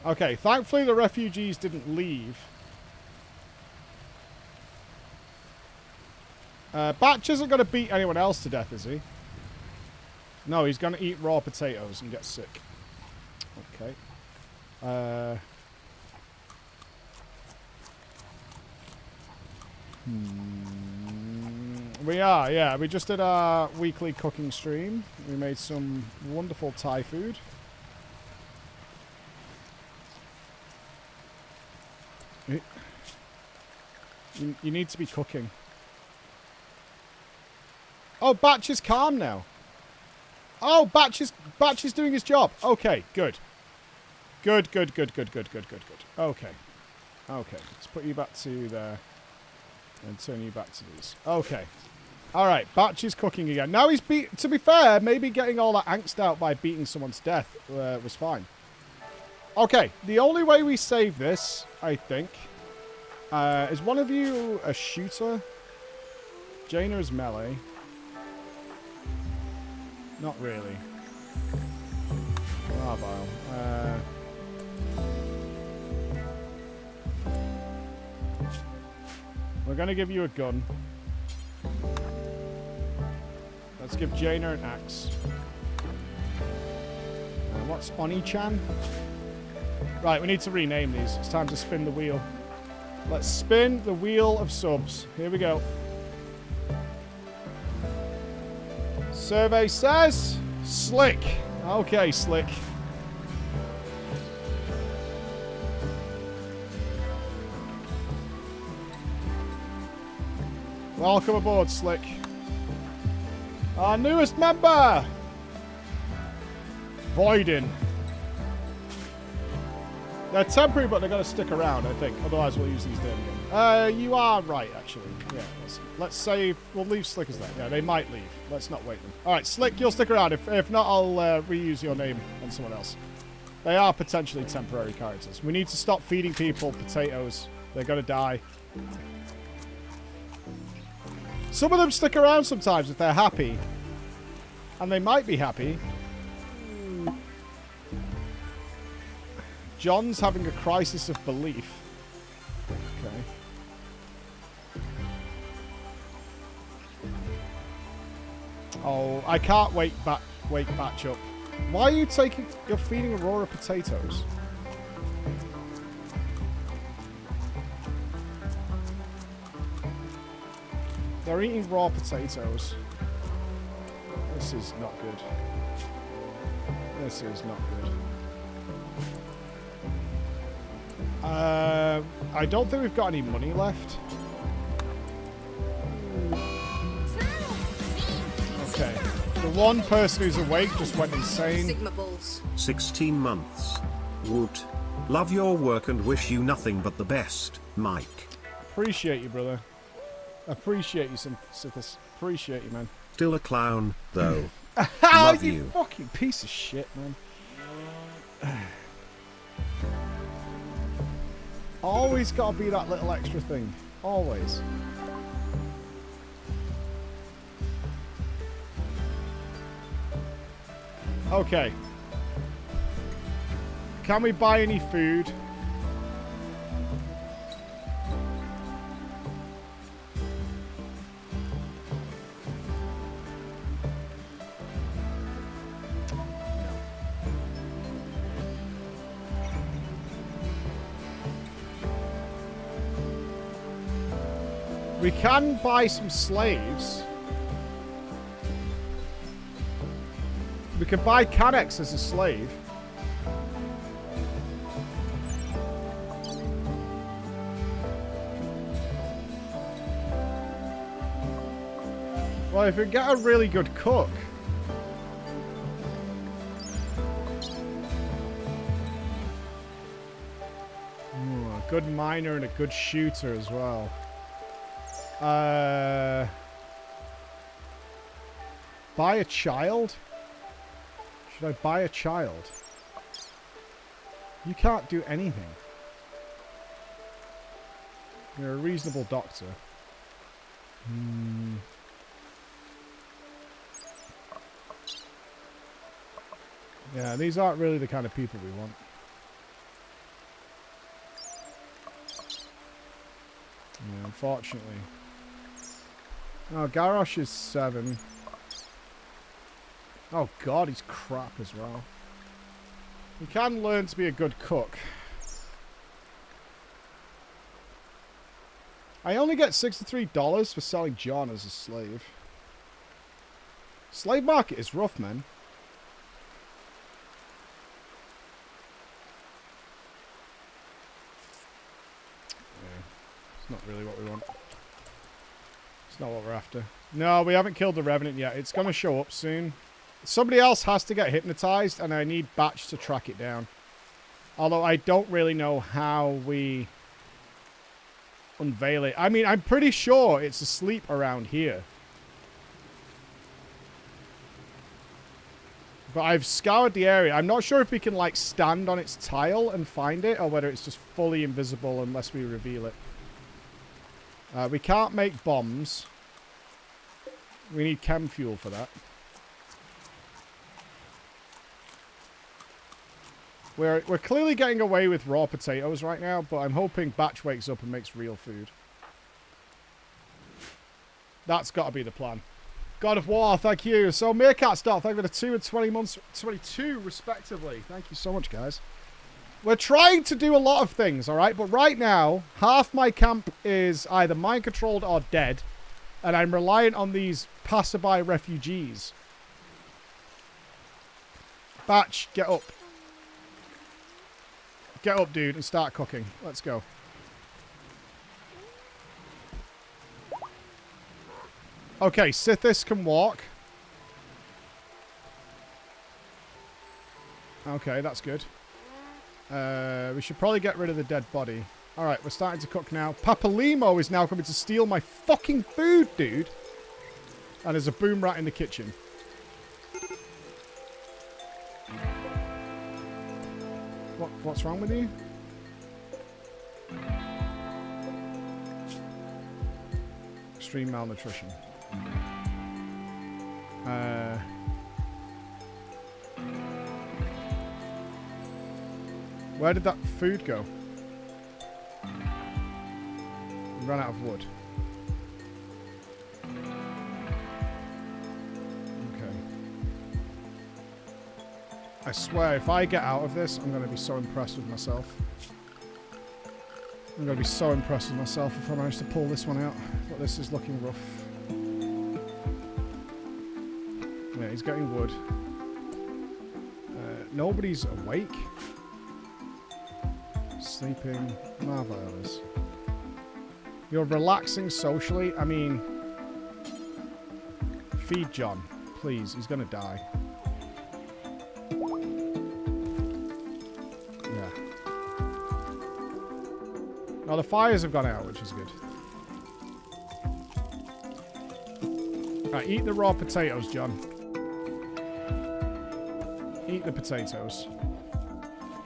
Okay, thankfully the refugees didn't leave. Batch isn't going to beat anyone else to death, is he? No, he's going to eat raw potatoes and get sick. Okay. We are, yeah. We just did our weekly cooking stream. We made some wonderful Thai food. You need to be cooking. Oh, Batch is calm now. Oh, Batch is doing his job. Okay, good. Good. Okay. Okay, let's put you back to there. And turn you back to these. Okay. Alright, Batch is cooking again. Now he's to be fair, maybe getting all that angst out by beating someone to death was fine. Okay, the only way we save this, I think, is one of you a shooter? Jaina is melee. Not really. Mobile. We're going to give you a gun. Let's give Jaina an axe. What's Oni-chan? Right, we need to rename these. It's time to spin the wheel. Let's spin the wheel of subs. Here we go. Survey says Slick. Okay, Slick. Welcome aboard, Slick. Our newest member! Voiden. They're temporary, but they're going to stick around, I think. Otherwise, we'll use these dead again. You are right, actually. Yeah, let's save. We'll leave Slick as that. Yeah, they might leave. Let's not wait them. All right, Slick, you'll stick around. If not, I'll reuse your name on someone else. They are potentially temporary characters. We need to stop feeding people potatoes. They're going to die. Some of them stick around sometimes if they're happy. And they might be happy. John's having a crisis of belief. Okay. Oh, I can't wake batch up. Why are you taking... You're feeding Aurora potatoes. They're eating raw potatoes. This is not good. This is not good. I don't think we've got any money left. Okay. The one person who's awake just went insane. 16 months. Woot. Love your work and wish you nothing but the best, Mike. Appreciate you, brother. Appreciate you, Sithis. Appreciate you, man. Still a clown, though. Love you fucking piece of shit, man. Always gotta be that little extra thing. Always. Okay. Can we buy any food? We can buy some slaves. We can buy Canex as a slave. Well, if we get a really good cook. Ooh, a good miner and a good shooter as well. Buy a child? Should I buy a child? You can't do anything. You're a reasonable doctor. Yeah, these aren't really the kind of people we want. Yeah, unfortunately. Oh, Garrosh is 7. Oh god, he's crap as well. You can learn to be a good cook. I only get $63 for selling John as a slave. Slave market is rough, man. Yeah, it's not really what we want. It's not what we're after. No, we haven't killed the Revenant yet. It's going to show up soon. Somebody else has to get hypnotized, and I need Batch to track it down. Although I don't really know how we unveil it. I mean, I'm pretty sure it's asleep around here. But I've scoured the area. I'm not sure if we can, like, stand on its tile and find it, or whether it's just fully invisible unless we reveal it. We can't make bombs. We need chem fuel for that. We're clearly getting away with raw potatoes right now, but I'm hoping Batch wakes up and makes real food. That's got to be the plan. God of War, thank you. So Meerkat Star, thank you for the 2 and 20 months, 22 respectively. Thank you so much, guys. We're trying to do a lot of things, all right? But right now, half my camp is either mind-controlled or dead, and I'm reliant on these passerby refugees Batch, get up. Get up, dude, and start cooking. Let's go. Okay, Sithis can walk. Okay, that's good. We should probably get rid of the dead body. Alright, we're starting to cook now. Papalimo is now coming to steal my fucking food, dude. And there's a boom rat in the kitchen. What's wrong with you? Extreme malnutrition. Where did that food go? We ran out of wood. Okay. I swear, if I get out of this, I'm going to be so impressed with myself. I'm going to be so impressed with myself if I manage to pull this one out. But this is looking rough. Yeah, he's getting wood. Nobody's awake. Sleeping. Marvelous. You're relaxing socially? I mean... Feed John. Please, he's gonna die. Yeah. Now the fires have gone out, which is good. Right, eat the raw potatoes, John. Eat the potatoes.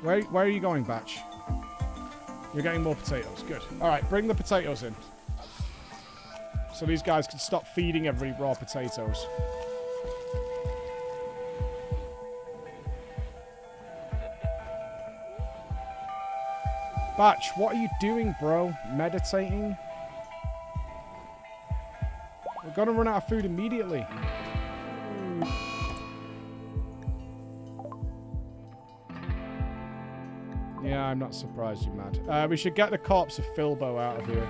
Where are you going, Batch? You're getting more potatoes. Good. Alright, bring the potatoes in. So these guys can stop feeding every raw potatoes. Batch, what are you doing, bro? Meditating? We're gonna run out of food immediately. Yeah, I'm not surprised you're mad. We should get the corpse of Filbo out of here.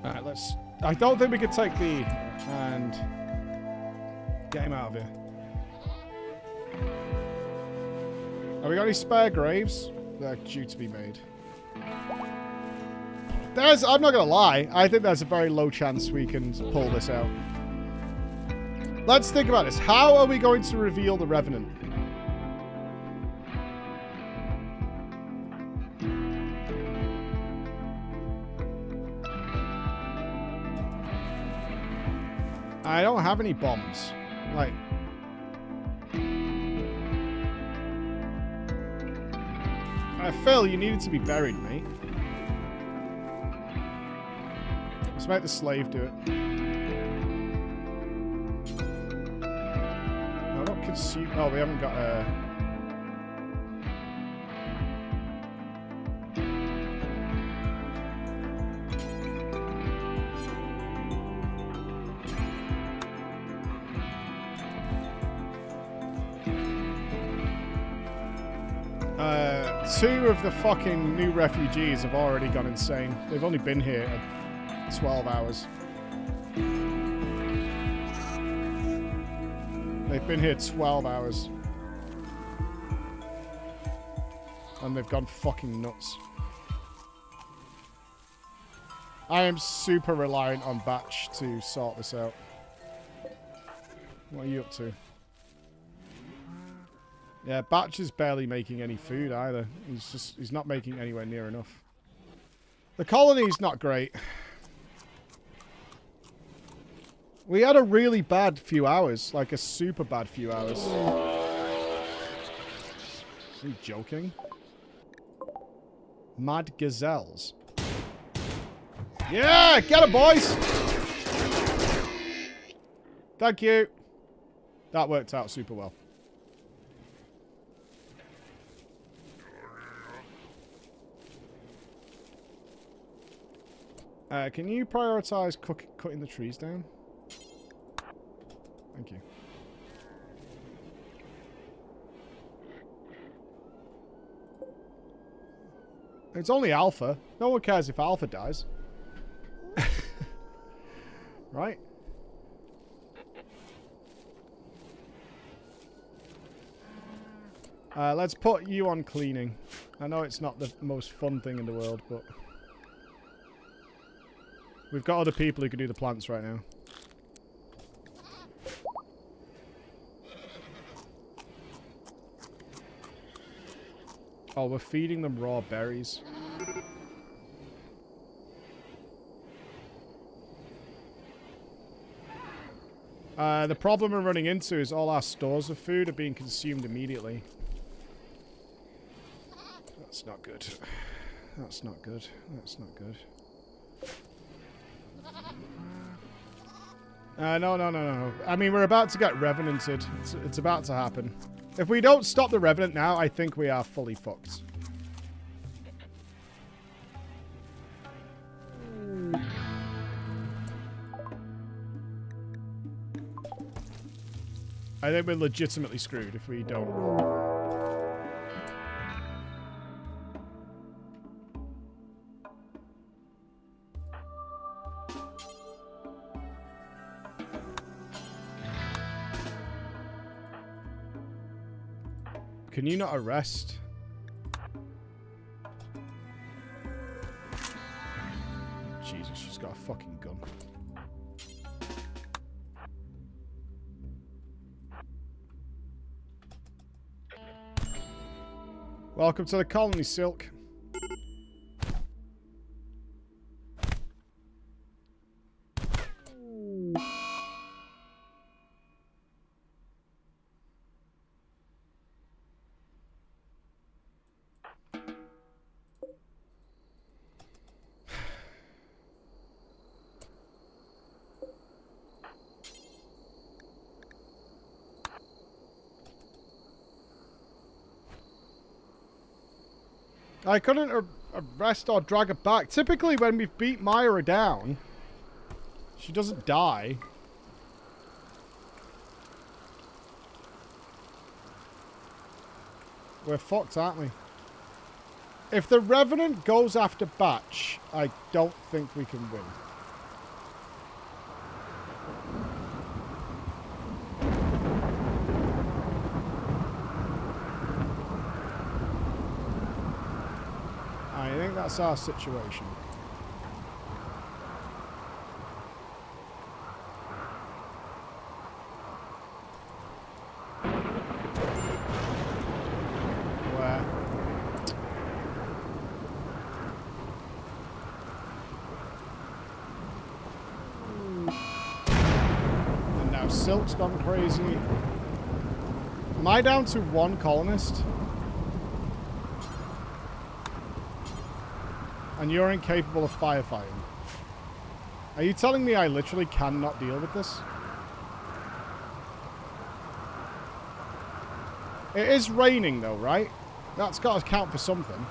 Alright, let's... I don't think we could take the... and... get him out of here. Have we got any spare graves? They're due to be made. I'm not going to lie, I think there's a very low chance we can pull this out. Let's think about this. How are we going to reveal the Revenant? I don't have any bombs. Like... Phil, you needed to be buried, mate. Let's make the slave do it. No, not consume. Oh, we haven't got a... Two of the fucking new refugees have already gone insane. They've only been here 12 hours. They've been here 12 hours. And they've gone fucking nuts. I am super reliant on Batch to sort this out. What are you up to? Yeah, Batch is barely making any food either. He's not making anywhere near enough. The colony's not great. We had a really bad few hours, like a super bad few hours. Are you joking? Mad gazelles. Yeah, get it, boys! Thank you. That worked out super well. Can you prioritize cutting the trees down? Thank you. It's only Alpha. No one cares if Alpha dies. Right? Let's put you on cleaning. I know it's not the most fun thing in the world, but we've got other people who can do the plants right now. Oh, we're feeding them raw berries. The problem we're running into is all our stores of food are being consumed immediately. That's not good. That's not good. That's not good. No. I mean, we're about to get revenanted. It's about to happen. If we don't stop the revenant now, I think we are fully fucked. I think we're legitimately screwed if we don't. Can you not arrest? Jesus, she's got a fucking gun. Welcome to the colony, Silk. I couldn't arrest or drag her back. Typically, when we've beat Myra down, she doesn't die. We're fucked, aren't we? If the Revenant goes after Batch, I don't think we can win. I think that's our situation. Where? And now Silk's gone crazy. Am I down to one colonist? And you're incapable of firefighting. Are you telling me I literally cannot deal with this? It is raining though, right? That's got to count for something.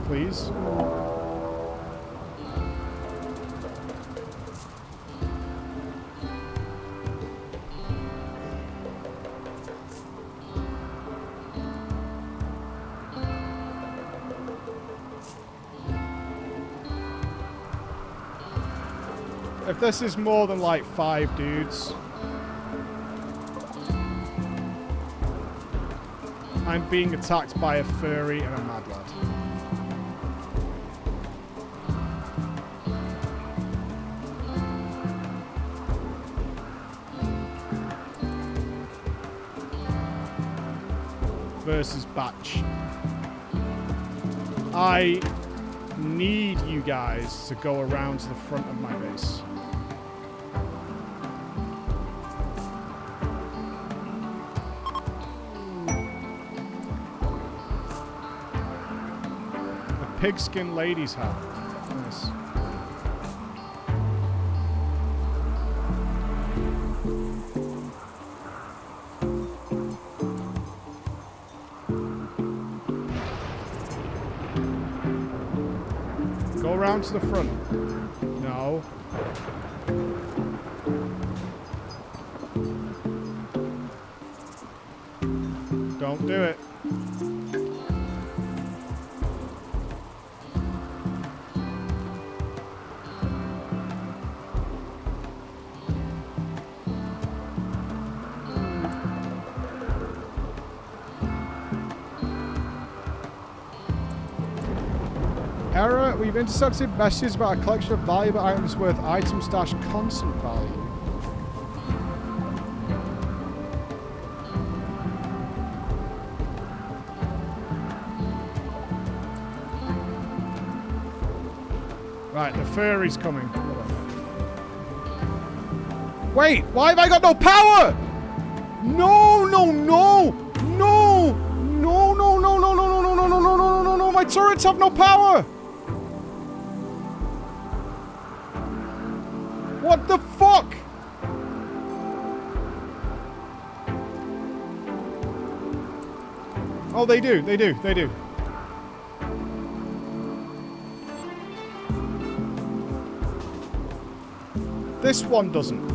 Please. If this is more than like 5 dudes, I'm being attacked by a furry and a mad lad. Versus Batch. I need you guys to go around to the front of my base. Pigskin ladies hat. Nice. around to the front. No. Don't do it. Error, we've intercepted messages about a collection of valuable items worth item stash constant value. Right, the furry's coming. Wait, why have I got no power? No, no, no, no, no, no, no, no, no, no, no, no, no, no, no, no, no, my turrets have no power. What the fuck? Oh, they do, they do, they do. This one doesn't.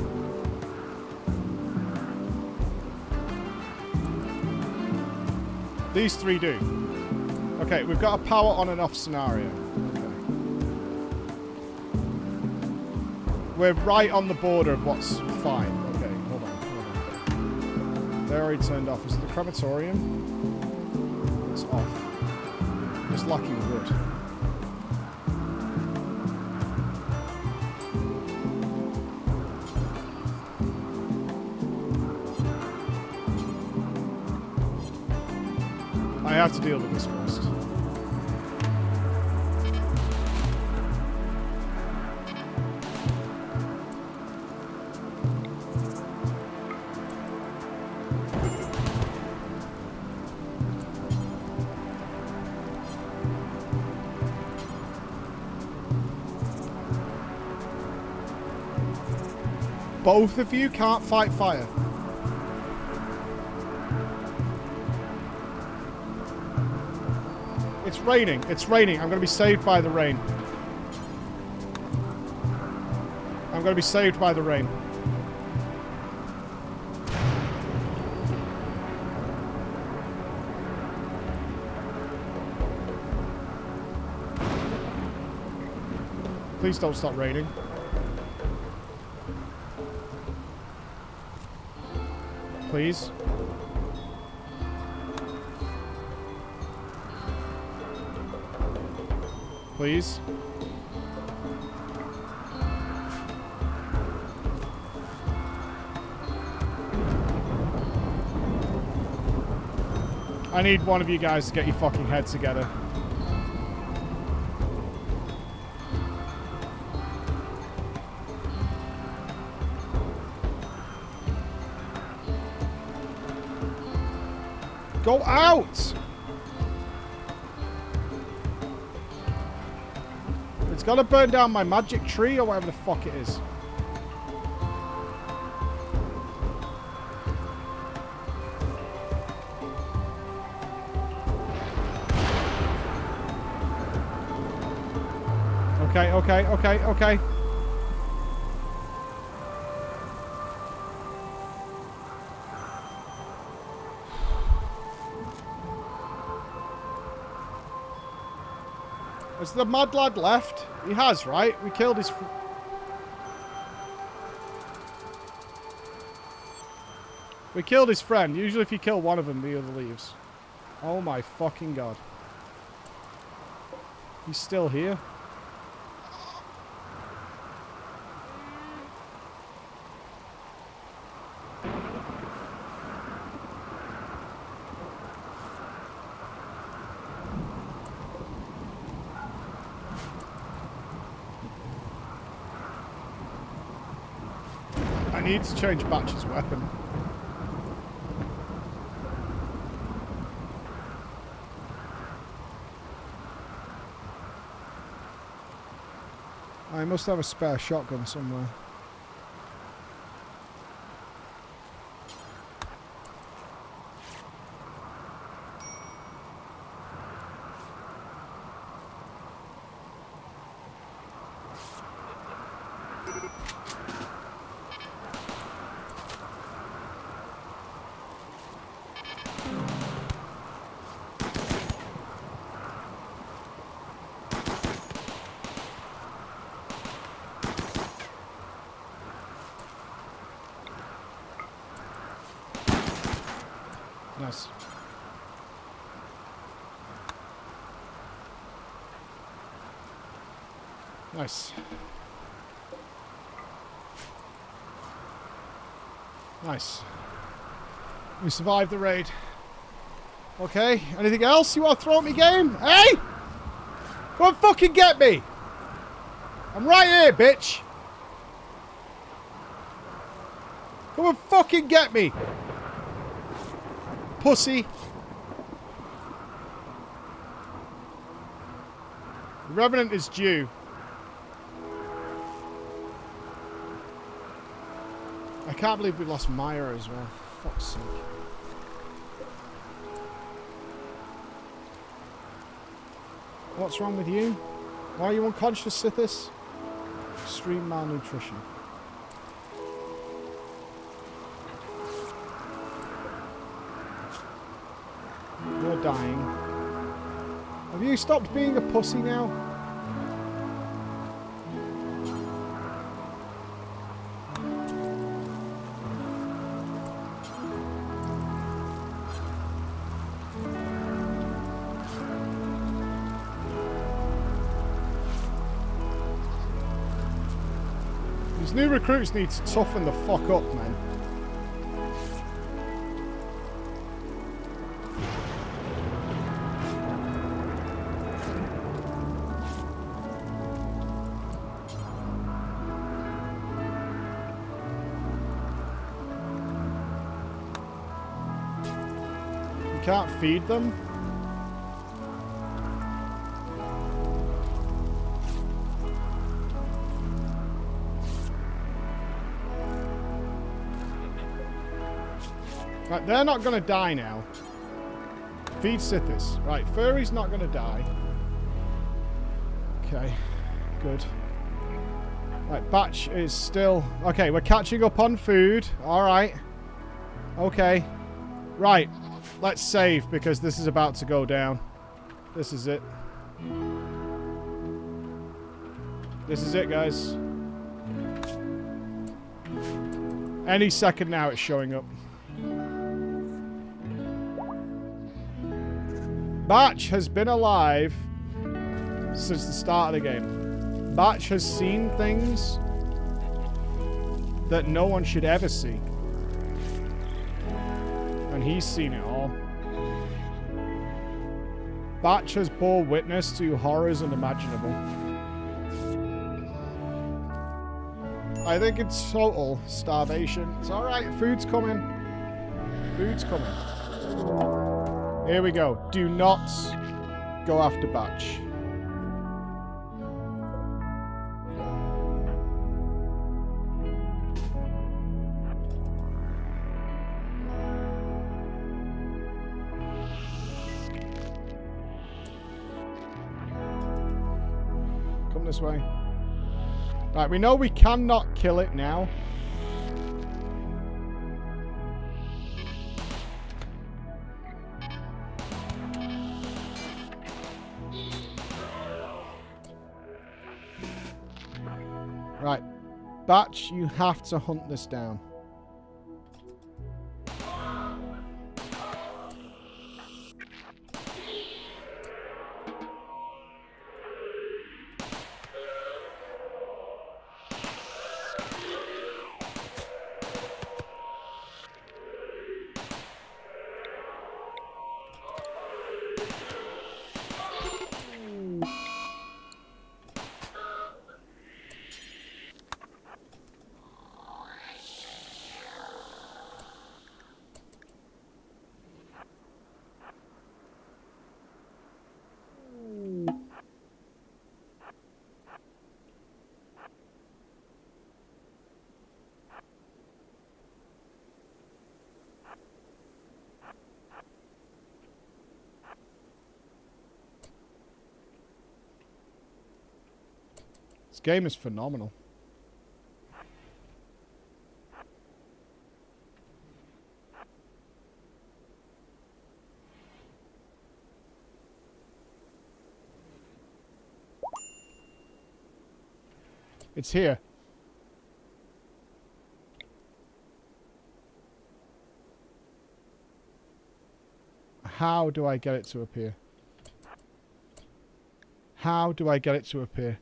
These three do. Okay, we've got a power on and off scenario. Okay. We're right on the border of what's fine. Okay, hold on, hold on. They're already turned off. Is it the crematorium? It's off. It's lacking wood. I have to deal with this first. Both of you can't fight fire. It's raining. It's raining. I'm going to be saved by the rain. I'm going to be saved by the rain. Please don't stop raining. Please. Please. I need one of you guys to get your fucking heads together. Go out! It's gotta burn down my magic tree or whatever the fuck it is. Okay, okay, okay, okay. Has the mad lad left? He has, right? We killed his... We killed his friend. Usually if you kill one of them, the other leaves. Oh my fucking god. He's still here. I need to change Batch's weapon. I must have a spare shotgun somewhere. Nice. Nice. Nice. We survived the raid. Okay, anything else you want to throw at me, game? Hey! Go and fucking get me! I'm right here, bitch! Come and fucking get me! Pussy. The Revenant is due. I can't believe we lost Maya as well. Fuck's sake. What's wrong with you? Why are you unconscious, Sithis? Extreme malnutrition. You're dying. Have you stopped being a pussy now? These new recruits need to toughen the fuck up, man. You can't feed them? Right, they're not going to die now. Feed Sithis. Right, Furry's not going to die. Okay, good. Right, Batch is still... Okay, we're catching up on food. Alright. Okay. Right, let's save because this is about to go down. This is it. This is it, guys. Any second now it's showing up. Batch has been alive since the start of the game. Batch has seen things that no one should ever see. And he's seen it all. Batch has bore witness to horrors unimaginable. I think it's total starvation. It's alright, food's coming. Food's coming. Here we go. Do not go after Batch. Come this way. Right, we know we cannot kill it now. Right. Batch, you have to hunt this down. This game is phenomenal. It's here. How do I get it to appear? How do I get it to appear?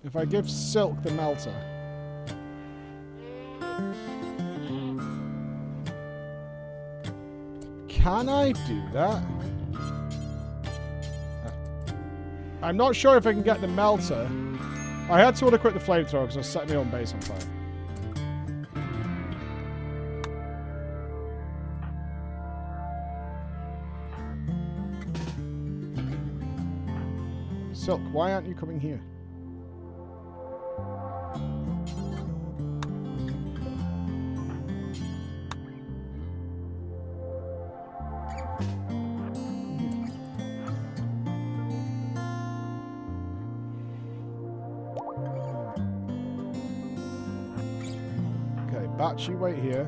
If I give Silk the melter. Can I do that? I'm not sure if I can get the melter. I had to equip the flamethrower because I was setting my own base on fire. Silk, why aren't you coming here? Batch, you wait here.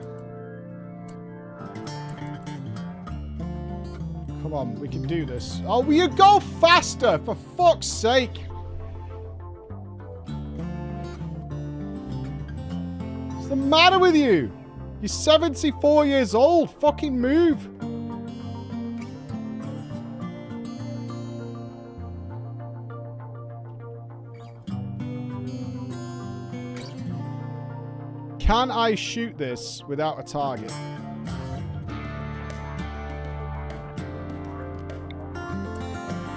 Come on, we can do this. Oh, will you go faster, for fuck's sake? What's the matter with you? You're 74 years old. Fucking move. Can I shoot this without a target?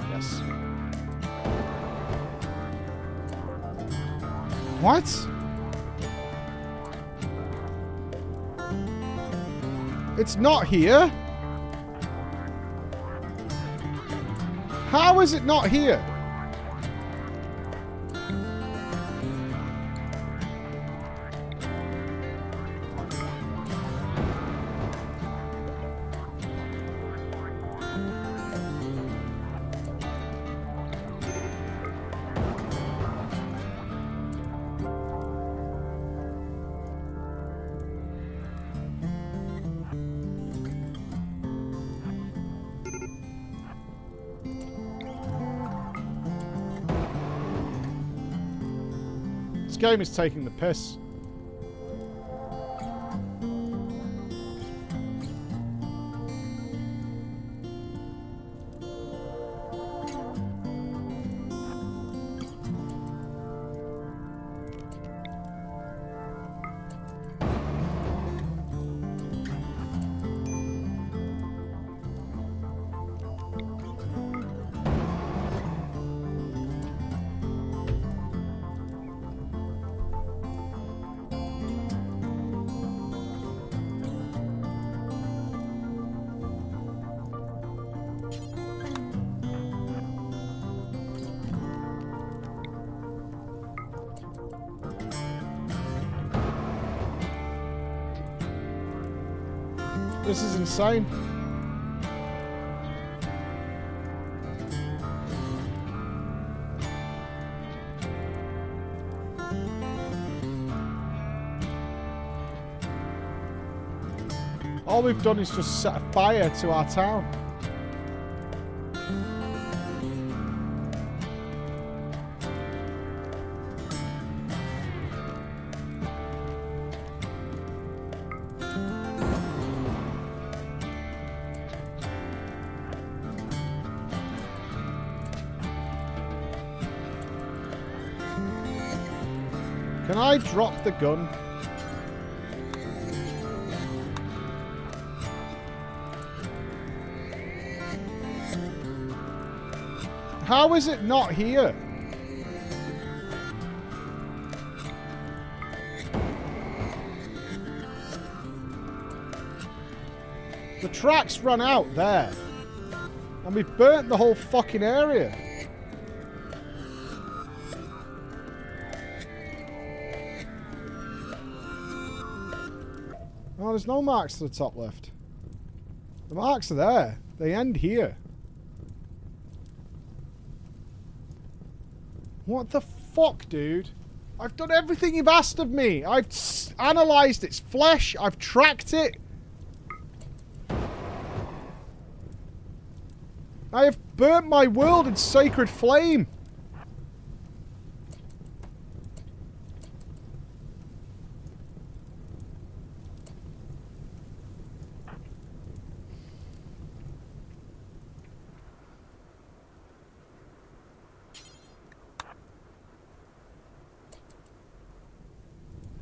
Yes. What? It's not here. How is it not here? This game is taking the piss. This is insane. All we've done is just set a fire to our town. Can I drop the gun? How is it not here? The tracks run out there. And we've burnt the whole fucking area. Oh, there's no marks to the top left. The marks are there. They end here. What the fuck, dude? I've done everything you've asked of me. I've analysed its flesh. I've tracked it. I have burnt my world in sacred flame.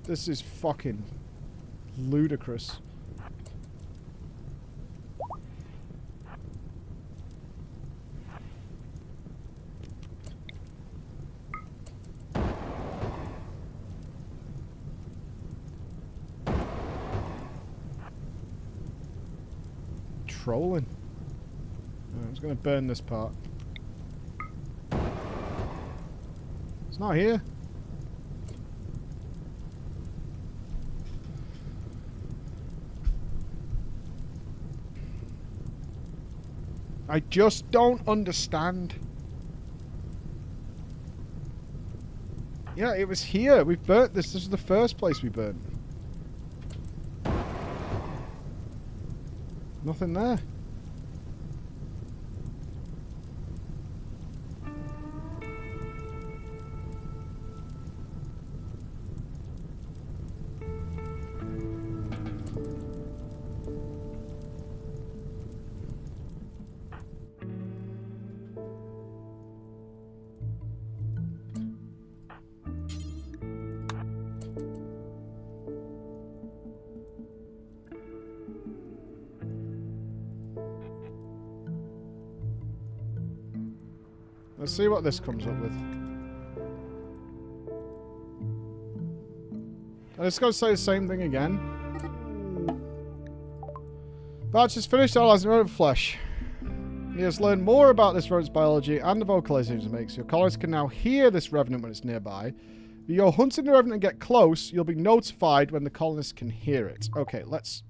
This is fucking ludicrous. Trolling. I was going to burn this part. It's not here. I just don't understand. Yeah, it was here. We've burnt this. This is the first place we burnt. Nothing there. Let's see what this comes up with. I'm just going to say the same thing again. Barch has finished analysing rodent flesh. He has learned more about this rodent's biology and the vocalizations it makes. Your colonists can now hear this revenant when it's nearby. If you go hunting the revenant and get close, you'll be notified when the colonists can hear it. Okay, let's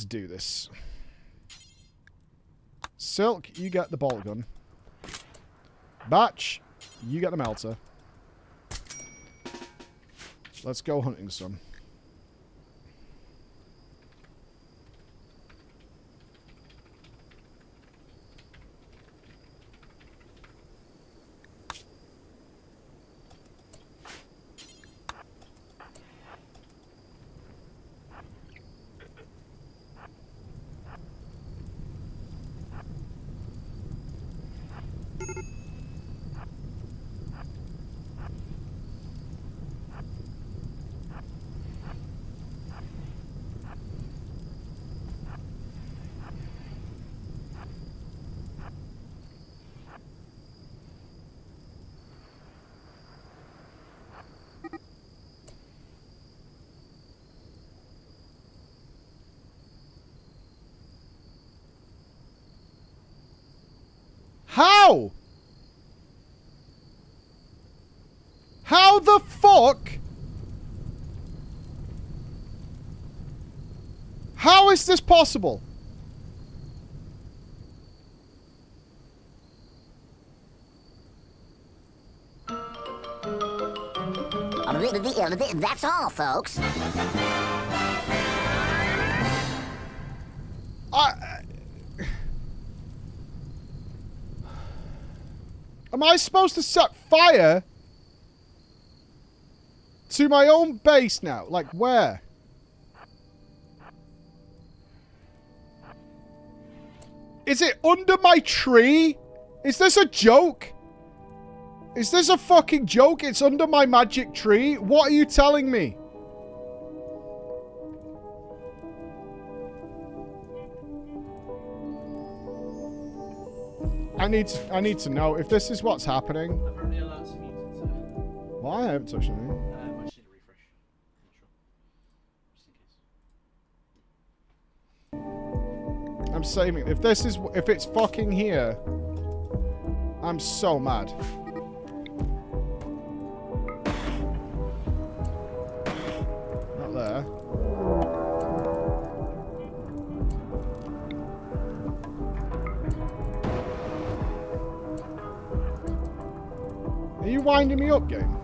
do this. Silk, you get the bolt gun. Batch, you get the melter. Let's go hunting some. How? How the fuck? How is this possible? That's all, folks. Am I supposed to set fire to my own base now? Like, where? Is it under my tree? Is this a joke? Is this a fucking joke? It's under my magic tree? What are you telling me? I need to know if this is what's happening. Apparently alerts are muted, so... Why? I haven't touched anything. I just need a refresh. I'm not sure. Just in case. I'm saving. If it's fucking here, I'm so mad. Not there. Are you winding me up, game?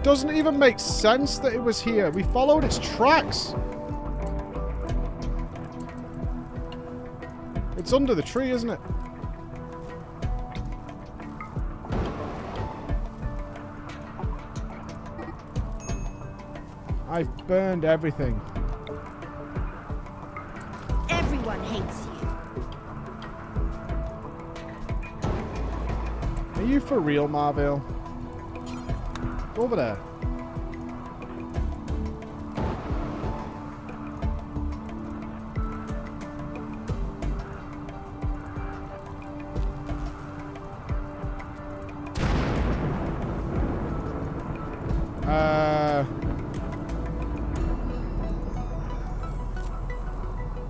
doesn't even make sense that it was here. We followed its tracks. It's under the tree, isn't it? I've burned everything. Everyone hates you. Are you for real, Marville? Go over there.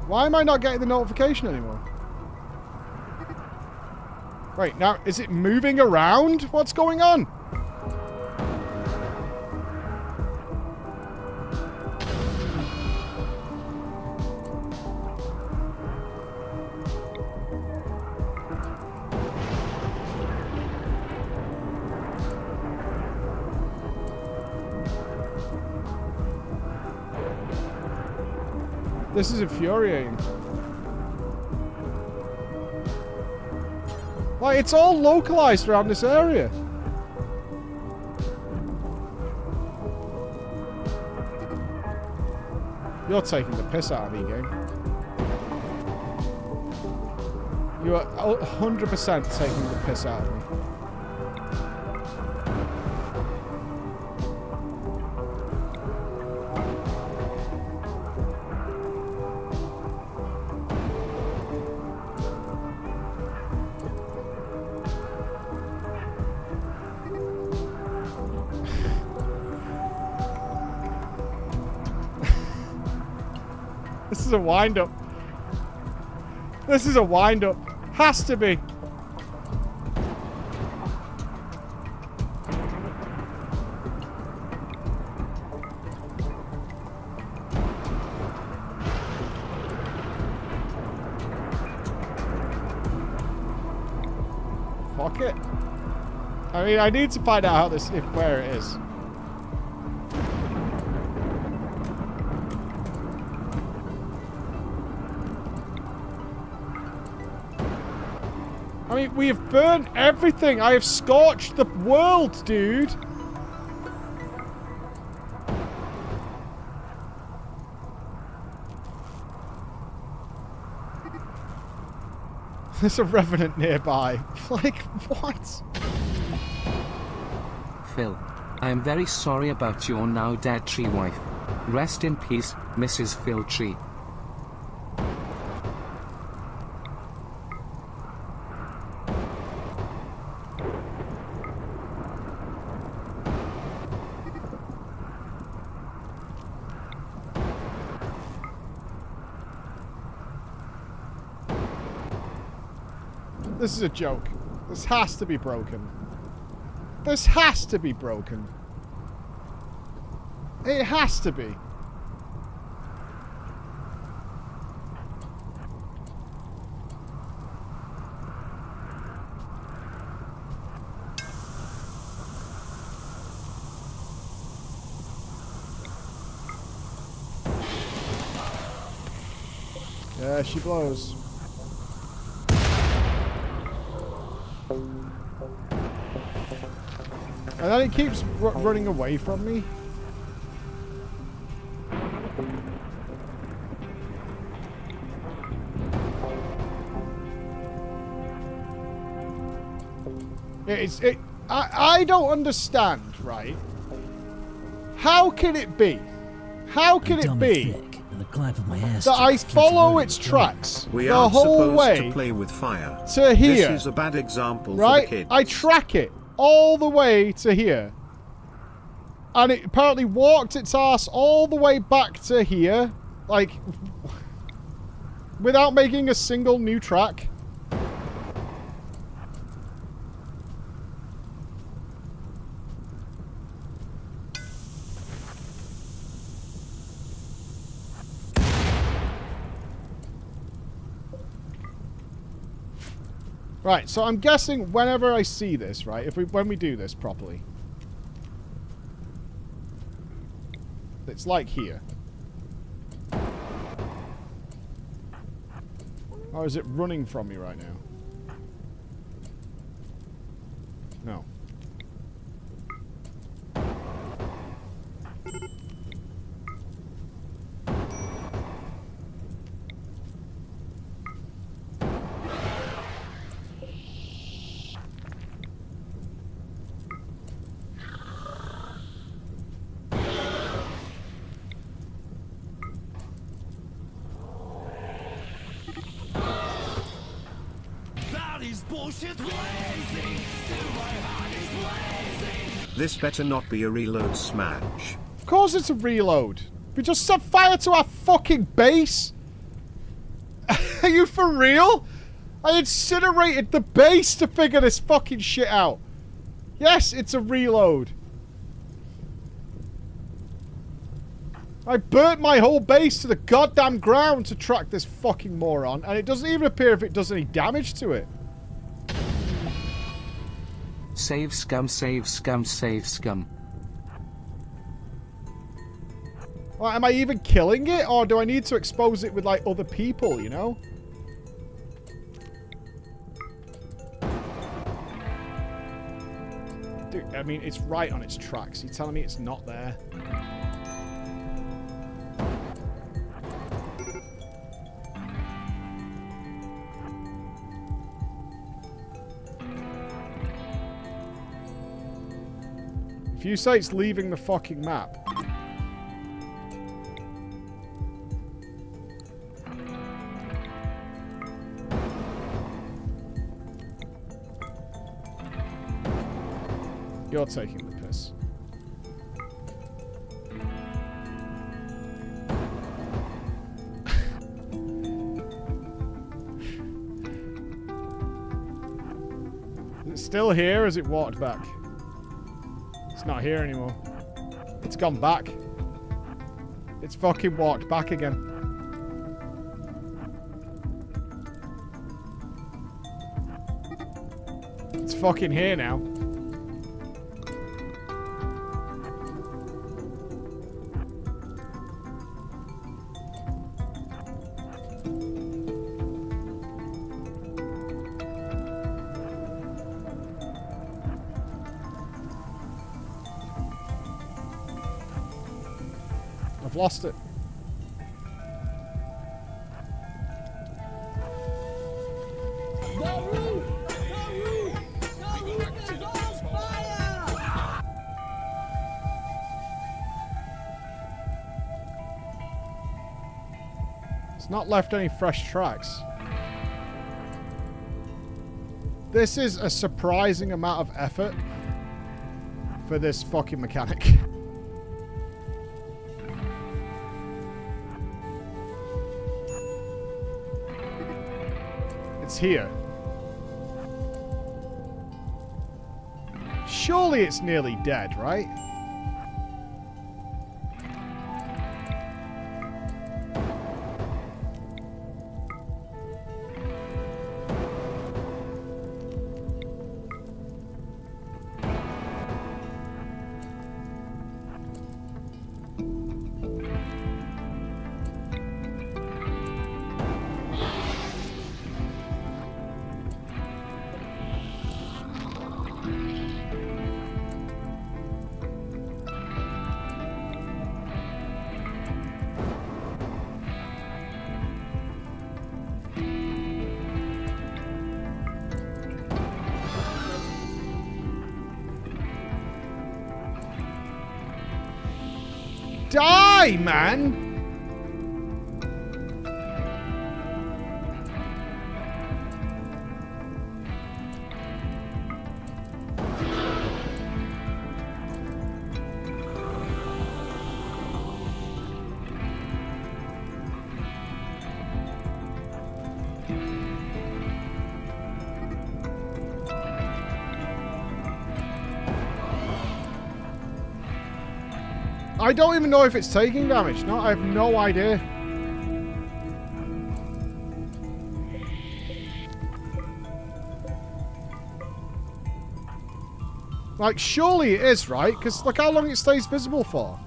Why am I not getting the notification anymore? Right, now, is it moving around? What's going on? This is infuriating. Like, it's all localized around this area. You're taking the piss out of me, game. You are 100% taking the piss out of me. This is a wind-up. This is a wind-up. Has to be. Fuck it. I mean, I need to find out how this, where it is. I mean, we have burned everything. I have scorched the world, dude. There's a revenant nearby. Like, what? Phil, I am very sorry about your now dead tree wife. Rest in peace, Mrs. Phil Tree. This is a joke. This has to be broken. This has to be broken. It has to be. Yeah, she blows. And then it keeps running away from me. I don't understand, right? How can it be? How can it be that I follow its tracks the whole way to play with fire. to here? This is a bad example right? for the kids. I track it all the way to here. And it apparently walked its ass all the way back to here. Like, without making a single new track. Right, so I'm guessing whenever I see this, right, when we do this properly, It's like here. Or is it running from me right now? No. This better not be a reload smash. Of course it's a reload. We just set fire to our fucking base. Are you for real? I incinerated the base to figure this fucking shit out. Yes, it's a reload. I burnt my whole base to the goddamn ground to track this fucking moron, and it doesn't even appear if it does any damage to it. Save scum, save scum, save scum. Well, am I even killing it, or do I need to expose it with, like, other people, you know? Dude, I mean, it's right on its tracks. You're telling me it's not there? If you say it's leaving the fucking map... You're taking the piss. Is it still here, or has it walked back? It's not here anymore. It's gone back. It's fucking walked back again. It's fucking here now. I've lost it. It's not left any fresh tracks. This is a surprising amount of effort for this fucking mechanic. It's here. Surely it's nearly dead, right? Die, man! I don't even know if it's taking damage. No, I have no idea. Like, surely it is, right? Because look how long it stays visible for.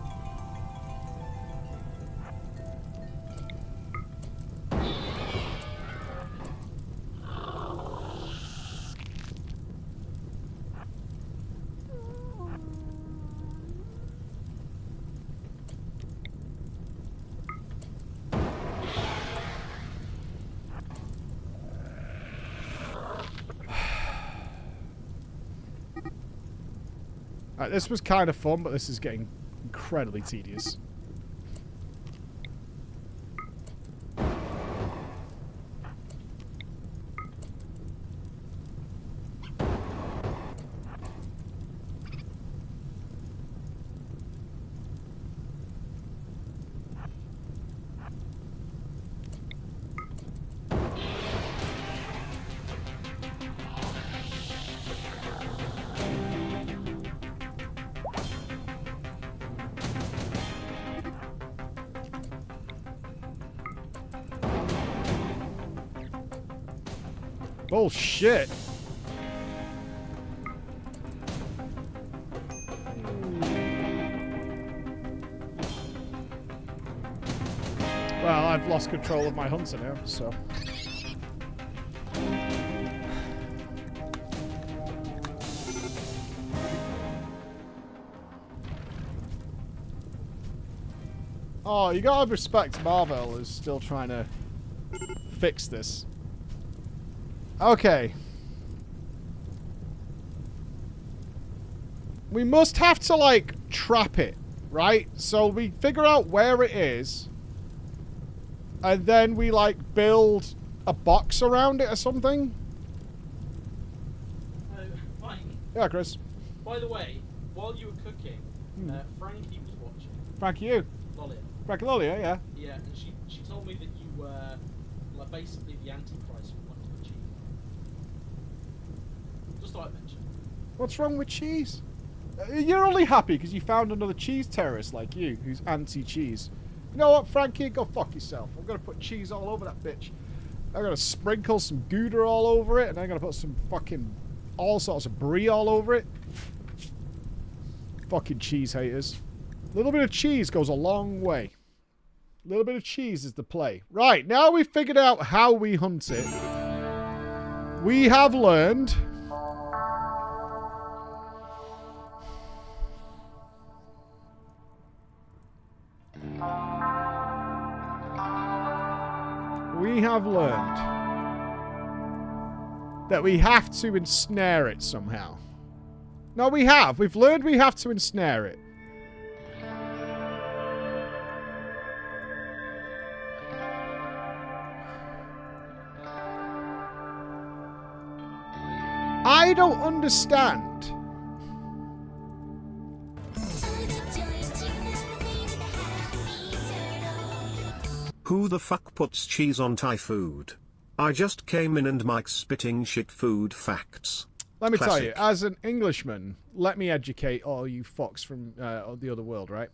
This was kind of fun, but this is getting incredibly tedious. Bullshit. Well, I've lost control of my hunter now, so. Oh, you gotta respect Marvel is still trying to fix this. Okay. We must have to, like, trap it, right? So we figure out where it is. And then we, like, build a box around it or something. Fine. Yeah, Chris. By the way, while you were cooking, Frankie was watching. Frankie you? Lolia. Frankie Lolia, yeah. Yeah, and she told me that you were, like, basically the Antichrist for wanting the cheese. Just thought I'd mention. What's wrong with cheese? You're only happy because you found another cheese terrorist like you, who's anti-cheese. You know what, Frankie? Go fuck yourself. I'm going to put cheese all over that bitch. I'm going to sprinkle some Gouda all over it, and I'm going to put some fucking all sorts of brie all over it. Fucking cheese haters. A little bit of cheese goes a long way. A little bit of cheese is the play. Right, now we've figured out how we hunt it. We have learned... We have learned that we have to ensnare it somehow. No, we have. We've learned we have to ensnare it. I don't understand. Who the fuck puts cheese on Thai food? I just came in and Mike's spitting shit food facts. Let me tell Classic. you, as an Englishman, let me educate all you fucks from the other world, right?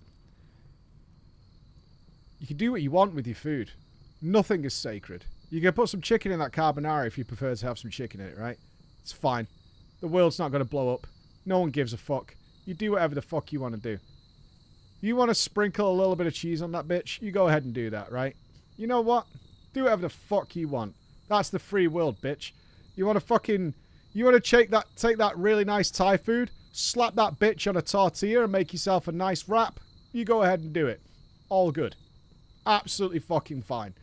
You can do what you want with your food. Nothing is sacred. You can put some chicken in that carbonara if you prefer to have some chicken in it, right? It's fine. The world's not going to blow up. No one gives a fuck. You do whatever the fuck you want to do. You want to sprinkle a little bit of cheese on that bitch? You go ahead and do that, right? You know what? Do whatever the fuck you want. That's the free world, bitch. You want to fucking... You want to take that really nice Thai food, slap that bitch on a tortilla and make yourself a nice wrap? You go ahead and do it. All good. Absolutely fucking fine.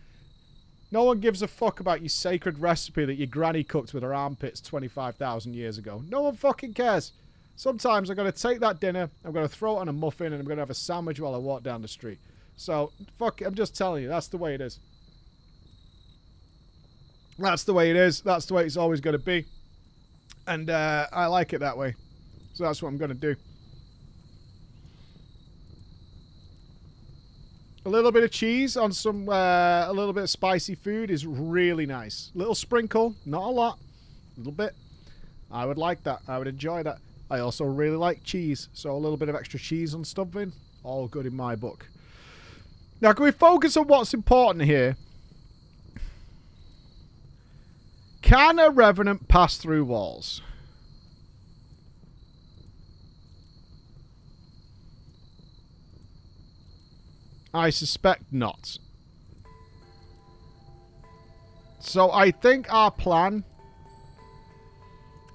No one gives a fuck about your sacred recipe that your granny cooked with her armpits 25,000 years ago. No one fucking cares. Sometimes I'm going to take that dinner, I'm going to throw it on a muffin, and I'm going to have a sandwich while I walk down the street. So, fuck it, I'm just telling you, that's the way it is. That's the way it is. That's the way it's always going to be. And I like it that way. So that's what I'm going to do. A little bit of cheese on some, a little bit of spicy food is really nice. Little sprinkle, not a lot. A little bit. I would like that. I would enjoy that. I also really like cheese. So a little bit of extra cheese on stuffing, all good in my book. Now, can we focus on what's important here? Can a revenant pass through walls? I suspect not. So I think our plan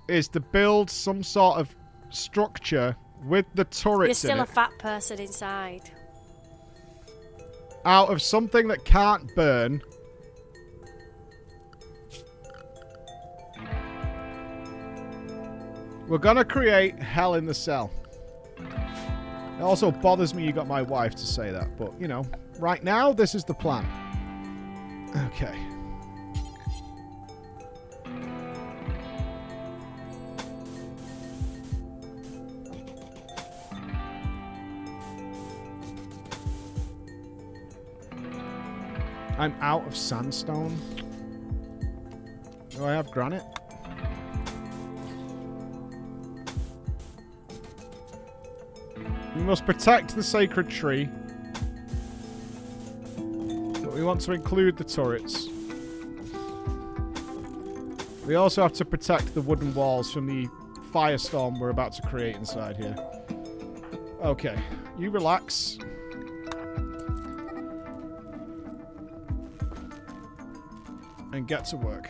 is to build some sort of structure with the turrets You're still in a it fat person inside. out of something that can't burn. We're gonna create hell in the cell. It also bothers me you got my wife to say that, but, you know, right now, this is the plan. Okay. I'm out of sandstone. Do I have granite? We must protect the sacred tree. But we want to include the turrets. We also have to protect the wooden walls from the firestorm we're about to create inside here. Okay, you relax. And get to work.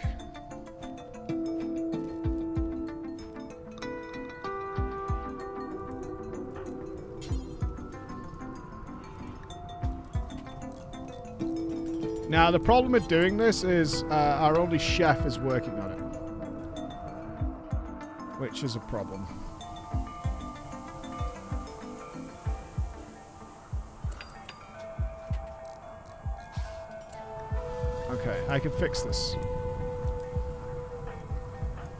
Now, the problem with doing this is our only chef is working on it. Which is a problem. Okay, I can fix this.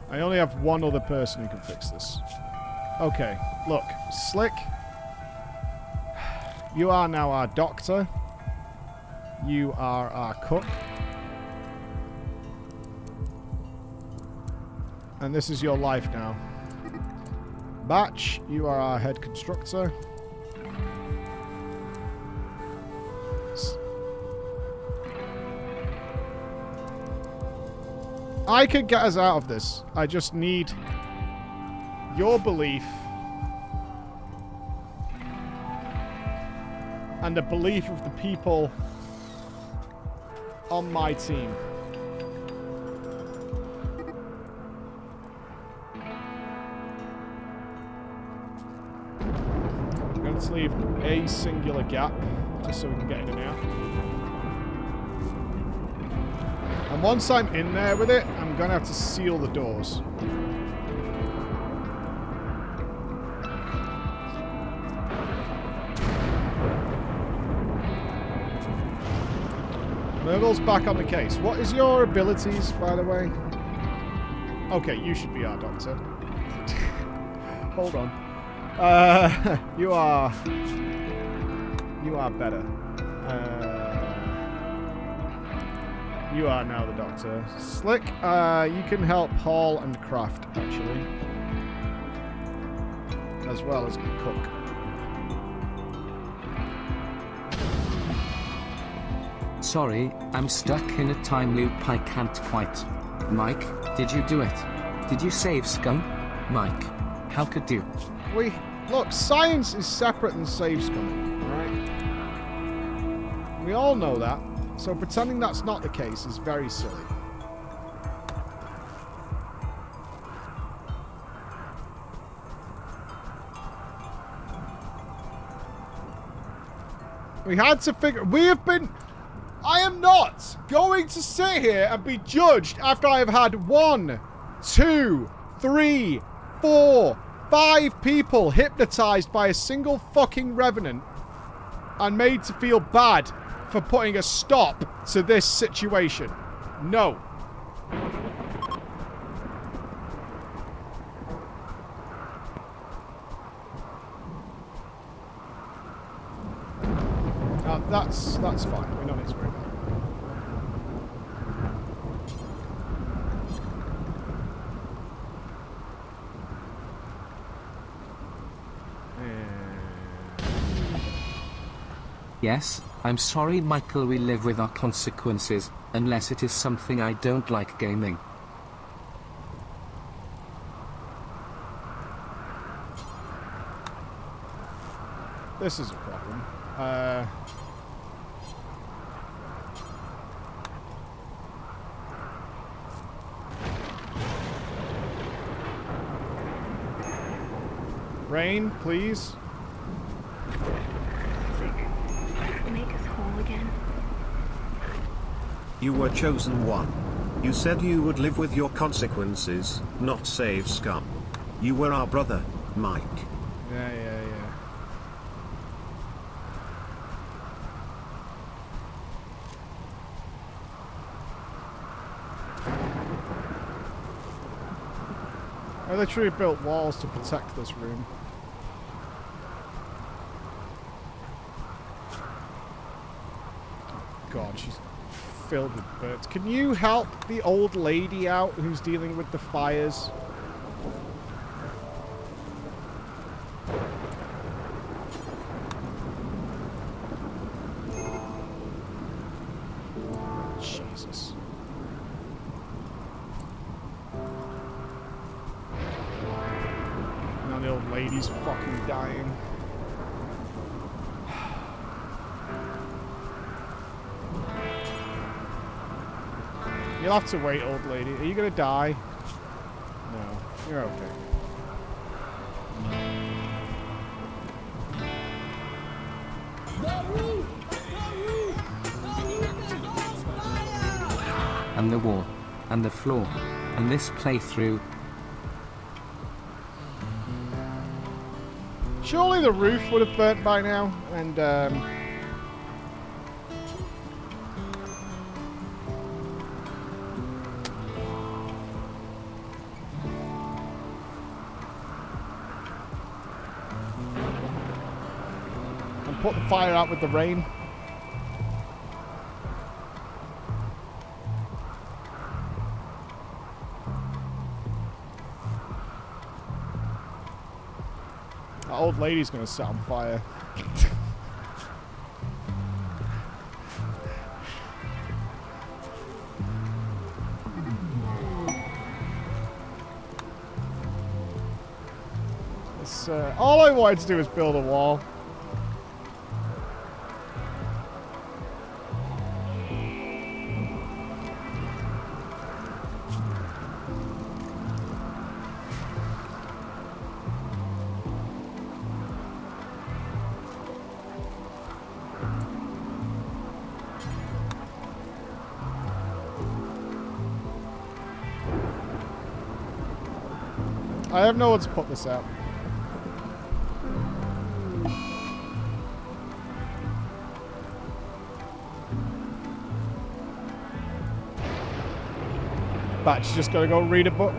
I only have one other person who can fix this. Okay, look. Slick. You are now our doctor. You are our cook. And this is your life now. Batch, you are our head constructor. I can get us out of this. I just need your belief and the belief of the people on my team. I'm going to leave a singular gap just so we can get in and out. And once I'm in there with it, I'm going to have to seal the doors. Murgle's back on the case. What is your abilities, by the way? Okay, you should be our doctor. Hold on. You are better. You are now the doctor. Slick, you can help haul and craft, actually. As well as cook. Sorry, I'm stuck in a time loop I can't quite. Mike, did you do it? Did you save Scum? Mike, how could you? Look, science is separate than save scumming, alright? We all know that. So pretending that's not the case is very silly. We had to figure... We have been... I am not going to sit here and be judged after I have had 1, 2, 3, 4, 5 people hypnotized by a single fucking revenant and made to feel bad for putting a stop to this situation. No. That's fine. We don't need to worry about it. Yes, I'm sorry, Michael, we live with our consequences, unless it is something I don't like gaming. This is a problem. Rain, please. Make us whole again. You were chosen one. You said you would live with your consequences, not save Scum. You were our brother, Mike. Yeah. I literally built walls to protect this room. Oh God, she's filled with birds. Can you help the old lady out who's dealing with the fires? Jesus. Now the old lady's fucking dying. You'll have to wait, old lady. Are you gonna die? No. You're okay. And the wall. And the floor. And this playthrough. Surely the roof would have burnt by now, and put the fire out with the rain. That old lady's gonna set on fire. All I wanted to do was build a wall. I have no one to put this out. But she's just gotta go read a book.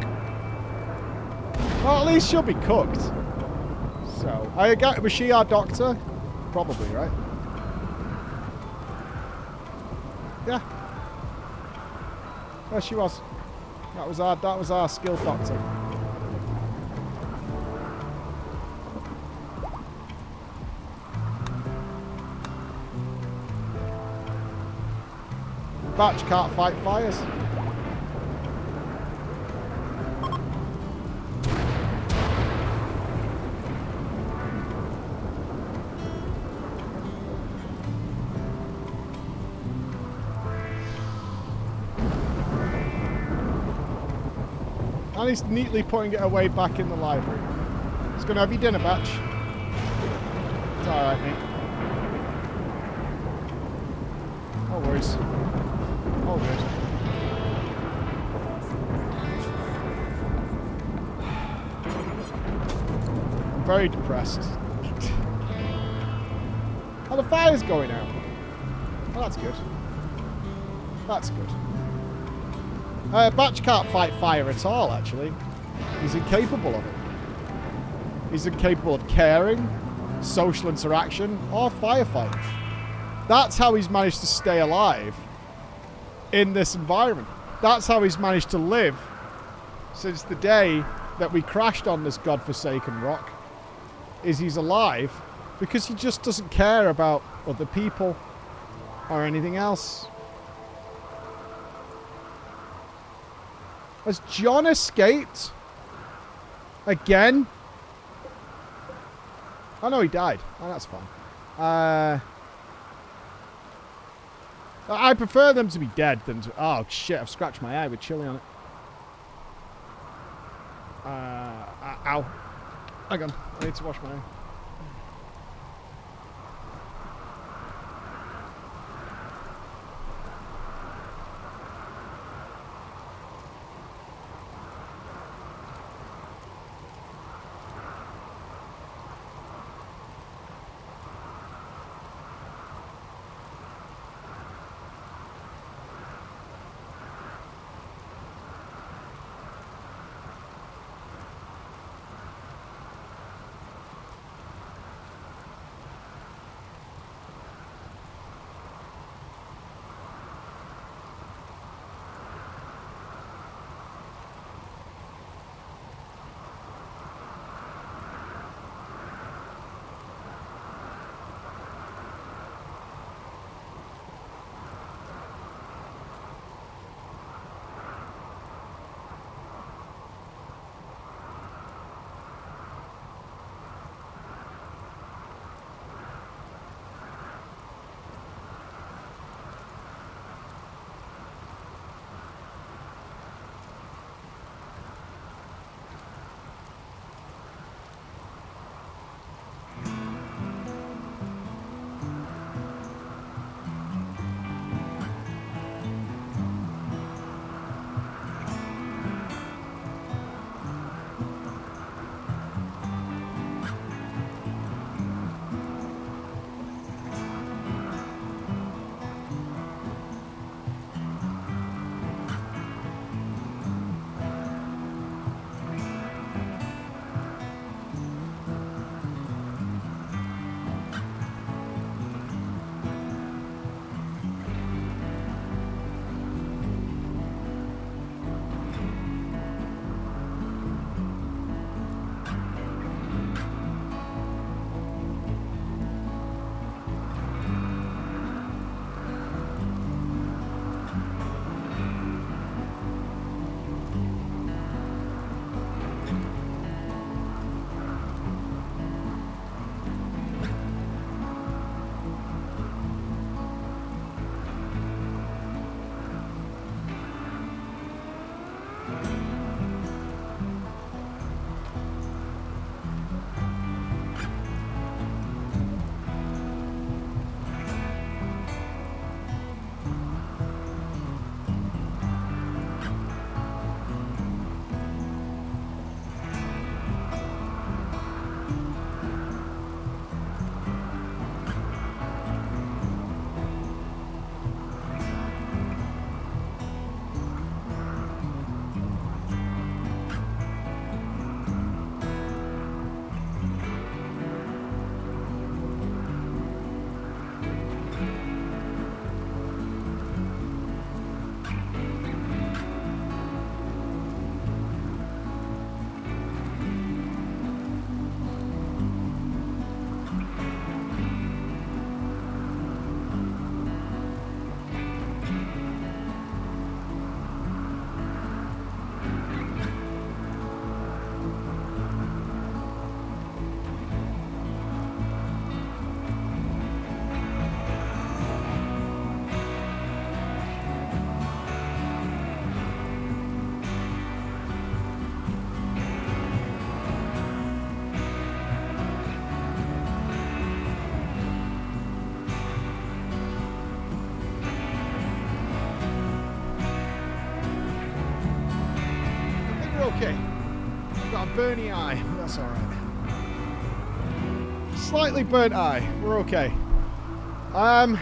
Well, at least she'll be cooked. So, was she our doctor? Probably, right? Yeah. There she was. That was our skilled doctor. Batch can't fight fires. And he's neatly putting it away back in the library. He's going to have your dinner, Batch. It's alright, mate. No worries. All good. I'm very depressed. Oh, the fire's going out. Oh, that's good. That's good. Batch can't fight fire at all, actually. He's incapable of it. He's incapable of caring, social interaction, or firefighting. That's how he's managed to stay alive in this environment. That's how he's managed to live since the day that we crashed on this godforsaken rock. Is he's alive because he just doesn't care about other people or anything else. Has John escaped? Again? Oh no, he died. Oh, that's fine. I prefer them to be dead than to... Oh, shit, I've scratched my eye with chili on it. Ow. Hang on, I need to wash my eye. burny eye. That's alright. Slightly burnt eye. We're okay. I'm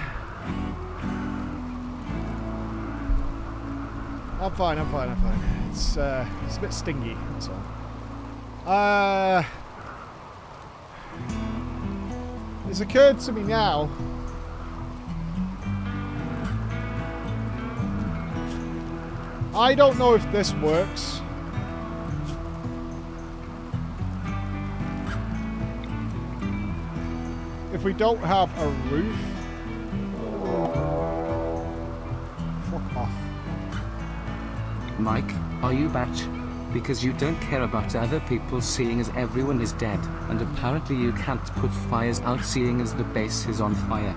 fine. It's a bit stingy, that's all. It's occurred to me now. I don't know if this works. If we don't have a roof. Fuck off. Mike, are you batch? Because you don't care about other people seeing as everyone is dead, and apparently you can't put fires out seeing as the base is on fire.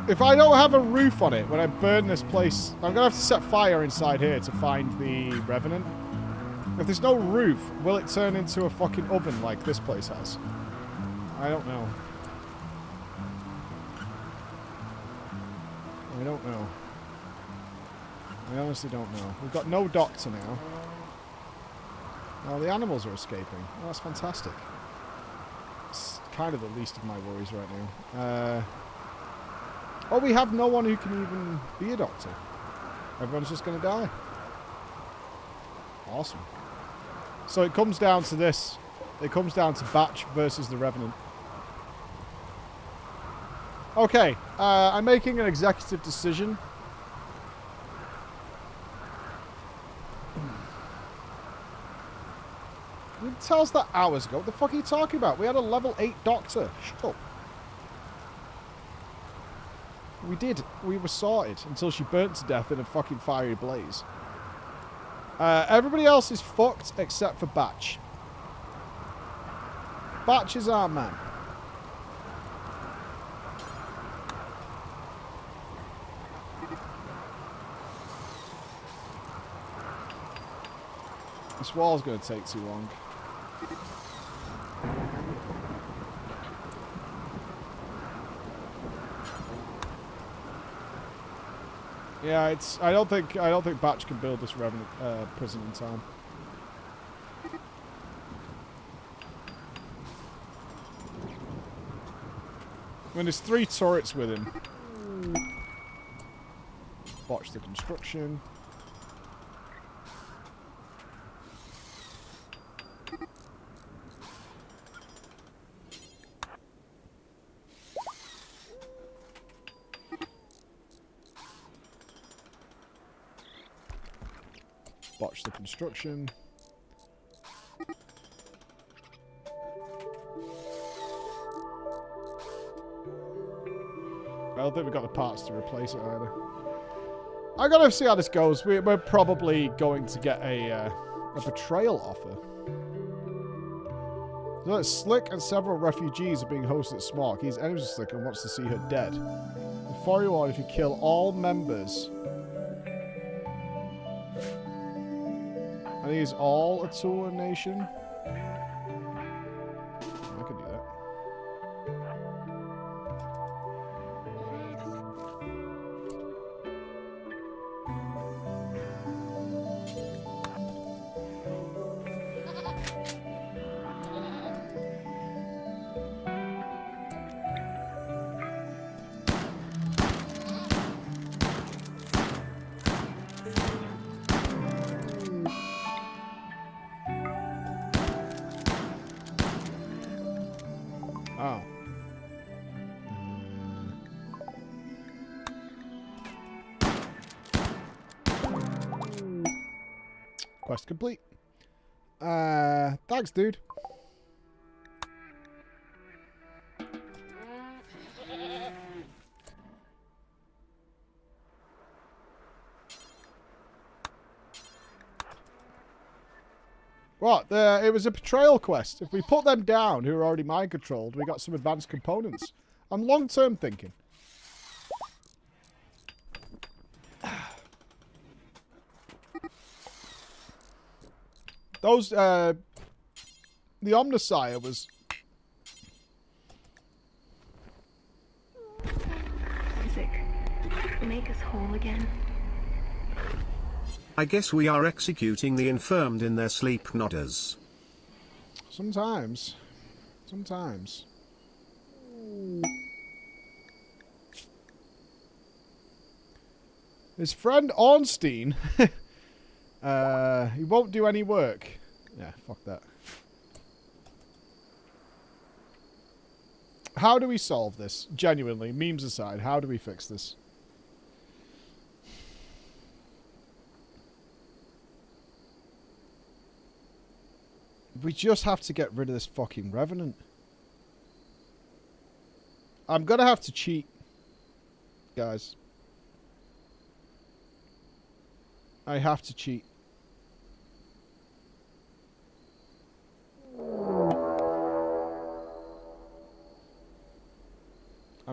If I don't have a roof on it when I burn this place, I'm gonna have to set fire inside here to find the Revenant. If there's no roof, will it turn into a fucking oven like this place has? I don't know. I don't know. I honestly don't know. We've got no doctor now. Oh, the animals are escaping. Oh, that's fantastic. It's kind of the least of my worries right now. Oh, we have no one who can even be a doctor. Everyone's just going to die. Awesome. So it comes down to this. It comes down to Batch versus the Revenant. Okay, I'm making an executive decision. You didn't tell us that hours ago. What the fuck are you talking about? We had a level 8 doctor. Shut up. We did. We were sorted until she burnt to death in a fucking fiery blaze. Everybody else is fucked except for Batch. Batch is our man. This wall's going to take too long. Yeah, it's. I don't think Batch can build this Revenant prison in time. I mean, there's 3 turrets with him. Botch the construction. Botch the construction. I don't think we've got the parts to replace it either. I gotta see how this goes. We're probably going to get a betrayal offer. So Slick and several refugees are being hosted at Smog. He's enemies of Slick and wants to see her dead. Before you on, if you kill all members. Are these all a Tour Nation? I could do that. Oh. Quest complete. Thanks, dude. What? It was a betrayal quest. If we put them down, who are already mind-controlled, we got some advanced components. I'm long-term thinking. Those, the Omnissiah was... Isaac, make us whole again. I guess we are executing the infirmed in their sleep, nodders. Sometimes. Sometimes. His friend Ornstein, he won't do any work. Yeah, fuck that. How do we solve this? Genuinely, memes aside, how do we fix this? We just have to get rid of this fucking Revenant. I'm gonna have to cheat, guys. I have to cheat.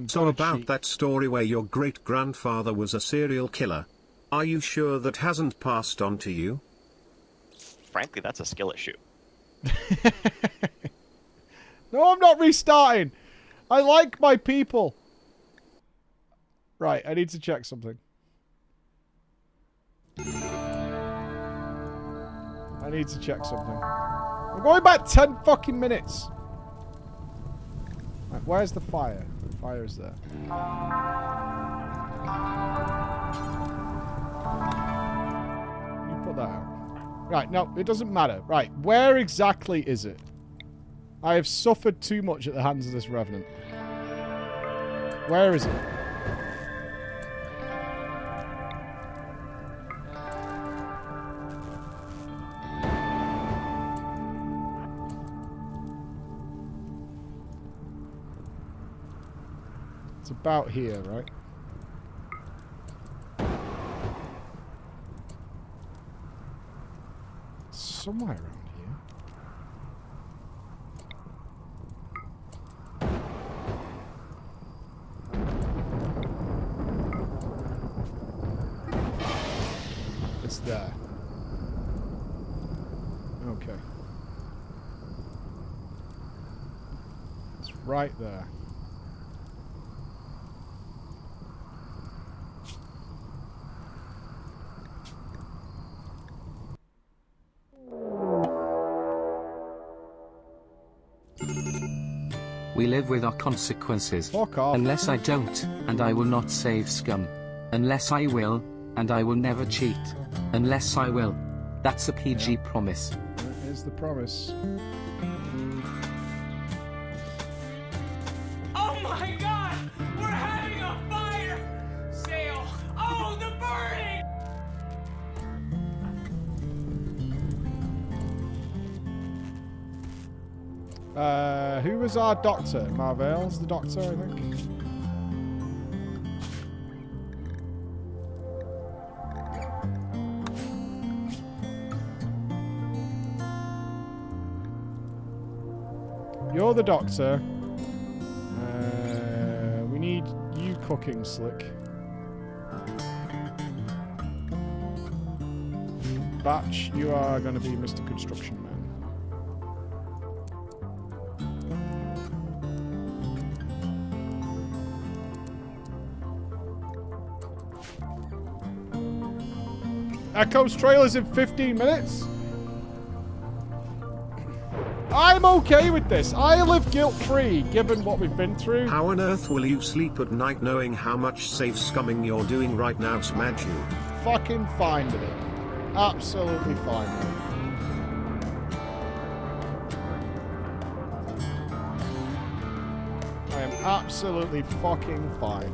So about that story where your great-grandfather was a serial killer, are you sure that hasn't passed on to you? Frankly, that's a skill issue. No, I'm not restarting. I like my people. Right, I need to check something. I need to check something. I'm going back 10 fucking minutes. Right, where's the fire? The fire is there. You put that out. Right, no, it doesn't matter. Right, where exactly is it? I have suffered too much at the hands of this Revenant. Where is it? It's about here, right? Somewhere around here. It's there. Okay. It's right there. We live with our consequences. Fuck off. Unless I don't, and I will not save scum. Unless I will, and I will never cheat. Unless I will. That's a PG promise. That is the promise. Oh my god! We're having a fire sale! Oh, the burning! Who was our doctor? Marvell's the doctor, I think. You're the doctor. We need you cooking, Slick. Batch, you are going to be Mr. Construction Man. Echo's trail is in 15 minutes? I'm okay with this. I live guilt-free, given what we've been through. How on earth will you sleep at night knowing how much safe scumming you're doing right now, Smadge you? Fucking fine with it. Absolutely fine with it. I am absolutely fucking fine.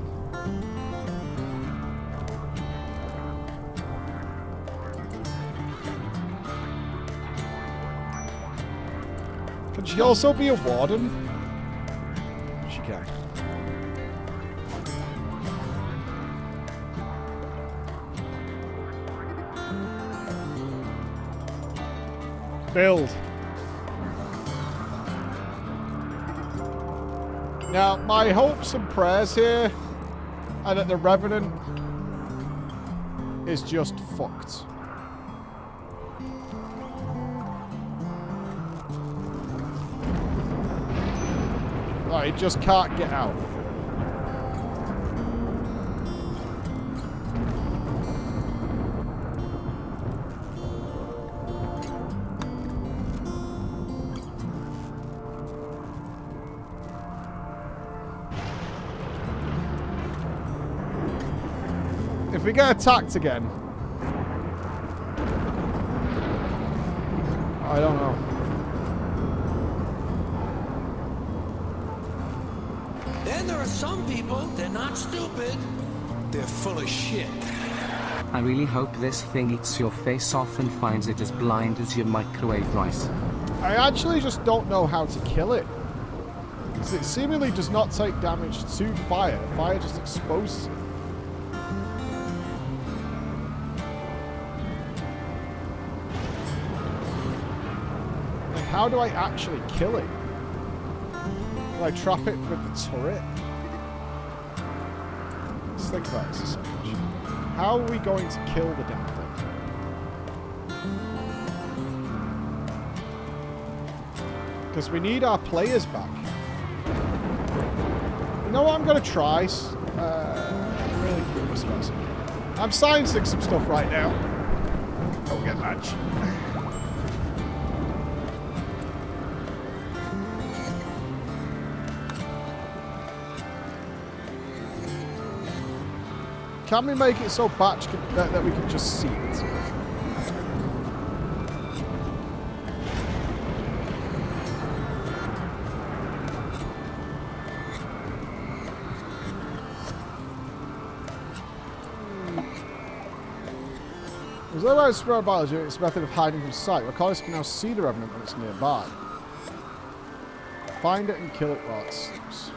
Can she also be a warden? She can. Build. Now, my hopes and prayers here are that the Revenant is just fucked. Like, he just can't get out. we get attacked again... I don't know. Then there are some people, they're not stupid. They're full of shit. I really hope this thing eats your face off and finds it as blind as your microwave rice. I actually just don't know how to kill it. Because it seemingly does not take damage to fire. Fire just exposes it. Like, how do I actually kill it? Do I trap it with the turret? Let's think about this a second. How are we going to kill the damn thing? Because we need our players back. You know what I'm going to try? I'm really curious about something. I'm sciencing some stuff right now. Don't get match. Can we make it so Batch that we can just see it? Is that right? Spread biology, it's a method of hiding from sight. Recorders can now see the revenant when it's nearby. Find it and kill it while it sleeps.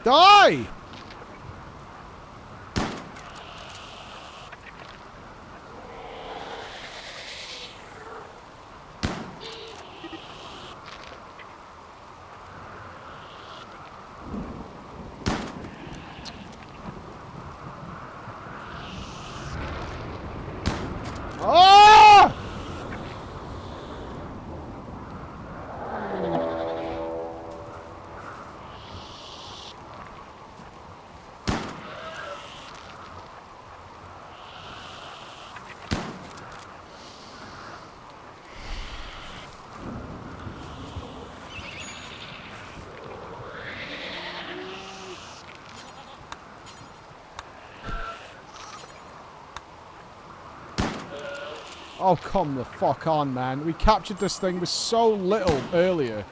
Die! Oh! Oh, come the fuck on, man. We captured this thing with so little earlier.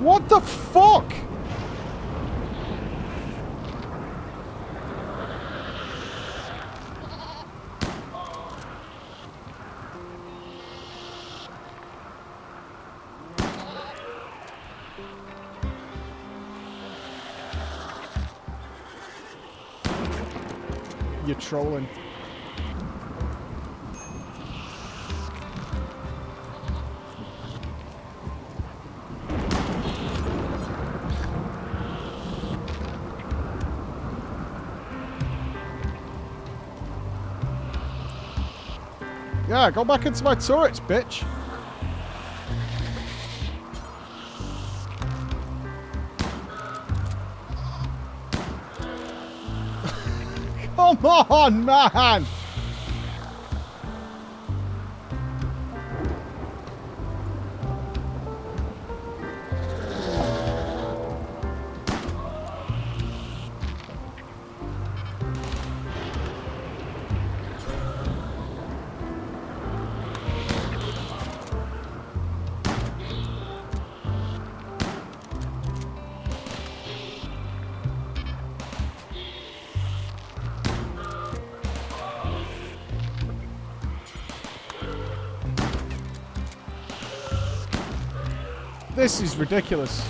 What the fuck? You're trolling. Yeah, go back into my turrets, bitch. Come on, man! This is ridiculous.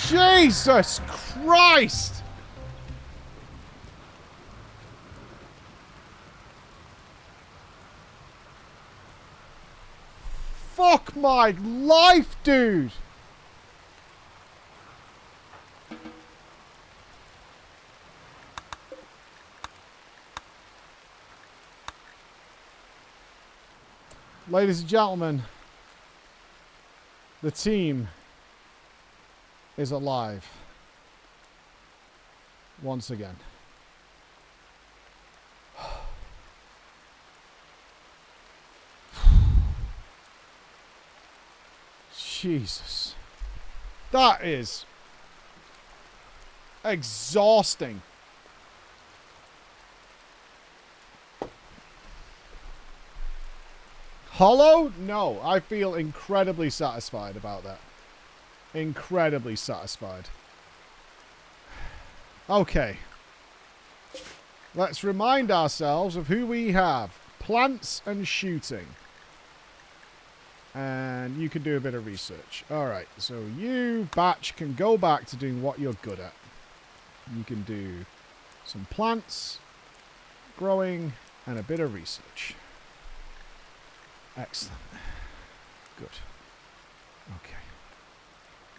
Jesus Christ! Fuck my life, dude! Ladies and gentlemen, the team is alive once again. Jesus. That is exhausting. Hollow? No, I feel incredibly satisfied about that. Incredibly satisfied. Okay. Let's remind ourselves of who we have. Plants and shooting. And you can do a bit of research. Alright, so you, Batch, can go back to doing what you're good at. You can do some plants, growing, and a bit of research. Excellent. Good. Okay.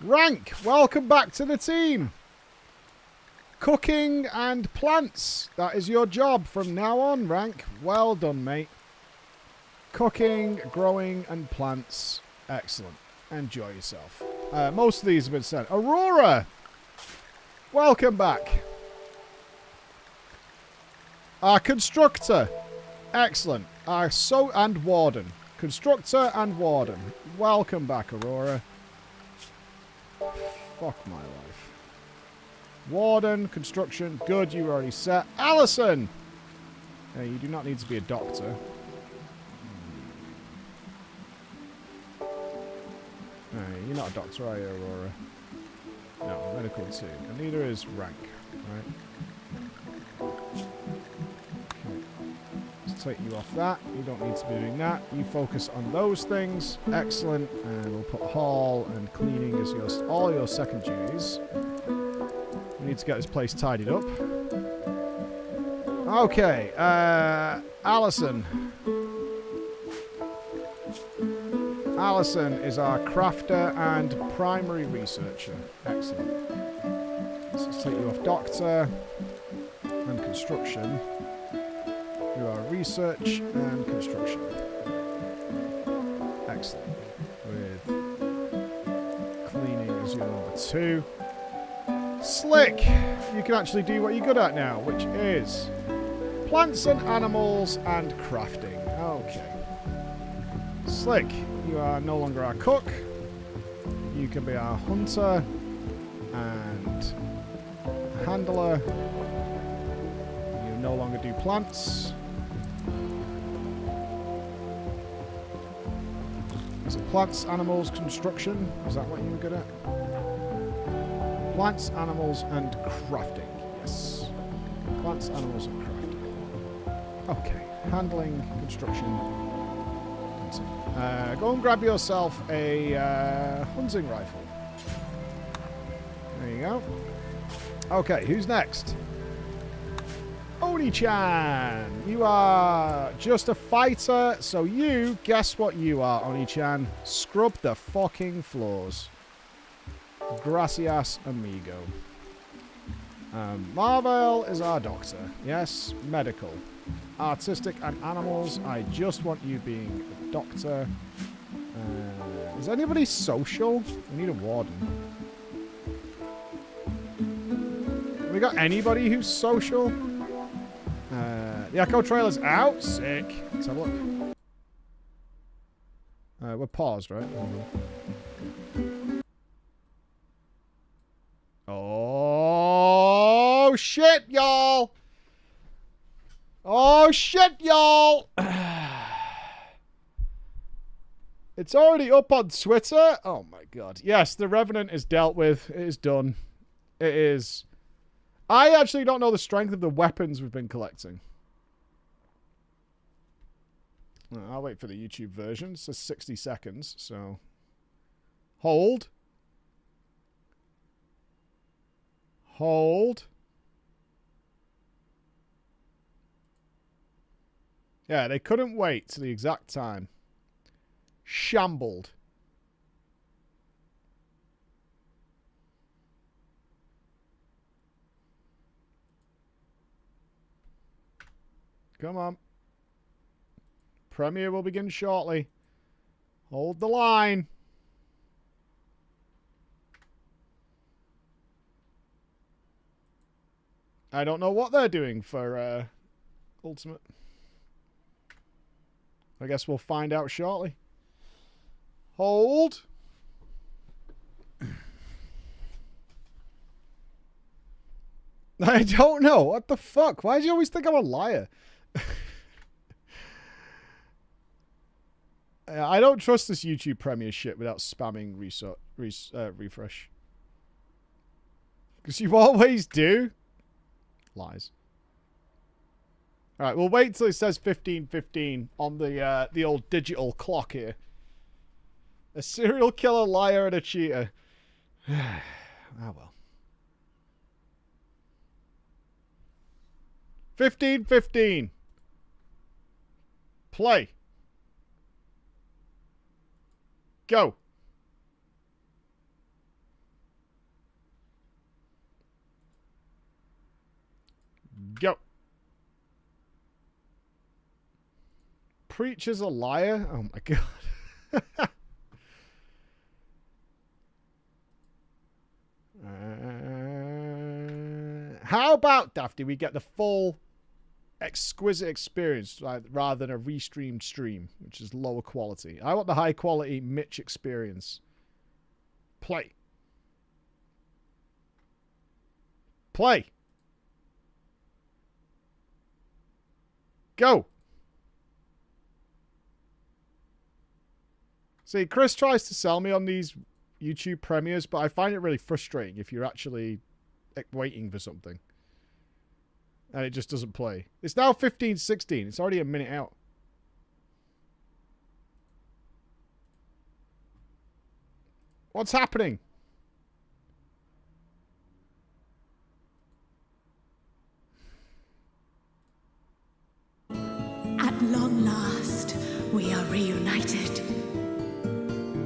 Rank, welcome back to the team. Cooking and plants. That is your job from now on, Rank. Well done, mate. Cooking, growing, and plants. Excellent. Enjoy yourself. Most of these have been said. Aurora, welcome back. Constructor. Excellent. And Warden. Constructor and Warden. Welcome back, Aurora. Fuck my life. Warden, construction. Good, you already set. Allison! You do not need to be a doctor. You're not a doctor, are you, Aurora? No, medical too. And neither is rank. Right? Okay. Let's take you off that. You don't need to be doing that. You focus on those things. Excellent. And we'll put hall and cleaning as all your second duties. We need to get this place tidied up. Okay. Allison. Allison is our crafter and primary researcher. Excellent. So let's take you off doctor and construction. You are research and construction. Excellent. With cleaning as your number 2. Slick! You can actually do what you're good at now, which is plants and animals and crafting. Okay. Slick, you are no longer our cook. You can be our hunter and handler. You no longer do plants. Is it plants, animals, construction? Is that what you were good at? Plants, animals, and crafting. Yes. Plants, animals, and crafting. Okay. Handling, construction. Go and grab yourself a hunting rifle. There you go. Okay, who's next? Oni-chan! You are just a fighter, so you, guess what you are, Oni-chan? Scrub the fucking floors. Gracias, amigo. Marvel is our doctor. Yes, medical. Artistic and animals. I just want you being a doctor. Is anybody social? We need a warden. We got anybody who's social? The Echo trailer's out. Sick. Let's have a look. We're paused, right? Oh shit, y'all! Oh shit, y'all! It's already up on Twitter. Oh my god. Yes, the Revenant is dealt with. It is done. It is. I actually don't know the strength of the weapons we've been collecting. I'll wait for the YouTube version. It says 60 seconds, so... Hold. Hold. Yeah, they couldn't wait to the exact time. Shambled. Come on. Premiere will begin shortly. Hold the line. I don't know what they're doing for Ultimate. I guess we'll find out shortly. Hold. I don't know. What the fuck? Why do you always think I'm a liar? I don't trust this YouTube Premiere shit without spamming refresh. Because you always do. Lies. Alright, we'll wait till it says 15:15 on the old digital clock here. A serial killer, liar, and a cheater. Ah, well. 15:15. Play. Go. Go. Preacher's a liar? Oh my god. How about, Dafty, we get the full exquisite experience rather than a restreamed stream, which is lower quality. I want the high quality Mitch experience. Play. Play. Go. See, Chris tries to sell me on these YouTube premieres, but I find it really frustrating if you're actually waiting for something. And it just doesn't play. It's now 15:16. It's already a minute out. What's happening? At long last, we are reunited.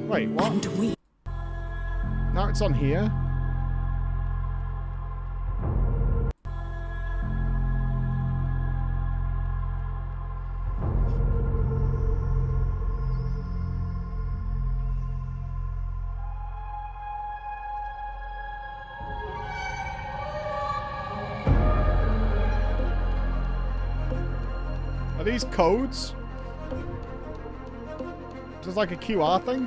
Wait, what? And we... Now it's on here. Are these codes? Just like a QR thing?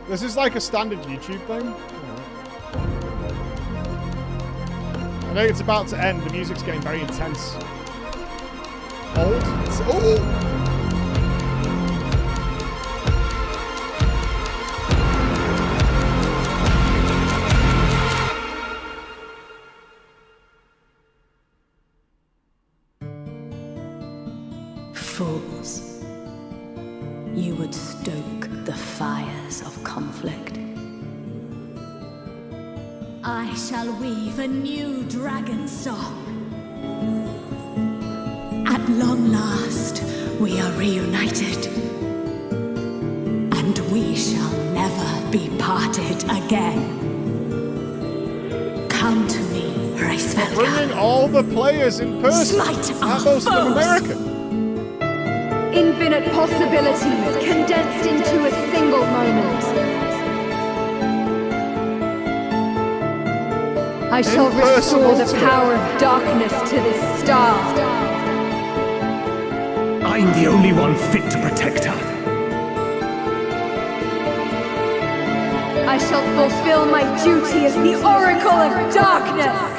This is like a standard YouTube thing. I know it's about to end. The music's getting very intense. Hold. Oh! Fools. You would stoke the fires of conflict. I shall weave a new dragon song. At long last, we are reunited. And we shall never be parted again. Come to me, Reisvelka. Bringing all the players in person. At most of America. Infinite possibilities condensed into a single moment. I shall restore the power of darkness to this star. I'm the only one fit to protect her. I shall fulfill my duty as the Oracle of Darkness.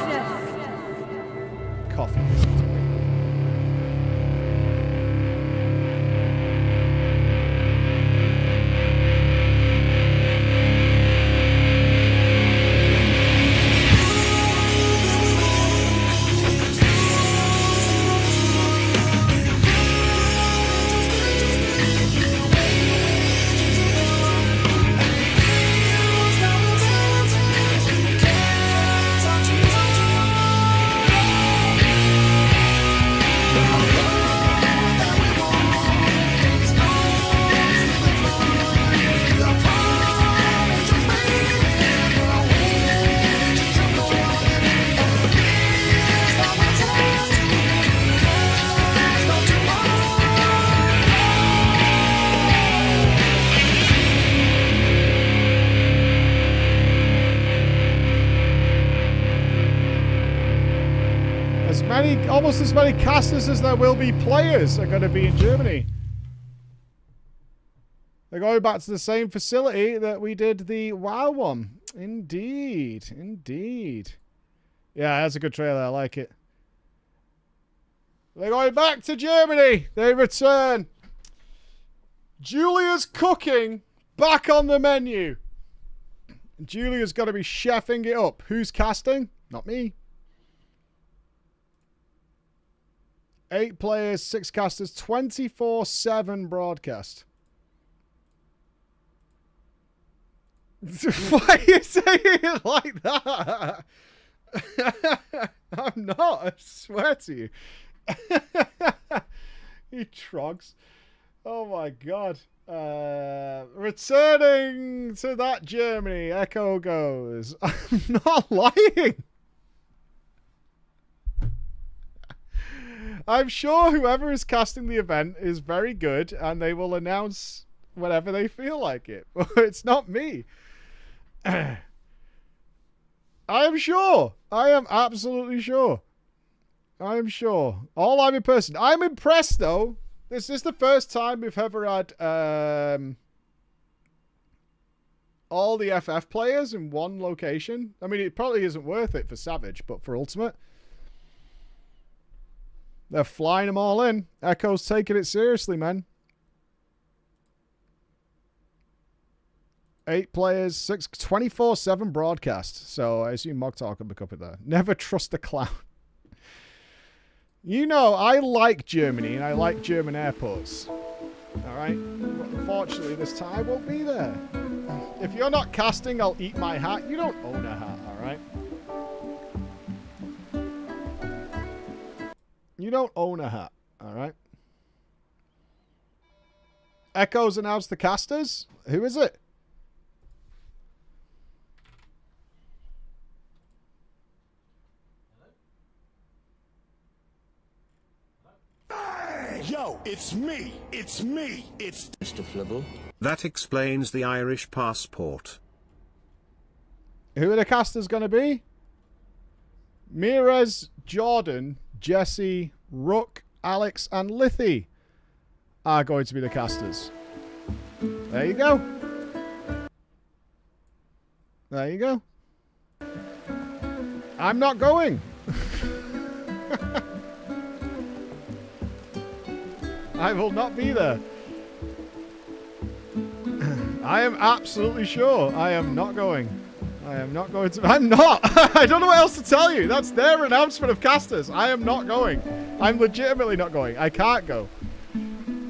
almost as many casters as there will be players are going to be in Germany. They're going back to the same facility that we did the WoW one. Indeed. Indeed. Yeah, that's a good trailer. I like it. They're going back to Germany. They return. Julia's cooking back on the menu. Julia's got to be chefing it up. Who's casting? Not me. 8 players, 6 casters, 24/7 broadcast. Why are you saying it like that? I'm not. I swear to you. You trogs. Oh my god. Returning to that Germany, Echo goes. I'm not lying. I'm sure whoever is casting the event is very good and they will announce whenever they feel like it. But it's not me. I am sure. I am absolutely sure. I am sure. All I'm in person. I'm impressed though. This is the first time we've ever had all the FF players in one location. I mean, it probably isn't worth it for Savage, but for Ultimate, they're flying them all in. Echo's taking it seriously, man. 8 players, 24/7 broadcast. So I assume Mogtalk will pick up it there. Never trust a clown. You know, I like Germany and I like German airports. Alright? But unfortunately, this time I won't be there. If you're not casting, I'll eat my hat. You don't own a hat, alright? You don't own a hat, alright? Echo's announced the casters? Who is it? Yo, it's me! It's me! It's Mr. Flibble. That explains the Irish passport. Who are the casters going to be? Mirez, Jordan, Jesse, Rook, Alex, and Lithy are going to be the casters. There you go. There you go. I'm not going. I will not be there. I am absolutely sure I am not going. I am not going to... I'm not! I don't know what else to tell you. That's their announcement of casters. I am not going. I'm legitimately not going. I can't go.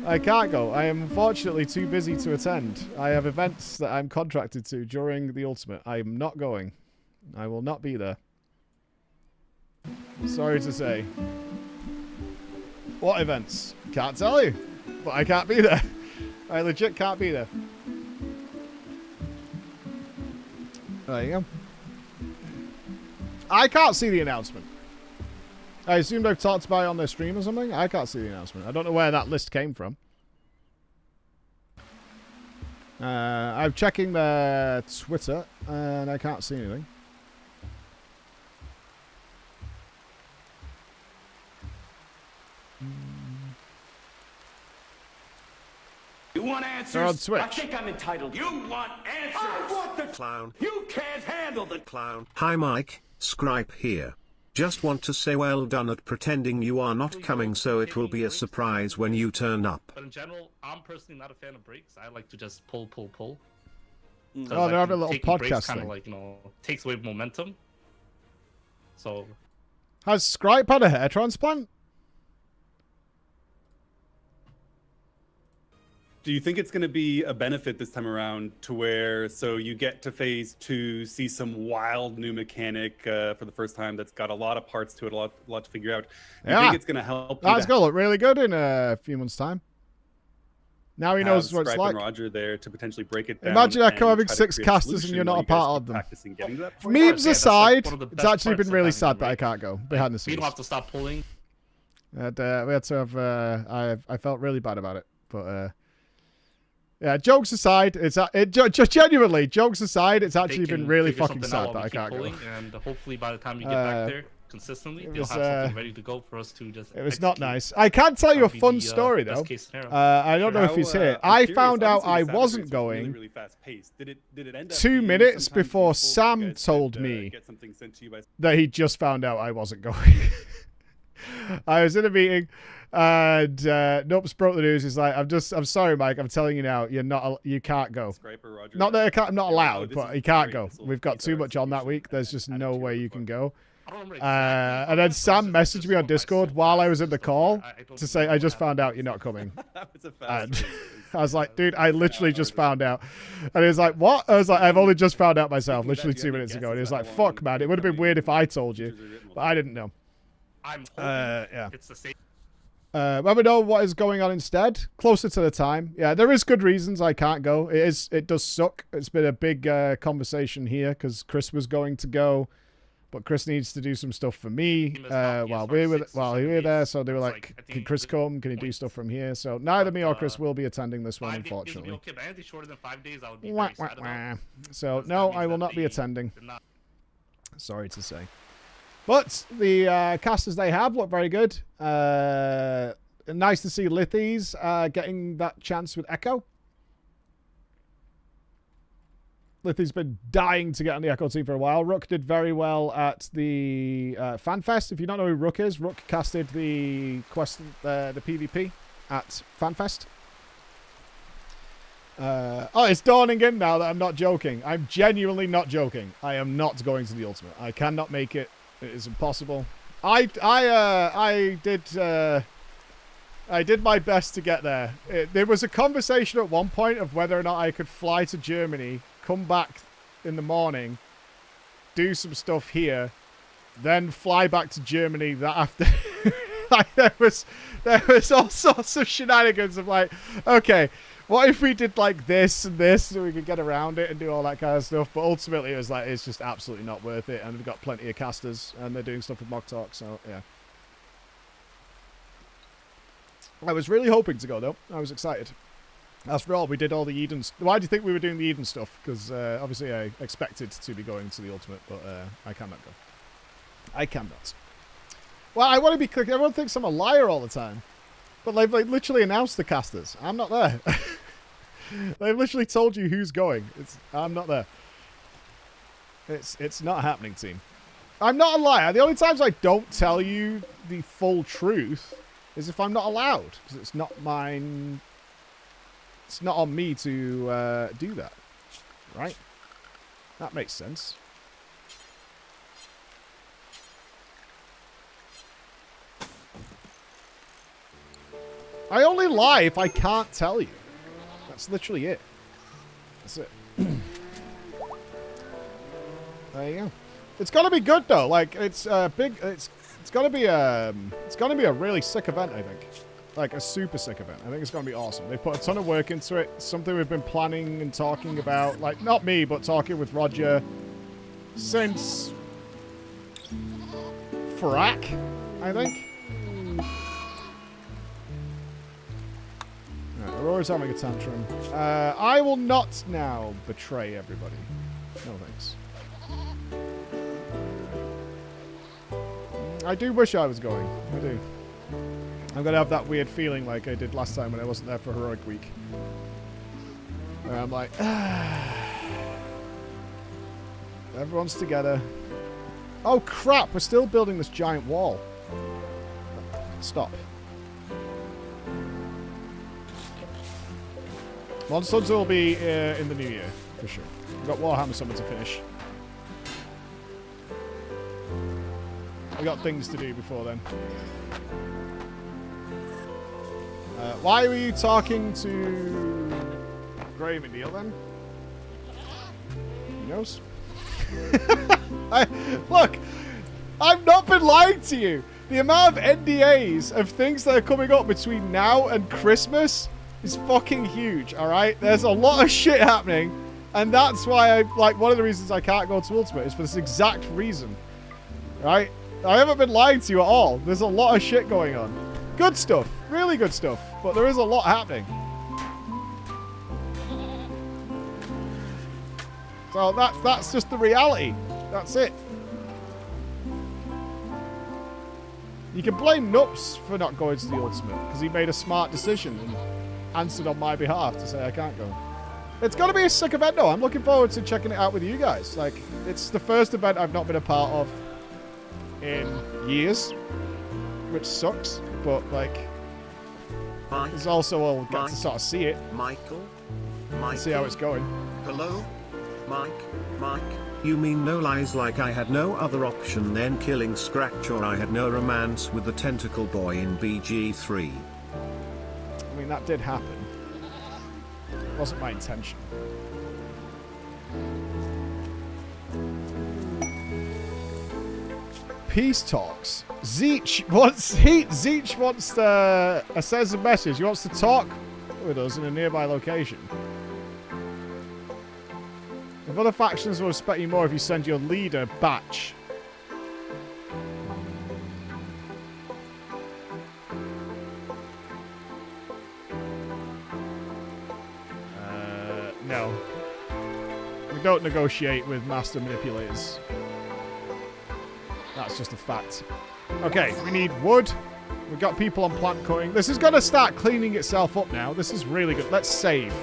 I can't go. I am unfortunately too busy to attend. I have events that I'm contracted to during the Ultimate. I am not going. I will not be there. Sorry to say. What events? Can't tell you. But I can't be there. I legit can't be there. There you go. I can't see the announcement. I assumed I've talked about it on their stream or something. I can't see the announcement. I don't know where that list came from. I'm checking their Twitter and I can't see anything. You want answers? They're on Switch. I think I'm entitled. You want answers? I want the clown. You can't handle the clown. Hi Mike, Scripe here. Just want to say well done at pretending you are not coming so it will be a surprise when you turn up. But in general, I'm personally not a fan of breaks. I like to just pull. Oh, they're having a little podcast kind of thing. like, you know, takes away momentum. So... Has Scripe had a hair transplant? Do you think it's going to be a benefit this time around to where, so you get to phase 2, see some wild new mechanic for the first time that's got a lot of parts to it, a lot to figure out. You think it's going to help? That's going to look really good in a few months' time. Now he knows what it's Scripe like. and Roger there to potentially break it down. Imagine Echo having try to 6 create a casters and solution you're not while a you guys part keep of them. practicing getting to that point. Memes aside, like one of the it's best actually parts been of really having sad the that I break. can't go behind the scenes. You don't have to stop pulling. And, we had to have. I felt really bad about it, but yeah. Jokes aside, genuinely jokes aside, it's actually been really fucking sad that I can't go. And hopefully by the time you get back there, consistently, It they'll was, have something ready to go for us to just. It was not nice. I can tell you a fun story though. I don't know if he's here. I found out I wasn't going really fast paced. Did it end up 2 being minutes sometimes before useful Sam if you guys told could, me get something sent to you by... that he just found out I wasn't going. I was in a meeting and Nopes broke the news. He's like, I'm sorry, Mike. I'm telling you now, you can't go. Not that I'm not allowed, but he can't go. We've got too much on that week. There's just no way you can go. And then Sam messaged me on Discord while I was in the call to say, I just found out you're not coming. And I was like, dude, I literally just found out. And he was like, what? I was like, I've only just found out myself, literally 2 minutes ago. And he was like, fuck, man. It would have been weird if I told you, but I didn't know. I'm hoping yeah. it's the same. Let me know what is going on instead. Closer to the time. Yeah, there is good reasons I can't go. It does suck. It's been a big conversation here because Chris was going to go, but Chris needs to do some stuff for me while we were there. So they were like, can Chris come? Can he do stuff from here? So neither me or Chris will be attending this one, unfortunately. Okay, but anything shorter than 5 days, I would be very sad about. So no, I will not be attending. Sorry to say. But the casters they have look very good. Nice to see Lithies getting that chance with Echo. Lithy's been dying to get on the Echo team for a while. Rook did very well at the FanFest. If you don't know who Rook is, Rook casted the PvP at FanFest. Oh, it's dawning in now that I'm not joking. I'm genuinely not joking. I am not going to the Ultimate. I cannot make it. It is impossible. I did my best to get there. There was a conversation at one point of whether or not I could fly to Germany, come back in the morning, do some stuff here, then fly back to Germany that after. Like there was all sorts of shenanigans of like, okay, what if we did like this and this so we could get around it and do all that kind of stuff? But ultimately, it was like, it's just absolutely not worth it. And we've got plenty of casters and they're doing stuff with Mock Talk. So, yeah. I was really hoping to go, though. I was excited. After all, we did all the Eden... Why do you think we were doing the Eden stuff? Because obviously I expected to be going to the Ultimate, but I cannot go. I cannot. Well, I want to be clear. Everyone thinks I'm a liar all the time. But they've literally announced the casters. I'm not there. They've literally told you who's going. I'm not there. It's not happening, team. I'm not a liar. The only times I don't tell you the full truth is if I'm not allowed. Because it's not mine. It's not on me to do that. Right? That makes sense. I only lie if I can't tell you. That's literally it. That's it. There you go. It's gonna be good though. Like it's big. It's gonna be a really sick event. I think, like a super sick event. I think it's gonna be awesome. They put a ton of work into it. It's something we've been planning and talking about. Like not me, but talking with Roger since Frack, I think. Aurora's having a tantrum. I will not now betray everybody. No thanks. I do wish I was going. I do. I'm going to have that weird feeling like I did last time when I wasn't there for Heroic Week. Where I'm like, everyone's together. Oh crap, we're still building this giant wall. Stop. Monster Hunter will be in the new year, for sure. We've got Warhammer Summer to finish. We've got things to do before then. Why were you talking to Graham and Neil then? Who knows? Look, I've not been lying to you. The amount of NDAs of things that are coming up between now and Christmas is fucking huge, alright? There's a lot of shit happening, and that's why one of the reasons I can't go to Ultimate is for this exact reason. Right? I haven't been lying to you at all. There's a lot of shit going on. Good stuff. Really good stuff. But there is a lot happening. So that's just the reality. That's it. You can blame Nups for not going to the Ultimate, because he made a smart decision and answered on my behalf to say I can't go. It's going to be a sick event, though. I'm looking forward to checking it out with you guys. Like, it's the first event I've not been a part of in years, which sucks, but, like, it's also all get to sort of see it. Michael? See how it's going. Hello? Mike? You mean no lies like I had no other option than killing Scratch, or I had no romance with the tentacle boy in BG3? I mean, that did happen. It wasn't my intention. Peace talks. Zeech wants sends a message. He wants to talk with us in a nearby location. If other factions will respect you more if you send your leader Batch. No. We don't negotiate with master manipulators. That's just a fact. Okay, we need wood. We've got people on plant cutting. This is going to start cleaning itself up now. This is really good. Let's save.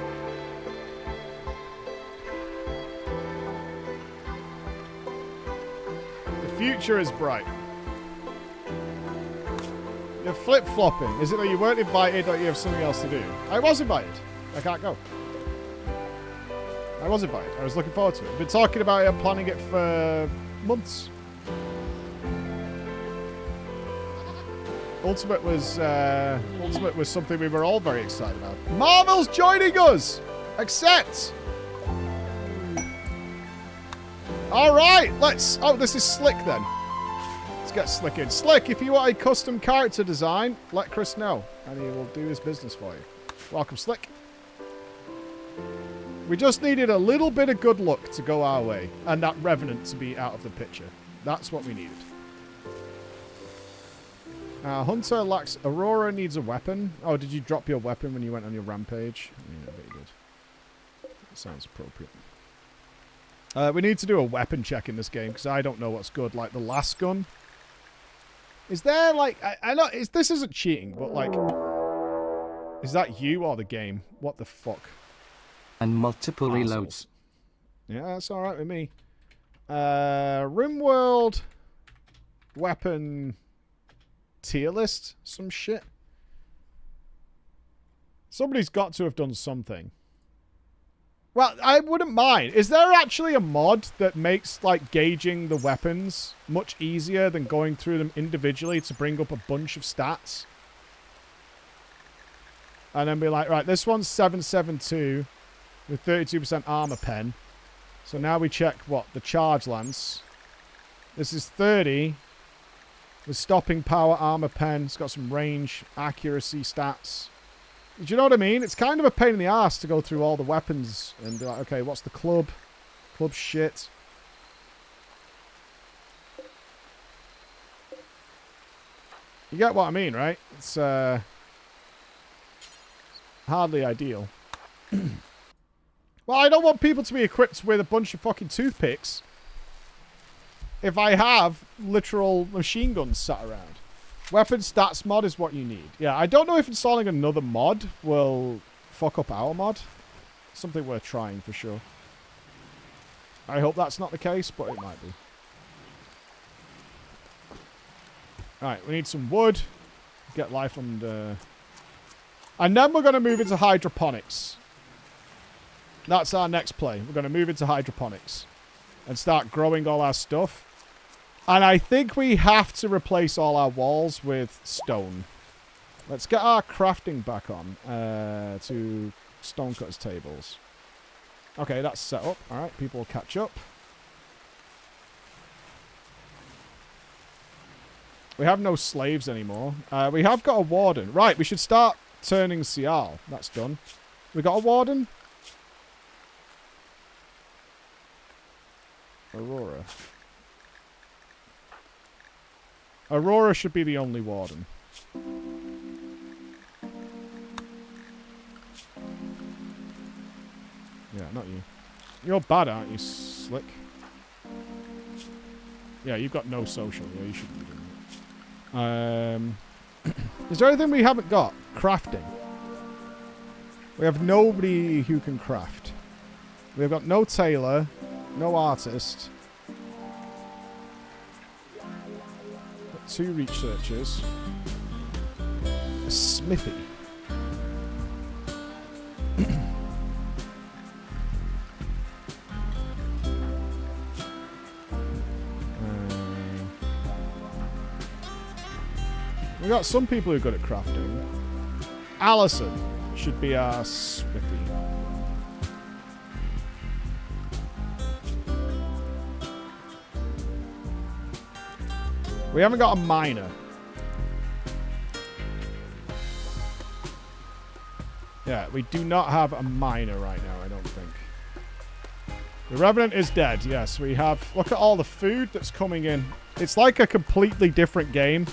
The future is bright. You're flip-flopping. Is it that you weren't invited or you have something else to do? I was invited. I can't go. I was invited. I was looking forward to it. I've been talking about it and planning it for months. Ultimate was something we were all very excited about. Marvel's joining us! Accept! Alright, let's... Oh, this is Slick then. Let's get Slick in. Slick, if you want a custom character design, let Chris know, and he will do his business for you. Welcome, Slick. We just needed a little bit of good luck to go our way, and that Revenant to be out of the picture. That's what we needed. Hunter lacks... Aurora needs a weapon. Oh, did you drop your weapon when you went on your rampage? Yeah, very good. That sounds appropriate. We need to do a weapon check in this game, because I don't know what's good. Like, the last gun. Is there, like... I know... This isn't cheating, but, like... Is that you or the game? What the fuck? And multiple reloads. Yeah, that's alright with me. Rimworld... Weapon... tier list, some shit. Somebody's got to have done something. Well, I wouldn't mind. Is there actually a mod that makes, like, gauging the weapons much easier than going through them individually to bring up a bunch of stats? And then be like, right, this one's 772 with 32% armor pen. So now we check, what, the charge lance. This is 30. With stopping power, armor pen. It's got some range, accuracy stats. Do you know what I mean? It's kind of a pain in the ass to go through all the weapons and be like, okay, what's the club? Club shit. You get what I mean, right? It's hardly ideal. Well, I don't want people to be equipped with a bunch of fucking toothpicks if I have literal machine guns sat around. Weapon stats mod is what you need. Yeah, I don't know if installing another mod will fuck up our mod. Something worth trying for sure. I hope that's not the case, but it might be. Alright, we need some wood. Get life under... And then we're going to move into hydroponics. That's our next play. We're going to move into hydroponics. And start growing all our stuff. And I think we have to replace all our walls with stone. Let's get our crafting back on to stonecutters tables. Okay, that's set up. Alright, people will catch up. We have no slaves anymore. We have got a warden. Right, we should start turning Sial. That's done. We got a warden? Aurora. Aurora should be the only warden. Yeah, not you. You're bad, aren't you, Slick? Yeah, you've got no social. Yeah, you shouldn't be doing Is there anything we haven't got? Crafting. We have nobody who can craft. We've got no tailor, no artist. Got 2 researchers. A smithy. We got some people who are good at crafting. Allison should be our smithy. We haven't got a miner. Yeah, we do not have a miner right now, I don't think. The Revenant is dead. Yes, we have... Look at all the food that's coming in. It's like a completely different game.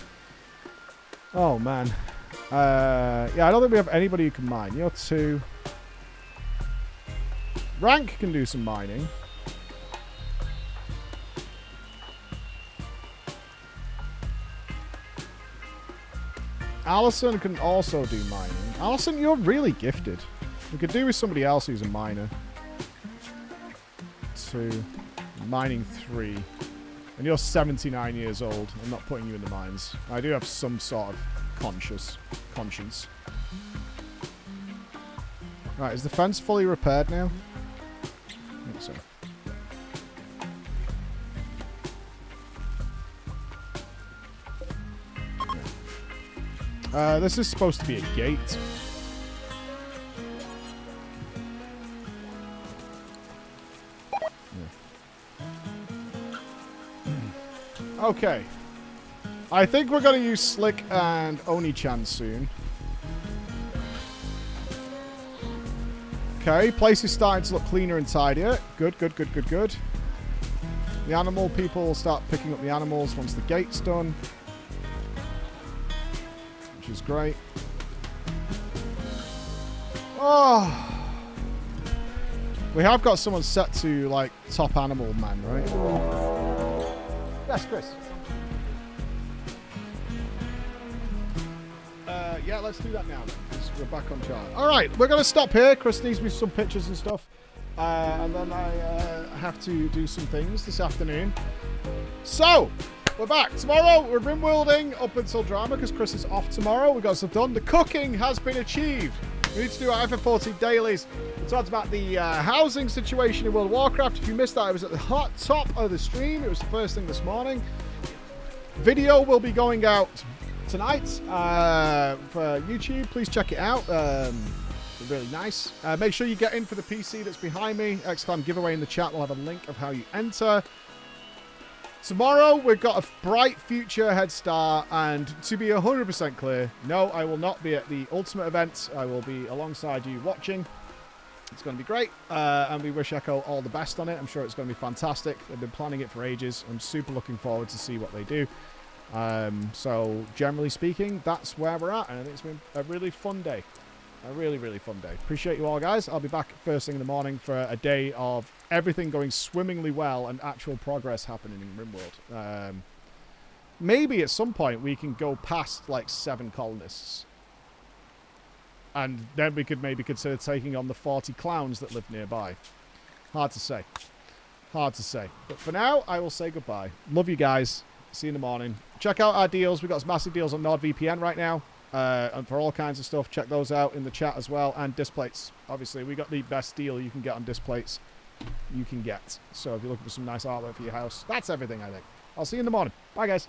Oh, man. Yeah, I don't think we have anybody who can mine. You're 2. Rank can do some mining. Allison can also do mining. Allison, you're really gifted. We could do with somebody else who's a miner. 2. Mining 3. And you're 79 years old. I'm not putting you in the mines. I do have some sort of conscience. Right, is the fence fully repaired now? I think so. This is supposed to be a gate. Okay. I think we're going to use Slick and Oni-chan soon. Okay, place is starting to look cleaner and tidier. Good, good, good, good, good. The animal people will start picking up the animals once the gate's done. Which is great. Oh! We have got someone set to, like, top animal man, right? Yes, Chris. Yeah, let's do that now then, because we're back on chart. Alright, we're going to stop here. Chris needs me some pictures and stuff. And then I have to do some things this afternoon. So, we're back. Tomorrow, we're Rimworlding up until drama, because Chris is off tomorrow. We got stuff done. The cooking has been achieved. We need to do our FF14 dailies. We talked about the housing situation in World of Warcraft. If you missed that, it was at the hot top of the stream. It was the first thing this morning. Video will be going out tonight for YouTube. Please check it out. Really nice. Make sure you get in for the PC that's behind me. Exclam giveaway in the chat. We'll have a link of how you enter. Tomorrow, we've got a bright future head start, and to be 100% clear, no, I will not be at the Ultimate event. I will be alongside you watching. It's going to be great, and we wish Echo all the best on it. I'm sure it's going to be fantastic. They've been planning it for ages. I'm super looking forward to see what they do. So, generally speaking, that's where we're at, and I think it's been a really fun day. A really, really fun day. Appreciate you all, guys. I'll be back first thing in the morning for a day of everything going swimmingly well and actual progress happening in Rimworld. Maybe at some point we can go past, like, 7 colonists. And then we could maybe consider taking on the 40 clowns that live nearby. Hard to say. Hard to say. But for now, I will say goodbye. Love you guys. See you in the morning. Check out our deals. We've got some massive deals on NordVPN right now. And for all kinds of stuff, check those out in the chat as well. And displates. Obviously, we got the best deal you can get on displates you can get. So if you're looking for some nice artwork for your house, that's everything, I think. I'll see you in the morning. Bye, guys.